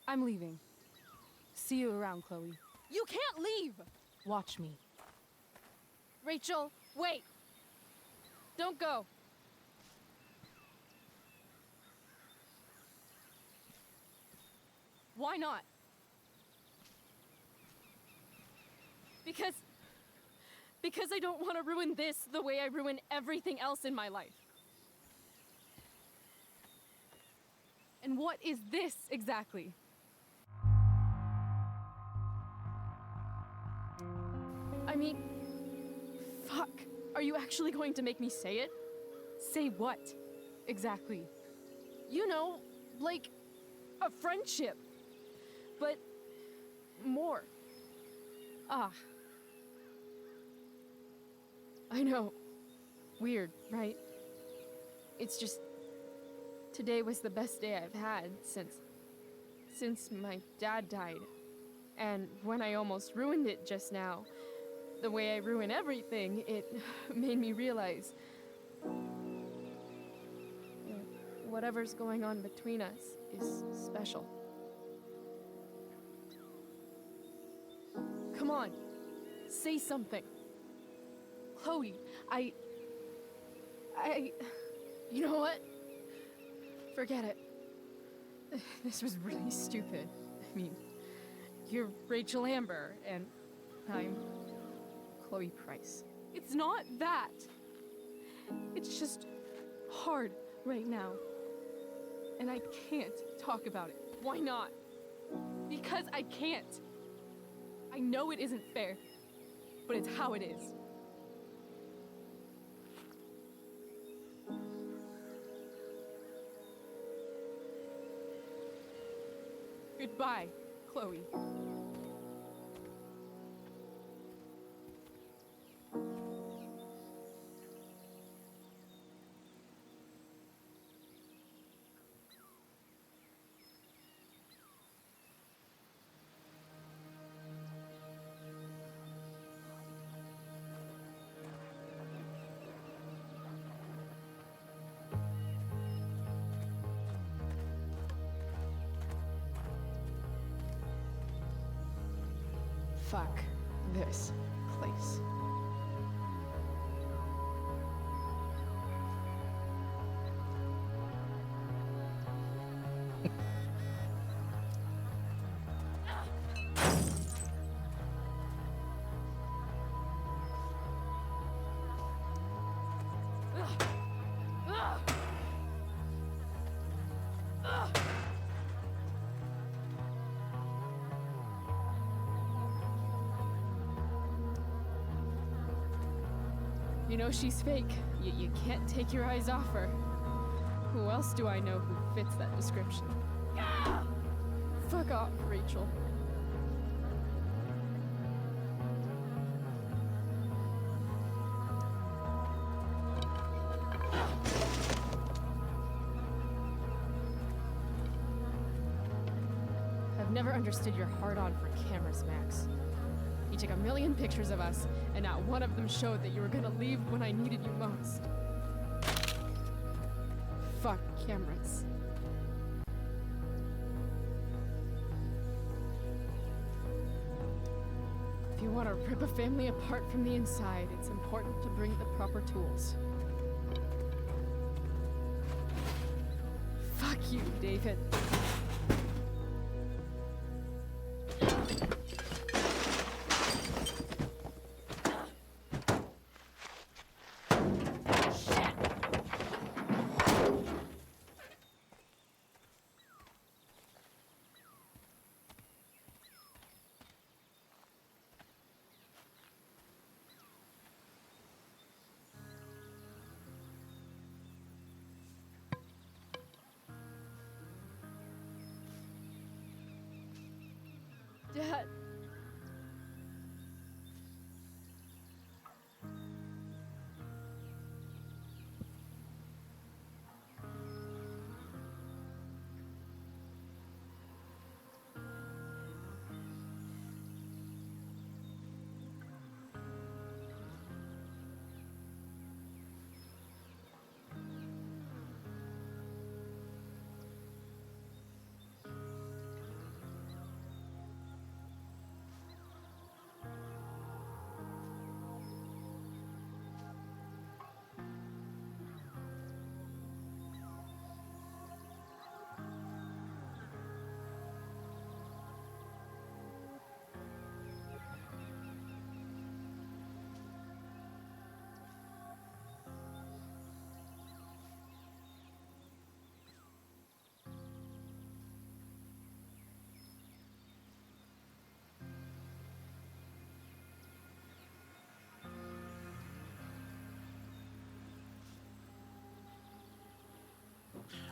I'm leaving. See you around, Chloe. You can't leave! Watch me. Rachel, wait! Don't go. Why not? Because I don't want to ruin this the way I ruin everything else in my life. And what is this exactly? I mean, fuck. Are you actually going to make me say it? Say what? Exactly. You know, like a friendship. But more. Ah. I know. Weird, right? It's just... Today was the best day I've had since my dad died. And when I almost ruined it just now, the way I ruin everything, it made me realize whatever's going on between us is special. Come on, say something. Chloe, You know what? Forget it. This was really stupid. I mean, you're Rachel Amber, and I'm Chloe Price. It's not that. It's just hard right now. And I can't talk about it. Why not? Because I can't. I know it isn't fair, but it's how it is. Goodbye, Chloe. Fuck this place. You know she's fake, yet you can't take your eyes off her. Who else do I know who fits that description? Fuck off, Rachel. I've never understood your hard-on for cameras, Max. You took a million pictures of us, and not one of them showed that you were gonna leave when I needed you most. Fuck cameras. If you want to rip a family apart from the inside, it's important to bring the proper tools. Fuck you, David. Dad.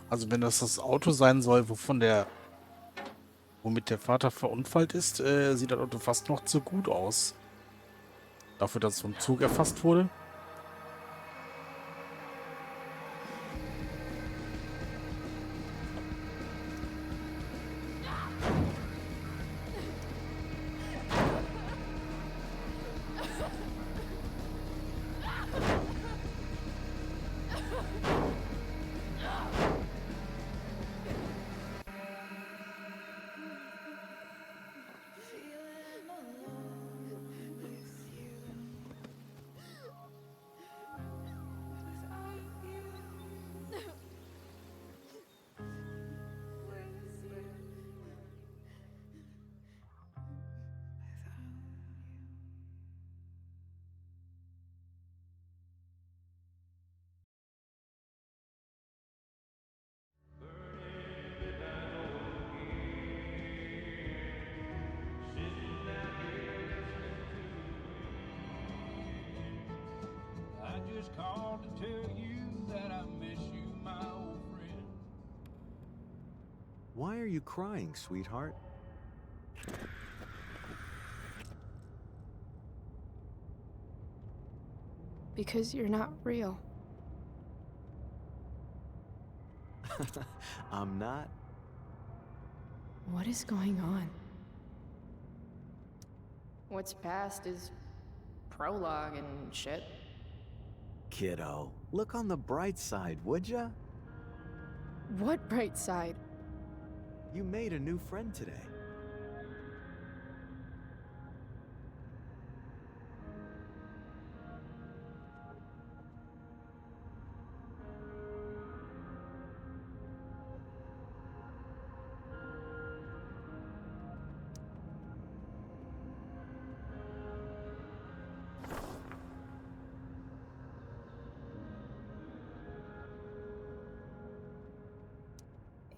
Also wenn das Auto sein soll, womit der Vater verunfallt ist, sieht das Auto fast noch zu gut aus. Dafür, dass so ein Zug erfasst wurde. want to tell you that I miss you, my old friend. Why are you crying, sweetheart? Because you're not real. I'm not. What is going on? What's past is prologue and shit. Kiddo, look on the bright side, would ya? What bright side? You made a new friend today.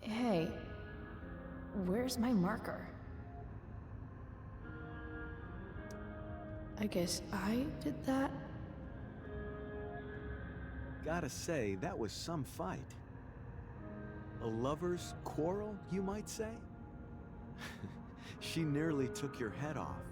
Hey, where's my marker? I guess I did that? Gotta say, that was some fight. A lover's quarrel, you might say? She nearly took your head off.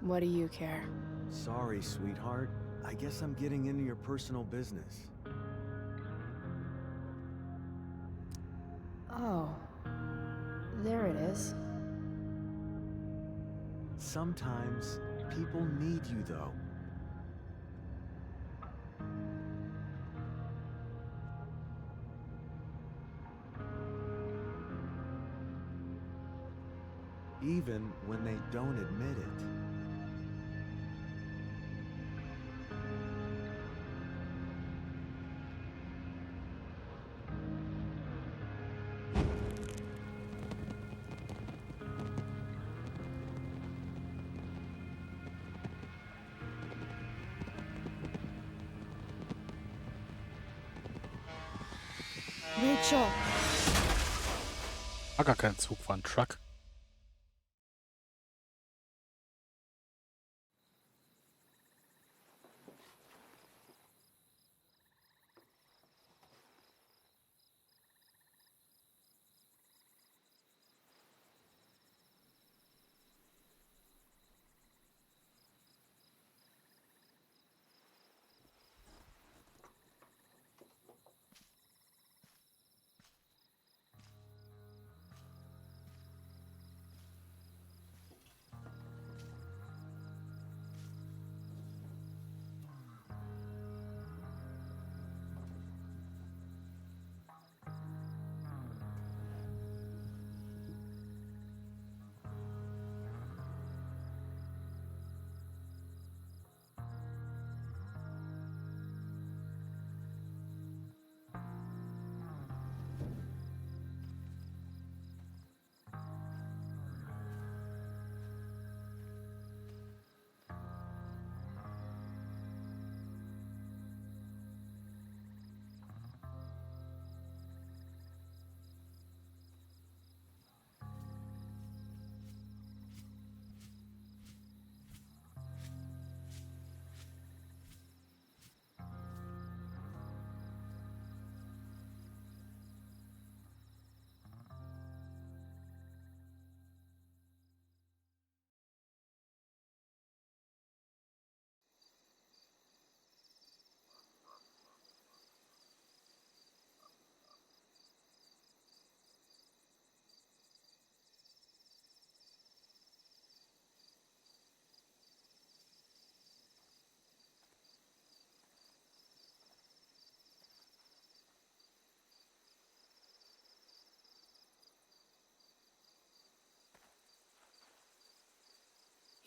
What do you care? Sorry, sweetheart. I guess I'm getting into your personal business. Oh, there it is. Sometimes people need you, though. Even when they don't admit it. Rachel! War gar kein Zug, war ein Truck.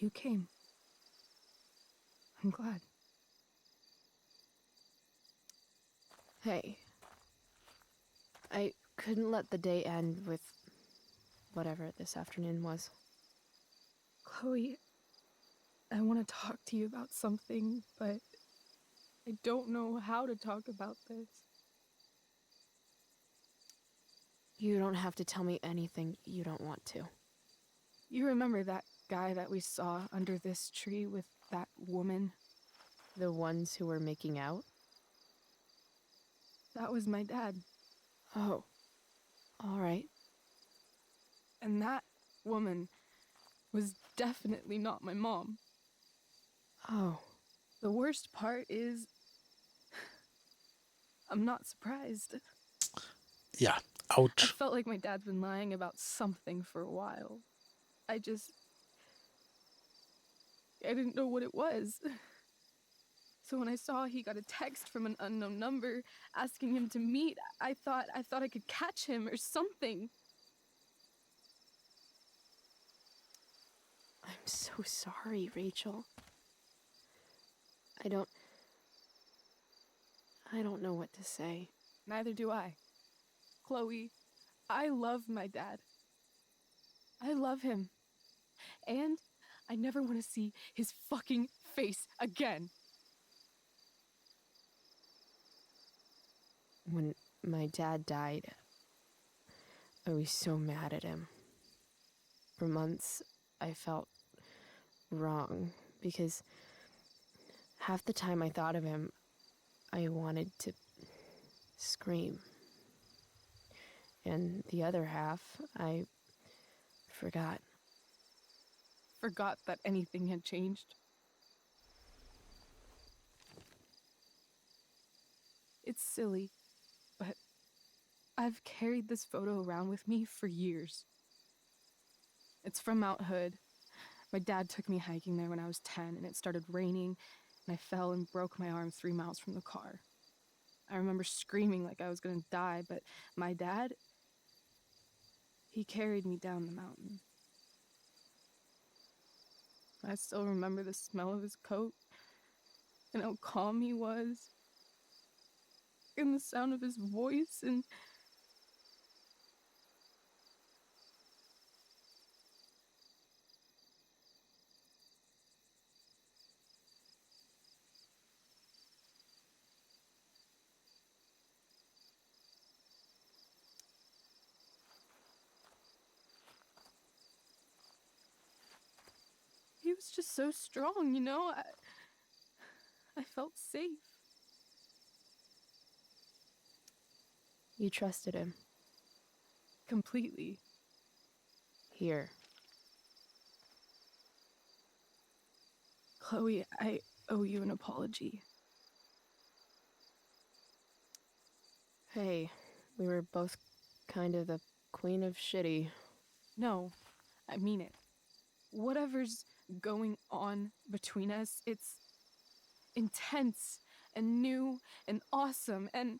You came. I'm glad. Hey. I couldn't let the day end with whatever this afternoon was. Chloe, I want to talk to you about something, but I don't know how to talk about this. You don't have to tell me anything you don't want to. You remember that guy that we saw under this tree with that woman? The ones who were making out? That was my dad. Oh. All right. And that woman was definitely not my mom. Oh. The worst part is, I'm not surprised. Ja, I ouch. felt like my dad's been lying about something for a while. I didn't know what it was. So when I saw he got a text from an unknown number asking him to meet, I thought I could catch him or something. I'm so sorry, Rachel. I don't know what to say. Neither do I. Chloe, I love my dad. I love him. And I never want to see his fucking face again. When my dad died, I was so mad at him. For months, I felt wrong because half the time I thought of him, I wanted to scream. And the other half, I forgot. Forgot that anything had changed. It's silly, but I've carried this photo around with me for years. It's from Mount Hood. My dad took me hiking there when I was 10, and it started raining, and I fell and broke my arm 3 miles from the car. I remember screaming like I was gonna die, but my dad, he carried me down the mountain. I still remember the smell of his coat, and how calm he was, and the sound of his voice, and he was just so strong, you know? I felt safe. You trusted him. Completely. Here. Chloe, I owe you an apology. Hey, we were both kind of the queen of shitty. No, I mean it. Whatever's going on between us, it's intense and new and awesome, and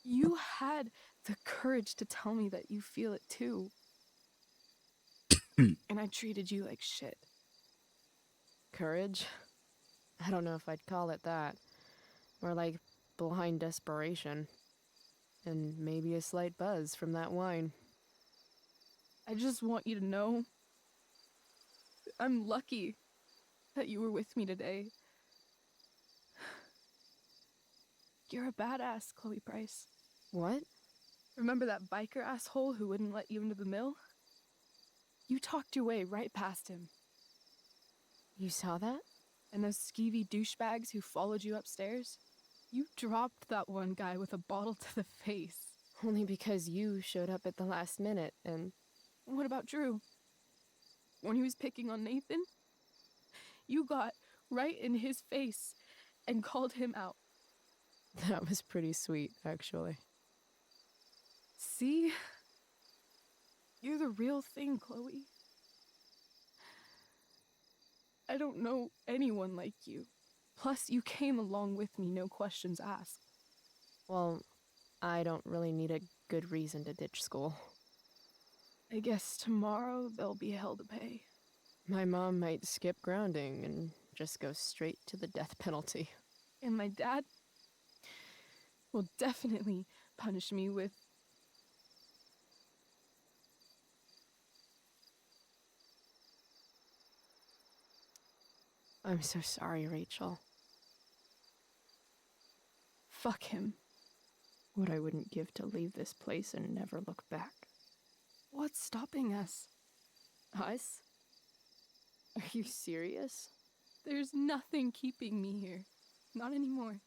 you had the courage to tell me that you feel it too. And I treated you like shit. Courage? I don't know if I'd call it that. More like blind desperation. And maybe a slight buzz from that wine. I just want you to know I'm lucky that you were with me today. You're a badass, Chloe Price. What? Remember that biker asshole who wouldn't let you into the mill? You talked your way right past him. You saw that? And those skeevy douchebags who followed you upstairs? You dropped that one guy with a bottle to the face. Only because you showed up at the last minute and... What about Drew? When he was picking on Nathan? You got right in his face and called him out. That was pretty sweet, actually. See? You're the real thing, Chloe. I don't know anyone like you. Plus, you came along with me, no questions asked. Well, I don't really need a good reason to ditch school. I guess tomorrow there'll be hell to pay. My mom might skip grounding and just go straight to the death penalty. And my dad will definitely punish me with... I'm so sorry, Rachel. Fuck him. What I wouldn't give to leave this place and never look back. What's stopping us? Us? Are you serious? There's nothing keeping me here. Not anymore.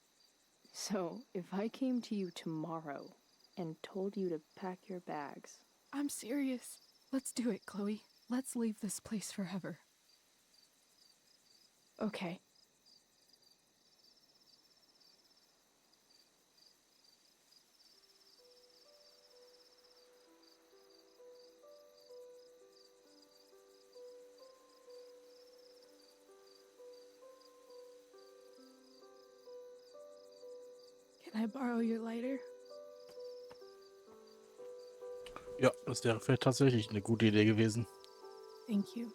So, if I came to you tomorrow and told you to pack your bags... I'm serious. Let's do it, Chloe. Let's leave this place forever. Okay. Can I borrow your lighter? Ja, das wäre vielleicht tatsächlich eine gute Idee gewesen. Thank you.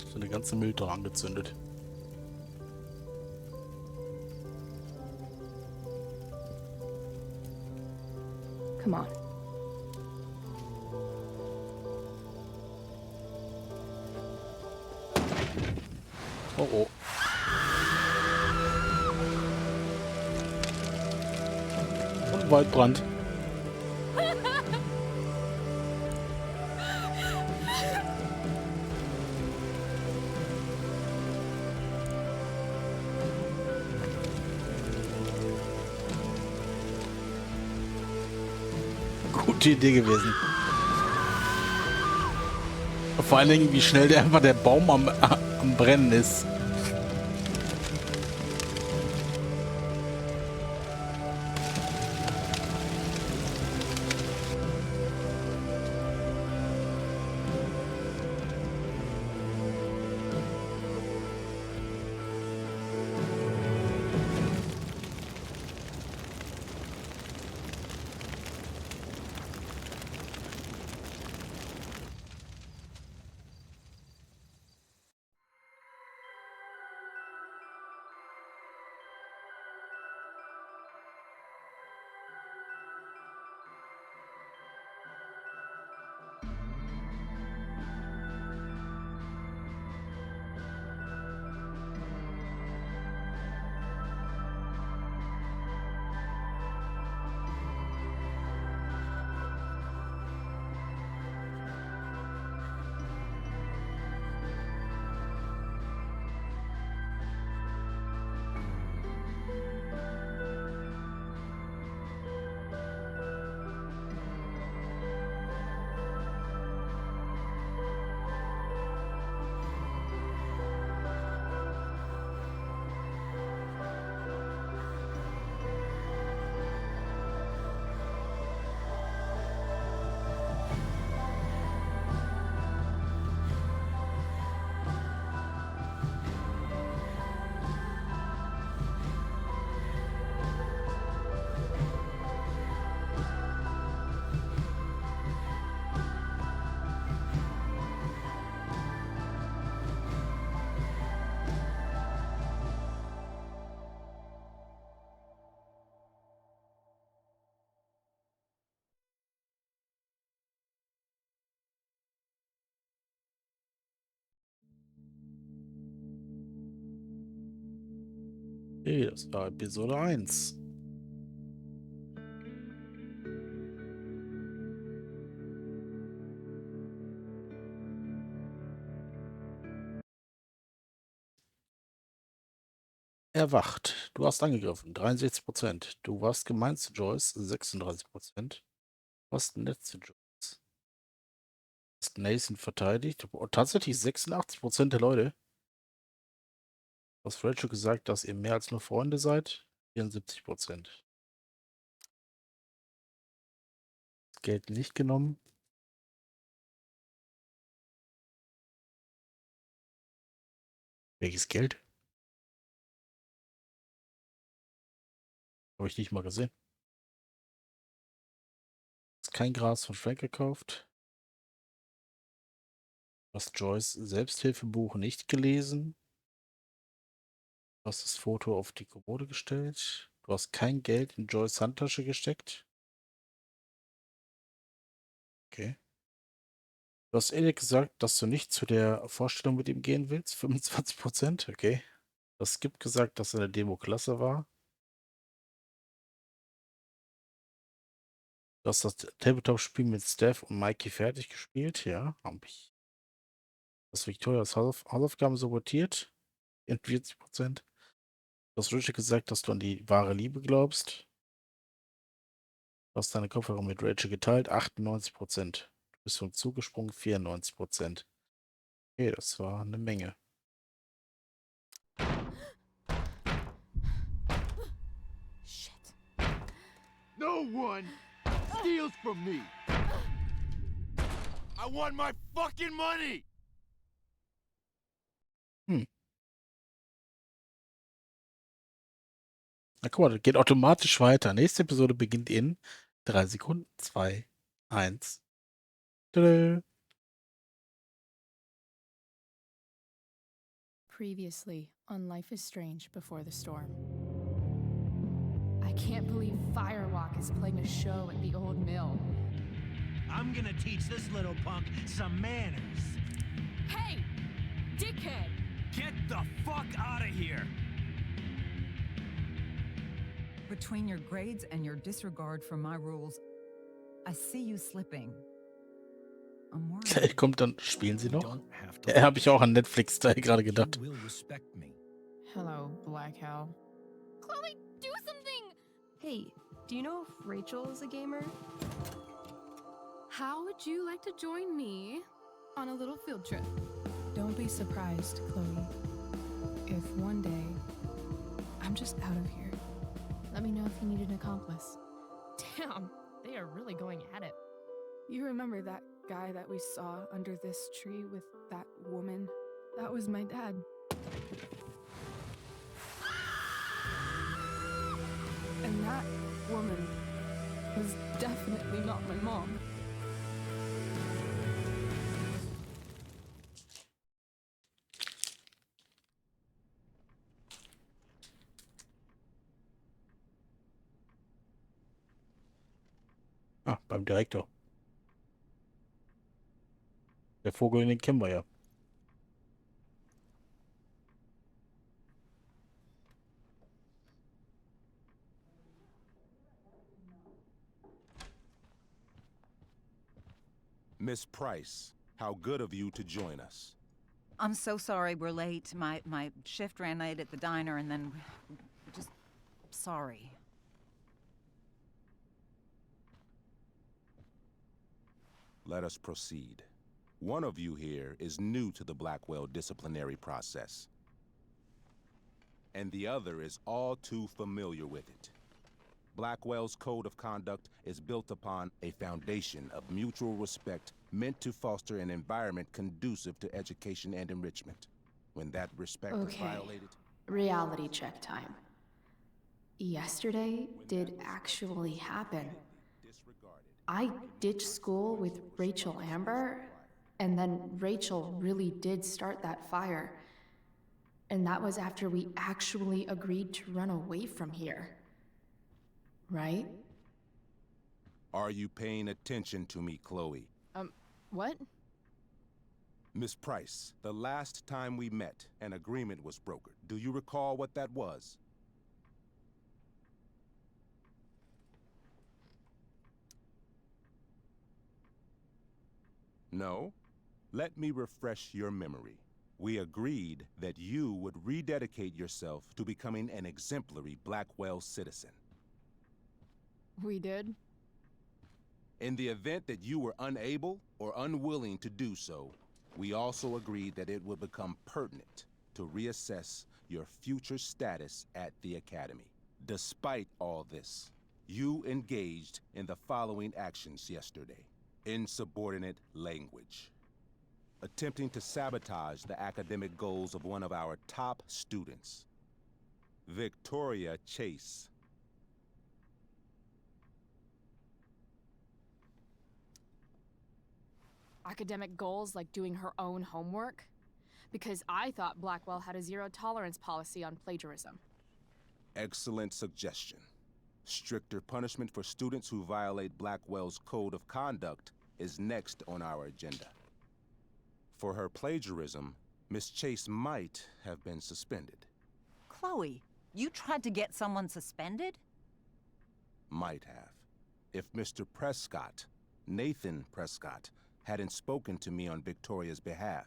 So eine ganze Mülltonne angezündet. Come on. Oh oh. Und Waldbrand. Gute Idee gewesen. Vor allen Dingen, wie schnell der Baum am Brennen ist. Okay, das war Episode 1. Erwacht. Du hast angegriffen. 63%. Du warst gemein zu Joyce. 36%. Du warst nett zu Joyce. Du hast Nathan verteidigt. Oh, tatsächlich 86% der Leute. Du hast Rachel gesagt, dass ihr mehr als nur Freunde seid. 74%. Das Geld nicht genommen. Welches Geld? Habe ich nicht mal gesehen. Hast kein Gras von Frank gekauft. hast Joyce Selbsthilfebuch nicht gelesen. Du hast das Foto auf die Kommode gestellt. Du hast kein Geld in Joyce' Handtasche gesteckt. Okay. Du hast ehrlich gesagt, dass du nicht zu der Vorstellung mit ihm gehen willst. 25%, okay. Du hast Skip gesagt, dass seine Demo klasse war. Du hast das Tabletop-Spiel mit Steph und Mikey fertig gespielt. Ja, habe ich. Du hast Victorias Hausaufgaben sabotiert. 40%. Du hast Richard gesagt, dass du an die wahre Liebe glaubst. Du hast deine Kopfhörer mit Rachel geteilt. 98%. Du bist vom Zug gesprungen. 94%. Okay, das war eine Menge. No one steals from me. I want my fucking money. Na guck mal, das geht automatisch weiter. Nächste Episode beginnt in 3 Sekunden. 2, 1. Tada. Previously on Life is Strange Before the Storm. I can't believe Firewalk is playing a show at the old mill. I'm gonna teach this little punk some manners. Hey, dickhead! Get the fuck out of here! Between your grades and your disregard for my rules, I see you slipping. I'm worried. Kommt dann, spielen sie noch? Ja, habe ich auch an Netflix-Teil gerade gedacht. Hello, Black Hell. Chloe, do something! Hey, do you know if Rachel is a gamer? How would you like to join me on a little field trip? Don't be surprised, Chloe, if one day I'm just out of here. Let me know if you need an accomplice. Damn, they are really going at it. You remember that guy that we saw under this tree with that woman? That was my dad. And that woman was definitely not my mom. Ah, beim Direktor. Der Vogel, den kennen wir ja. Miss Price, how good of you to join us. I'm so sorry we're late. My shift ran late at the diner and then just sorry. Let us proceed. One of you here is new to the Blackwell disciplinary process, and the other is all too familiar with it. Blackwell's code of conduct is built upon a foundation of mutual respect meant to foster an environment conducive to education and enrichment. When that respect is violated... Reality check time. Yesterday did actually happen. I ditched school with Rachel Amber, and then Rachel really did start that fire. And that was after we actually agreed to run away from here. Right? Are you paying attention to me, Chloe? What? Miss Price, the last time we met, an agreement was brokered. Do you recall what that was? No? Let me refresh your memory. We agreed that you would rededicate yourself to becoming an exemplary Blackwell citizen. We did? In the event that you were unable or unwilling to do so, we also agreed that it would become pertinent to reassess your future status at the Academy. Despite all this, you engaged in the following actions yesterday. Insubordinate language. Attempting to sabotage the academic goals of one of our top students, Victoria Chase. academic goals like doing her own homework? Because I thought Blackwell had a zero-tolerance policy on plagiarism. Excellent suggestion. Stricter punishment for students who violate Blackwell's code of conduct is next on our agenda. For her plagiarism, Miss Chase might have been suspended. Chloe, you tried to get someone suspended? Might have. If Mr. Prescott, Nathan Prescott, hadn't spoken to me on Victoria's behalf.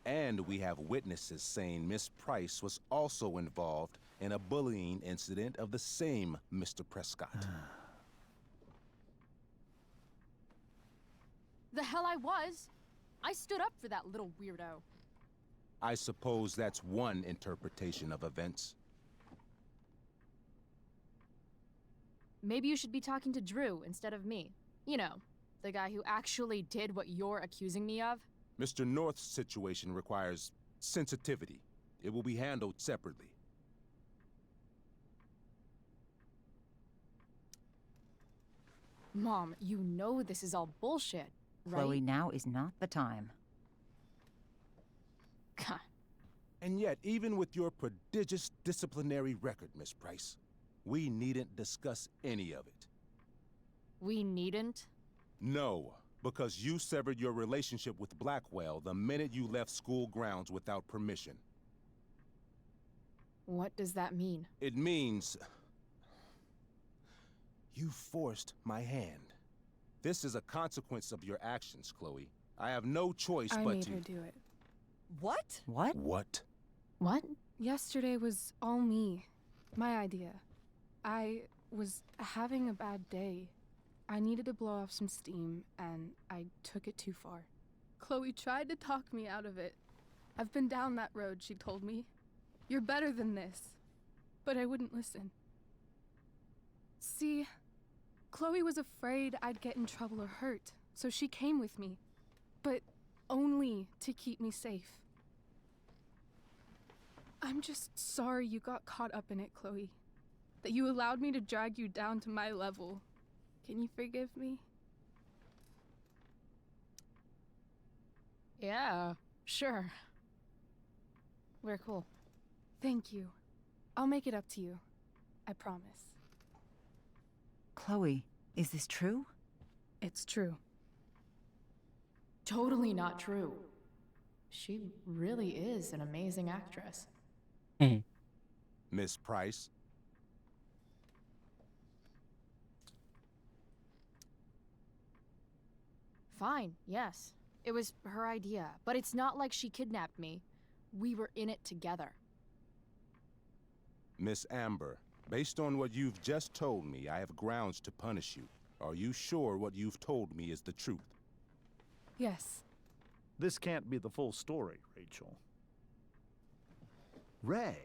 And we have witnesses saying Miss Price was also involved in a bullying incident of the same Mr. Prescott. The hell I was! I stood up for that little weirdo. I suppose that's one interpretation of events. Maybe you should be talking to Drew instead of me. You know, the guy who actually did what you're accusing me of. Mr. North's situation requires sensitivity. It will be handled separately. Mom, you know this is all bullshit, right? Chloe, now is not the time. And yet, even with your prodigious disciplinary record, Miss Price, we needn't discuss any of it. We needn't? No, because you severed your relationship with Blackwell the minute you left school grounds without permission. What does that mean? It means you forced my hand. This is a consequence of your actions, Chloe. I have no choice I but made to... her do it. What? What? What? What? Yesterday was all me. My idea. I was having a bad day. I needed to blow off some steam, and I took it too far. Chloe tried to talk me out of it. I've been down that road, she told me. You're better than this. But I wouldn't listen. See, Chloe was afraid I'd get in trouble or hurt, so she came with me. But only to keep me safe. I'm just sorry you got caught up in it, Chloe. That you allowed me to drag you down to my level. Can you forgive me? Yeah, sure. We're cool. Thank you. I'll make it up to you. I promise. Chloe, is this true? It's true. Totally not true. She really is an amazing actress. Miss Price? Fine, yes. It was her idea, but it's not like she kidnapped me. We were in it together. Miss Amber, based on what you've just told me, I have grounds to punish you. Are you sure what you've told me is the truth? Yes. This can't be the full story, Rachel. Ray.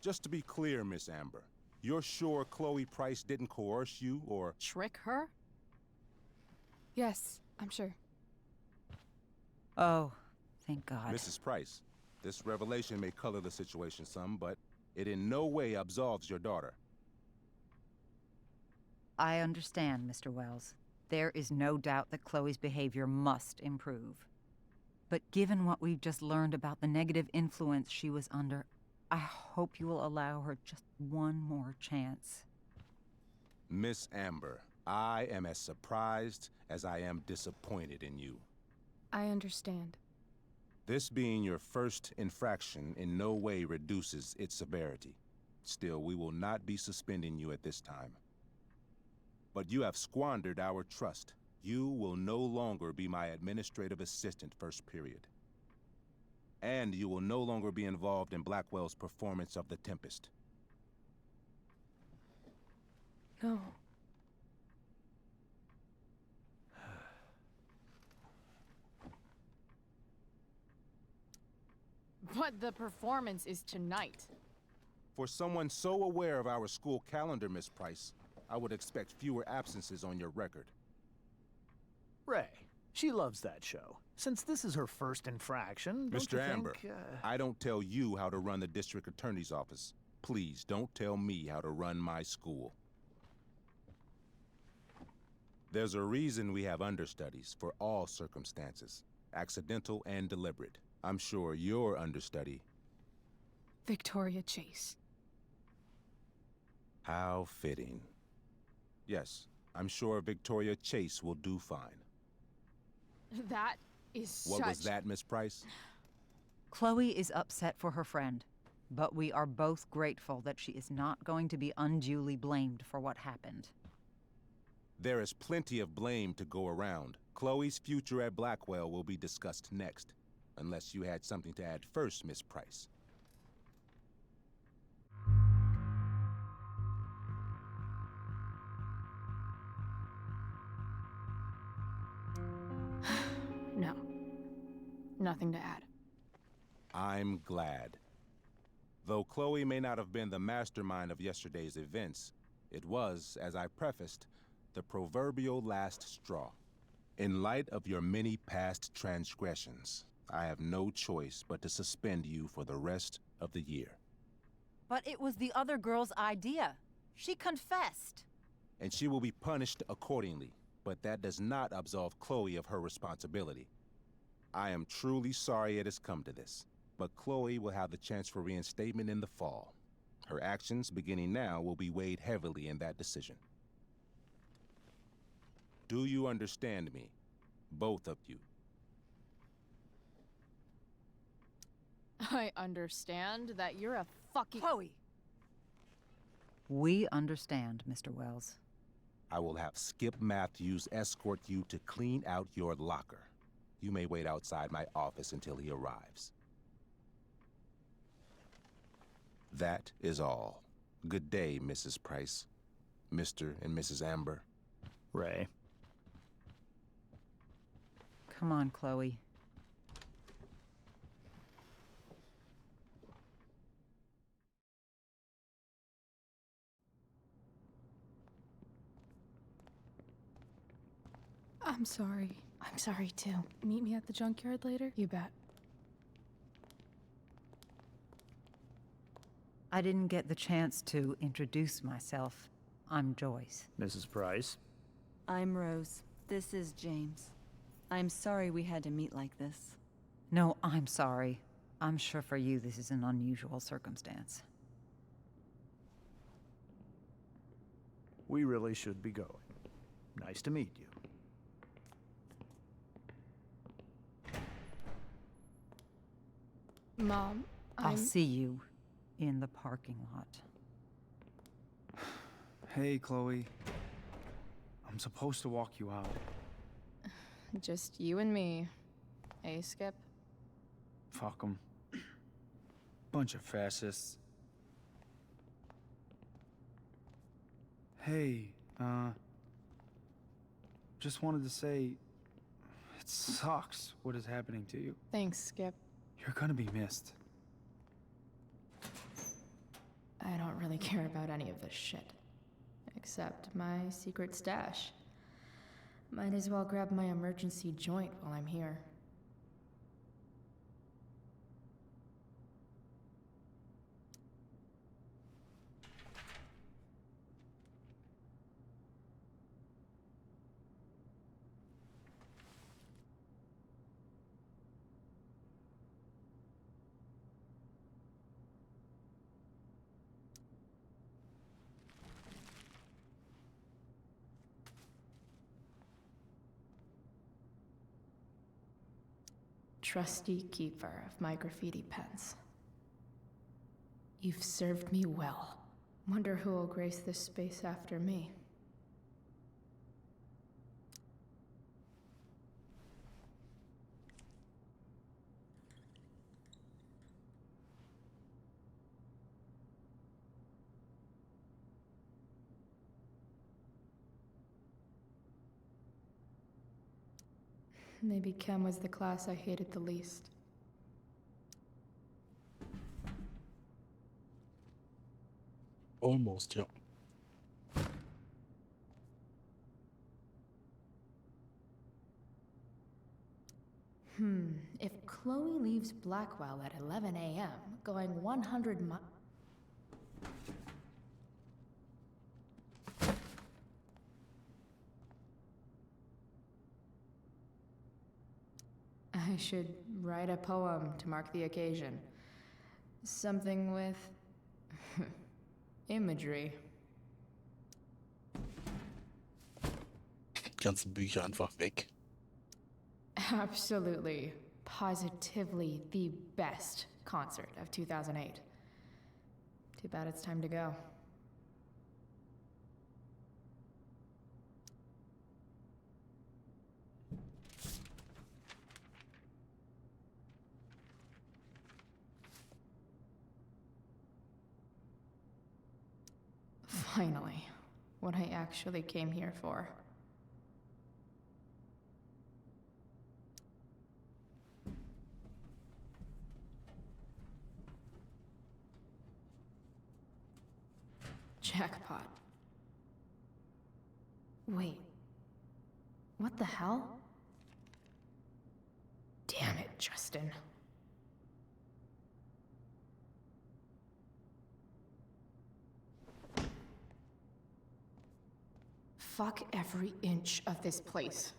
Just to be clear, Miss Amber, you're sure Chloe Price didn't coerce you or... Trick her? Yes, I'm sure. Oh, thank God. Mrs. Price, this revelation may color the situation some, but it in no way absolves your daughter. I understand, Mr. Wells. There is no doubt that Chloe's behavior must improve. But given what we've just learned about the negative influence she was under, I hope you will allow her just one more chance. Miss Amber, I am as surprised as I am disappointed in you. I understand. This being your first infraction in no way reduces its severity. Still, we will not be suspending you at this time. But you have squandered our trust. You will no longer be my administrative assistant first period. And you will no longer be involved in Blackwell's performance of The Tempest. No. But the performance is tonight. For someone so aware of our school calendar, Miss Price, I would expect fewer absences on your record. Ray, she loves that show. Since this is her first infraction, don't Mr. you Amber, think, I don't tell you how to run the district attorney's office. Please don't tell me how to run my school. There's a reason we have understudies for all circumstances, accidental and deliberate. I'm sure your understudy. Victoria Chase. How fitting. Yes, I'm sure Victoria Chase will do fine. That is What was that, Miss Price? Chloe is upset for her friend, but we are both grateful that she is not going to be unduly blamed for what happened. There is plenty of blame to go around. Chloe's future at Blackwell will be discussed next, unless you had something to add first, Miss Price. No. Nothing to add. I'm glad. Though Chloe may not have been the mastermind of yesterday's events, it was, as I prefaced, the proverbial last straw. In light of your many past transgressions, I have no choice but to suspend you for the rest of the year. But it was the other girl's idea. She confessed. And she will be punished accordingly, but that does not absolve Chloe of her responsibility. I am truly sorry it has come to this, but Chloe will have the chance for reinstatement in the fall. Her actions, beginning now, will be weighed heavily in that decision. Do you understand me? Both of you. I understand that you're a fucking— Chloe! We understand, Mr. Wells. I will have Skip Matthews escort you to clean out your locker. You may wait outside my office until he arrives. That is all. Good day, Mrs. Price. Mr. and Mrs. Amber. Ray. Come on, Chloe. I'm sorry. I'm sorry too. Meet me at the junkyard later? You bet. I didn't get the chance to introduce myself. I'm Joyce. Mrs. Price. I'm Rose. This is James. I'm sorry we had to meet like this. No, I'm sorry. I'm sure for you this is an unusual circumstance. We really should be going. Nice to meet you. Mom, I'll see you in the parking lot. Hey, Chloe. I'm supposed to walk you out. Just you and me. Eh, Skip? Fuck 'em. Bunch of fascists. Hey, just wanted to say, it sucks what is happening to you. Thanks, Skip. You're gonna be missed. I don't really care about any of this shit. Except my secret stash. Might as well grab my emergency joint while I'm here. Trusty keeper of my graffiti pens. You've served me well. Wonder who will grace this space after me. Maybe Chem was the class I hated the least. Almost, yeah. If Chloe leaves Blackwell at 11 a.m., going 100 mi— I should write a poem to mark the occasion. Something with imagery. Die ganzen Bücher einfach weg. Absolutely, positively the best concert of 2008. Too bad it's time to go. Finally, what I actually came here for. Jackpot. Wait. What the hell? Damn it, Justin. Fuck every inch of this place.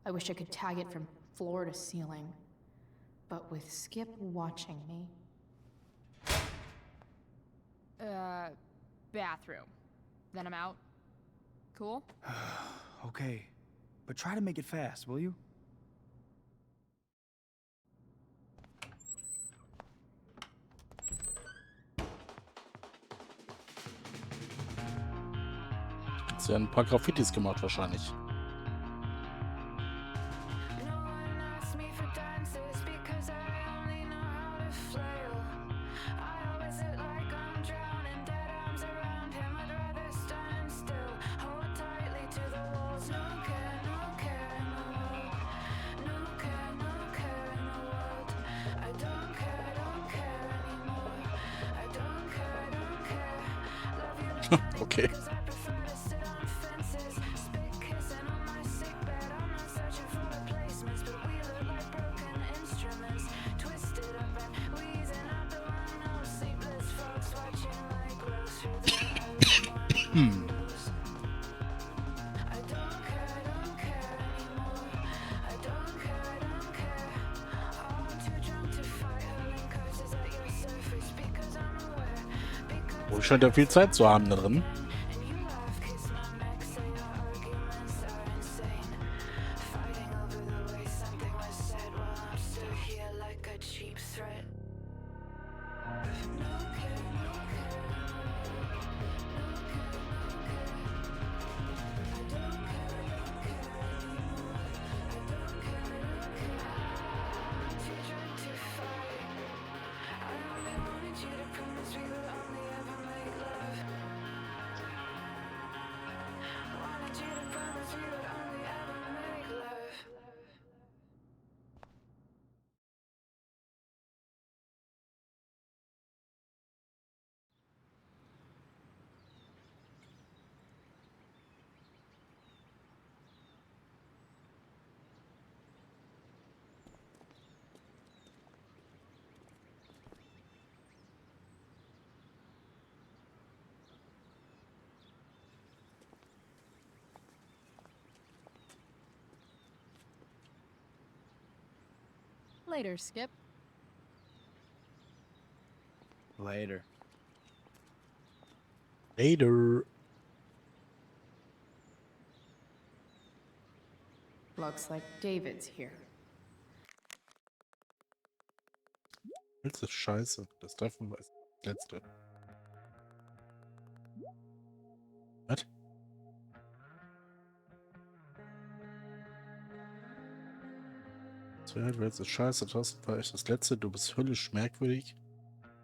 I wish I could tag it from floor to ceiling. But with Skip watching me... Bathroom. Then I'm out. Cool? Okay, but try to make it fast, will you? Jetzt werden ein paar Graffitis gemacht wahrscheinlich. Okay. Wohl scheint ja viel Zeit zu haben da drin. Later, Skip. Later. Later. Looks like David's here. Das ist scheiße. Das Treffen war das letzte. Was? Du jetzt ist scheiße, das war echt das letzte. Du bist höllisch merkwürdig.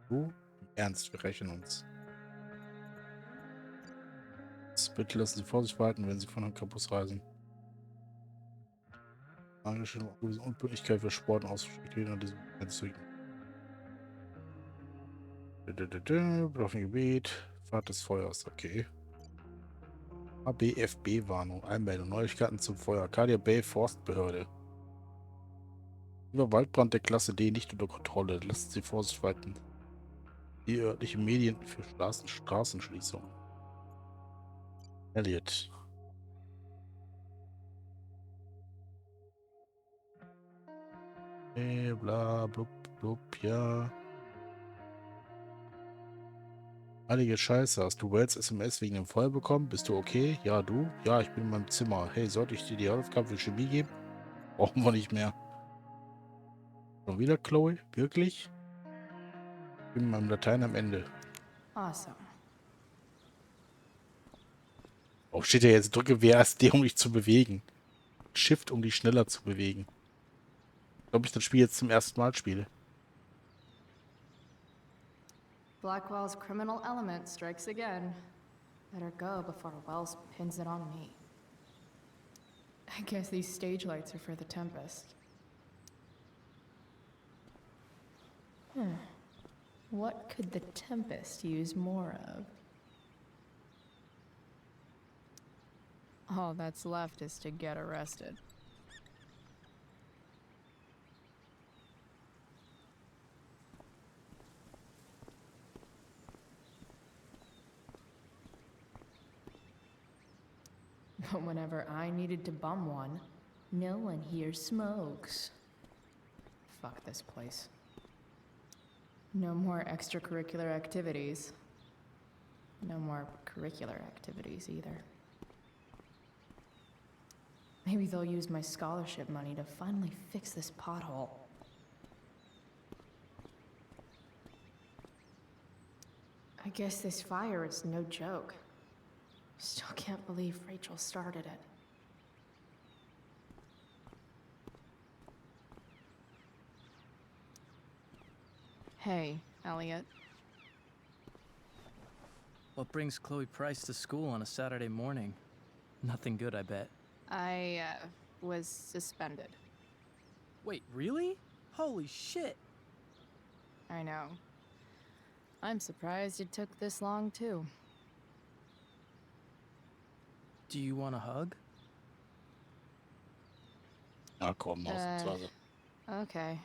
Du? Im Ernst, wir rächen uns. Bitte lassen Sie Vorsicht walten, wenn Sie von einem Campus reisen. Magische Unpünktlichkeit für Sport und Ausflüge an diesem Netzwerk. Betroffene Gebiet. Fahrt des Feuers, okay. ABFB-Warnung. Einmeldung. Neuigkeiten zum Feuer. Arcadia Bay Forstbehörde. Über Waldbrand der Klasse D nicht unter Kontrolle. Lassen Sie Vorsicht walten. Die örtlichen Medien für Straßenschließung. Elliot. Bla, blub, blub, ja. Heilige Scheiße, hast du Wells SMS wegen dem Feuer bekommen? Bist du okay? Ja, du? Ja, ich bin in meinem Zimmer. Hey, sollte ich dir die Hausaufgaben für Chemie geben? Brauchen wir nicht mehr. Schon wieder, Chloe? Wirklich? Ich bin mit meinem Latein am Ende. Awesome. Auch steht ja jetzt, drücke WASD, um dich zu bewegen. Shift, um dich schneller zu bewegen. Ich glaube, ich das Spiel jetzt zum ersten Mal spiele. Blackwell's criminal element strikes again. Better go before Wells pins it on me. I guess these stage lights are for the Tempest. What could the Tempest use more of? All that's left is to get arrested. But whenever I needed to bum one, no one here smokes. Fuck this place. No more extracurricular activities. No more curricular activities either. Maybe they'll use my scholarship money to finally fix this pothole. I guess this fire is no joke. Still can't believe Rachel started it. Hey, Elliot. What brings Chloe Price to school on a Saturday morning? Nothing good, I bet. I, was suspended. Wait, really? Holy shit! I know. I'm surprised it took this long, too. Do you want a hug? Ja, komm, ausnahmsweise. Okay.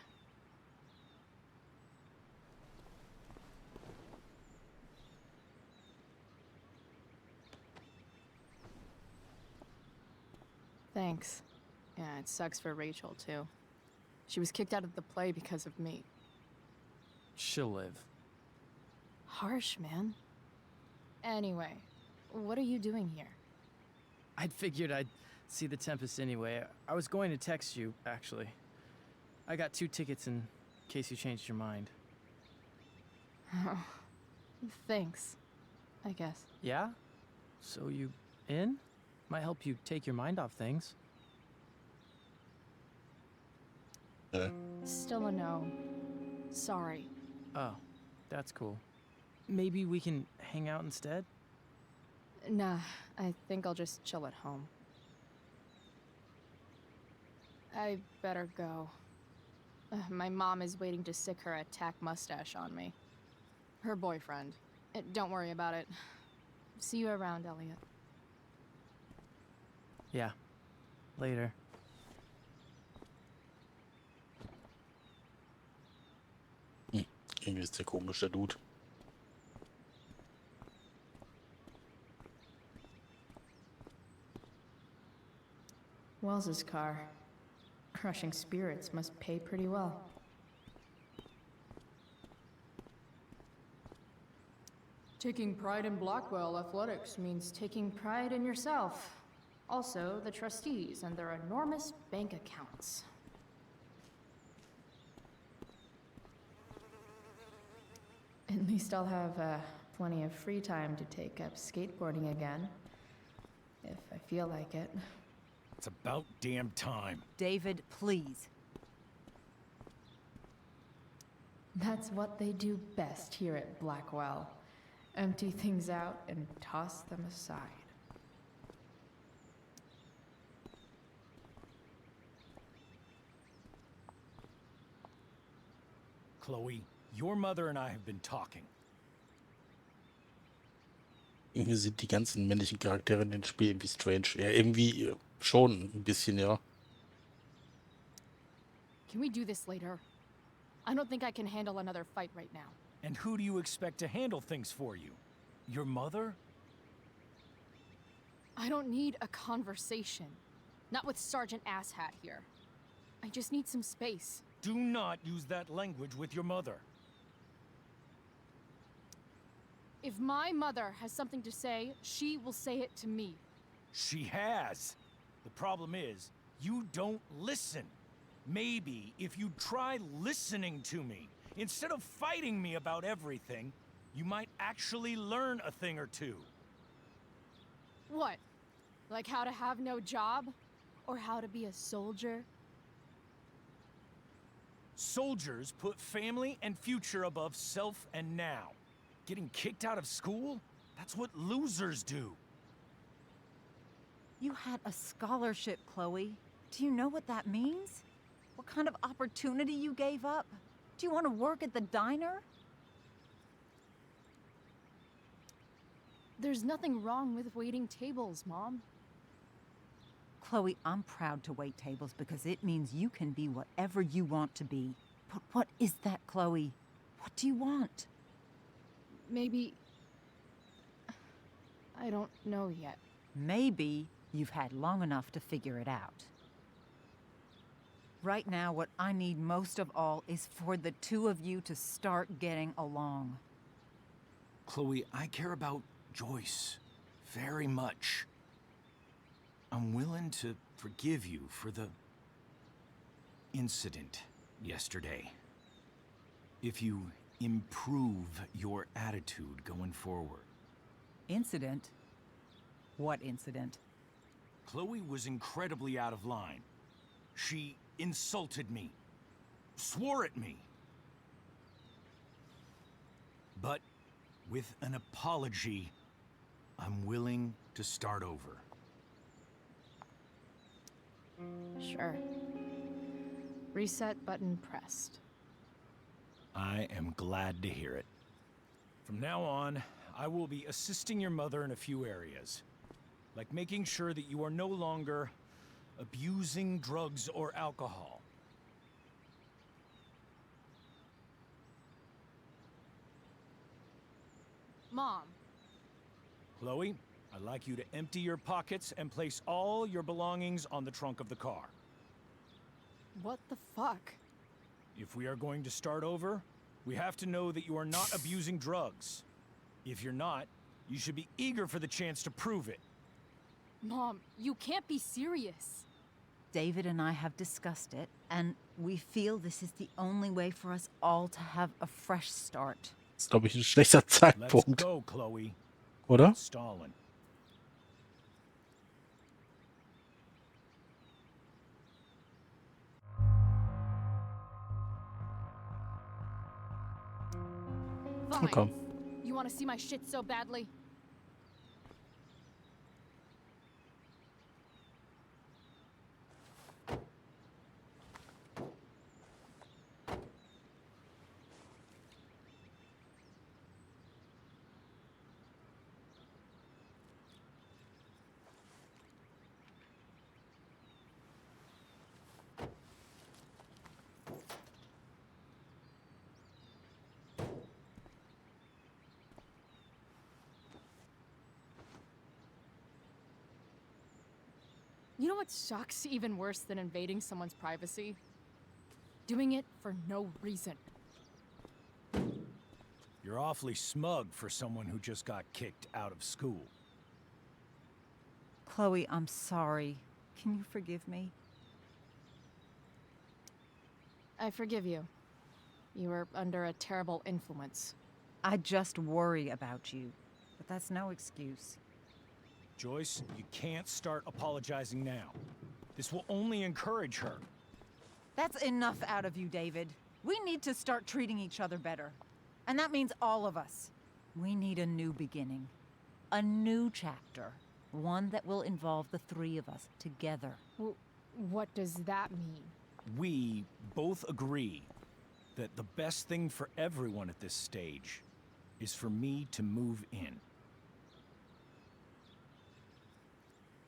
Thanks. Yeah, it sucks for Rachel, too. She was kicked out of the play because of me. She'll live. Harsh, man. Anyway, what are you doing here? I'd figured I'd see the Tempest anyway. I was going to text you, actually. I got 2 tickets in case you changed your mind. Oh, thanks. I guess. Yeah? So you in? Might help you take your mind off things. Still a no. Sorry. Oh, that's cool. Maybe we can hang out instead? Nah, I think I'll just chill at home. I better go. My mom is waiting to sick her attack mustache on me. Her boyfriend. Don't worry about it. See you around, Elliot. Yeah. Later. Irgendwie ist der komisch, der Dude. Wells's car. Crushing spirits must pay pretty well. Taking pride in Blackwell athletics means taking pride in yourself. Also, the trustees and their enormous bank accounts. At least I'll have plenty of free time to take up skateboarding again. If I feel like it. It's about damn time. David, please. That's what they do best here at Blackwell. Empty things out and toss them aside. Chloe, your mother and I have been talking. Irgendwie sind die ganzen männlichen Charaktere in dem Spiel irgendwie strange. Ja, irgendwie schon ein bisschen, ja. Can we do this later? I don't think I can handle another fight right now. And who do you expect to handle things for you? Your mother? I don't need a conversation. Not with Sergeant Asshat here. I just need some space. Do not use that language with your mother. If my mother has something to say, she will say it to me. She has. The problem is, you don't listen. Maybe if you try listening to me, instead of fighting me about everything, you might actually learn a thing or two. What? Like how to have no job? Or how to be a soldier? Soldiers put family and future above self and now. Getting kicked out of school? That's what losers do. You had a scholarship, Chloe. Do you know what that means? What kind of opportunity you gave up? Do you want to work at the diner? There's nothing wrong with waiting tables, Mom. Chloe, I'm proud to wait tables because it means you can be whatever you want to be. But what is that, Chloe? What do you want? Maybe... I don't know yet. Maybe you've had long enough to figure it out. Right now, what I need most of all is for the two of you to start getting along. Chloe, I care about Joyce very much. I'm willing to forgive you for the incident yesterday. If you improve your attitude going forward. Incident? What incident? Chloe was incredibly out of line. She insulted me, swore at me. But with an apology, I'm willing to start over. Sure. Reset button pressed. I am glad to hear it. From now on, I will be assisting your mother in a few areas, like making sure that you are no longer abusing drugs or alcohol. Mom. Chloe, I'd like you to empty your pockets and place all your belongings on the trunk of the car. What the fuck? If we are going to start over, we have to know that you are not abusing drugs. If you're not, you should be eager for the chance to prove it. Mom, you can't be serious. David and I have discussed it, and we feel this is the only way for us all to have a fresh start. Das ist, glaube ich, ein schlechter Zeitpunkt. Let's go, Chloe. Oder? Stalin. Fine. Okay. You want to see my shit so badly? You know what sucks even worse than invading someone's privacy? Doing it for no reason. You're awfully smug for someone who just got kicked out of school. Chloe, I'm sorry. Can you forgive me? I forgive you. You were under a terrible influence. I just worry about you, but that's no excuse. Joyce, you can't start apologizing now. This will only encourage her. That's enough out of you, David. We need to start treating each other better. And that means all of us. We need a new beginning. A new chapter. One that will involve the three of us together. What does that mean? We both agree that the best thing for everyone at this stage is for me to move in.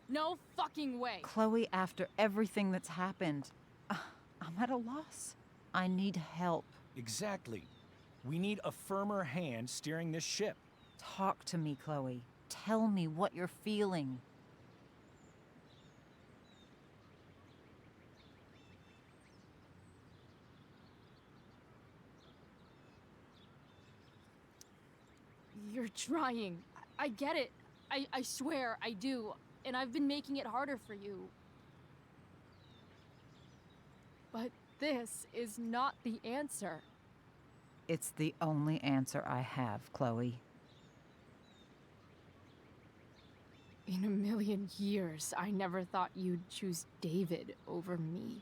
No fucking way! Chloe, after everything that's happened, I'm at a loss. I need help. Exactly. We need a firmer hand steering this ship. Talk to me, Chloe. Tell me what you're feeling. trying. I get it. I swear I do. And I've been making it harder for you. But this is not the answer. It's the only answer I have, Chloe. In a million years, I never thought you'd choose David over me.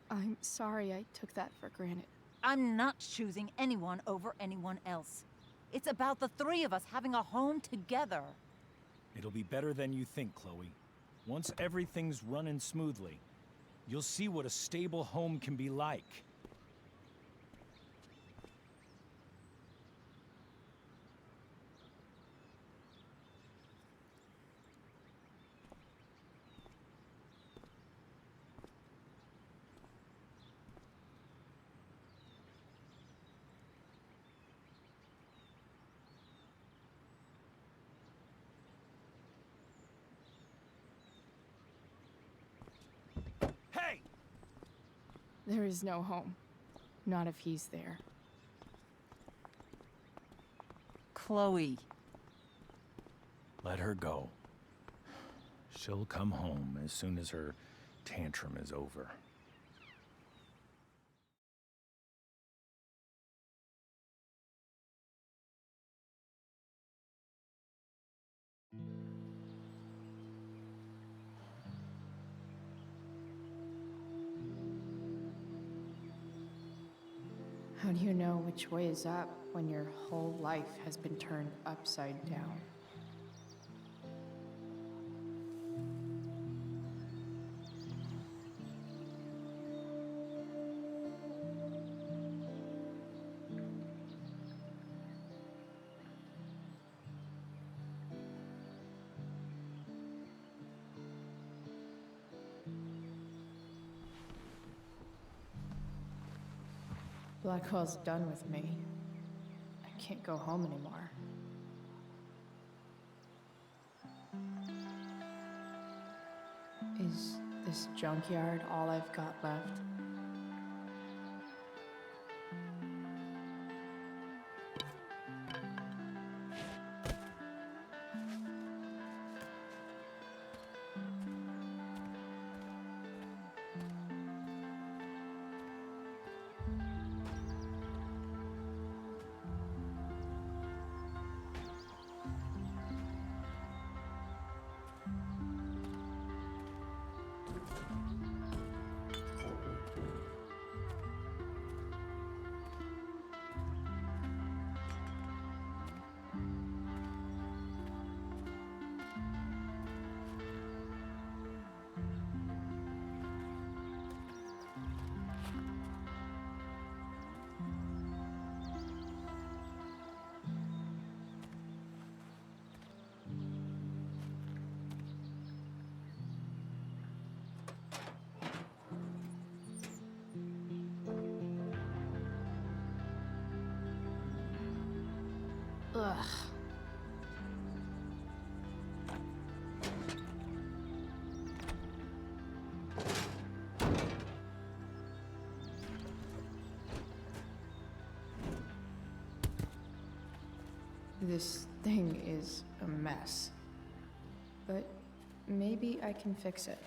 I'm sorry I took that for granted. I'm not choosing anyone over anyone else. It's about the three of us having a home together. It'll be better than you think, Chloe. Once everything's running smoothly, you'll see what a stable home can be like. There is no home. Not if he's there. Chloe. Let her go. She'll come home as soon as her tantrum is over. How do you know which way is up when your whole life has been turned upside down? Blackwell's done with me. I can't go home anymore. Is this junkyard all I've got left? Ugh. This thing is a mess. But maybe I can fix it.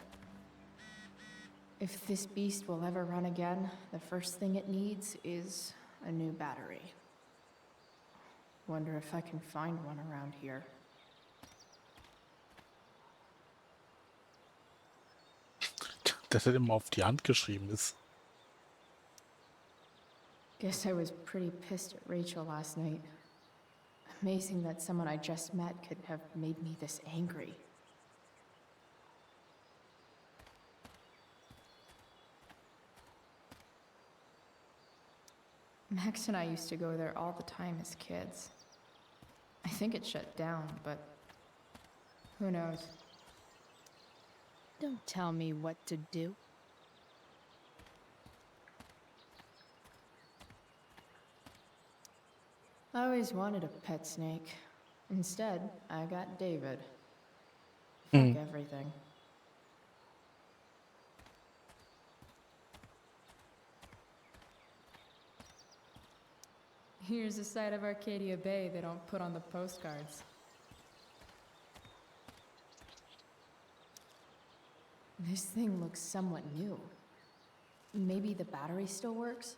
If this beast will ever run again, the first thing it needs is a new battery. Wonder if I can find one around here. Dass er immer auf die Hand geschrieben ist. Guess I was pretty pissed at Rachel last night. Amazing that someone I just met could have made me this angry. Max and I used to go there all the time as kids. I think it shut down, but who knows? Don't tell me what to do. I always wanted a pet snake. Instead, I got David. Fuck everything. Here's a side of Arcadia Bay they don't put on the postcards. This thing looks somewhat new. Maybe the battery still works?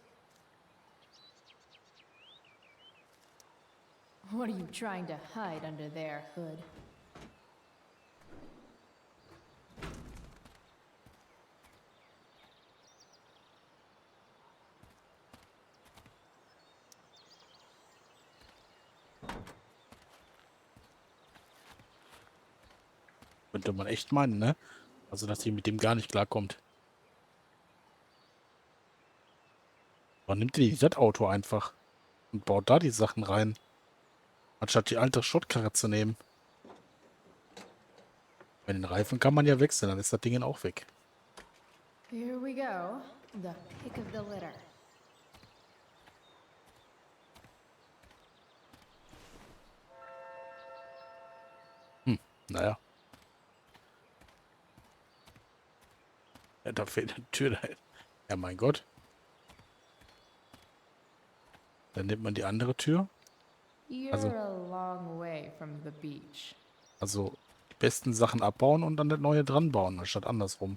What are you trying to hide under there, Hood? Könnte man echt meinen, ne? Also, dass sie mit dem gar nicht klarkommt. Man nimmt die das Auto einfach und baut da die Sachen rein, anstatt die alte Schrottkarre zu nehmen. Bei den Reifen kann man ja wechseln, dann ist das Ding auch weg. Here we go. The pick of the litter. Naja. Ja, da fehlt eine Tür dahin. Ja, mein Gott. Dann nimmt man die andere Tür. You're a long way from the beach. Also die besten Sachen abbauen und dann das neue dran bauen, anstatt andersrum.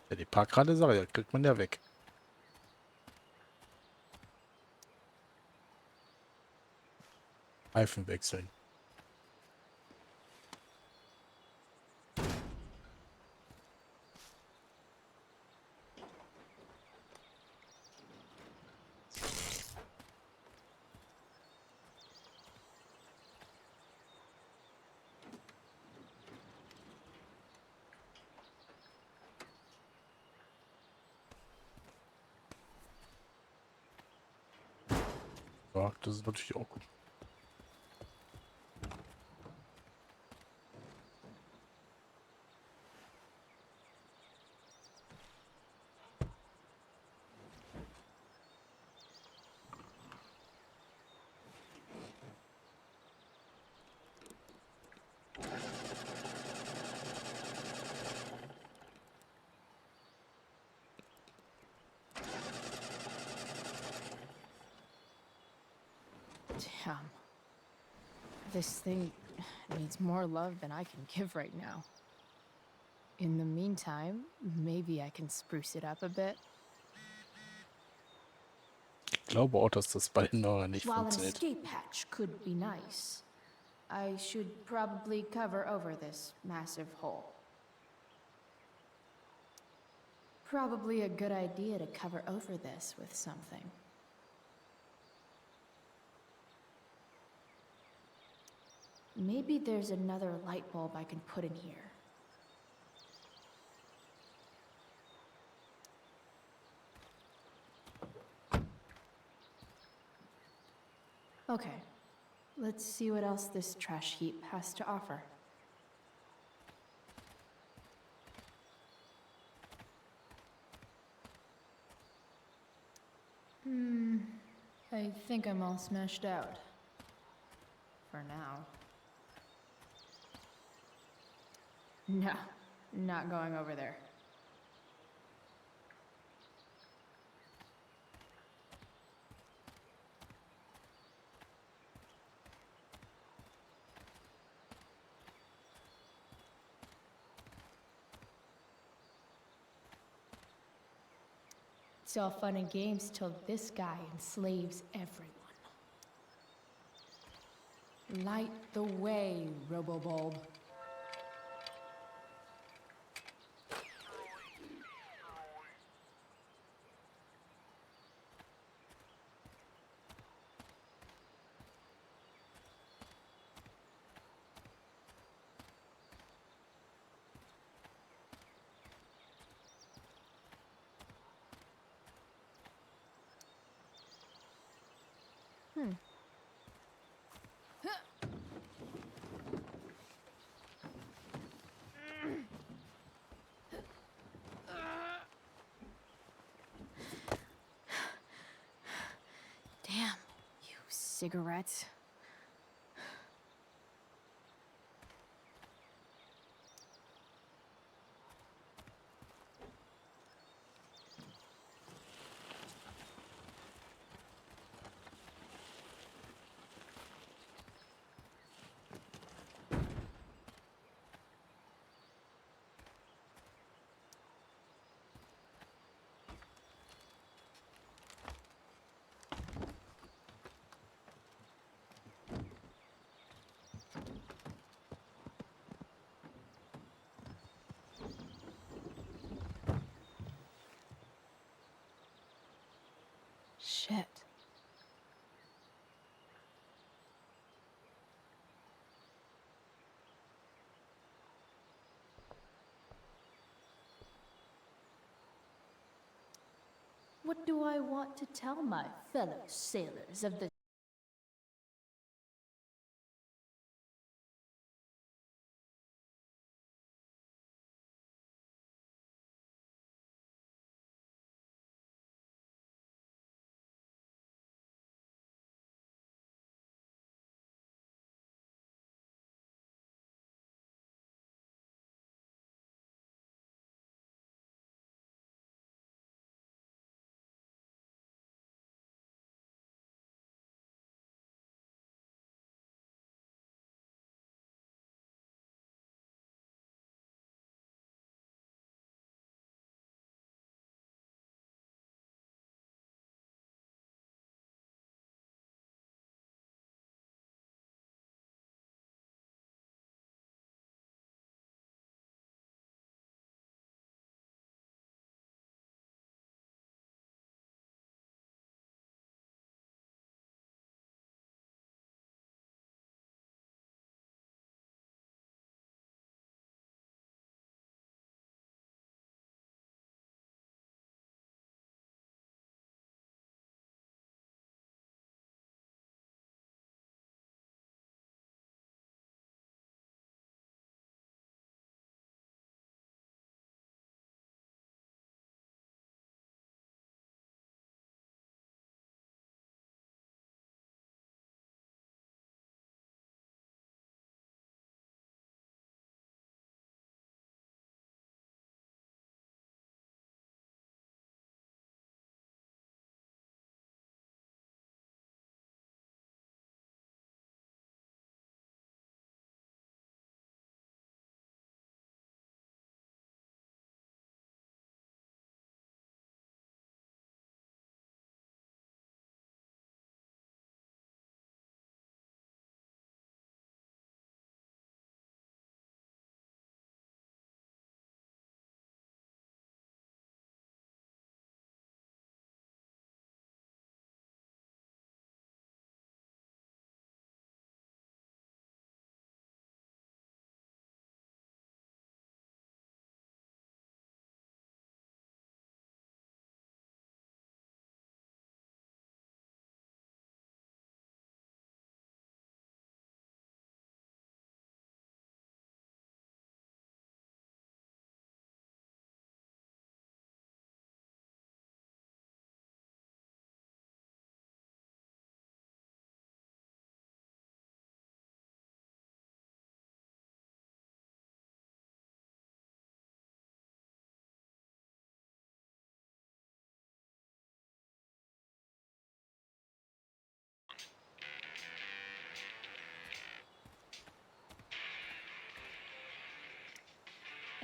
Ja, die Parkrate, sag ich, ja, kriegt man ja weg. Reifen wechseln. Ja, das ist natürlich auch gut. Damn. This thing needs more love than I can give right now. In the meantime, maybe I can spruce it up a bit. Ich glaube auch, dass das bei den Neueren nicht While an funktioniert. escape hatch could be nice, I should probably cover over this massive hole. Probably a good idea to cover over this with something. Maybe there's another light bulb I can put in here. Okay, let's see what else this trash heap has to offer. I think I'm all smashed out. For now. No, not going over there. It's all fun and games till this guy enslaves everyone. Light the way, Robobulb. Damn, you cigarettes. Shit. What do I want to tell my fellow sailors of the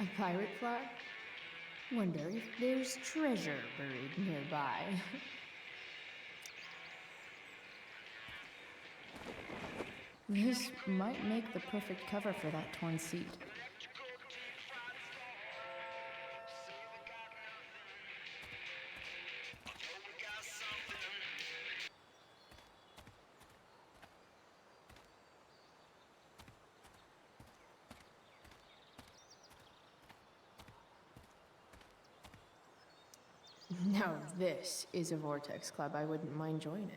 A pirate flag? Wonder if there's treasure buried nearby. This might make the perfect cover for that torn seat. Now this is a Vortex Club I wouldn't mind joining.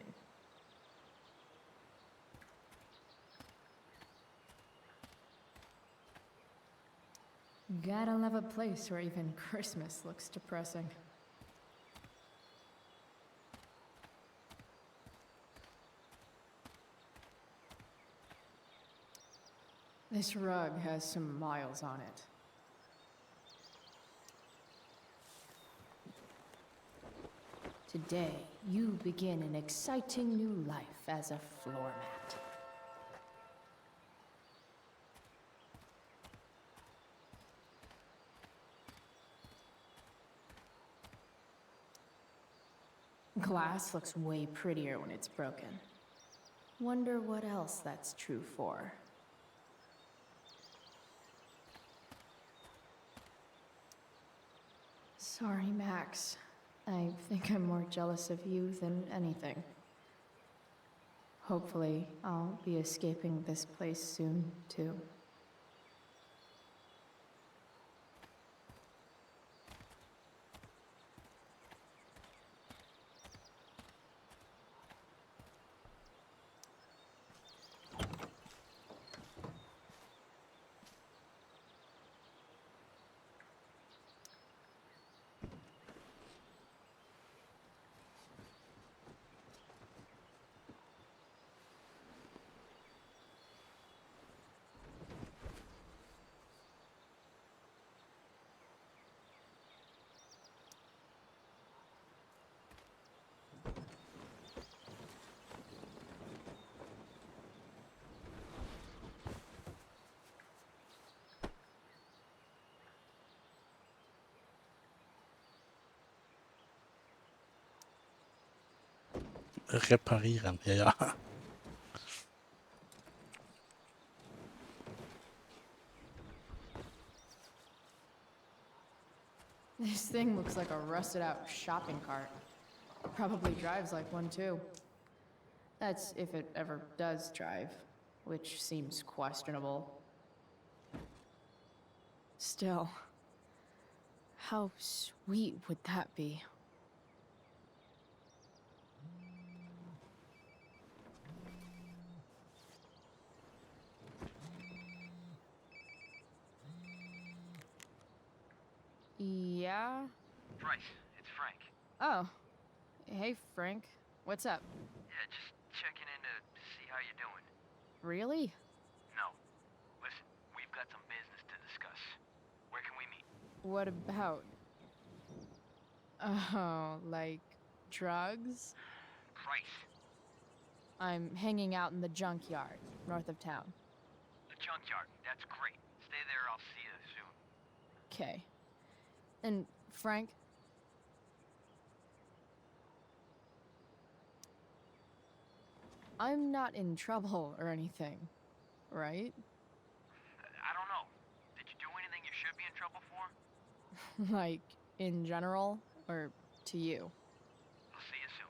Gotta love a place where even Christmas looks depressing. This rug has some miles on it. Today, you begin an exciting new life as a floor mat. Glass looks way prettier when it's broken. Wonder what else that's true for. Sorry, Max. I think I'm more jealous of you than anything. Hopefully, I'll be escaping this place soon, too. Reparieren, ja, ja. This thing looks like a rusted out shopping cart. Probably drives like one too. That's if it ever does drive, which seems questionable. Still, how sweet would that be? Yeah? Bryce, it's Frank. Oh. Hey, Frank. What's up? Yeah, just checking in to see how you're doing. Really? No. Listen, we've got some business to discuss. Where can we meet? What about? Oh, like drugs? Bryce. I'm hanging out in the junkyard, north of town. The junkyard. That's great. Stay there, I'll see you soon. Okay. And Frank? I'm not in trouble or anything, right? I don't know. Did you do anything you should be in trouble for? Like, in general, or to you? I'll see you soon.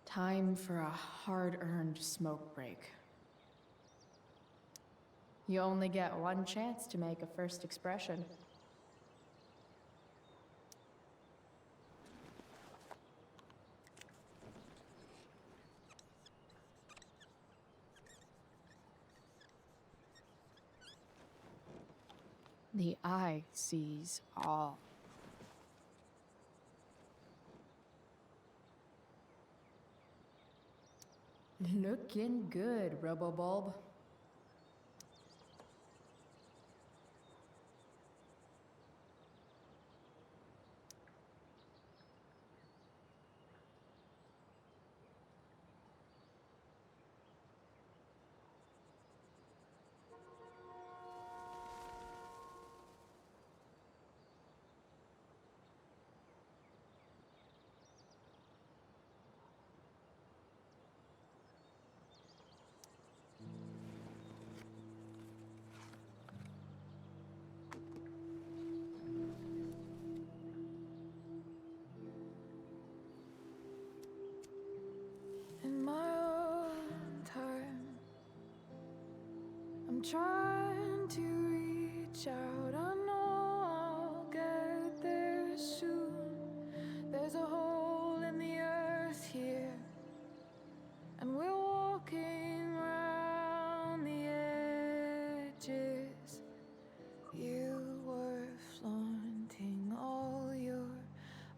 Time for a hard-earned smoke break. You only get one chance to make a first expression. The eye sees all. Looking good, Robobulb. In my own time, I'm trying to reach out. I know I'll get there soon. There's a hole in the earth here, and we're walking around the edges. You were flaunting all your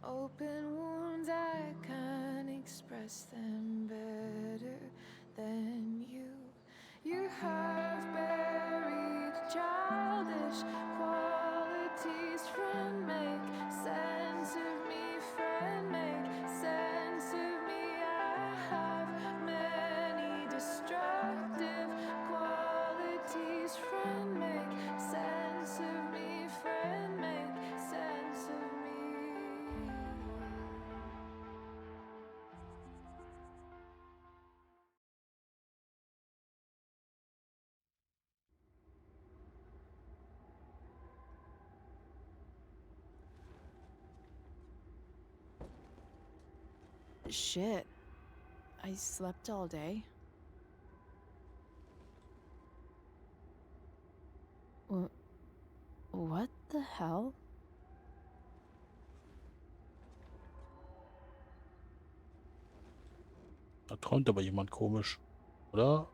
open wounds. I can't express them better than you. You have buried childish qualities. Friend, make sense of me. Friend, make sense of me. I have many destructive qualities. Friend, make sense of me. Friend, make sense of me. Shit. I slept all day. What the hell? Da träumt aber jemand komisch, oder?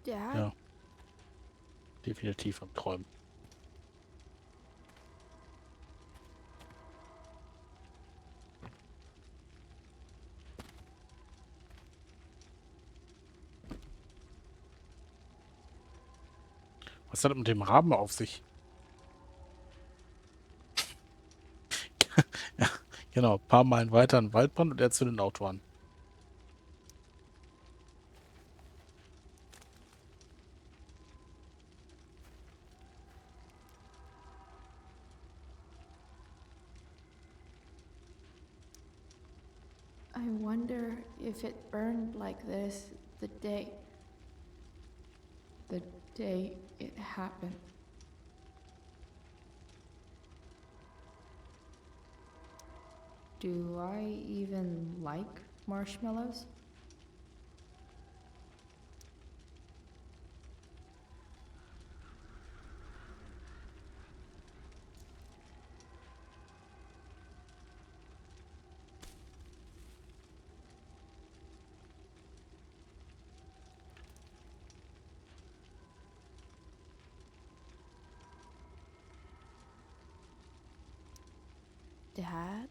Dad? Ja. Definitiv am Träumen. Was hat das mit dem Raben auf sich? Ja, genau. Ein paar Meilen weiter ein Waldbrand und er zu den Autoren. I wonder if it burned like this the day it happened. Do I even like marshmallows? Dad?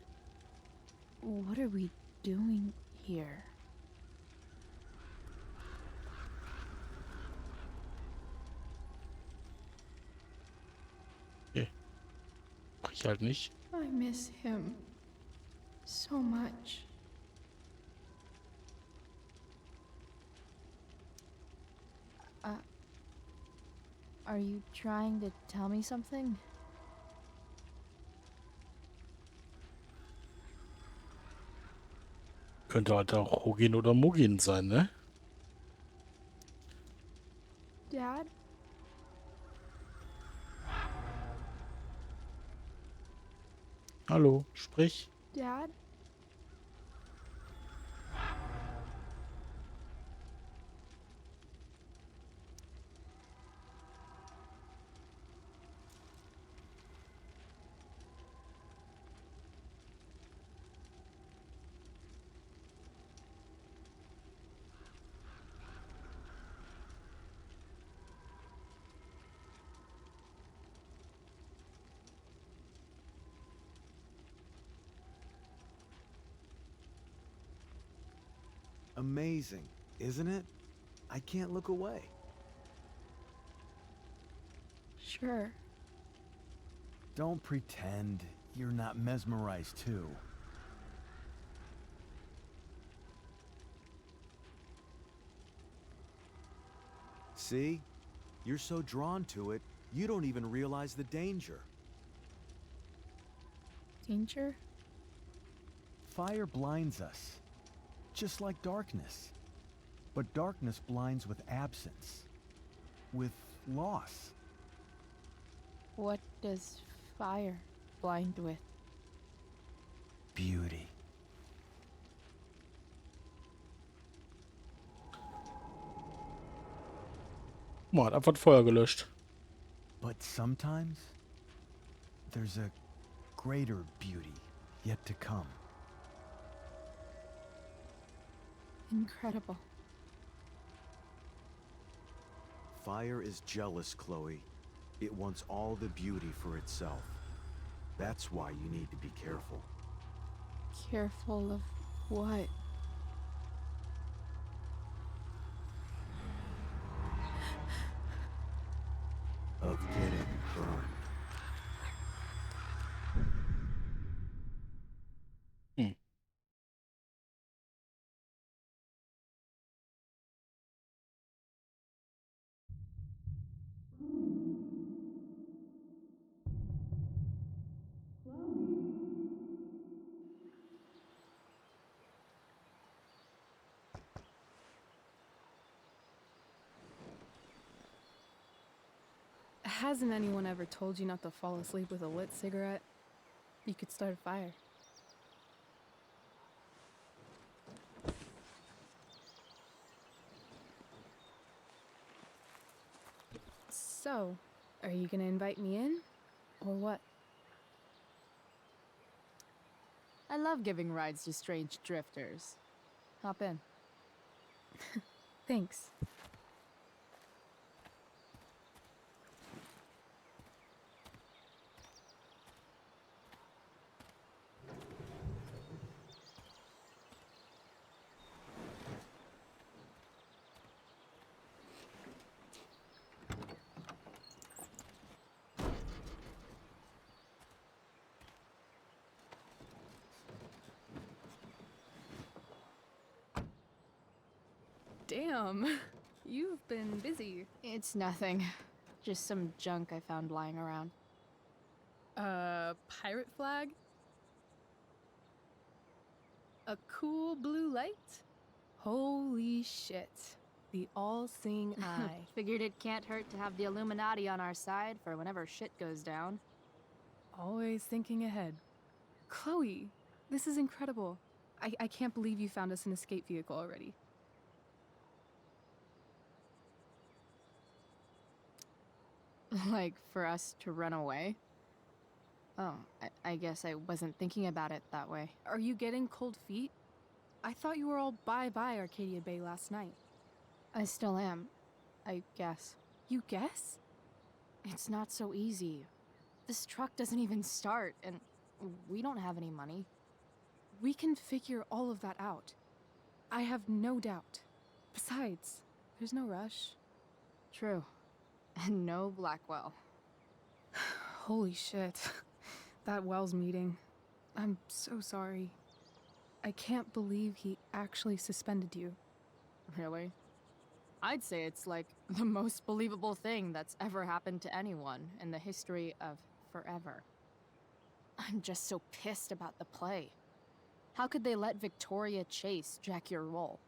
What are we doing here? Okay. Mach ich halt nicht. I miss him so much. Are you trying to tell me something? Könnte halt auch Hogin oder Mugin sein, ne? Dad? Hallo, sprich. Dad? Amazing, isn't it? I can't look away. Sure. Don't pretend you're not mesmerized too. See? You're so drawn to it, you don't even realize the danger. Danger? Fire blinds us, just like darkness. But darkness blinds with absence, with loss. What does fire blind with? Beauty. Man hat einfach das Feuer gelöscht. But sometimes, there's a greater beauty yet to come. Incredible. Fire is jealous, Chloe. It wants all the beauty for itself. That's why you need to be careful. Careful of what? Of getting burned. Hasn't anyone ever told you not to fall asleep with a lit cigarette? You could start a fire. So, are you gonna invite me in? Or what? I love giving rides to strange drifters. Hop in. Thanks. Damn, you've been busy. It's nothing. Just some junk I found lying around. Pirate flag? A cool blue light? Holy shit. The all-seeing eye. Figured it can't hurt to have the Illuminati on our side for whenever shit goes down. Always thinking ahead. Chloe, this is incredible. I can't believe you found us an escape vehicle already. Like, for us to run away? Oh, I guess I wasn't thinking about it that way. Are you getting cold feet? I thought you were all bye-bye Arcadia Bay last night. I still am, I guess. You guess? It's not so easy. This truck doesn't even start, and we don't have any money. We can figure all of that out. I have no doubt. Besides, there's no rush. True. And no Blackwell. Holy shit. That Wells meeting. I'm so sorry. I can't believe he actually suspended you. Really? I'd say it's like the most believable thing that's ever happened to anyone in the history of forever. I'm just so pissed about the play. How could they let Victoria Chase jack your role?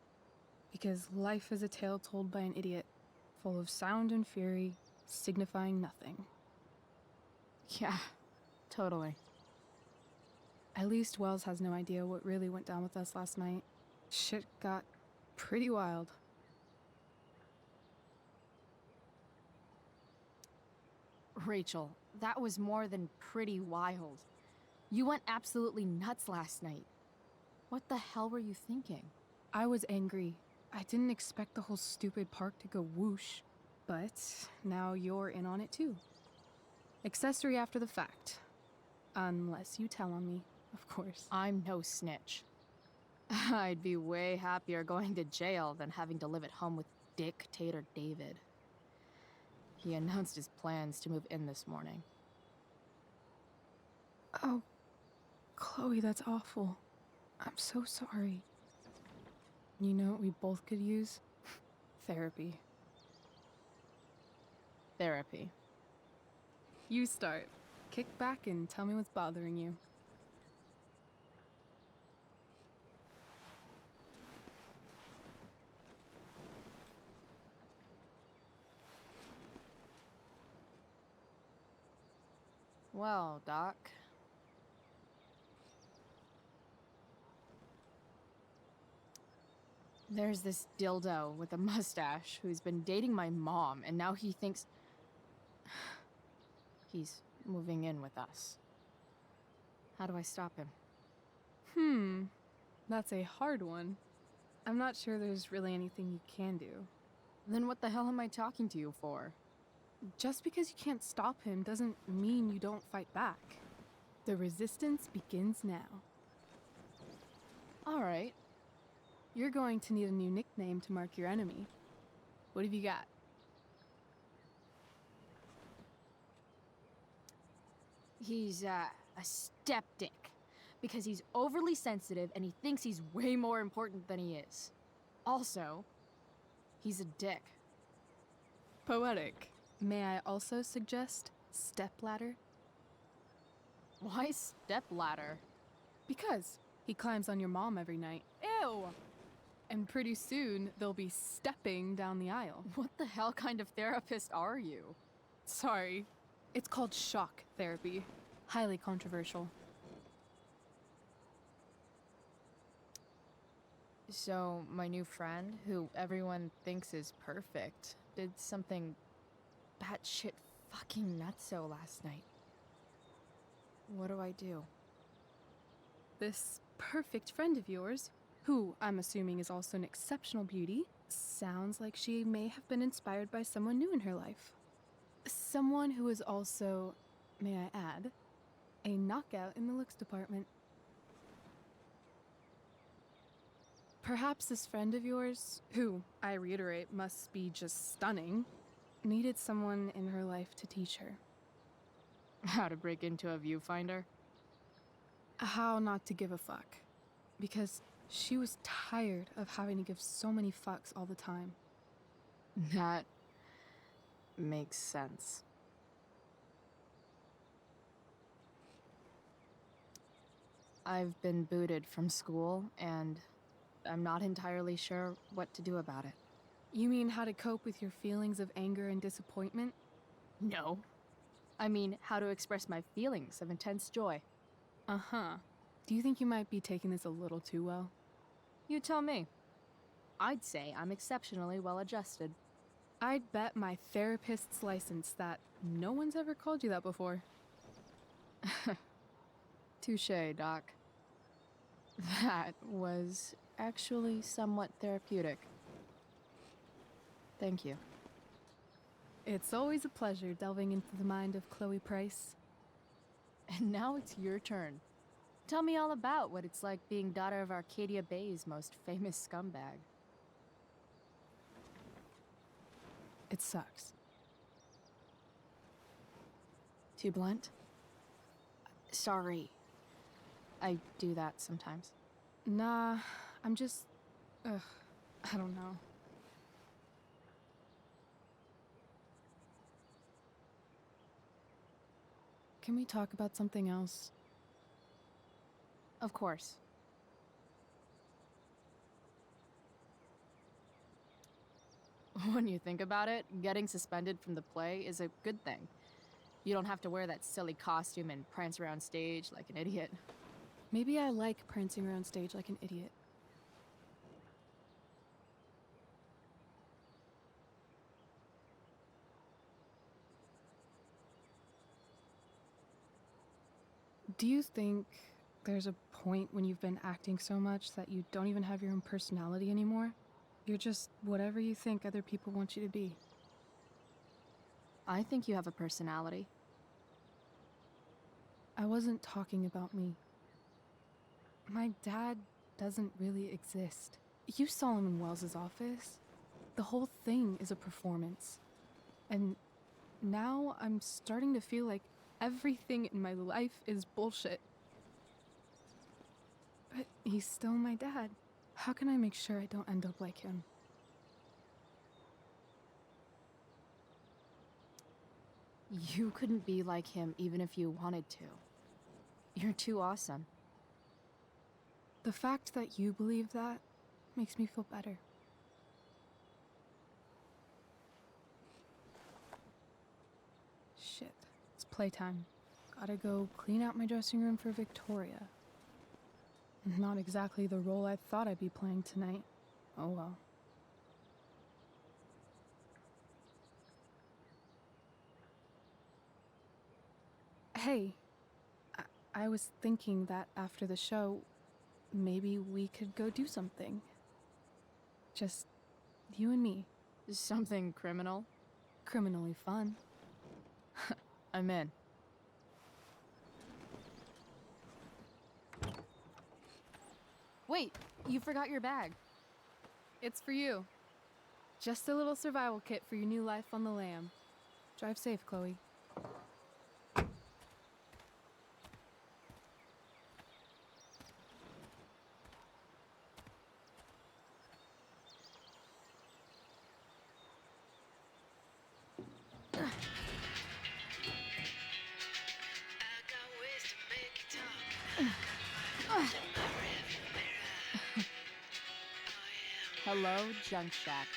Because life is a tale told by an idiot, full of sound and fury, signifying nothing. Yeah, totally. At least Wells has no idea what really went down with us last night. Shit got pretty wild. Rachel, that was more than pretty wild. You went absolutely nuts last night. What the hell were you thinking? I was angry. I didn't expect the whole stupid park to go whoosh. But now you're in on it too. Accessory after the fact. Unless you tell on me, of course. I'm no snitch. I'd be way happier going to jail than having to live at home with Dictator David. He announced his plans to move in this morning. Oh, Chloe, that's awful. I'm so sorry. You know what we both could use? Therapy. Therapy. You start. Kick back and tell me what's bothering you. Well, Doc. There's this dildo with a mustache who's been dating my mom, and now he thinks he's moving in with us. How do I stop him? That's a hard one. I'm not sure there's really anything you can do. Then what the hell am I talking to you for? Just because you can't stop him doesn't mean you don't fight back. The resistance begins now. All right. You're going to need a new nickname to mark your enemy. What have you got? He's, a step-dick. Because he's overly sensitive and he thinks he's way more important than he is. Also, he's a dick. Poetic. May I also suggest stepladder? Why stepladder? Because he climbs on your mom every night. Ew! And pretty soon, they'll be stepping down the aisle. What the hell kind of therapist are you? Sorry. It's called shock therapy. Highly controversial. So, my new friend, who everyone thinks is perfect, did something batshit fucking nutso last night. What do I do? This perfect friend of yours, who I'm assuming is also an exceptional beauty, sounds like she may have been inspired by someone new in her life. Someone who is also, may I add, a knockout in the looks department. Perhaps this friend of yours, who, I reiterate, must be just stunning, needed someone in her life to teach her. How to break into a viewfinder? How not to give a fuck. Because she was tired of having to give so many fucks all the time. That makes sense. I've been booted from school, and I'm not entirely sure what to do about it. You mean how to cope with your feelings of anger and disappointment? No. I mean, how to express my feelings of intense joy. Uh-huh. Do you think you might be taking this a little too well? You tell me. I'd say I'm exceptionally well adjusted. I'd bet my therapist's license that no one's ever called you that before. Touché, Doc. That was actually somewhat therapeutic. Thank you. It's always a pleasure delving into the mind of Chloe Price. And now it's your turn. Tell me all about what it's like being daughter of Arcadia Bay's most famous scumbag. It sucks. Too blunt? Sorry. I do that sometimes. Nah, I'm just... I don't know. Can we talk about something else? Of course. When you think about it, getting suspended from the play is a good thing. You don't have to wear that silly costume and prance around stage like an idiot. Maybe I like prancing around stage like an idiot. Do you think there's a point when you've been acting so much that you don't even have your own personality anymore? You're just whatever you think other people want you to be. I think you have a personality. I wasn't talking about me. My dad doesn't really exist. You saw him in Wells's office. The whole thing is a performance. And now I'm starting to feel like everything in my life is bullshit. But he's still my dad. How can I make sure I don't end up like him? You couldn't be like him even if you wanted to. You're too awesome. The fact that you believe that makes me feel better. Shit, it's playtime. Gotta go clean out my dressing room for Victoria. Not exactly the role I thought I'd be playing tonight. Oh well. Hey, I was thinking that after the show, maybe we could go do something. Just you and me. Something criminal? Criminally fun. I'm in. Wait, you forgot your bag. It's for you. Just a little survival kit for your new life on the lam. Drive safe, Chloe. Hello, Junk Shack.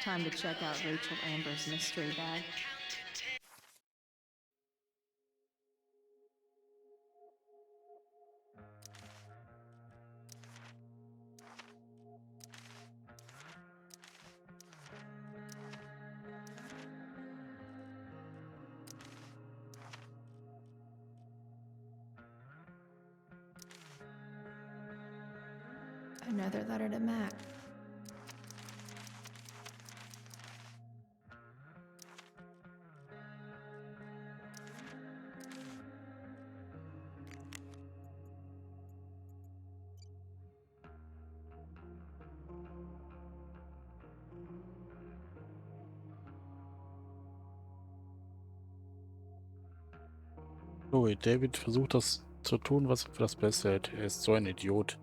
Time to check out Rachel Amber's mystery bag. Another letter to Mac. Chloe, David versucht das zu tun, was er für das Beste hält. Er ist so ein Idiot.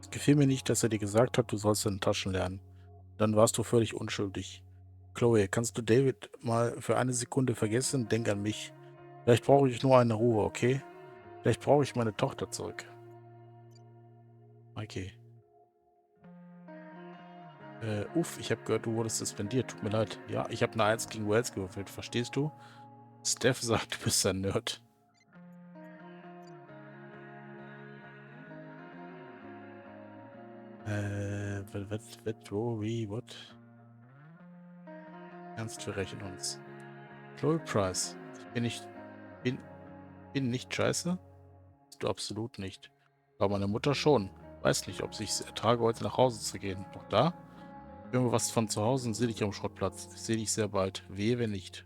Es gefiel mir nicht, dass er dir gesagt hat, du sollst deine Taschen lernen. Dann warst du völlig unschuldig. Chloe, kannst du David mal für eine Sekunde vergessen? Denk an mich. Vielleicht brauche ich nur eine Ruhe, okay? Vielleicht brauche ich meine Tochter zurück. Okay. Uff, ich habe gehört, du wurdest suspendiert. Tut mir leid. Ja, ich habe eine 1 gegen Wales gewürfelt. Verstehst du? Steph sagt, du bist ein Nerd. What? Ernst, wir rächen uns. Chloe Price. Bin nicht scheiße? Bist du absolut nicht. Aber meine Mutter schon. Weiß nicht, ob ich es ertrage, heute nach Hause zu gehen. Noch da? Irgendwo was von zu Hause und sehe dich am Schrottplatz. Ich sehe dich sehr bald. Wehe, wenn nicht.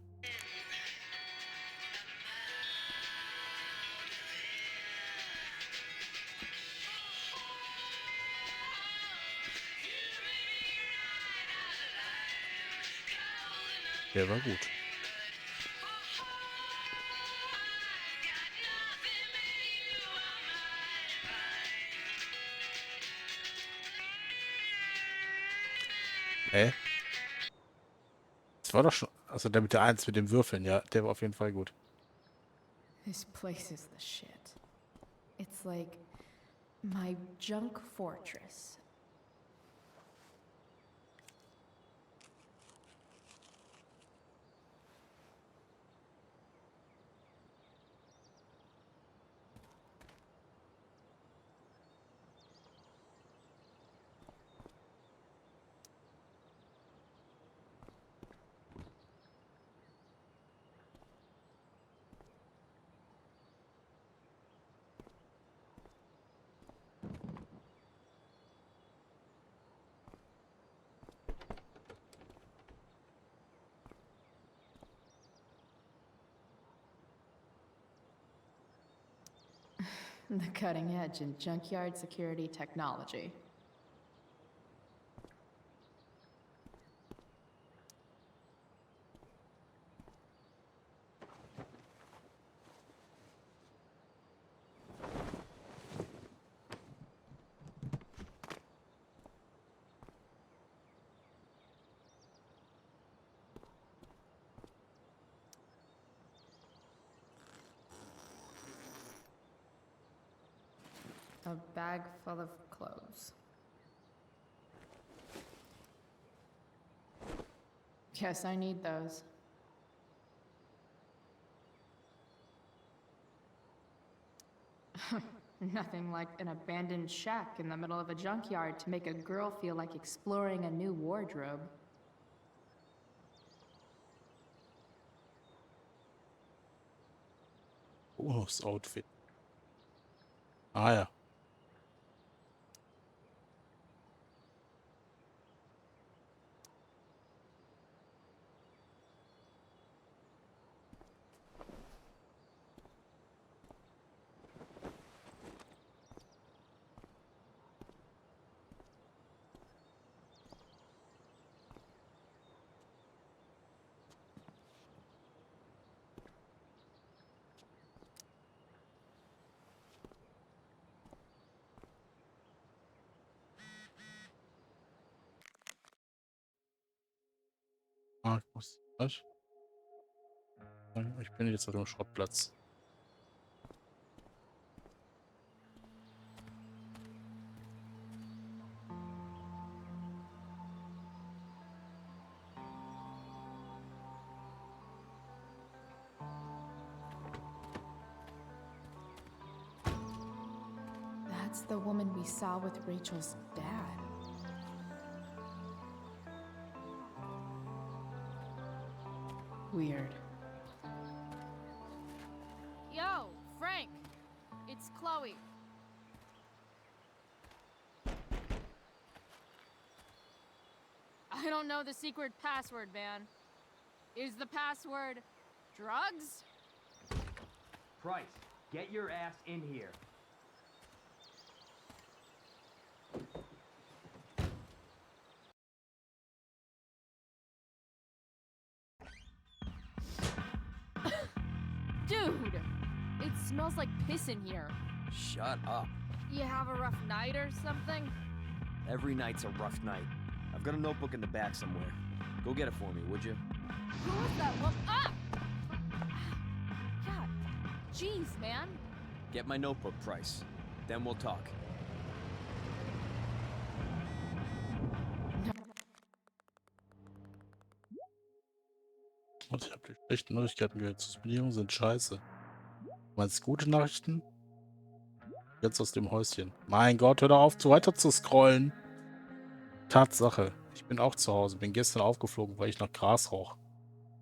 Der war gut. Das war doch schon... Also der mit der 1 mit dem Würfeln, ja. Der war auf jeden Fall gut. This place is the shit. It's like my junk fortress. The cutting edge in junkyard security technology. A bag full of clothes. Guess I need those. Nothing like an abandoned shack in the middle of a junkyard to make a girl feel like exploring a new wardrobe. Bonus-Outfit. Ah ja. Markus, was? Ich bin jetzt auf dem Schrottplatz. That's the woman we saw with Rachel's dad. Weird. Yo, Frank! It's Chloe. I don't know the secret password, man. Is the password drugs? Price, get your ass in here. Dude! It smells like piss in here. Shut up. You have a rough night or something? Every night's a rough night. I've got a notebook in the back somewhere. Go get it for me, would you? Who is that woman? Ah! God. Jeez, man. Get my notebook, Price. Then we'll talk. Und ich habe die schlechten Neuigkeiten gehört. Suspendierungen sind scheiße. Meinst du gute Nachrichten? Jetzt aus dem Häuschen. Mein Gott, hör doch auf, weiter zu scrollen. Tatsache. Ich bin auch zu Hause. Bin gestern aufgeflogen, weil ich nach Gras rauche.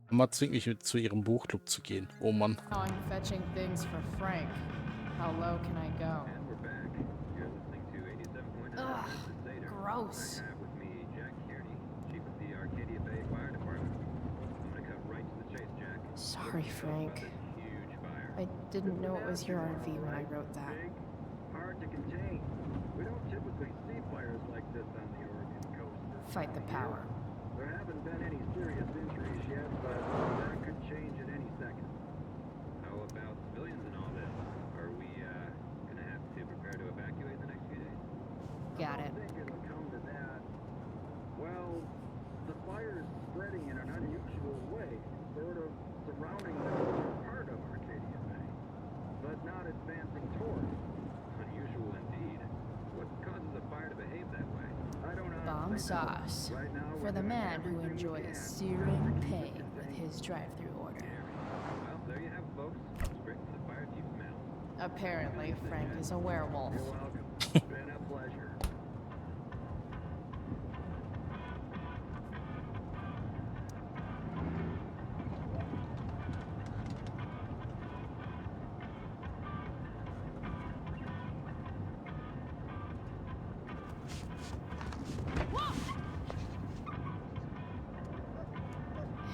Mama zwingt mich mit zu ihrem Buchclub zu gehen. Oh Mann. Now I'm fetching things for Frank. How low can I go? Ugh, gross. Sorry, Frank. I didn't know it was your RV when I wrote that. Hard to contain. We don't typically see fires like this on the Oregon coast. Fight the power. There haven't been any serious injuries yet, but that could change at any second. How about civilians and all this? Are we gonna have to prepare to evacuate the next few days? Got it. I think it'll come to that. Well, the fire is spreading in an unusual way, sort of surrounding the northern part of Arcadia Bay, but not advancing toward. Unusual indeed. What causes a fire to behave that way? I don't know. Bomb sauce. Right now, For the man who enjoys searing pain with his drive-through order. well, there you have it, folks. Straight to the fire chief's mouth. Apparently, Frank is a werewolf. You're welcome. Been a pleasure.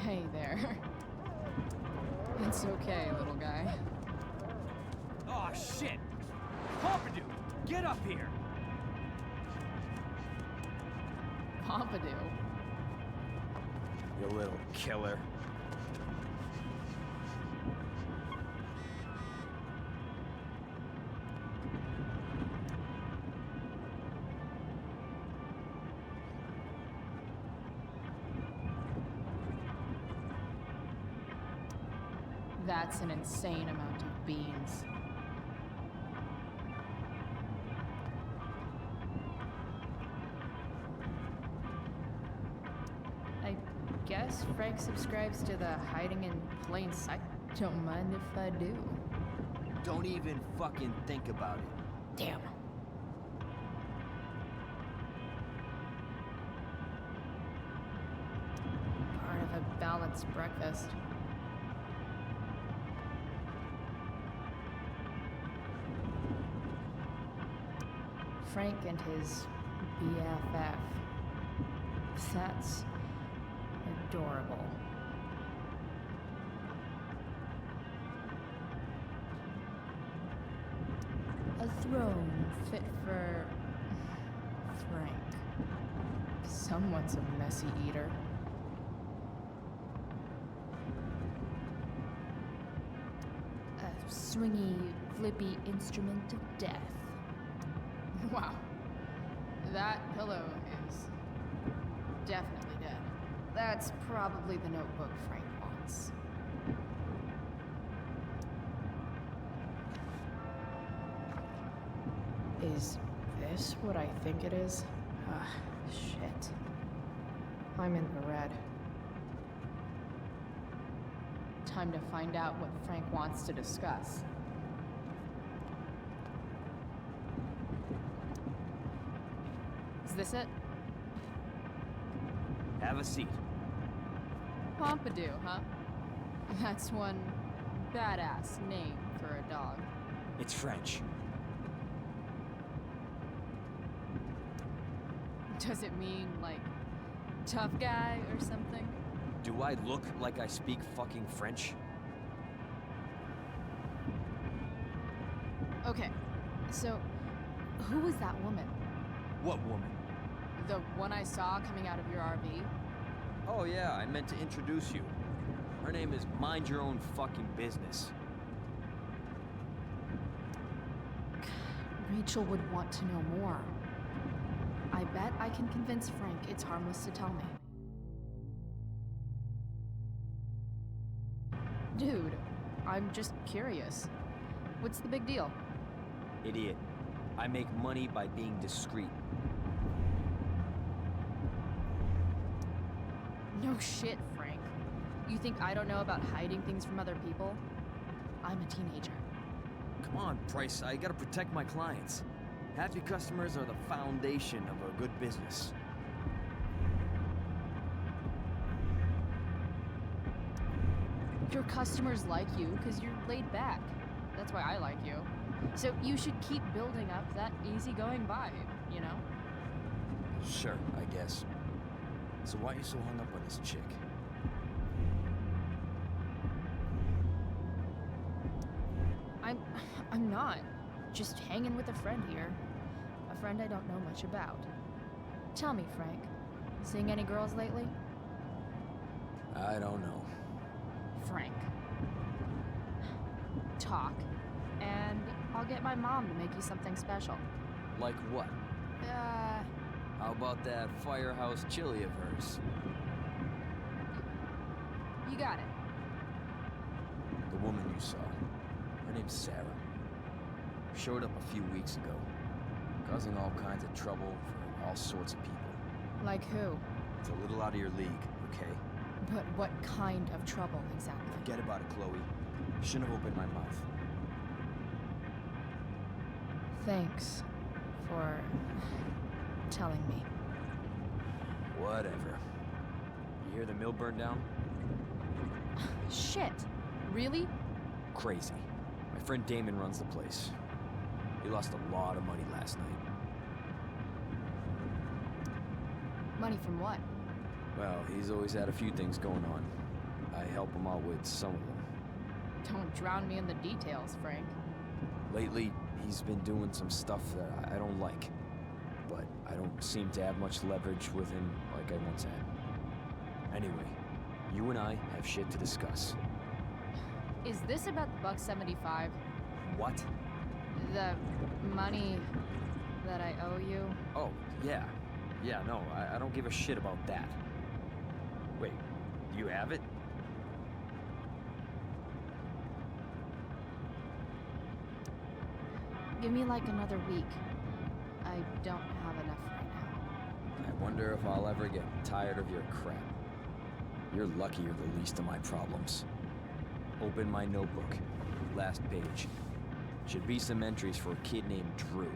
Hey there. It's okay, little guy. Oh shit! Pompidou, get up here! Pompidou. You little killer. That's an insane amount of beans. I guess Frank subscribes to the hiding in plain sight. Don't mind if I do. Don't even fucking think about it. Damn. Part of a balanced breakfast. Frank and his BFF. That's adorable. A throne fit for Frank. Someone's a messy eater. A swingy, flippy instrument of death. Wow. That pillow is definitely dead. That's probably the notebook Frank wants. Is this what I think it is? Ah, shit. I'm in the red. Time to find out what Frank wants to discuss. this it? Have a seat. Pompidou, huh? That's one badass name for a dog. It's French. Does it mean, like, tough guy or something? Do I look like I speak fucking French? Okay, so who was that woman? What woman? The one I saw coming out of your RV? Oh yeah, I meant to introduce you. Her name is Mind Your Own Fucking Business. Rachel would want to know more. I bet I can convince Frank it's harmless to tell me. Dude, I'm just curious. What's the big deal? Idiot. I make money by being discreet. No shit, Frank. You think I don't know about hiding things from other people? I'm a teenager. Come on, Price, I gotta protect my clients. Happy customers are the foundation of a good business. Your customers like you because you're laid back. That's why I like you. So you should keep building up that easygoing vibe, you know? Sure, I guess. So why are you so hung up on this chick? I'm not. Just hanging with a friend here. A friend I don't know much about. Tell me, Frank, seeing any girls lately? I don't know. Frank. Talk, and I'll get my mom to make you something special. Like what? How about that firehouse chili of hers? You got it. The woman you saw. Her name's Sarah. Showed up a few weeks ago, causing all kinds of trouble for all sorts of people. Like who? It's a little out of your league, okay? But what kind of trouble exactly? Forget about it, Chloe. Shouldn't have opened my mouth. Thanks for telling me. Whatever. You hear the mill burned down? Shit. Really? Crazy. My friend Damon runs the place. He lost a lot of money last night. Money from what? Well, he's always had a few things going on. I help him out with some of them. Don't drown me in the details, Frank. Lately, he's been doing some stuff that I don't like. But I don't seem to have much leverage with him like I once had. Anyway, you and I have shit to discuss. Is this about the $1.75? What? The money that I owe you? Oh, yeah. Yeah, no, I don't give a shit about that. Wait, you have it? Give me like another week. I don't have enough right now. I wonder if I'll ever get tired of your crap. You're lucky you're the least of my problems. Open my notebook. Last page. Should be some entries for a kid named Drew.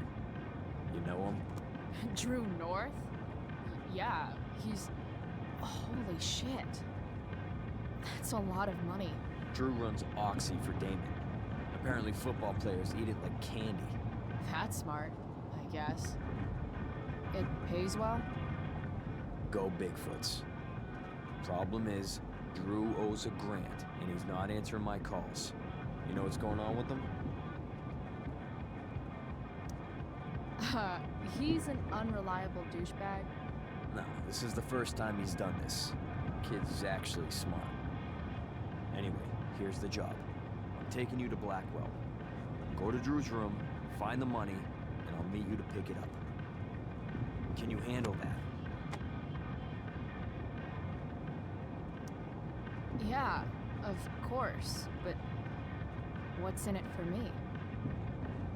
You know him? Drew North? Yeah, he's... Holy shit. That's a lot of money. Drew runs Oxy for Damon. Apparently football players eat it like candy. That's smart, I guess. It pays well? Go Bigfoots. Problem is, Drew owes a grant, and he's not answering my calls. You know what's going on with him? He's an unreliable douchebag. No, this is the first time he's done this. Kid's actually smart. Anyway, here's the job. I'm taking you to Blackwell. Go to Drew's room, find the money, and I'll meet you to pick it up. Can you handle that? Yeah, of course, but what's in it for me?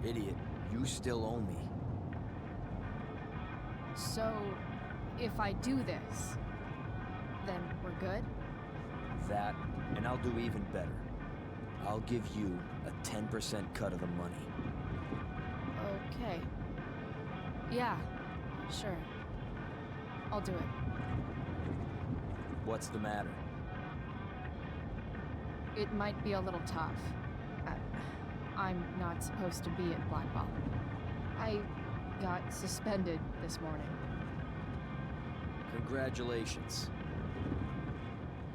Idiot, you still owe me. So, if I do this, then we're good? That, and I'll do even better. I'll give you a 10% cut of the money. Okay. Yeah, sure. I'll do it. What's the matter? It might be a little tough. I'm not supposed to be at Blackwell. I got suspended this morning. Congratulations.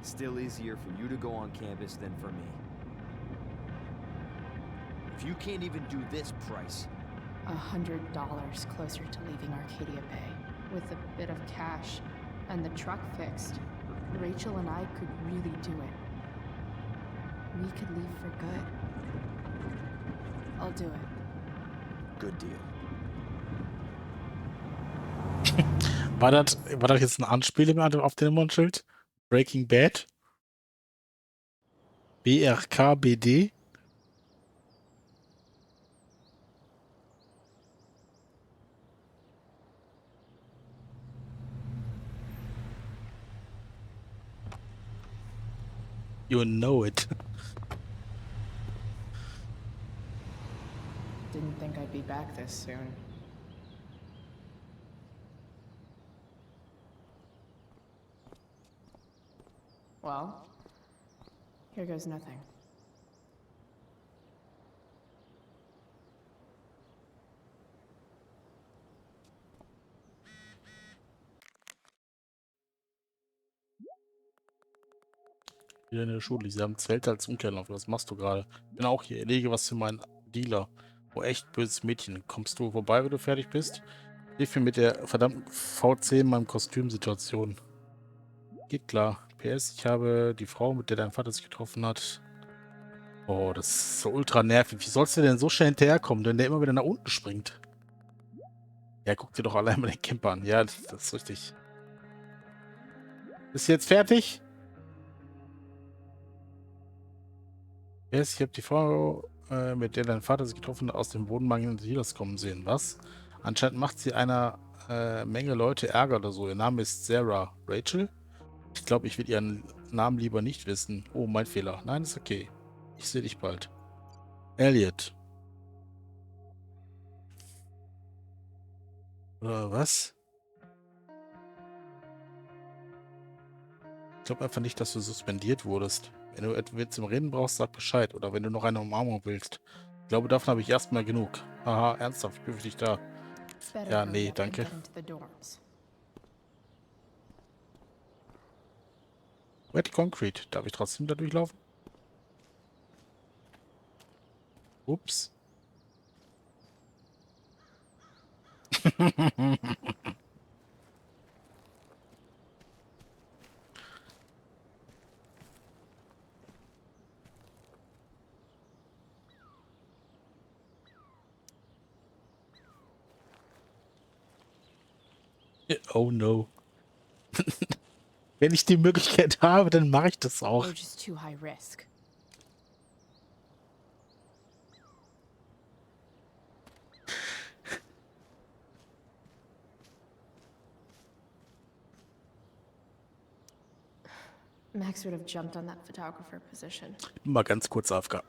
Still easier for you to go on campus than for me. If you can't even do this price... $100 closer to leaving Arcadia Bay. With a bit of cash and the truck fixed, Rachel and I could really do it. We could leave for good. I'll do it. Good deal. War das jetzt eine Anspielung auf dem Nummernschild? Breaking Bad? BRKBD? You know it. Didn't think I'd be back this soon. Well, here goes nothing. Wieder in der Schule. Sie haben Zelte als Umkleidelauf. Was machst du gerade? Ich bin auch hier. Erlege was für meinen Dealer. Oh, echt böses Mädchen. Kommst du vorbei, wenn du fertig bist? Hilf mir mit der verdammten VC in meinem Kostümsituation. Geht klar. PS, ich habe die Frau, mit der dein Vater sich getroffen hat. Oh, das ist so ultra nervig. Wie sollst du denn so schnell hinterherkommen, wenn der immer wieder nach unten springt? Ja, guck dir doch allein mal den Camper an. Ja, das ist richtig. Bist du jetzt fertig? Yes, ich habe die Frau, mit der dein Vater sich getroffen hat, aus dem Wohnmangel in die Dealers kommen sehen. Was? Anscheinend macht sie einer Menge Leute Ärger oder so. Ihr Name ist Sarah. Rachel? Ich glaube, ich will ihren Namen lieber nicht wissen. Oh, mein Fehler. Nein, ist okay. Ich sehe dich bald. Elliot. Oder was? Ich glaube einfach nicht, dass du suspendiert wurdest. Wenn du etwas zum Reden brauchst, sag Bescheid. Oder wenn du noch eine Umarmung willst. Ich glaube, davon habe ich erstmal genug. Haha, ernsthaft, ich bin für dich da. Ja, nee, danke. Wet Concrete. Darf ich trotzdem da durchlaufen? Ups. Oh no. Wenn ich die Möglichkeit habe, dann mache ich das auch. They're just too high risk. Max would have jumped on that photographer position. Mal ganz kurz AFK.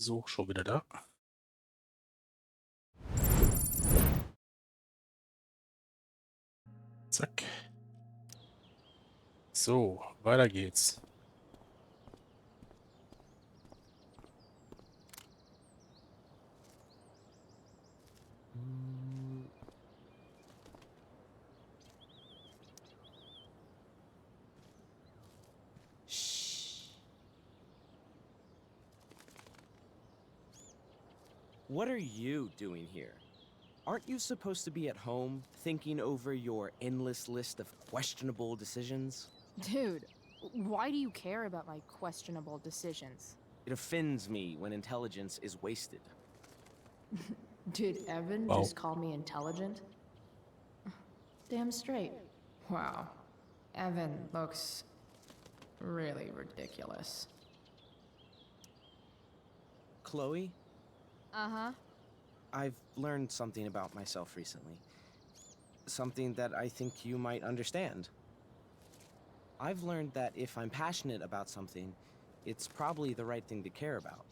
So, schon wieder da. Zack. So, weiter geht's. What are you doing here? Aren't you supposed to be at home, thinking over your endless list of questionable decisions? Dude, why do you care about my questionable decisions? It offends me when intelligence is wasted. Did Evan Wow. just call me intelligent? Damn straight. Wow. Evan looks really ridiculous. Chloe, Uh-huh. I've learned something about myself recently. Something that I think you might understand. I've learned that if I'm passionate about something, it's probably the right thing to care about.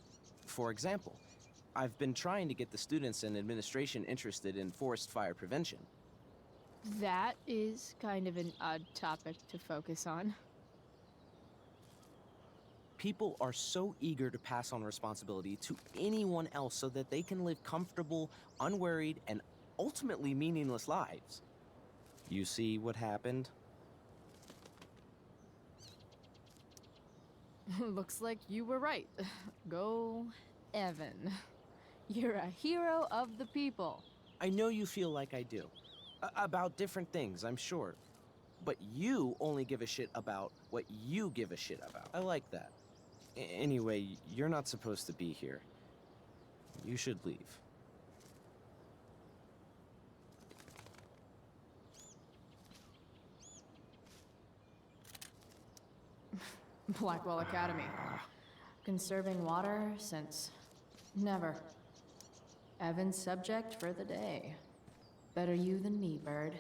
For example, I've been trying to get the students and administration interested in forest fire prevention. That is kind of an odd topic to focus on. People are so eager to pass on responsibility to anyone else so that they can live comfortable, unworried, and ultimately meaningless lives. You see what happened? Looks like you were right. Go, Evan. You're a hero of the people. I know you feel like I do. About different things, I'm sure. But you only give a shit about what you give a shit about. I like that. Anyway, you're not supposed to be here. You should leave. Blackwell Academy. Conserving water since never. Evan's subject for the day. Better you than me, bird.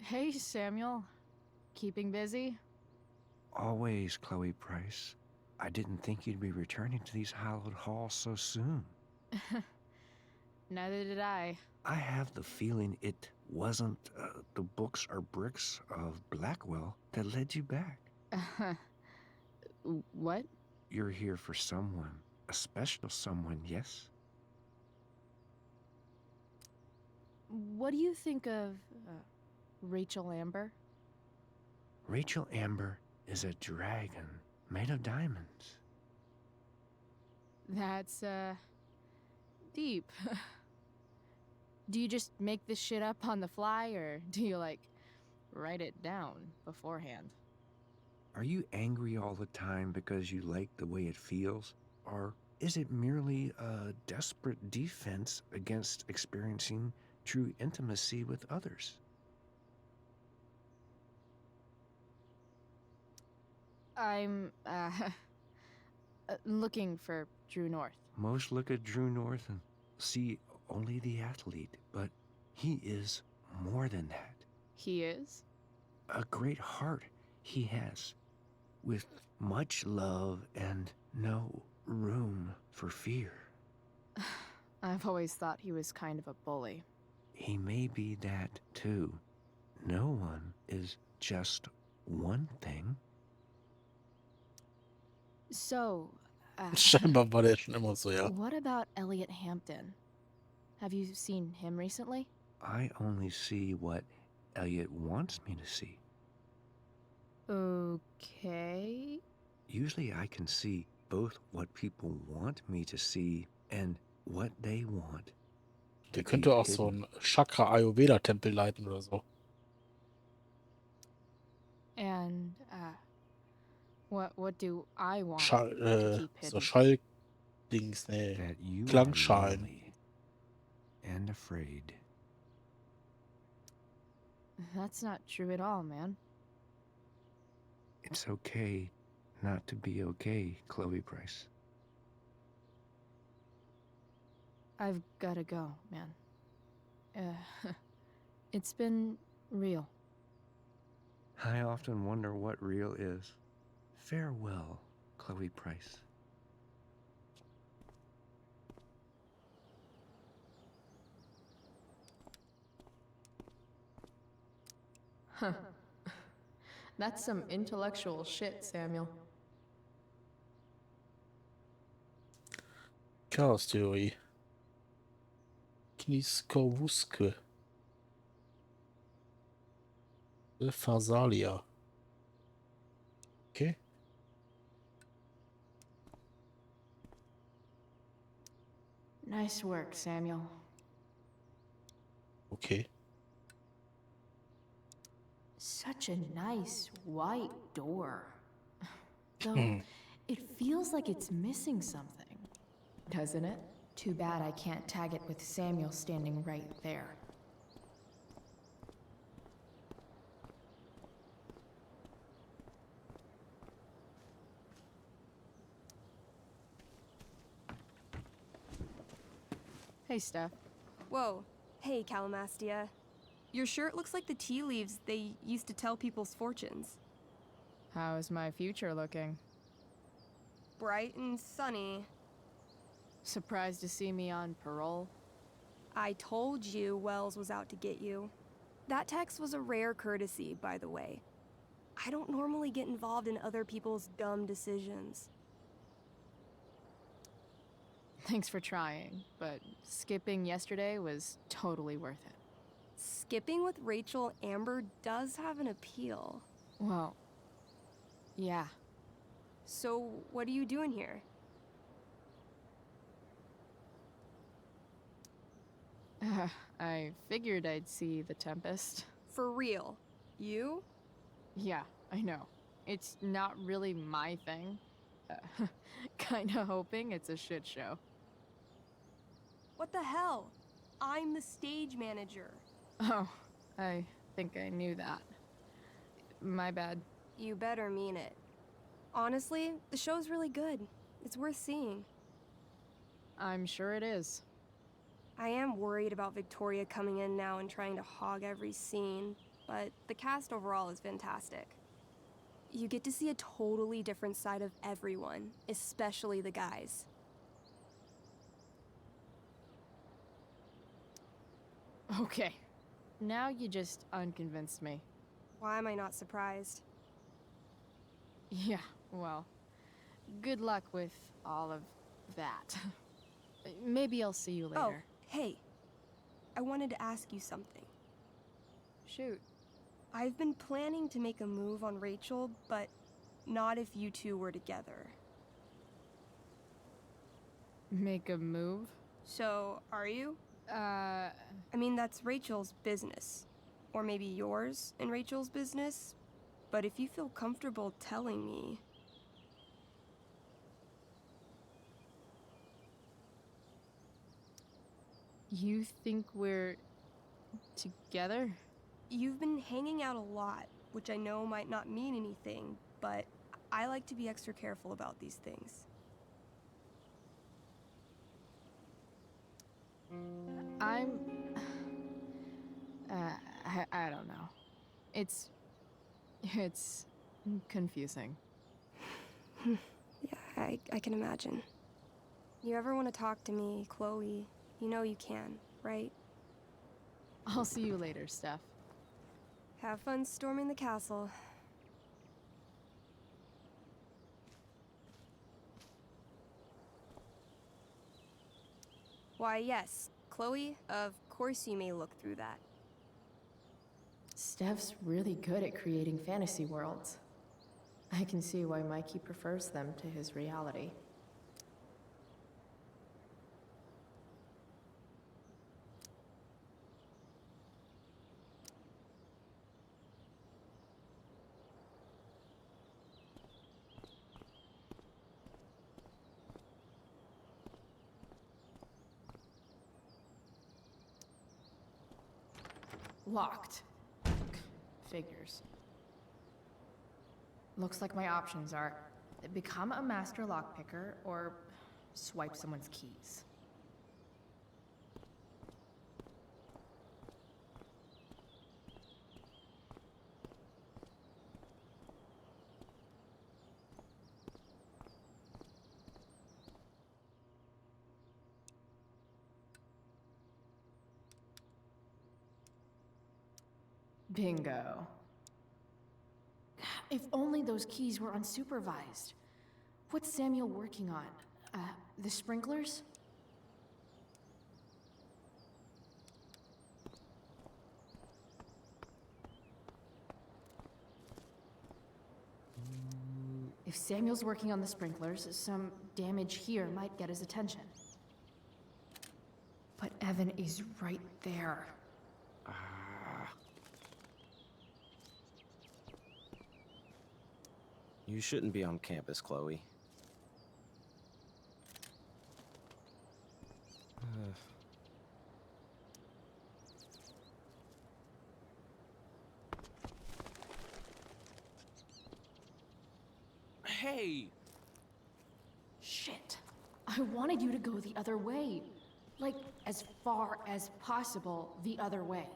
Hey, Samuel. Keeping busy? Always, Chloe Price. I didn't think you'd be returning to these hallowed halls so soon. Neither did I. I have the feeling it wasn't the books or bricks of Blackwell that led you back. What? You're here for someone, a special someone, yes? What do you think of Rachel Amber? Rachel Amber is a dragon made of diamonds. That's, deep. Do you just make this shit up on the fly, or do you, like, write it down beforehand? Are you angry all the time because you like the way it feels? Or is it merely a desperate defense against experiencing true intimacy with others? I'm, looking for Drew North. Most look at Drew North and see only the athlete, but he is more than that. He is? A great heart he has, with much love and no room for fear. I've always thought he was kind of a bully. He may be that too. No one is just one thing. So, Scheinbar war der schon immer so, ja. what about Elliot Hampton? Have you seen him recently? I only see what Elliot wants me to see. Okay. Usually I can see both what people want me to see and what they want. Der könnte auch so einen Chakra-Ayurveda-Tempel leiten oder so. And, what do I want Schall, to keep so hidden? Schalldings, nee. That you are Klangschalen. lonely and afraid. That's not true at all, man. It's okay not to be okay, Chloe Price. I've gotta go, man. It's been real. I often wonder what real is. Farewell, Chloe Price. Huh. That's some intellectual shit, Samuel. Chaos-Theorie. Kniskowuske. Phasalia. Okay. Nice work, Samuel. Okay. Such a nice white door. Though, it feels like it's missing something. Doesn't it? Too bad I can't tag it with Samuel standing right there. Hey, Steph. Whoa. Hey, Calamastia. Your shirt looks like the tea leaves they used to tell people's fortunes. How's my future looking? Bright and sunny. Surprised to see me on parole? I told you Wells was out to get you. That text was a rare courtesy, by the way. I don't normally get involved in other people's dumb decisions. Thanks for trying, but skipping yesterday was totally worth it. Skipping with Rachel Amber does have an appeal. Well, yeah. So, what are you doing here? I figured I'd see the Tempest. For real? You? Yeah, I know. It's not really my thing. Kinda hoping it's a shit show. What the hell? I'm the stage manager. Oh, I think I knew that. My bad. You better mean it. Honestly, the show's really good. It's worth seeing. I'm sure it is. I am worried about Victoria coming in now and trying to hog every scene, but the cast overall is fantastic. You get to see a totally different side of everyone, especially the guys. Okay. Now you just unconvinced me. Why am I not surprised? Yeah, well, good luck with all of that. Maybe I'll see you later. Oh, hey. I wanted to ask you something. Shoot. I've been planning to make a move on Rachel, but not if you two were together. Make a move? So, are you? I mean, that's Rachel's business. Or maybe yours and Rachel's business. But if you feel comfortable telling me... You think we're... together? You've been hanging out a lot, which I know might not mean anything, but I like to be extra careful about these things. I'm... I don't know. It's confusing. Yeah, I can imagine. You ever want to talk to me, Chloe, you know you can, right? I'll see you later, Steph. Have fun storming the castle. Why, yes, Chloe, of course you may look through that. Steph's really good at creating fantasy worlds. I can see why Mikey prefers them to his reality. Locked. Figures. Looks like my options are become a master lockpicker or swipe someone's keys. Bingo. If only those keys were unsupervised. What's Samuel working on? The sprinklers? If Samuel's working on the sprinklers, some damage here might get his attention. But Evan is right there. You shouldn't be on campus, Chloe. Hey! Shit. I wanted you to go the other way. Like, as far as possible the other way.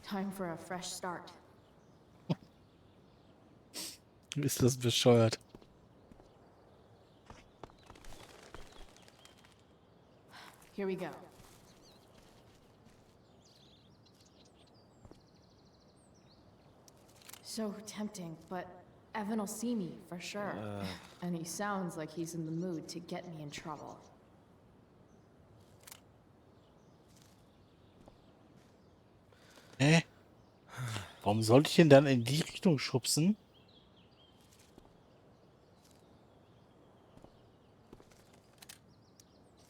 Time for a fresh start. Ist das bescheuert? Here we go. So tempting, but Evan will see me for sure. And he sounds like he's in the mood to get me in trouble. Hä? Warum sollte ich ihn dann in die Richtung schubsen?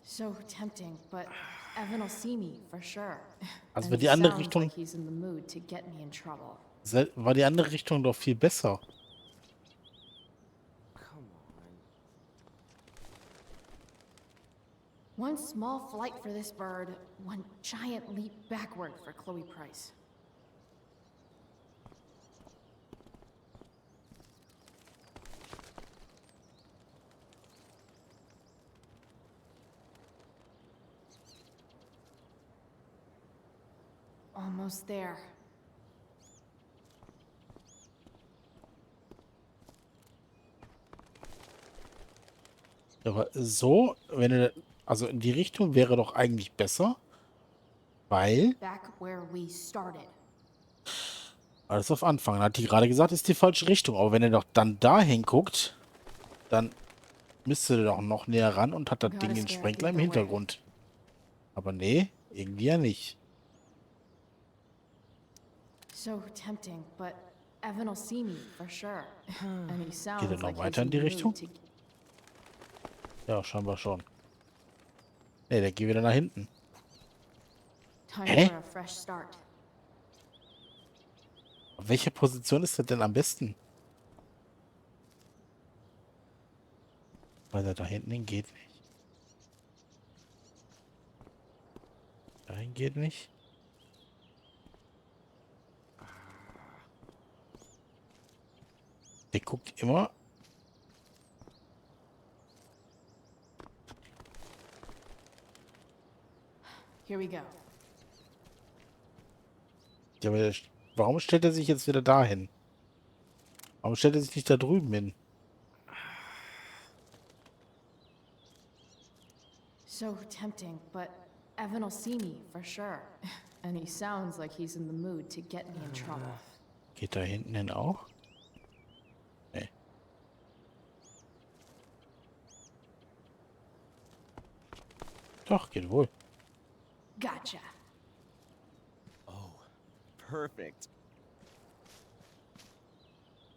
So tempting, but Evan will see me for sure. Also And war he die andere sounds Richtung, like he's in the mood to get me in trouble. war die andere Richtung doch viel besser. One small flight for this bird, one giant leap backward for Chloe Price. Almost there. Aber so, wenn er, also in die Richtung wäre doch eigentlich besser, weil Back where we started. alles auf Anfang. Hat die gerade gesagt, ist die falsche Richtung. Aber wenn er doch dann dahin guckt, dann müsste er doch noch näher ran und hat das Ding den Sprenkler im Hintergrund. Aber nee, irgendwie ja nicht. So tempting, but Evan will see me for sure. And he sounds Geht er noch like he's weiter in in die the mood Richtung? to Ja, scheinbar schon. Nee, der geht wieder nach hinten. time Hä? for a fresh start. Auf welcher Position ist das denn am besten? Weil er da hinten hin geht nicht. Dahin geht nicht. Der guckt immer. Here we go. Ja, aber warum stellt er sich jetzt wieder dahin? Warum stellt er sich nicht da drüben hin? So tempting, but Evan will see me for sure. And he sounds like he's in the mood to get me in trouble. Geht da hinten hin auch? Nee. Doch, geht wohl. Gotcha. Oh, perfect.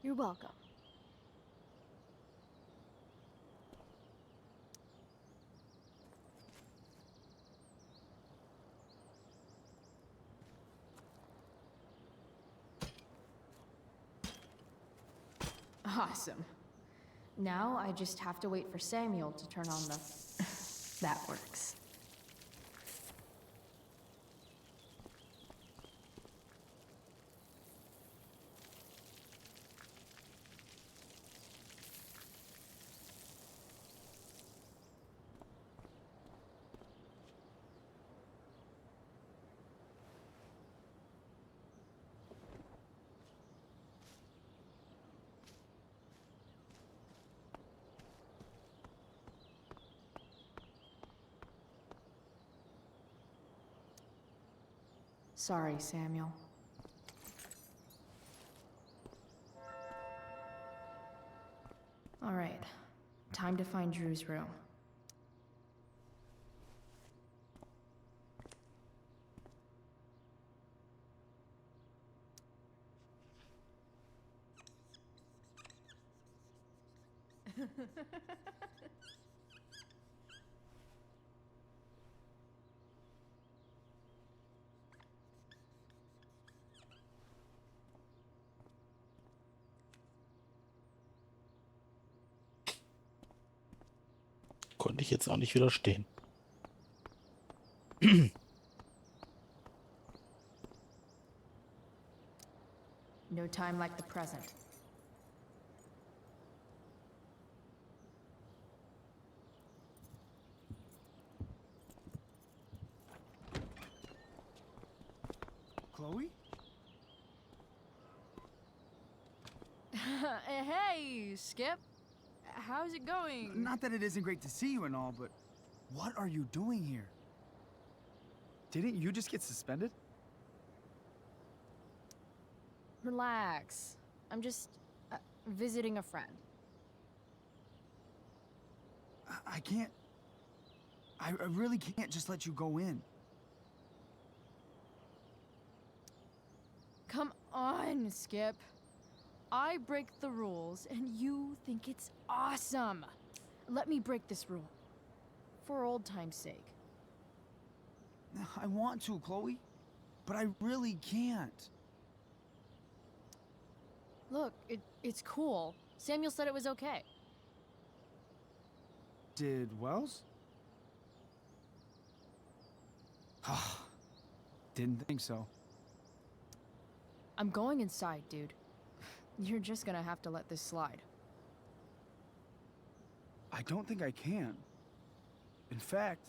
You're welcome. Awesome. Now I just have to wait for Samuel to turn on the... That works. Sorry, Samuel. All right. Time to find Drew's room. Konnte ich jetzt auch nicht widerstehen. No time like the present. Chloe? Hey, Skip. How's it going? Not that it isn't great to see you and all, but what are you doing here? Didn't you just get suspended? Relax. I'm just visiting a friend. I can't... I really can't just let you go in. Come on, Skip. I break the rules, and you think it's awesome. Let me break this rule. For old time's sake. I want to, Chloe, but I really can't. Look, it's cool. Samuel said it was okay. Did Wells? Didn't think so. I'm going inside, dude. You're just gonna have to let this slide. I don't think I can. In fact,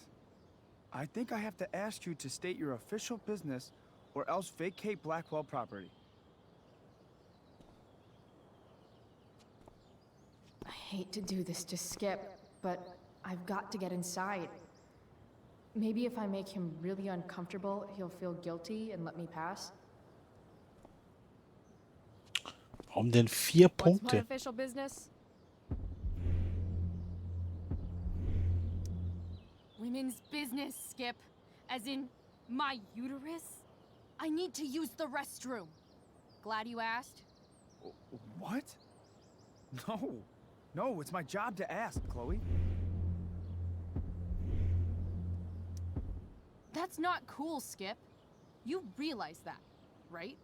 I think I have to ask you to state your official business or else vacate Blackwell property. I hate to do this to Skip, but I've got to get inside. Maybe if I make him really uncomfortable, he'll feel guilty and let me pass. Warum denn 4 What's my Punkte? official business? Women's business, Skip. As in, my uterus? I need to use the restroom. Glad you asked. What? No. No, it's my job to ask, Chloe. That's not cool, Skip. You realize that, right?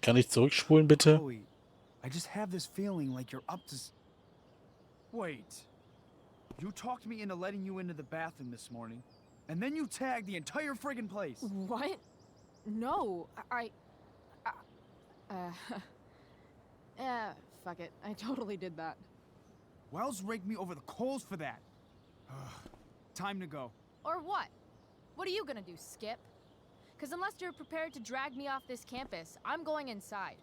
Kann ich zurückspulen, bitte? Chloe, I just have this feeling like you're up to... Wait. You talked me into letting you into the bathroom this morning, and then you tagged the entire friggin' place. What? No, fuck it. I totally did that. Wells raked me over the coals for that. Time to go. Or what? What are you gonna do, Skip? Because unless you're prepared to drag me off this campus, I'm going inside.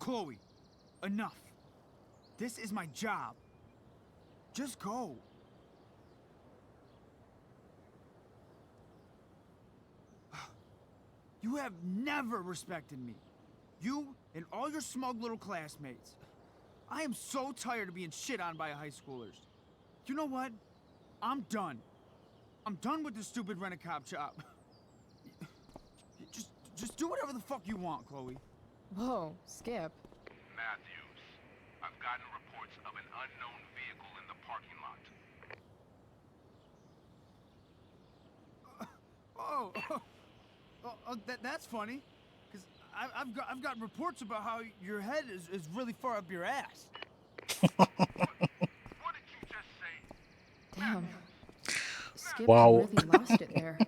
Chloe, enough. This is my job. Just go. You have never respected me. You and all your smug little classmates. I am so tired of being shit on by high schoolers. You know what? I'm done. I'm done with this stupid rent-a-cop job. Just do whatever the fuck you want, Chloe. Whoa, Skip. Matthews, I've gotten reports of an unknown vehicle in the parking lot. That's funny. Because I've got reports about how your head is really far up your ass. What did you just say? Damn. Skip Wow. really lost it there.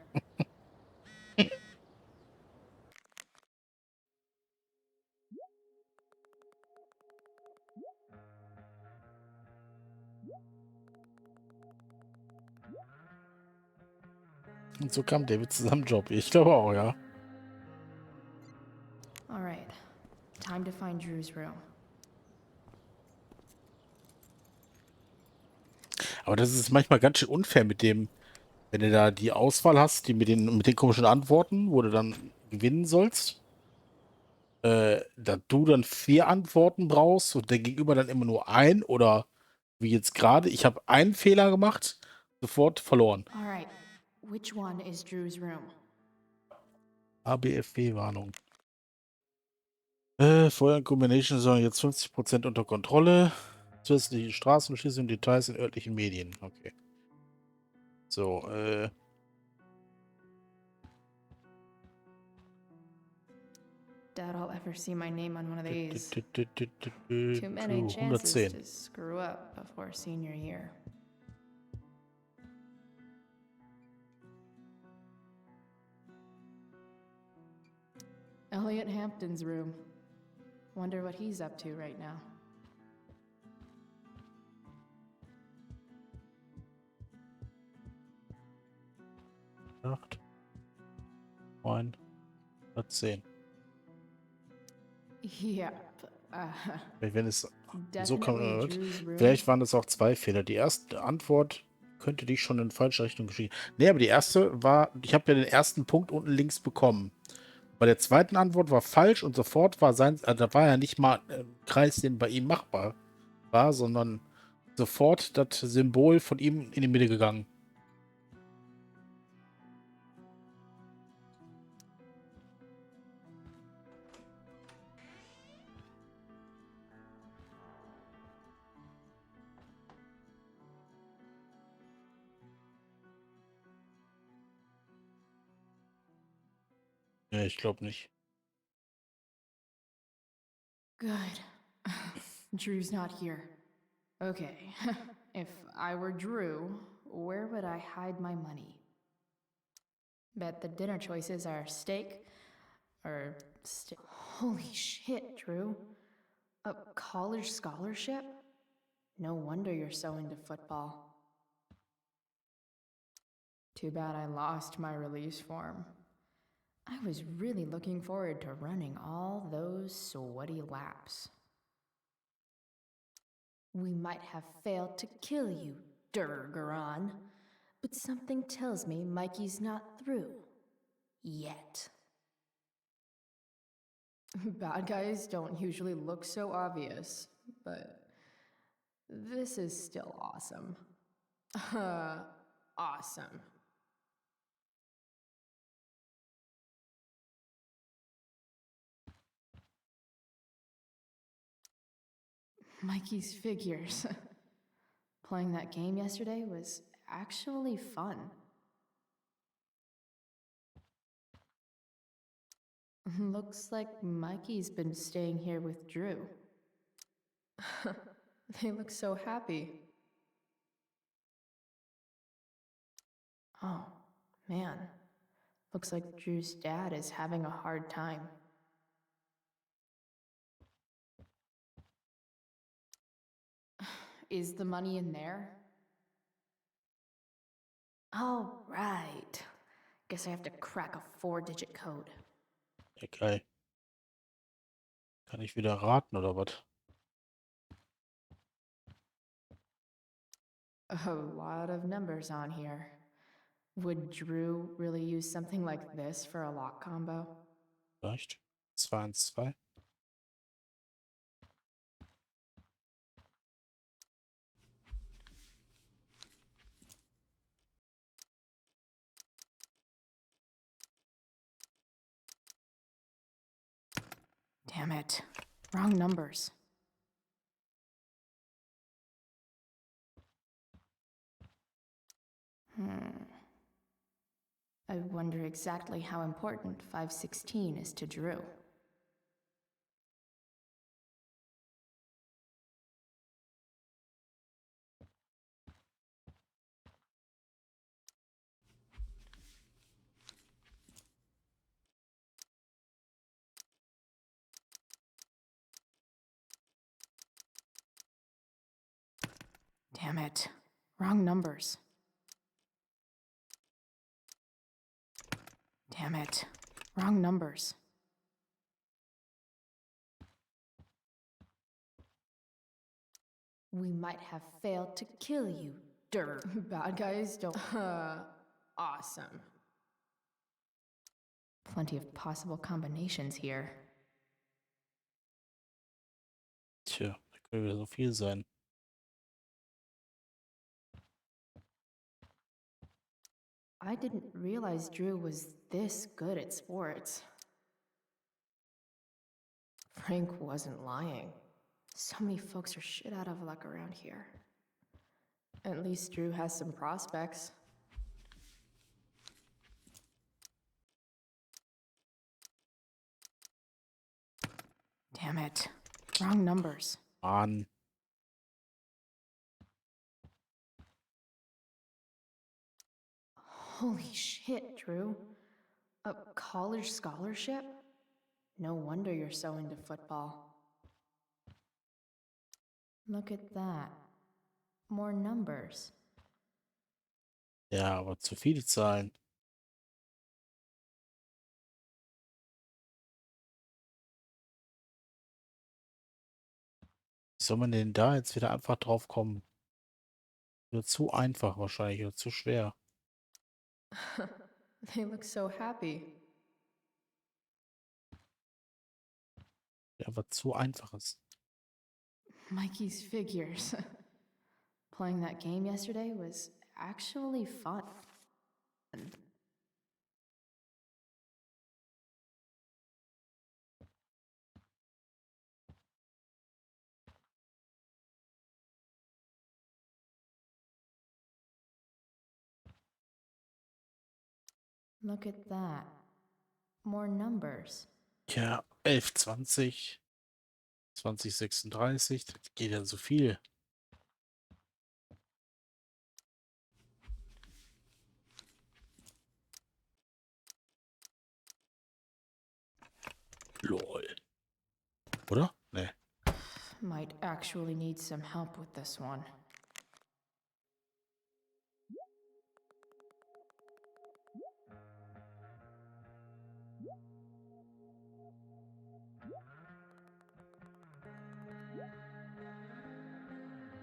Und so kam David zu seinem Job. Ich glaube auch, ja. All right. Time to find Drew's room. Aber das ist manchmal ganz schön unfair mit dem Wenn du da die Auswahl hast, die mit den komischen Antworten, wo du dann gewinnen sollst, da du dann 4 Antworten brauchst und der Gegenüber dann immer nur ein oder wie jetzt gerade, ich habe einen Fehler gemacht, sofort verloren. Alright, which one is Drew's room? ABFW-Warnung. Feuer Combination sollen jetzt 50% unter Kontrolle. Zusätzliche Straßenschlüsse und Details in örtlichen Medien. Okay. So, Doubt I'll ever see my name on one of these. Too Too many chances 110. to screw up before senior year. Elliot Hampton's room. Wonder what he's up to right now. Acht, 9, 10. Yep. Wenn es so Definitely kann, Drew's room. vielleicht waren es auch 2 Fehler. Die erste Antwort könnte dich schon in falsche Richtung geschickt. Nee, aber die erste war, ich habe ja den ersten Punkt unten links bekommen. Bei der zweiten Antwort war falsch und sofort war da war ja nicht mal ein Kreis, den bei ihm machbar war, sondern sofort das Symbol von ihm in die Mitte gegangen. Nee, ich glaube nicht. Good. Drew's not here. Okay. If I were Drew, where would I hide my money? Bet the dinner choices are steak or Holy shit, Drew. A college scholarship? No wonder you're so into football. Too bad I lost my release form. I was really looking forward to running all those sweaty laps. We might have failed to kill you, Durgaron, but something tells me Mikey's not through. Yet. Bad guys don't usually look so obvious, but this is still awesome. Awesome. Mikey's figures. Playing that game yesterday was actually fun. Looks like Mikey's been staying here with Drew. They look so happy. Oh, man. Looks like Drew's dad is having a hard time. Is the money in there? All right. Guess I have to crack a 4-digit code. Okay. Kann ich wieder raten oder was? A lot of numbers on here. Would Drew really use something like this for a lock combo? Vielleicht. 212. Damn it. Wrong numbers. I wonder exactly how important 516 is to Drew. Damn it. Wrong numbers. Damn it. Wrong numbers. We might have failed to kill you, Bad guys don't. awesome. Plenty of possible combinations here. Tja, da können wieder so viel sein. I didn't realize Drew was this good at sports. Frank wasn't lying. So many folks are shit out of luck around here. At least Drew has some prospects. Damn it. Wrong numbers. Mann. Holy shit, Drew. A college scholarship? No wonder you're so into football. Look at that. More numbers. Ja, aber zu viele Zahlen. Wie soll man denn da jetzt wieder einfach drauf kommen? Oder zu einfach wahrscheinlich, oder zu schwer. They look so happy. Ja, aber zu einfach ist. Mikey's figures. Playing that game yesterday was actually fun. Look at that. More numbers. Ja, 11, 20, 20, 36, das geht ja so viel. Lol. Oder? Nee. Might actually need some help with this one.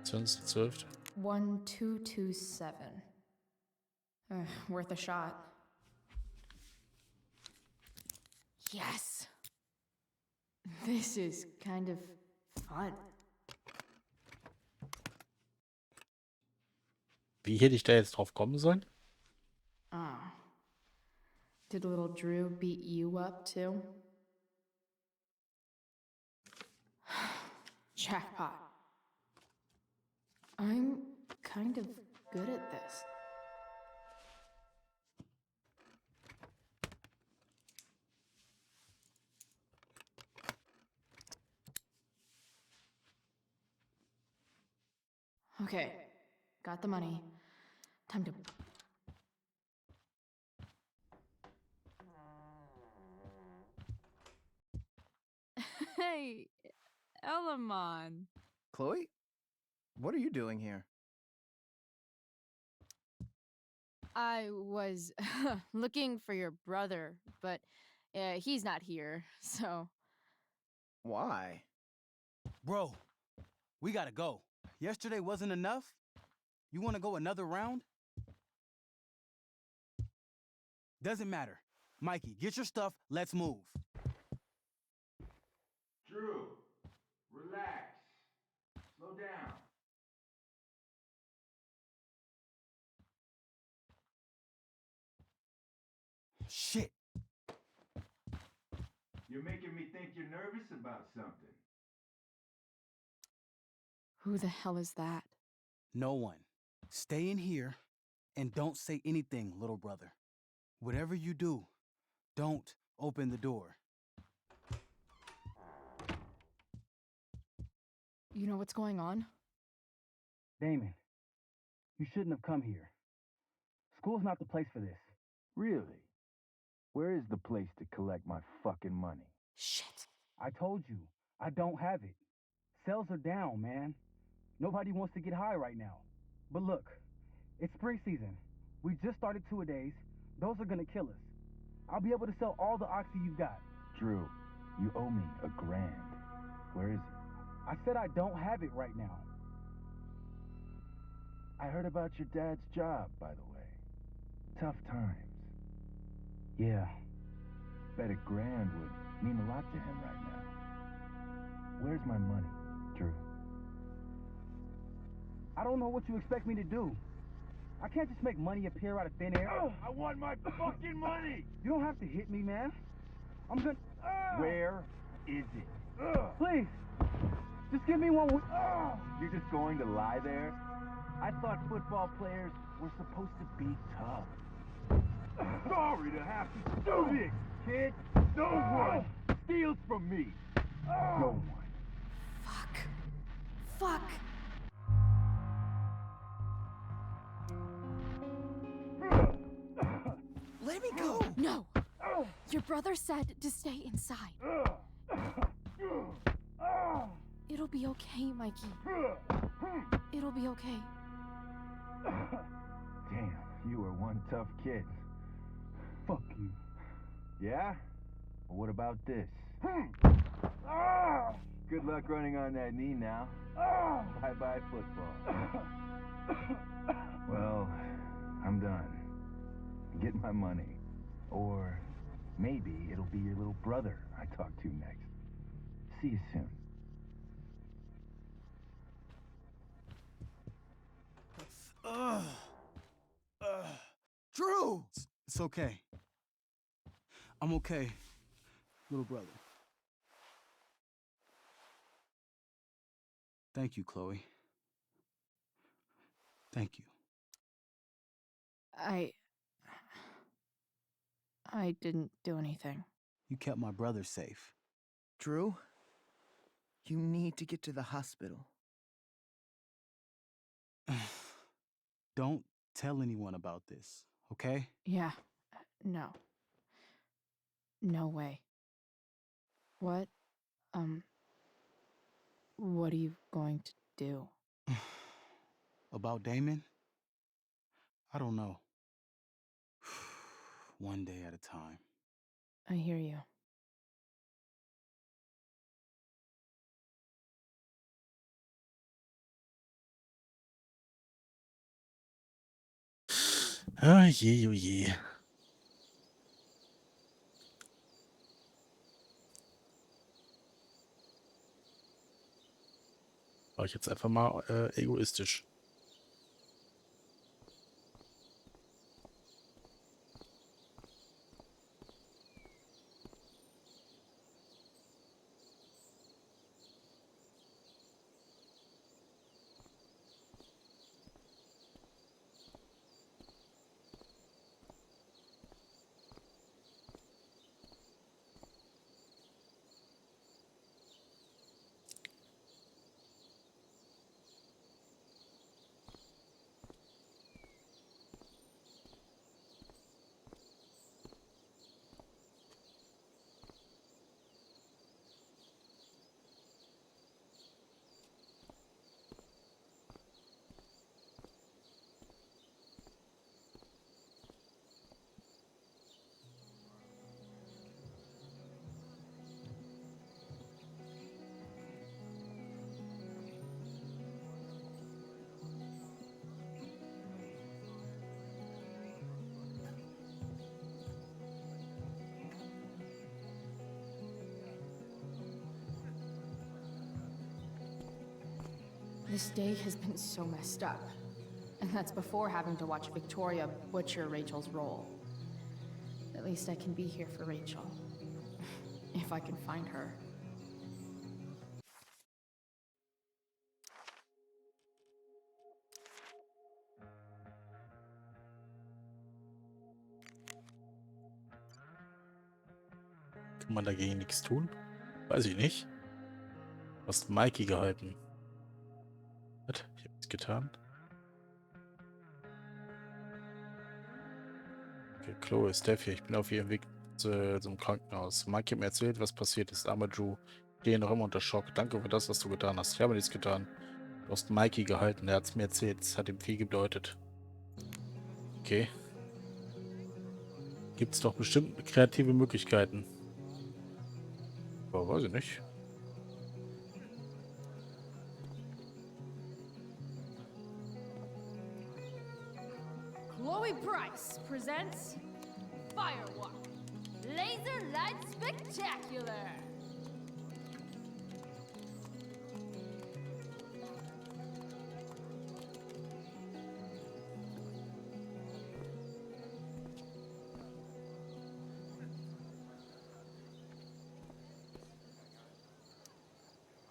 Sonst 12. 1227. Worth a shot. Yes! This is kind of fun. Wie hätte ich da jetzt drauf kommen sollen? Oh. Did little Drew beat you up too? Jackpot. I'm kind of good at this. Okay, got the money. Time to... Hey, Elamon. Chloe? What are you doing here? I was looking for your brother, but he's not here, so... Why? Bro, we gotta go. Yesterday wasn't enough? You wanna go another round? Doesn't matter. Mikey, get your stuff, let's move. Drew, relax. Slow down. Shit. You're making me think you're nervous about something. Who the hell is that? No one. Stay in here and don't say anything, little brother. Whatever you do, don't open the door. You know what's going on? Damon, you shouldn't have come here. School's not the place for this. Really? Where is the place to collect my fucking money? Shit. I told you, I don't have it. Sales are down, man. Nobody wants to get high right now. But look, it's spring season. We just started two-a-days. Those are gonna kill us. I'll be able to sell all the oxy you've got. Drew, you owe me $1,000. Where is it? I said I don't have it right now. I heard about your dad's job, by the way. tough times. Yeah, bet $1 grand would mean a lot to him right now. Where's my money, Drew? I don't know what you expect me to do. I can't just make money appear out of thin air. I want my fucking money! You don't have to hit me, man. I'm gonna... Where is it? Please, just give me one... You're just going to lie there? I thought football players were supposed to be tough. Sorry to have to do this, kid. No one steals from me. No one. Fuck! Let me go! No! Your brother said to stay inside. It'll be okay, Mikey. It'll be okay. Damn, you are one tough kid. Fuck you. Yeah? Well, what about this? Good luck running on that knee now. Bye-bye football. Well, I'm done. Get my money. Or maybe it'll be your little brother I talk to next. See you soon. Drew! It's okay. I'm okay, little brother. Thank you, Chloe. Thank you. I didn't do anything. You kept my brother safe. Drew, you need to get to the hospital. Don't tell anyone about this, okay? Yeah. No. No way. What are you going to do? About Damon? I don't know. One day at a time. I hear you. Ah, je, oh je. War ich jetzt einfach mal egoistisch. This day has been so messed up. And that's before having to watch Victoria butcher Rachel's role. At least I can be here for Rachel. If I can find her. Kann man dagegen nichts tun? Weiß ich nicht. Du hast Mikey gehalten. Was? Ich habe nichts getan. Okay, Chloe, Steph hier. Ich bin auf ihrem Weg zum Krankenhaus. Mikey hat mir erzählt, was passiert ist. Armer Drew. Ich stehe noch immer unter Schock. Danke für das, was du getan hast. Ich habe nichts getan. Du hast Mikey gehalten. Er hat es mir erzählt. Es hat ihm viel bedeutet. Okay. Gibt es doch bestimmt kreative Möglichkeiten. Aber weiß ich nicht. Chloe! Chloe Price presents Firewalk, Laser Light Spectacular.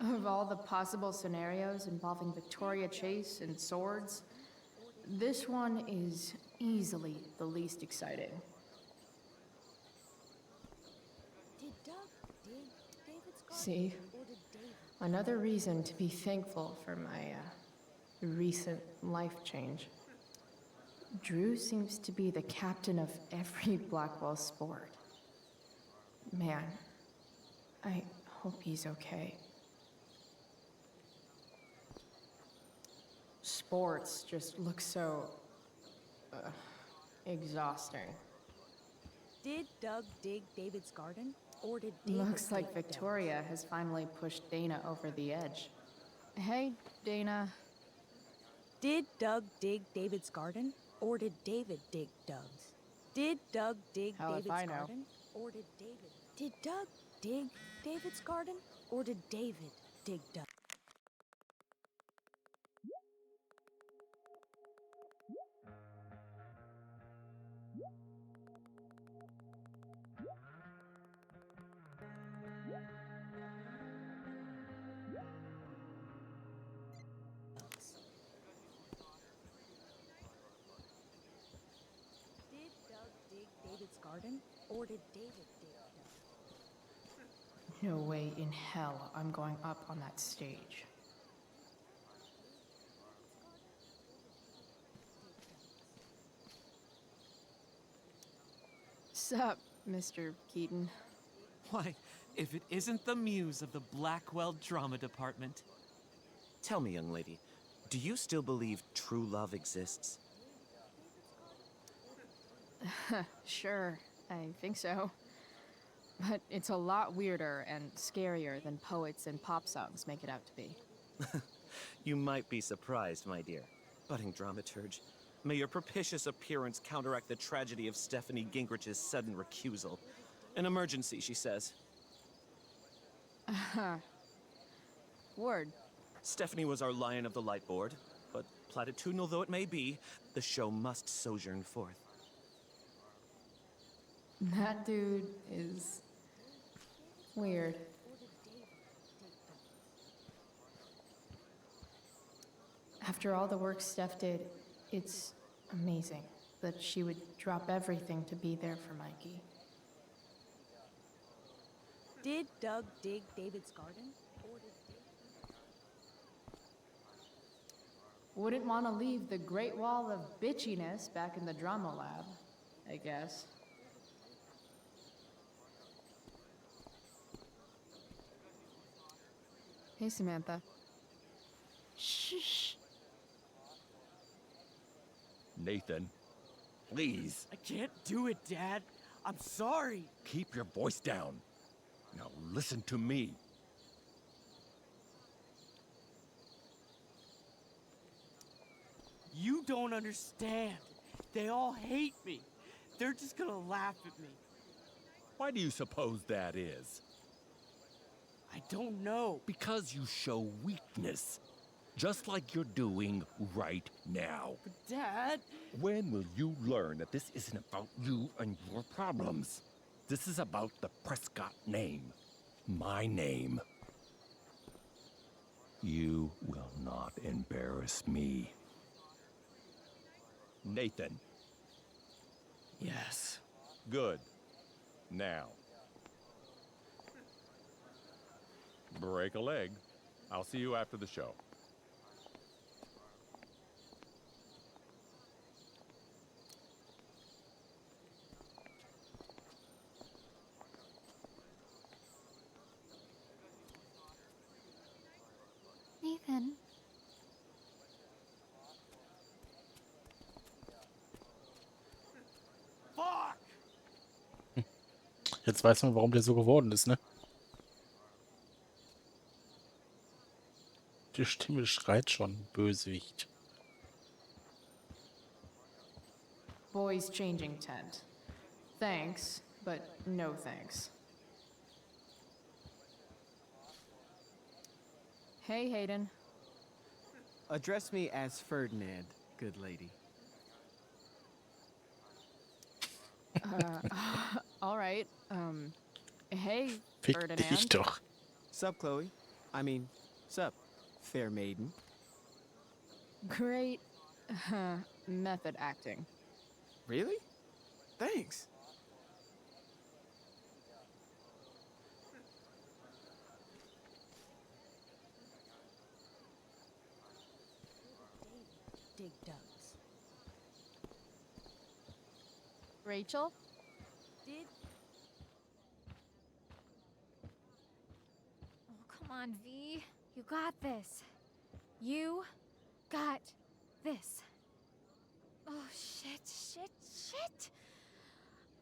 Of all the possible scenarios involving Victoria Chase and swords, this one is easily the least exciting. See, another reason to be thankful for my recent life change. Drew seems to be the captain of every Blackwell sport. Man, I hope he's okay. Sports just look so exhausting. Did Doug dig David's garden? Or did David Looks like dig Doug? Victoria has finally pushed Dana over the edge. Hey, Dana. Did Doug dig David's garden? Or did David dig Doug's? Did Doug dig Hell if David's I know. garden? Or did David? Did Doug dig David's garden? Or did David dig Doug? Did Doug dig David's garden? Or did David dig Doug? No way in hell I'm going up on that stage. Sup, Mr. Keaton? Why, if it isn't the muse of the Blackwell Drama Department. Tell me, young lady, do you still believe true love exists? Sure, I think so. But it's a lot weirder and scarier than poets and pop songs make it out to be. You might be surprised, my dear. Budding dramaturge, may your propitious appearance counteract the tragedy of Stephanie Gingrich's sudden recusal. An emergency, she says. Word. Stephanie was our lion of the light board, but platitudinal though it may be, the show must sojourn forth. That dude is weird. After all the work Steph did, it's amazing that she would drop everything to be there for Mikey. Did Doug dig David's garden? Or did Wouldn't want to leave the Great Wall of bitchiness back in the drama lab, I guess. Hey, Samantha. Shh. Nathan, please. I can't do it, Dad. I'm sorry. Keep your voice down. Now listen to me. You don't understand. They all hate me. They're just gonna laugh at me. Why do you suppose that is? I don't know. Because you show weakness. Just like you're doing right now. But Dad... When will you learn that this isn't about you and your problems? This is about the Prescott name. My name. You will not embarrass me. Nathan. Yes. Good. Now. Break a leg. I'll see you after the show. Nathan. Fuck! Jetzt weiß man, warum der so geworden ist, ne? Die Stimme schreit schon, Bösewicht. boys changing tent. Thanks, but no thanks. Hey, Hayden. Address me as Ferdinand, good lady. All right. Hey, Fick Ferdinand. dich doch. Sup, Chloe? I mean, sup, fair maiden. Great method acting. Really? Thanks. Dig Dugs. Rachel? Did Oh, come on, V. You got this. You got this. Oh, shit.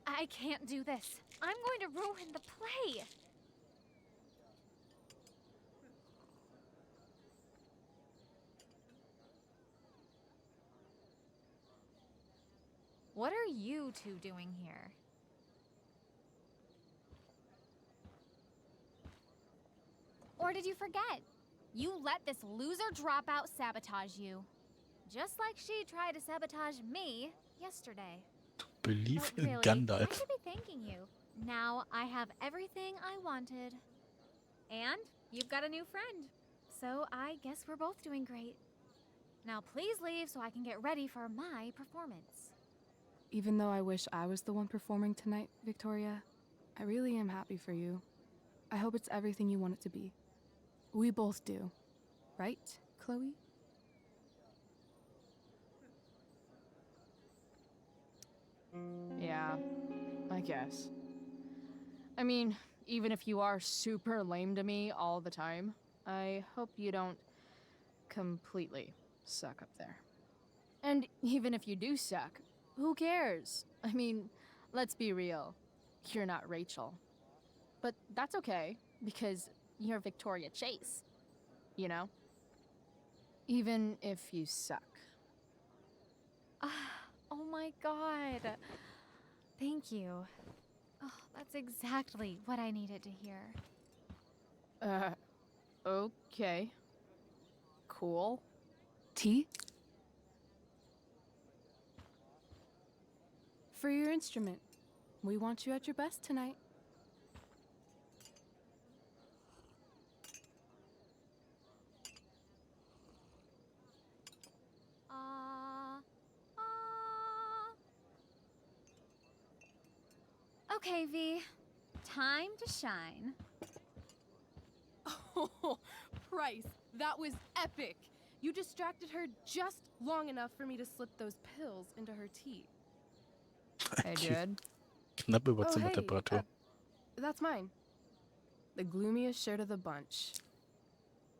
I can't do this. I'm going to ruin the play. What are you two doing here? Or did you forget? You let this loser dropout sabotage you. Just like she tried to sabotage me yesterday. Believe But in really, I Gandalf. should be thanking you. Now I have everything I wanted. And you've got a new friend. So I guess we're both doing great. Now please leave so I can get ready for my performance. Even though I wish I was the one performing tonight, Victoria, I really am happy for you. I hope it's everything you want it to be. We both do. Right, Chloe? Yeah, I guess. I mean, even if you are super lame to me all the time, I hope you don't completely suck up there. And even if you do suck, who cares? I mean, let's be real. You're not Rachel. But that's okay, because you're Victoria Chase. You know? Even if you suck. Oh my god. Thank you. Oh, that's exactly what I needed to hear. Okay. Cool. Tea? For your instrument. We want you at your best tonight. Okay, V. Time to shine. Oh, Price, that was epic. You distracted her just long enough for me to slip those pills into her tea. Hey, Jed. Knapp über Oh, hey, Zimmertemperatur. That's mine. The gloomiest shirt of the bunch.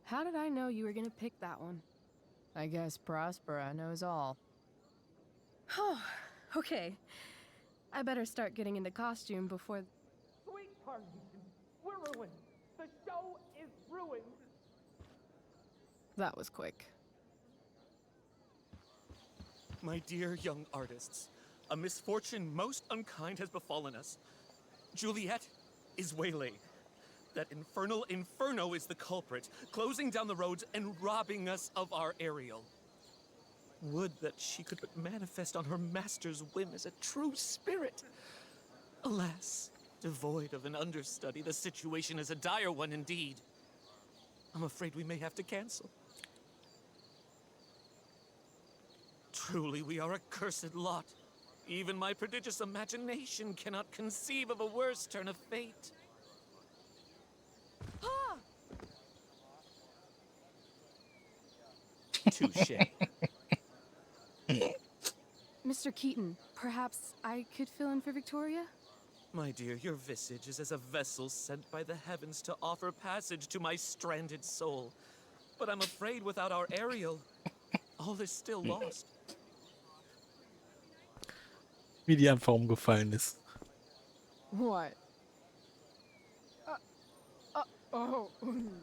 How did I know you were gonna pick that one? I guess Prospera knows all. Oh, okay. I better start getting into costume before... Sweet Parkinson, we're ruined. The show is ruined. That was quick. My dear young artists, a misfortune most unkind has befallen us. Juliet is waylaid. That infernal Inferno is the culprit, closing down the roads and robbing us of our Ariel. Would that she could but manifest on her master's whim as a true spirit. Alas, devoid of an understudy, the situation is a dire one indeed. I'm afraid we may have to cancel. Truly, we are a cursed lot. Even my prodigious imagination cannot conceive of a worse turn of fate. Touché. Mr. Keaton, perhaps I could fill in for Victoria? My dear, your visage is as a vessel sent by the heavens to offer passage to my stranded soul. But I'm afraid without our Ariel, all is still lost. Wie die einfach umgefallen ist. What? Oh,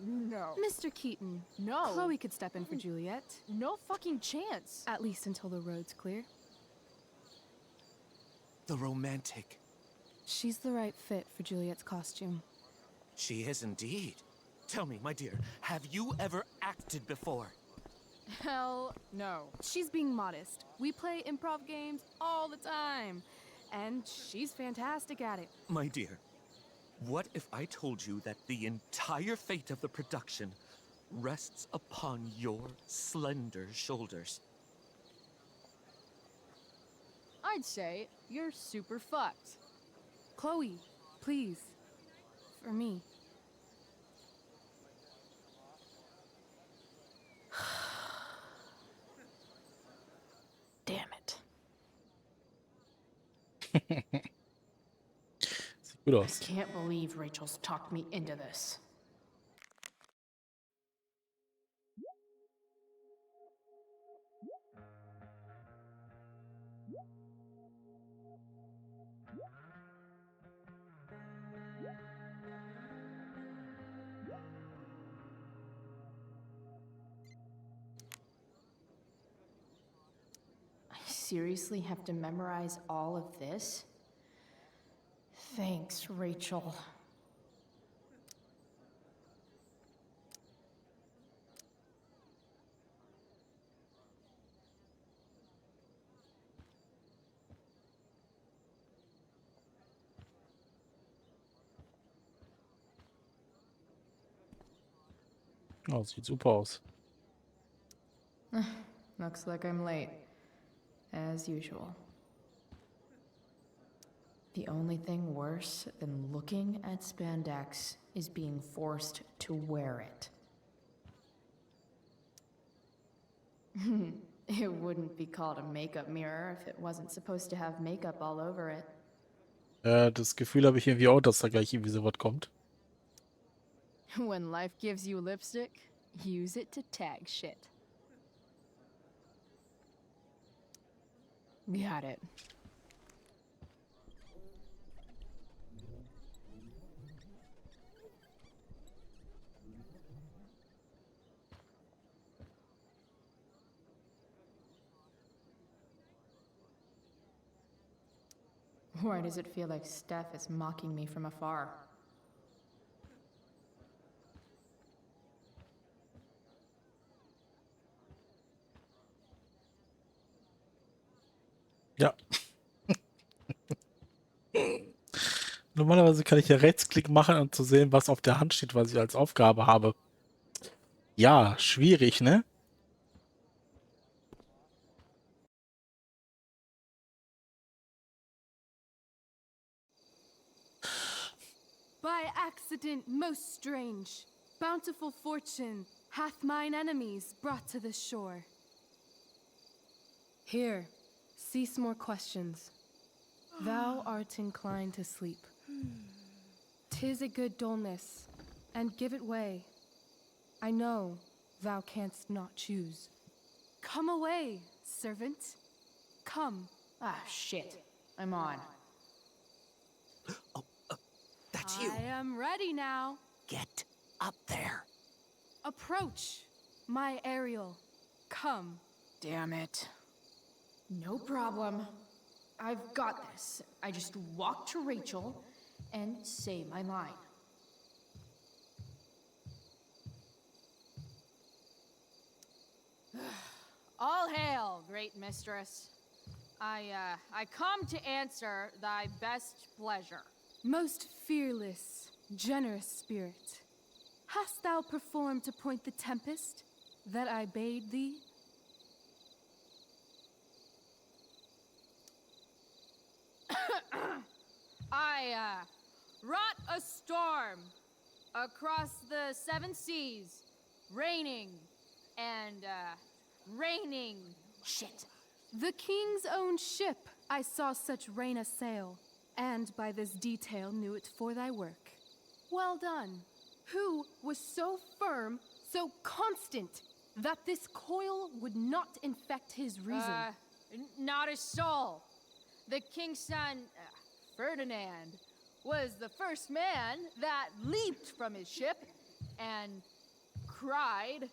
no. Mr. Keaton. No. Chloe could step in for Juliet. No fucking chance. At least until the road's clear. The romantic. She's the right fit for Juliet's costume. She is indeed. Tell me, my dear, have you ever acted before? Hell no. She's being modest. We play improv games all the time. And she's fantastic at it. My dear, what if I told you that the entire fate of the production rests upon your slender shoulders? I'd say you're super fucked. Chloe, please. For me. Damn it. Sieht gut I aus. can't believe Rachel's talked me into this. I seriously have to memorize all of this? Thanks, Rachel. Oh, sieht super aus. Looks like I'm late. As usual. The only thing worse than looking at spandex is being forced to wear it. It wouldn't be called a makeup mirror if it wasn't supposed to have makeup all over it. Das Gefühl habe ich irgendwie auch, dass da gleich irgendwie so was kommt. When life gives you lipstick, use it to tag shit. Got it. Why does it feel like Steph is mocking me from afar? Ja. Normalerweise kann ich ja Rechtsklick machen, um zu sehen, was auf der Hand steht, was ich als Aufgabe habe. Ja, schwierig, ne? By accident most strange, bountiful fortune hath mine enemies brought to the shore. Here, cease more questions. Thou art inclined to sleep. 'Tis a good dullness, and give it way. I know thou canst not choose. Come away, servant. Come. Ah, shit. I'm on. That's you. I am ready now. Get up there. Approach, my Ariel. Come. Damn it. No problem. I've got this. I just walk to Rachel and say my line. All hail, great mistress. I come to answer thy best pleasure. Most fearless, generous spirit, hast thou performed to point the tempest that I bade thee? I wrought a storm across the seven seas, raining and raining shit. The king's own ship I saw such rain a sail, and by this detail knew it for thy work. Well done. Who was so firm, so constant, that this coil would not infect his reason? Not a soul. The king's son, Ferdinand, was the first man that leaped from his ship and cried,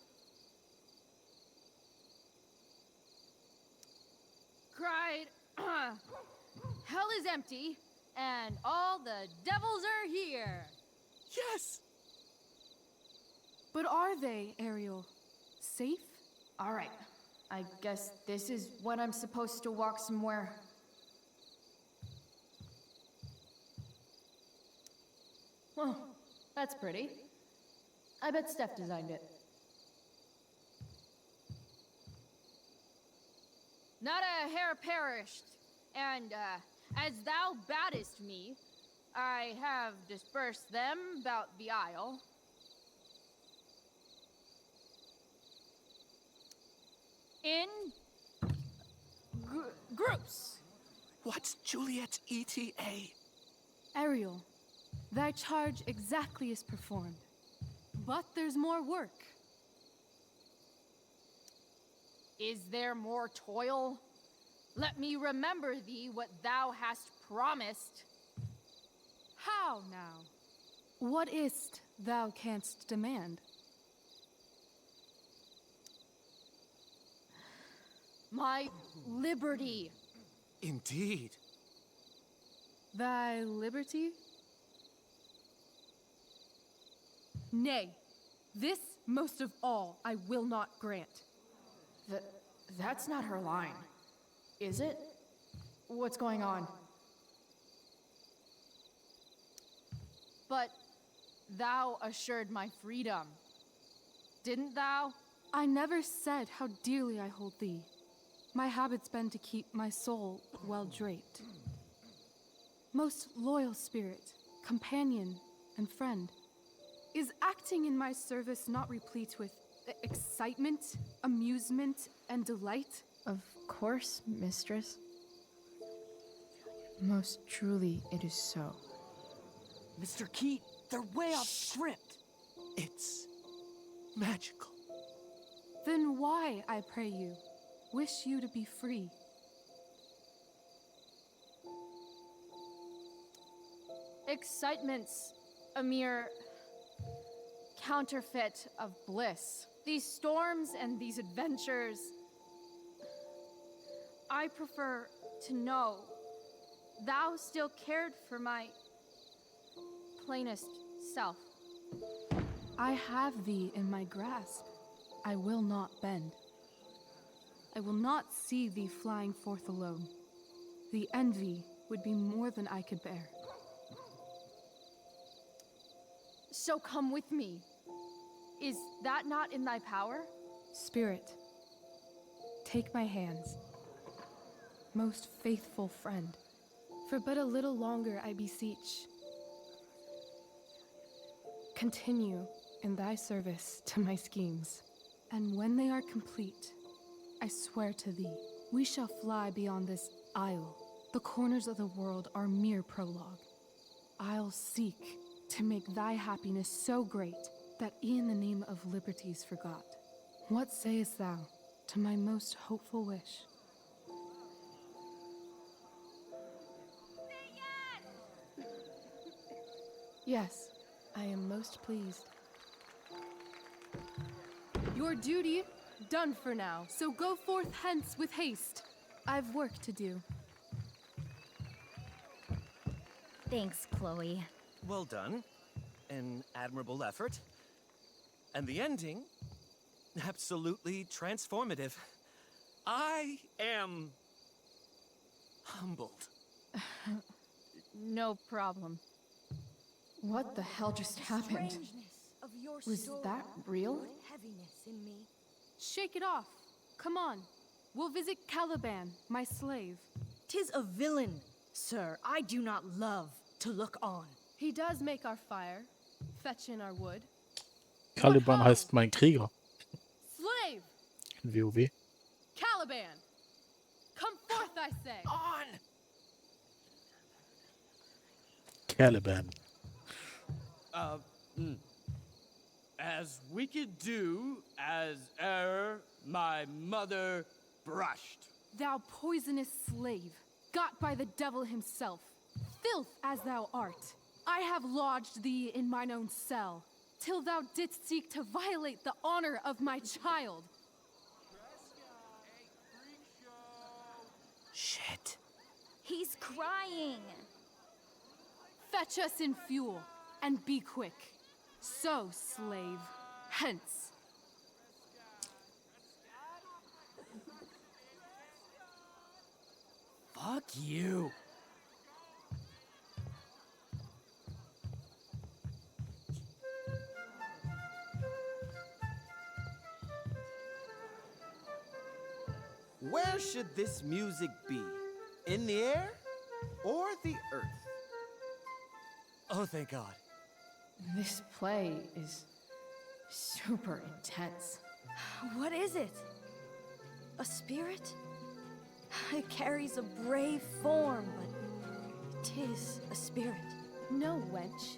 hell is empty, and all the devils are here. Yes! But are they, Ariel? Safe? All right. I guess this is when I'm supposed to walk somewhere. Well, that's pretty. I bet Steph designed it. Not a hair perished, and as thou baddest me, I have dispersed them about the isle. In groups. What's Juliet's ETA? Ariel, thy charge exactly is performed. But there's more work. Is there more toil? Let me remember thee what thou hast promised. How now? What is't thou canst demand? My liberty. Indeed. Thy liberty? Nay, this most of all I will not grant. That's not her line, is it? What's going on? But thou assured my freedom, didn't thou? I never said how dearly I hold thee. My habit's been to keep my soul well draped. Most loyal spirit, companion, and friend, is acting in my service not replete with excitement, amusement, and delight? Of course, mistress. Most truly it is so. Mr. Keat, they're way off script. It's magical. Then why, I pray you, wish you to be free? Excitement's a mere counterfeit of bliss. These storms and these adventures, I prefer to know thou still cared for my plainest self. I have thee in my grasp. I will not bend. I will not see thee flying forth alone. The envy would be more than I could bear. So come with me. Is that not in thy power? Spirit, take my hands. Most faithful friend, for but a little longer I beseech. Continue in thy service to my schemes, and when they are complete, I swear to thee, we shall fly beyond this isle. The corners of the world are mere prologue. I'll seek to make thy happiness so great that e'en the name of liberty's forgot. What sayest thou to my most hopeful wish? Yes, I am most pleased. Your duty done for now, so go forth hence with haste. I've work to do. Thanks, Chloe. Well done. An admirable effort. And the ending, absolutely transformative. I am humbled. No problem. What the hell just happened? Was that real? Heaviness in me. Shake it off. Come on. We'll visit Caliban, my slave. 'Tis a villain, sir. I do not love to look on. He does make our fire, fetch in our wood. Caliban heißt mein Krieger Slave! in WoW. Caliban! Come forth, I say! On! Caliban. As we could do as e'er my mother brushed. Thou poisonous slave, got by the devil himself, filth as thou art, I have lodged thee in mine own cell, till thou didst seek to violate the honor of my child. Shit. He's crying. Fetch us in fuel, and be quick. So, slave, hence. Fuck you. Where should this music be? In the air or the earth? Oh, thank God. This play is super intense. What is it? A spirit? It carries a brave form, but 'tis a spirit. No, wench.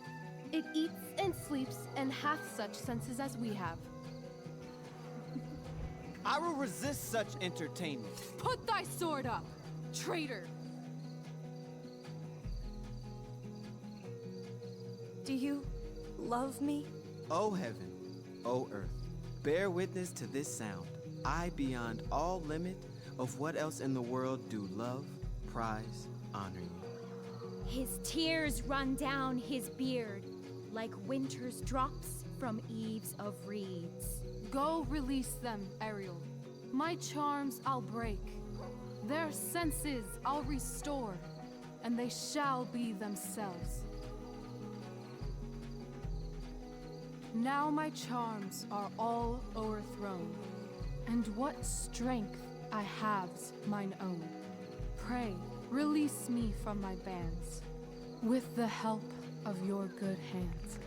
It eats and sleeps and hath such senses as we have. I will resist such entertainment. Put thy sword up, traitor! Do you love me? O heaven, O earth, bear witness to this sound. I, beyond all limit of what else in the world do love, prize, honor you. His tears run down his beard like winter's drops from eaves of reeds. Go release them, Ariel. My charms I'll break. Their senses I'll restore, and they shall be themselves. Now my charms are all o'erthrown, and what strength I have's mine own. Pray, release me from my bands, with the help of your good hands.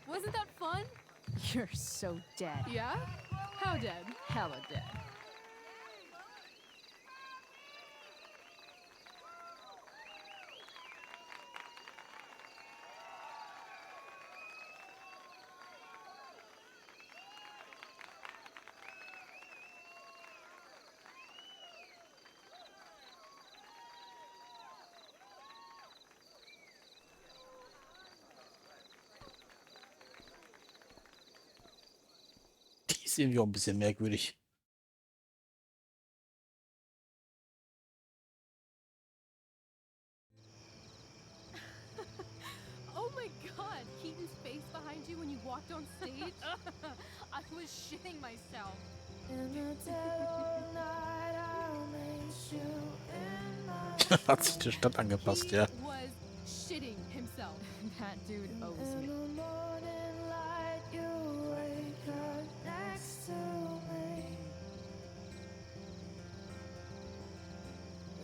Wasn't that fun? You're so dead. Yeah? How dead? Hella dead. Die ist irgendwie auch ein bisschen merkwürdig. Oh my god, Keaton's face behind you when you walked on stage? I was shitting myself. Hat sich der Stadt angepasst, ja. He was shitting himself. That dude owes me.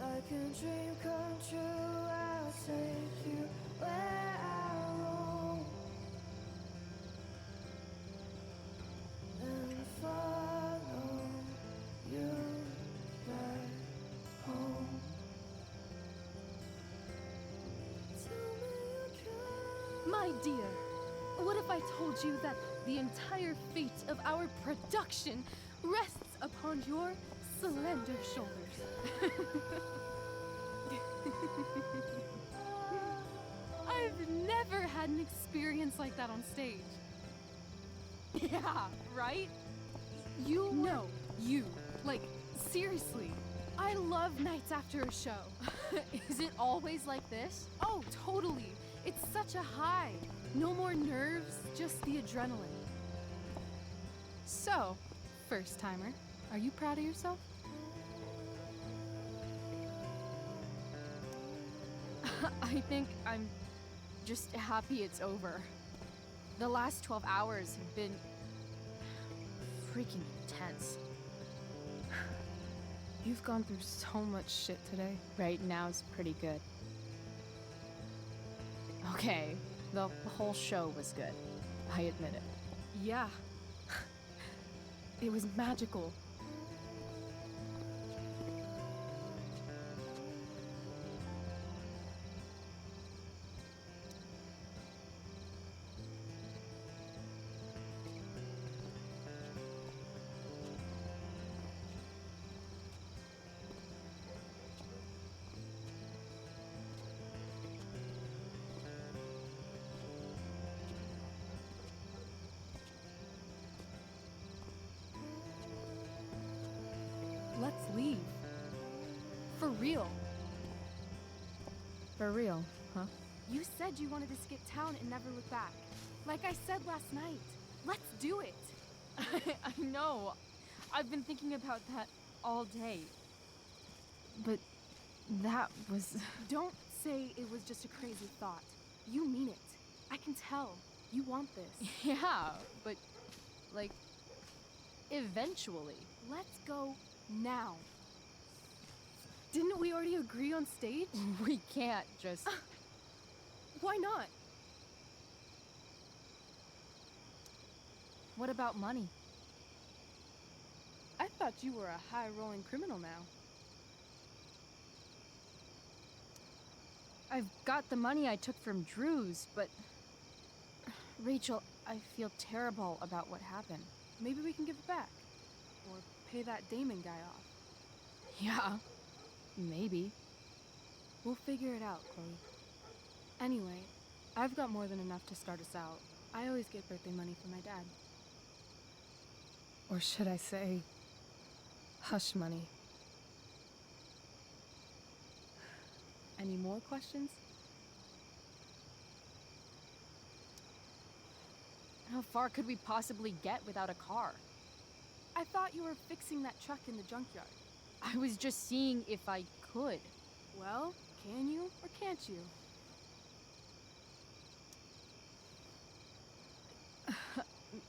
Like a dream come true, I'll take you where I roam and follow you back home. My dear, what if I told you that the entire fate of our production rests upon your slender shoulders? I've never had an experience like that on stage. Yeah, right? You No, you. Like, seriously. I love nights after a show. Is it always like this? Oh, totally. It's such a high. No more nerves, just the adrenaline. So, first timer, are you proud of yourself? I think I'm just happy it's over. The last 12 hours have been freaking intense. You've gone through so much shit today. Right now's pretty good. Okay, the whole show was good. I admit it. Yeah. It was magical. Let's leave. For real. For real, huh? You said you wanted to skip town and never look back. Like I said last night. Let's do it. I know. I've been thinking about that all day. But that was... Don't say it was just a crazy thought. You mean it. I can tell. You want this. Yeah, but... like... eventually. Let's go now. Didn't we already agree on stage? We can't just... Why not? What about money? I thought you were a high-rolling criminal now. I've got the money I took from Drew's, but... Rachel, I feel terrible about what happened. Maybe we can give it back. Or pay that Damon guy off. Yeah, maybe. We'll figure it out, Chloe. Anyway, I've got more than enough to start us out. I always get birthday money from my dad. Or should I say, hush money. Any more questions? How far could we possibly get without a car? I thought you were fixing that truck in the junkyard. I was just seeing if I could. Well, can you or can't you?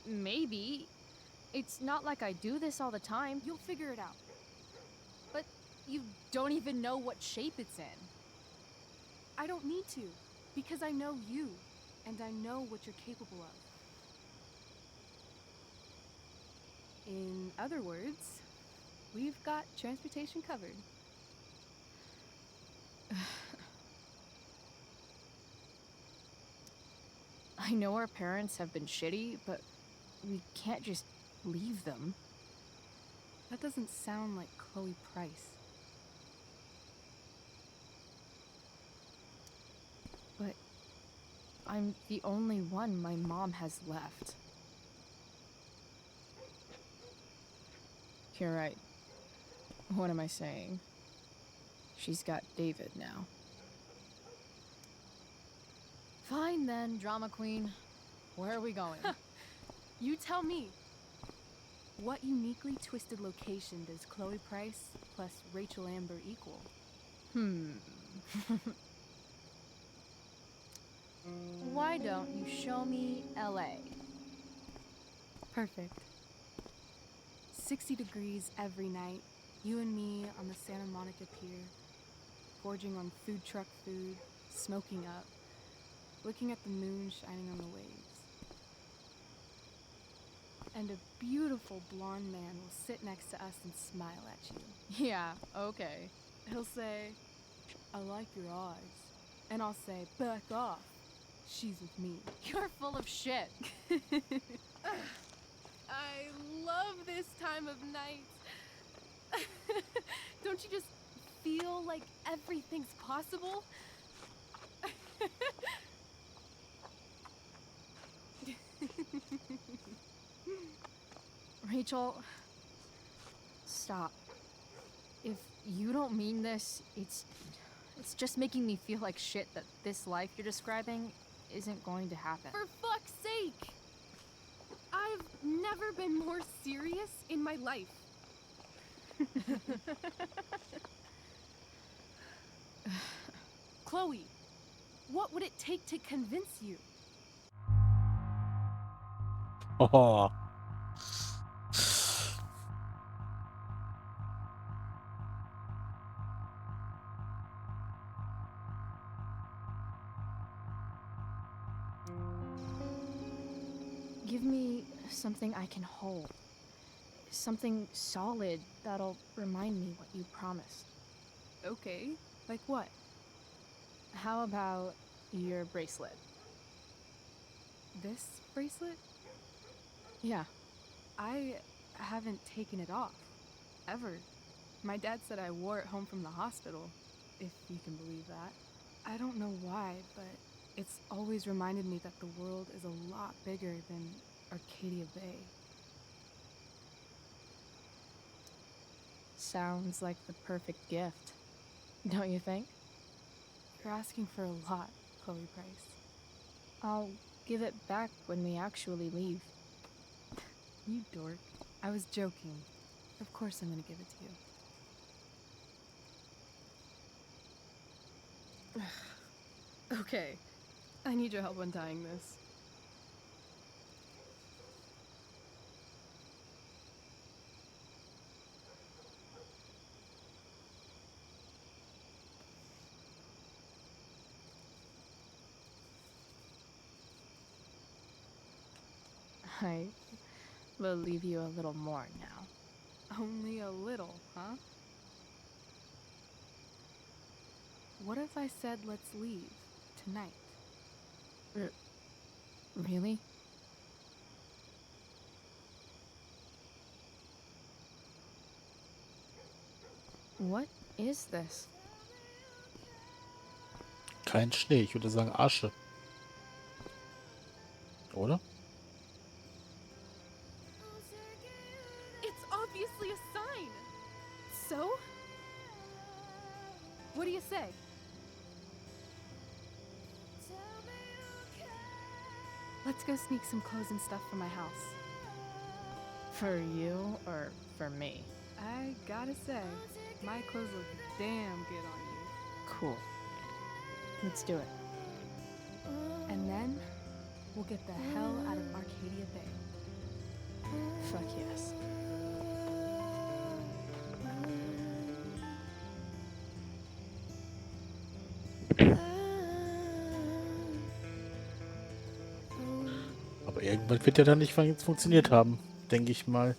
Maybe. It's not like I do this all the time. You'll figure it out. But you don't even know what shape it's in. I don't need to, because I know you, and I know what you're capable of. In other words, we've got transportation covered. I know our parents have been shitty, but we can't just leave them. That doesn't sound like Chloe Price. But I'm the only one my mom has left. You're right. What am I saying? She's got David now. Fine then, drama queen. Where are we going? You tell me. What uniquely twisted location does Chloe Price plus Rachel Amber equal? Why don't you show me LA? Perfect. 60 degrees every night. You and me on the Santa Monica Pier, gorging on food truck food, smoking up, looking at the moon shining on the waves. And a beautiful blonde man will sit next to us and smile at you. Yeah, okay. He'll say, I like your eyes. And I'll say, back off. She's with me. You're full of shit. I love this time of night. Don't you just feel like everything's possible? Rachel, stop. If you don't mean this, it's just making me feel like shit that this life you're describing isn't going to happen. For fuck's sake! I've never been more serious in my life. Chloe, what would it take to convince you? Oh. Give me something I can hold. Something solid that'll remind me what you promised. Okay, like what? How about your bracelet? This bracelet? Yeah. I haven't taken it off. Ever. My dad said I wore it home from the hospital, if you can believe that. I don't know why, but it's always reminded me that the world is a lot bigger than Arcadia Bay. Sounds like the perfect gift. Don't you think? You're asking for a lot, Chloe Price. I'll give it back when we actually leave. You dork. I was joking. Of course I'm gonna give it to you. Okay. I need your help untying this. I will leave you a little more now. Only a little, huh? What if I said let's leave tonight? Really? What is this? Kein Schnee, ich würde sagen Asche. Oder? It's obviously a sign! So? What do you say? Let's go sneak some clothes and stuff from my house. For you or for me? I gotta say, my clothes look damn good on you. Cool. Let's do it. And then, we'll get the hell out of Arcadia Bay. Fuck yes. Aber irgendwann wird ja dann nicht funktioniert haben, denke ich mal.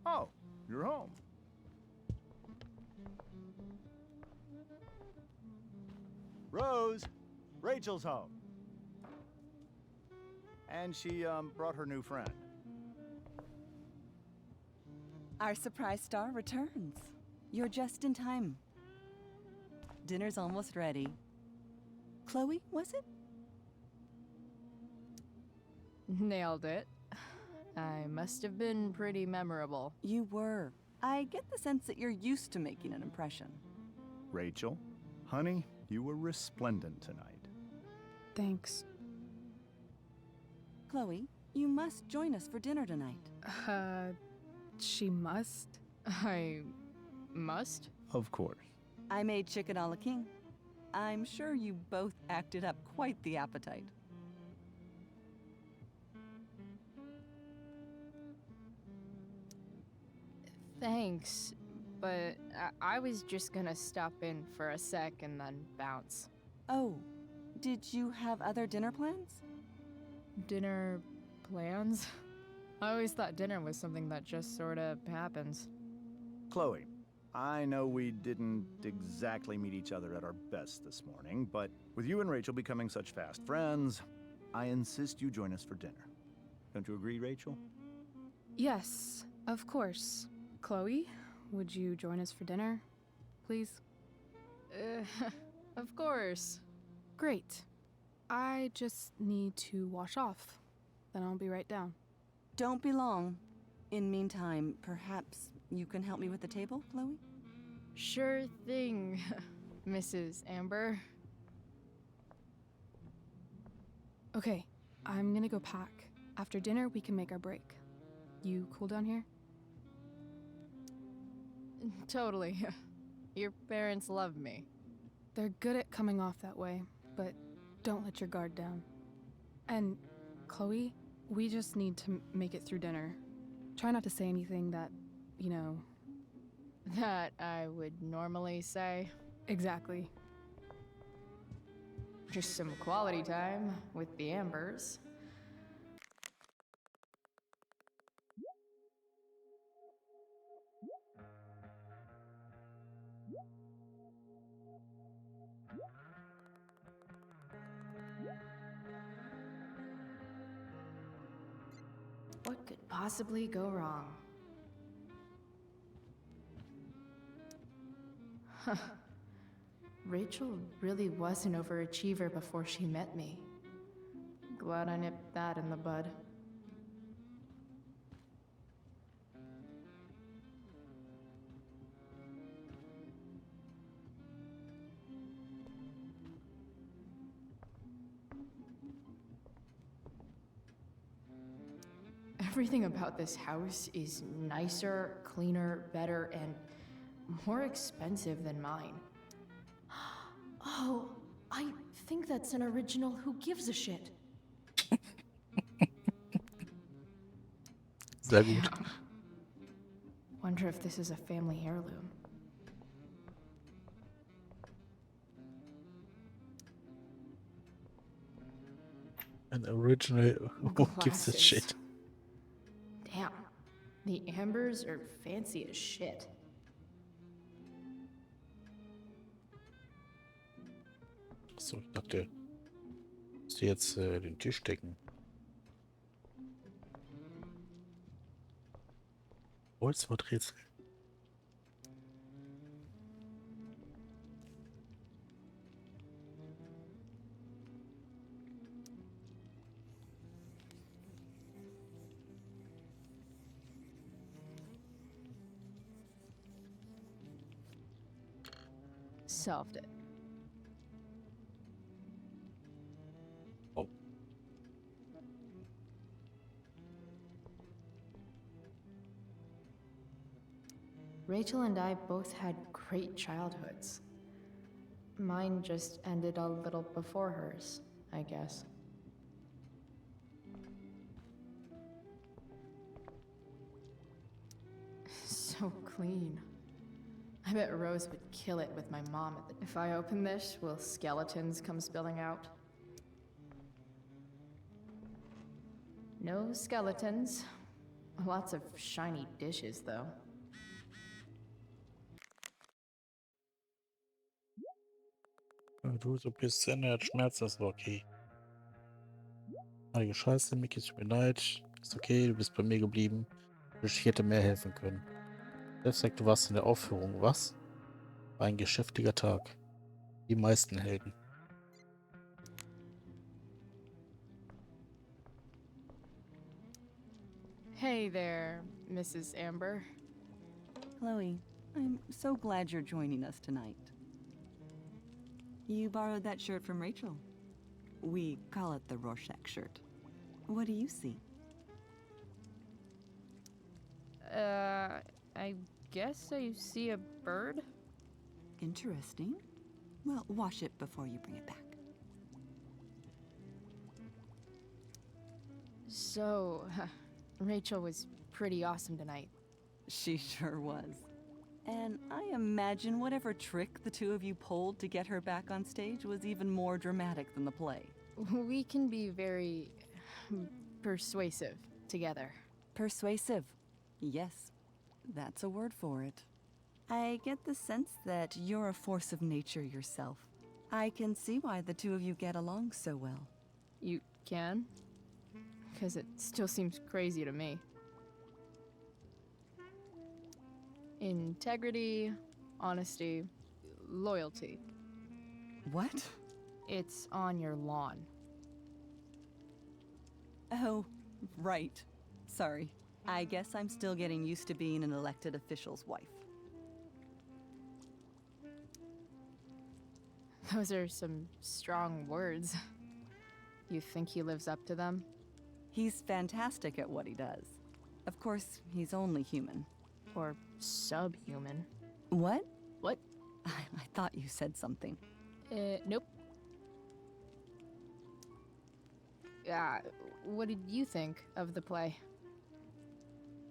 Oh, you're home. Rose, Rachel's home. And she, brought her new friend. Our surprise star returns. You're just in time. Dinner's almost ready. Chloe, was it? Nailed it. I must have been pretty memorable. You were. I get the sense that you're used to making an impression. Rachel, honey, you were resplendent tonight. Thanks. Chloe, you must join us for dinner tonight. She must? I must? Of course. I made chicken a la king. I'm sure you both acted up quite the appetite. Thanks, but I was just gonna stop in for a sec and then bounce. Oh, did you have other dinner plans? Dinner plans? I always thought dinner was something that just sorta happens. Chloe, I know we didn't exactly meet each other at our best this morning, but with you and Rachel becoming such fast friends, I insist you join us for dinner. Don't you agree, Rachel? Yes, of course. Chloe, would you join us for dinner, please? Of course. Great. I just need to wash off. Then I'll be right down. Don't be long. In meantime, perhaps you can help me with the table, Chloe? Sure thing, Mrs. Amber. Okay, I'm gonna go pack. After dinner, we can make our break. You cool down here? Totally. Your parents love me. They're good at coming off that way, but don't let your guard down. And, Chloe, we just need to make it through dinner. Try not to say anything that, you know... That I would normally say. Exactly. Just some quality time with the Ambers. What could possibly go wrong? Huh. Rachel really was an overachiever before she met me. Glad I nipped that in the bud. Everything about this house is nicer, cleaner, better, and more expensive than mine. Oh, I think that's an original Who Gives a Shit. Sehr gut. Wonder if this is a family heirloom. An original Who Gives a Glasses. Shit. Damn, the Ambers are fancy as shit. So, ich dachte, dass die jetzt den Tisch decken. Kreuzworträtsel. Solved it. Oh. Rachel and I both had great childhoods. Mine just ended a little before hers, I guess. So clean. I bet Rose would kill it with my mom at the— If I open this, will skeletons come spilling out? No skeletons. Lots of shiny dishes, though. Du so bist Ende, hat Schmerz, das war okay. Heilige Scheiße, Mickey, tut mir leid. Ist okay, du bist bei mir geblieben. Ich hätte mehr helfen können. Selbst sagt, du warst in der Aufführung. Was? War ein geschäftiger Tag. Die meisten Helden. Hey there, Mrs. Amber. Chloe, I'm so glad you're joining us tonight. You borrowed that shirt from Rachel. We call it the Rorschach shirt. What do you see? I guess I see a bird? Interesting. Well, wash it before you bring it back. So, Rachel was pretty awesome tonight. She sure was. And I imagine whatever trick the two of you pulled to get her back on stage was even more dramatic than the play. We can be very persuasive together. Persuasive. Yes, that's a word for it. I get the sense that you're a force of nature yourself. I can see why the two of you get along so well. You can? Because it still seems crazy to me. Integrity, honesty, loyalty. What? It's on your lawn. Oh, right. Sorry. I guess I'm still getting used to being an elected official's wife. Those are some strong words. You think he lives up to them? He's fantastic at what he does. Of course, he's only human. Or subhuman. What? What? I thought you said something. Nope. What did you think of the play?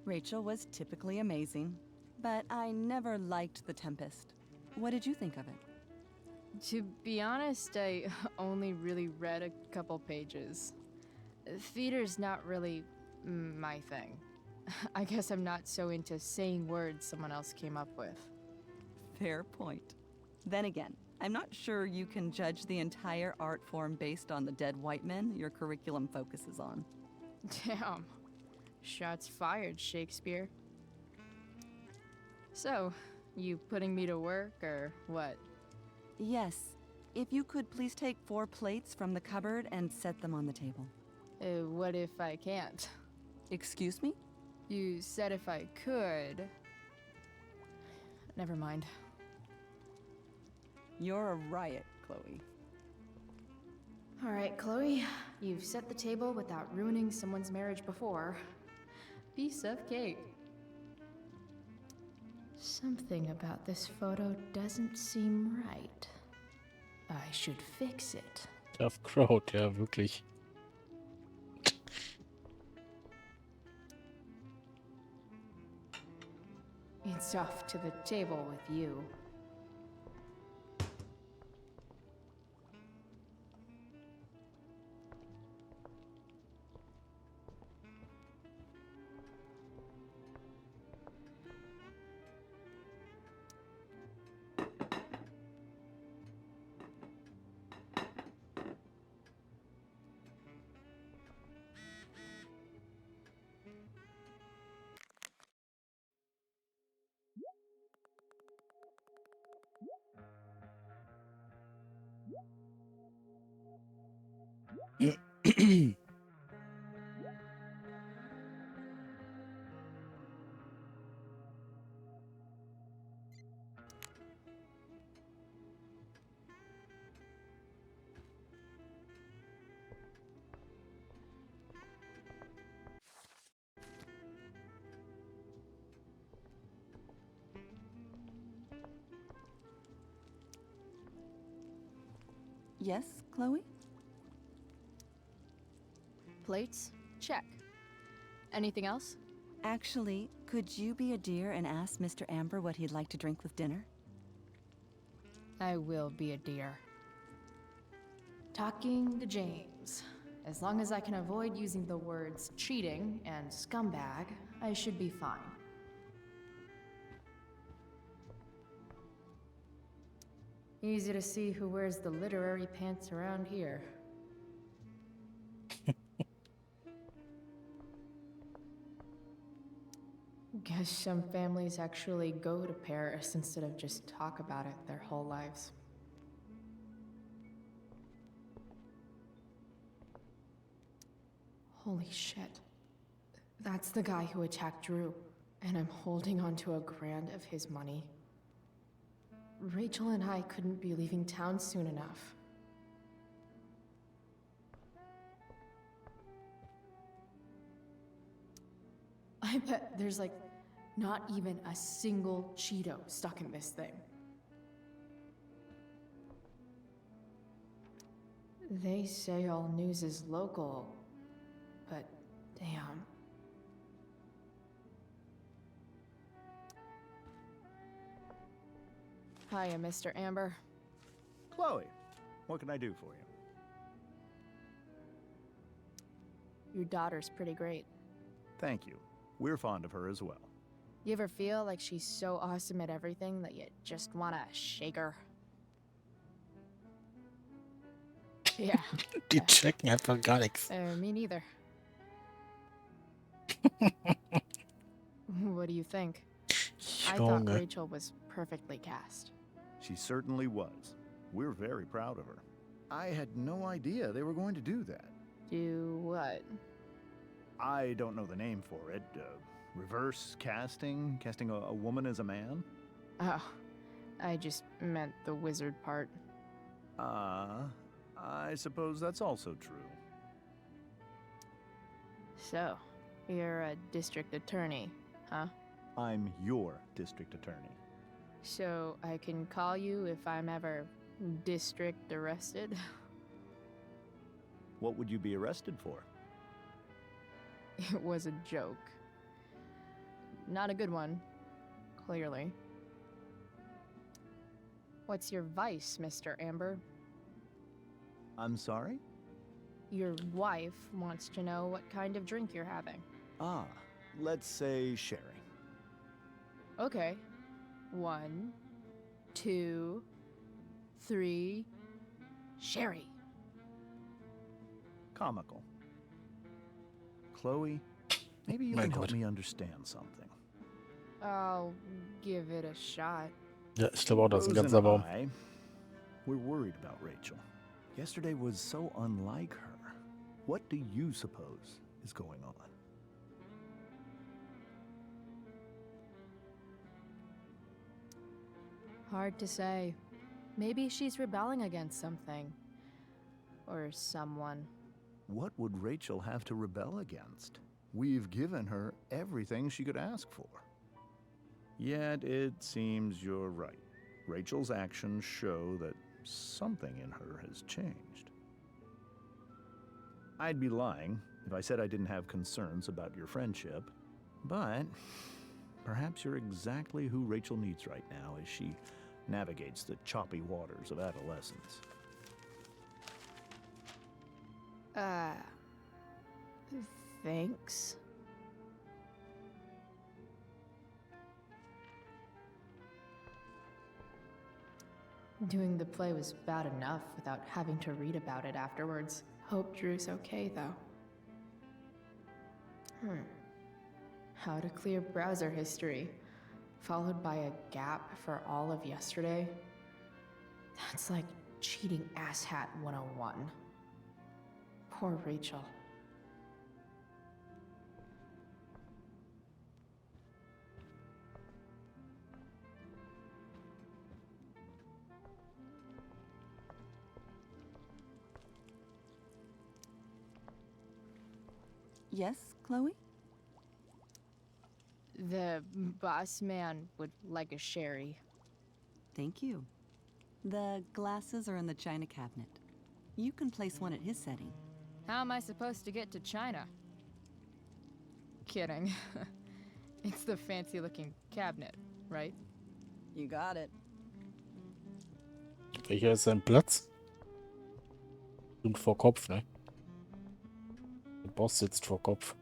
Rachel was typically amazing, but I never liked The Tempest. What did you think of it? To be honest, I only really read a couple pages. Theater's not really my thing. I guess I'm not so into saying words someone else came up with. Fair point. Then again, I'm not sure you can judge the entire art form based on the dead white men your curriculum focuses on. Damn. Shots fired, Shakespeare. So, you putting me to work, or what? Yes. If you could please take 4 plates from the cupboard and set them on the table. What if I can't? Excuse me? You said if I could. Never mind. You're a riot, Chloe. Alright, Chloe. You've set the table without ruining someone's marriage before. Piece of cake. Something about this photo doesn't seem right. I should fix it. Tough crowd, ja, wirklich. It's off to the table with you. Yes, Chloe? Plates? Check. Anything else? Actually, could you be a dear and ask Mr. Amber what he'd like to drink with dinner? I will be a dear. Talking to James. As long as I can avoid using the words cheating and scumbag, I should be fine. Easy to see who wears the literary pants around here. Guess some families actually go to Paris instead of just talk about it their whole lives. Holy shit. That's the guy who attacked Drew, and I'm holding on to $1 grand of his money. Rachel and I couldn't be leaving town soon enough. I bet there's like not even a single Cheeto stuck in this thing. They say all news is local, but damn. Hiya, Mr. Amber. Chloe, what can I do for you? Your daughter's pretty great. Thank you. We're fond of her as well. You ever feel like she's so awesome at everything that you just wanna shake her? Yeah. Die checken einfach gar nichts. Me neither. What do you think? I thought Junge. Rachel was perfectly cast. She certainly was. We're very proud of her. I had no idea they were going to do that. Do what? I don't know the name for it. Reverse casting? Casting a woman as a man? Oh, I just meant the wizard part. I suppose that's also true. So, you're a district attorney, huh? I'm your district attorney. So I can call you if I'm ever district arrested? What would you be arrested for? It was a joke. Not a good one, clearly. What's your vice, Mr. Amber? I'm sorry? Your wife wants to know what kind of drink you're having. Ah, let's say sherry. Okay. 1, 2, 3. Sherry. Comical. Chloe, maybe you Mein can help Gott. me understand something. I'll give it a shot. Ja, ich glaube auch, das ist ein Rose ganzer and Baum. I, we're worried about Rachel. Yesterday was so unlike her. What do you suppose is going on? Hard to say. Maybe she's rebelling against something. Or someone. What would Rachel have to rebel against? We've given her everything she could ask for. Yet it seems you're right. Rachel's actions show that something in her has changed. I'd be lying if I said I didn't have concerns about your friendship, but perhaps you're exactly who Rachel needs right now as she navigates the choppy waters of adolescence. Thanks. Doing the play was bad enough without having to read about it afterwards. Hope Drew's okay, though. How to clear browser history, followed by a gap for all of yesterday? That's like cheating asshat 101. Poor Rachel. Yes, Chloe? The boss man would like a sherry. Thank you. The glasses are in the china cabinet. You can place one at his setting. How am I supposed to get to China? Kidding. It's the fancy-looking cabinet, right? You got it. Welcher ist sein Platz? Und vor Kopf, ne? Der Boss sitzt vor Kopf.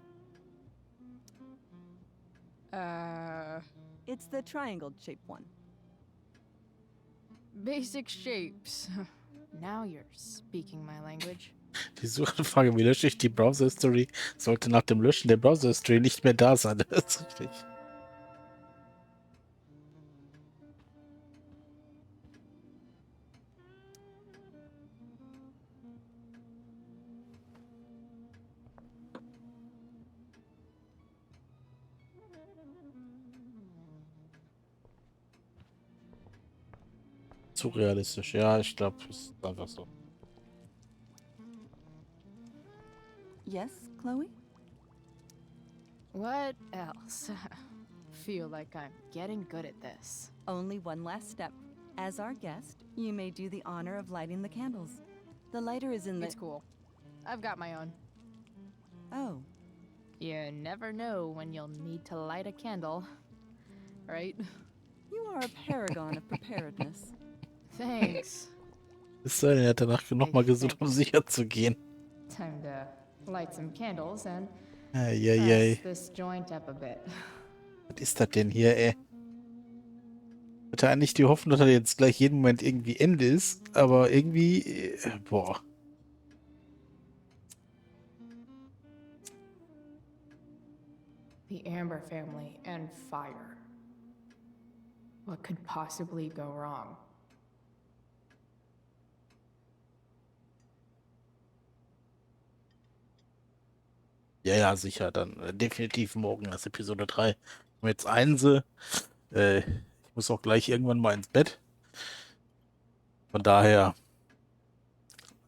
It's the triangle-shaped one. Basic shapes. Now you're speaking my language. Die Suchanfrage, wie lösche ich die Browser History, sollte nach dem Löschen der Browser History nicht mehr da sein. Das ist richtig. Zu realistisch. Ja, ich glaube, es ist einfach so. Yes, Chloe? What else? Feel like I'm getting good at this. Only one last step. As our guest, you may do the honor of lighting the candles. The lighter is in the... It's cool. I've got my own. Oh. You never know when you'll need to light a candle, right? You are a paragon of preparedness. Thanks. Es sei denn, er hat danach nochmal gesucht, um sicher zu gehen. Time to light some candles and Eieiei. spice this joint up a bit. Was ist das denn hier, ey? Ich hatte eigentlich die Hoffnung, dass er jetzt gleich jeden Moment irgendwie Ende ist, aber irgendwie, boah. The Amber family and fire. What could possibly go wrong? Ja, ja, sicher. Dann definitiv morgen erst Episode 3. Und jetzt Einse. Ich muss auch gleich irgendwann mal ins Bett. Von daher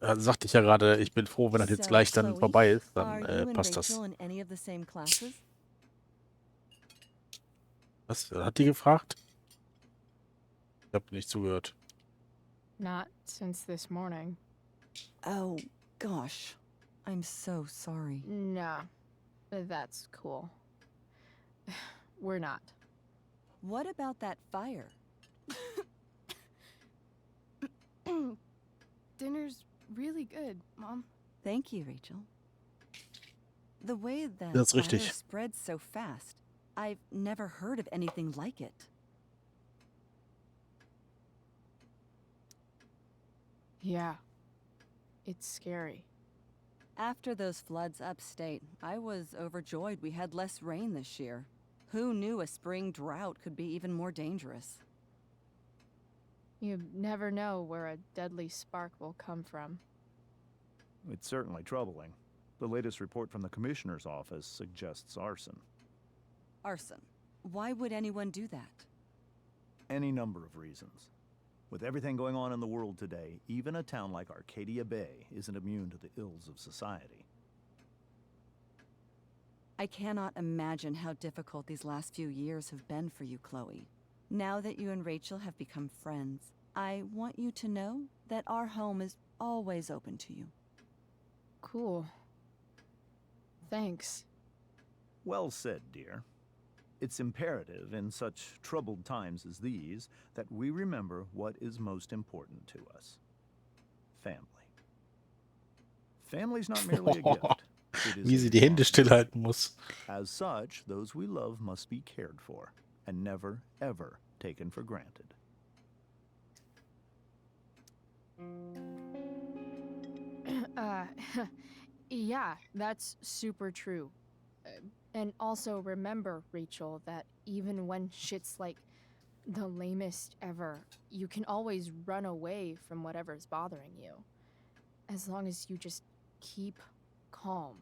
sagte ich ja gerade, ich bin froh, wenn das jetzt So, gleich dann Chloe, vorbei ist. are Dann you and passt das. Rachel in any of the same classes? Was hat die gefragt? Ich habe nicht zugehört. Not since this morning. Oh, gosh. I'm so sorry. Nah, that's cool. We're not. What about that fire? Dinner's really good, Mom. Thank you, Rachel. The way that Das ist fire richtig. spreads so fast, I've never heard of anything like it. Yeah. It's scary. After those floods upstate, I was overjoyed we had less rain this year. Who knew a spring drought could be even more dangerous? You never know where a deadly spark will come from. It's certainly troubling. The latest report from the Commissioner's office suggests arson. Arson. Why would anyone do that? Any number of reasons. With everything going on in the world today, even a town like Arcadia Bay isn't immune to the ills of society. I cannot imagine how difficult these last few years have been for you, Chloe. Now that you and Rachel have become friends, I want you to know that our home is always open to you. Cool. Thanks. Well said, dear. It's imperative in such troubled times as these that we remember what is most important to us. Family. Family's not merely a gift. It is Wie a sie die Hände responsibility. stillhalten muss. As such, those we love must be cared for and never, ever taken for granted. uh, yeah, that's super true. And also remember, Rachel, that even when shit's like the lamest ever, you can always run away from whatever's bothering you. As long as you just keep calm.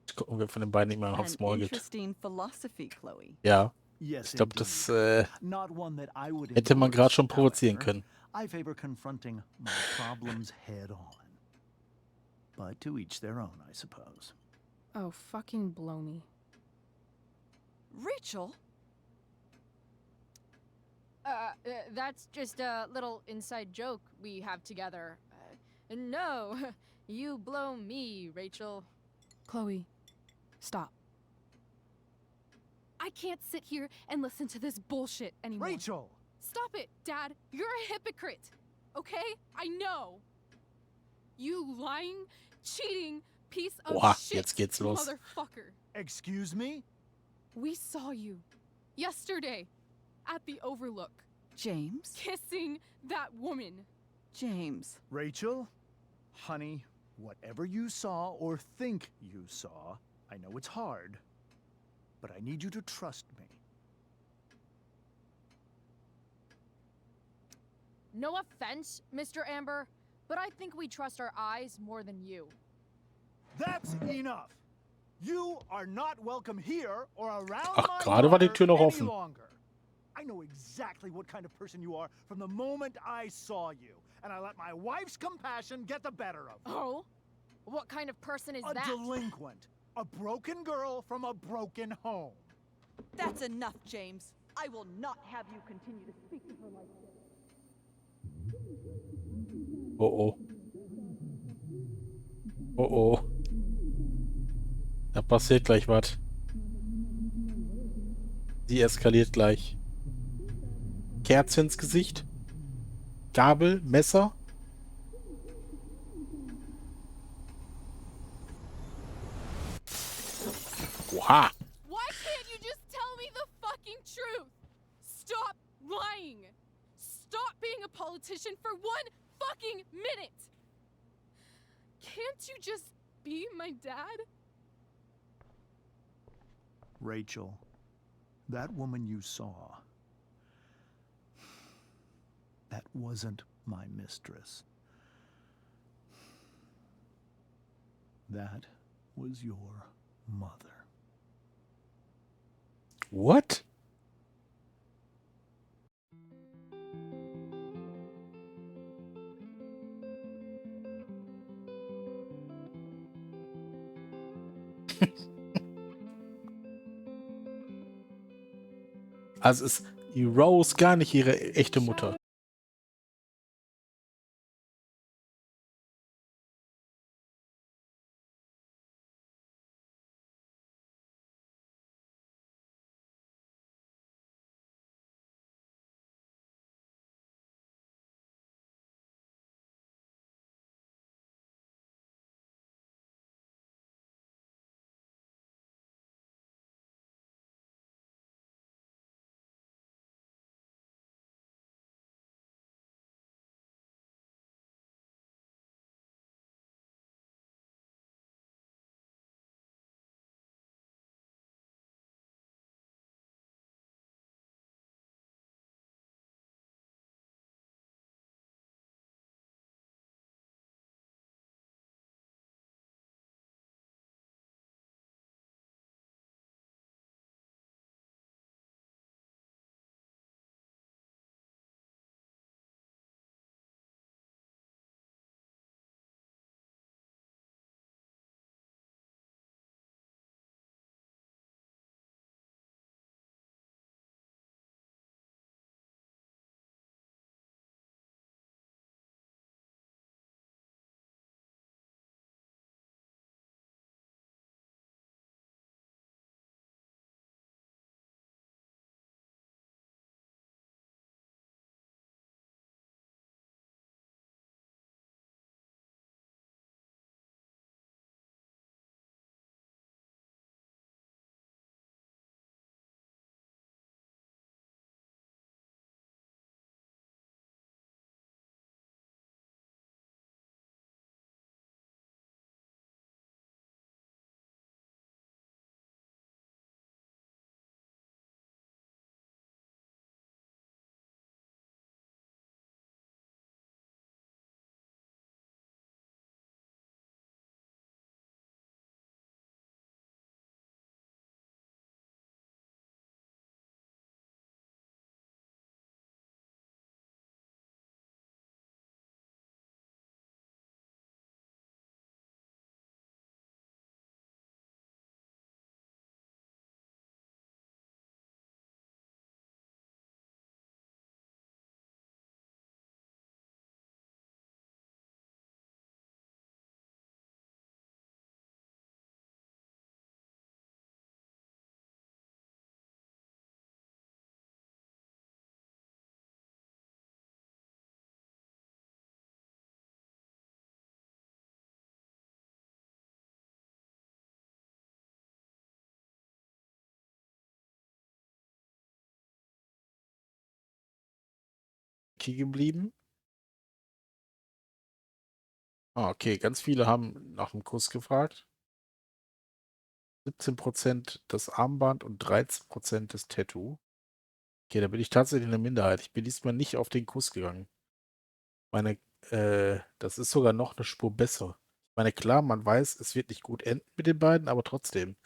Jetzt gucken, wer von den beiden immer noch An aufs Maul geht. interesting philosophy, Chloe. Ja. Yes, Ich glaube, das Not one that I would hätte man gerade endorse, schon provozieren however. können. I favor confronting my problems head on. But to each their own, I suppose. Oh, fucking blow me. Rachel? That's just a little inside joke we have together. No, you blow me, Rachel. Chloe, stop. I can't sit here and listen to this bullshit anymore. Rachel! Stop it, Dad. You're a hypocrite. Okay? I know. You lying, cheating piece of Oha, shit, jetzt geht's los. motherfucker. Excuse me? We saw you yesterday at the Overlook James? kissing that woman. James. Rachel, honey, whatever you saw or think you saw, I know it's hard, but I need you to trust me. No offense, Mr. Amber, but I think we trust our eyes more than you. That's enough! You are not welcome here or around Ach, my gerade war die daughter Tür noch any offen. longer. I know exactly what kind of person you are from the moment I saw you, and I let my wife's compassion get the better of me. Oh? What kind of person is A that? delinquent. A broken girl from a broken home. That's enough, James. I will not have you continue to speak to her like this. Oh oh. Oh oh. Da passiert gleich was. Sie eskaliert gleich. Kerze ins Gesicht. Gabel, Messer. Oha. Why can't you just tell me the fucking truth? Stop lying. Stop being a politician for one fucking minute. Can't you just be my dad? Rachel, that woman you saw, that wasn't my mistress. That was your mother. What? Also ist die Rose gar nicht ihre echte Mutter. Geblieben. Ah, okay, ganz viele haben nach dem Kuss gefragt. 17% das Armband und 13% das Tattoo. Okay, da bin ich tatsächlich in der Minderheit. Ich bin diesmal nicht auf den Kuss gegangen. Meine, das ist sogar noch eine Spur besser. Ich meine, klar, man weiß, es wird nicht gut enden mit den beiden, aber trotzdem.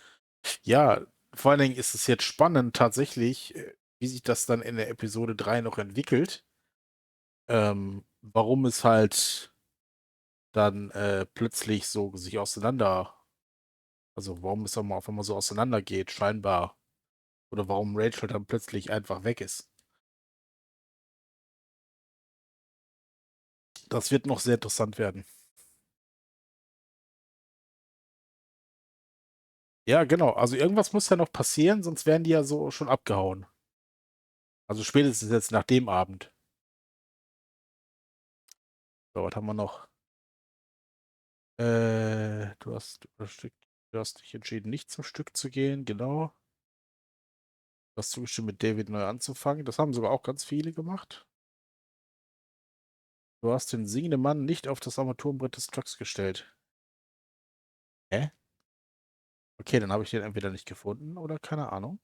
Ja, vor allen Dingen ist es jetzt spannend tatsächlich, wie sich das dann in der Episode 3 noch entwickelt. Warum es halt dann plötzlich so sich also warum es dann mal auf einmal so auseinandergeht, scheinbar. Oder warum Rachel dann plötzlich einfach weg ist. Das wird noch sehr interessant werden. Ja, genau. Also irgendwas muss ja noch passieren, sonst wären die ja so schon abgehauen. Also spätestens jetzt nach dem Abend. So, was haben wir noch? Du hast dich entschieden, nicht zum Stück zu gehen, genau. Du hast zugestimmt, mit David neu anzufangen. Das haben sogar auch ganz viele gemacht. Du hast den singenden Mann nicht auf das Armaturenbrett des Trucks gestellt. Hä? Okay, dann habe ich den entweder nicht gefunden oder keine Ahnung.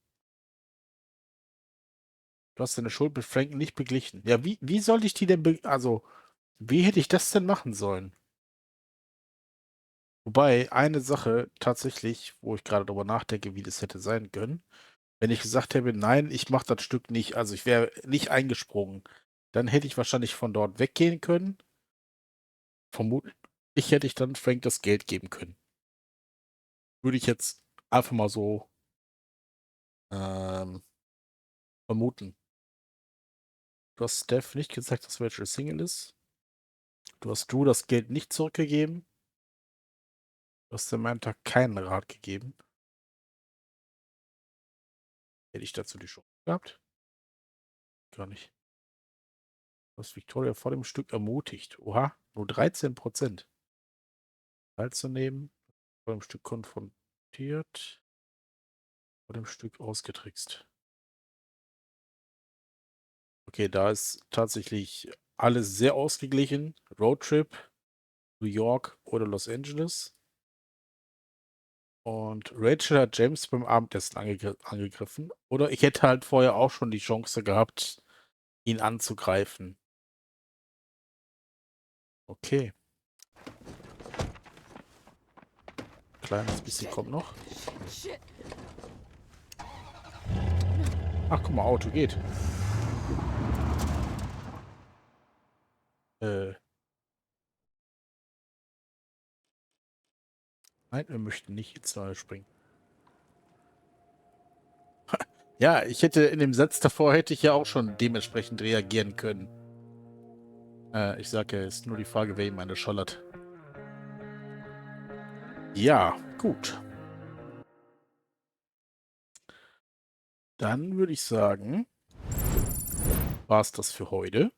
Du hast deine Schuld mit Frank nicht beglichen. Ja, wie sollte ich die denn also, wie hätte ich das denn machen sollen? Wobei, eine Sache tatsächlich, wo ich gerade drüber nachdenke, wie das hätte sein können. Wenn ich gesagt hätte, nein, ich mache das Stück nicht, also ich wäre nicht eingesprungen, dann hätte ich wahrscheinlich von dort weggehen können. Vermutlich hätte ich dann Frank das Geld geben können. Würde ich jetzt einfach mal so vermuten. Du hast Steph nicht gesagt, dass Rachel Single ist. Du hast Drew das Geld nicht zurückgegeben. Du hast Samantha keinen Rat gegeben. Hätte ich dazu die Chance gehabt? Gar nicht. Du hast Victoria vor dem Stück ermutigt. Oha, nur 13% teilzunehmen. Vor dem Stück konfrontiert. Vor dem Stück ausgetrickst. Okay, da ist tatsächlich alles sehr ausgeglichen. Roadtrip, New York oder Los Angeles. Und Rachel hat James beim Abendessen angegriffen. Oder ich hätte halt vorher auch schon die Chance gehabt, ihn anzugreifen. Okay. Kleines bisschen kommt noch. Ach, guck mal, Auto geht. Nein, wir möchten nicht ins Neue springen. Ja, ich hätte in dem Satz davor hätte ich ja auch schon dementsprechend reagieren können. Ich sage ja, ist nur die Frage, wer ihm eine schollert. Ja, gut. Dann würde ich sagen, war es das für heute.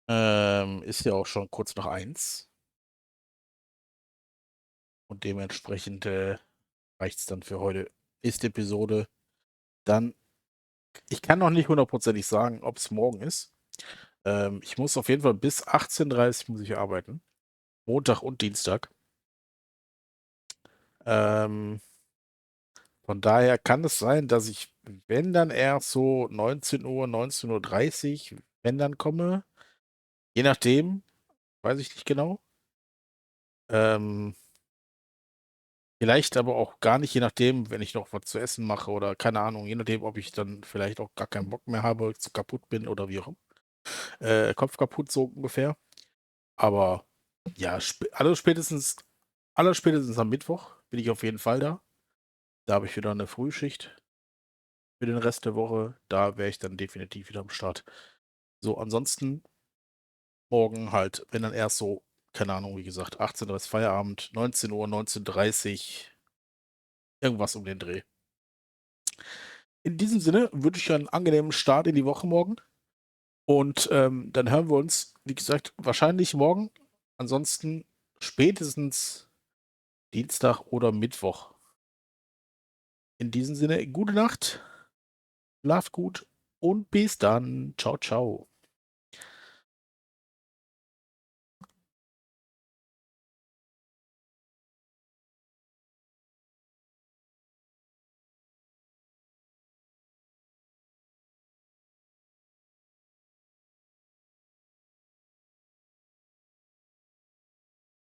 Ist ja auch schon kurz nach 1. Und dementsprechend reicht es dann für heute. Nächste Episode. Dann, ich kann noch nicht hundertprozentig sagen, ob es morgen ist. Ich muss auf jeden Fall bis 18:30 Uhr muss ich arbeiten. Montag und Dienstag. Von daher kann es sein, dass ich, wenn dann erst so 19 Uhr, 19:30 Uhr, wenn dann komme. Je nachdem, weiß ich nicht genau. Vielleicht aber auch gar nicht, je nachdem, wenn ich noch was zu essen mache oder keine Ahnung, je nachdem, ob ich dann vielleicht auch gar keinen Bock mehr habe, zu kaputt bin oder wie auch immer. Kopf kaputt, so ungefähr. Aber ja, allerspätestens am Mittwoch bin ich auf jeden Fall da. Da habe ich wieder eine Frühschicht für den Rest der Woche. Da wäre ich dann definitiv wieder am Start. So, ansonsten morgen halt, wenn dann erst so, keine Ahnung, wie gesagt, 18:30 Uhr Feierabend, 19 Uhr, 19:30 Uhr, irgendwas um den Dreh. In diesem Sinne wünsche ich einen angenehmen Start in die Woche morgen. Und dann hören wir uns, wie gesagt, wahrscheinlich morgen. Ansonsten spätestens Dienstag oder Mittwoch. In diesem Sinne, gute Nacht, schlaft gut und bis dann. Ciao, ciao.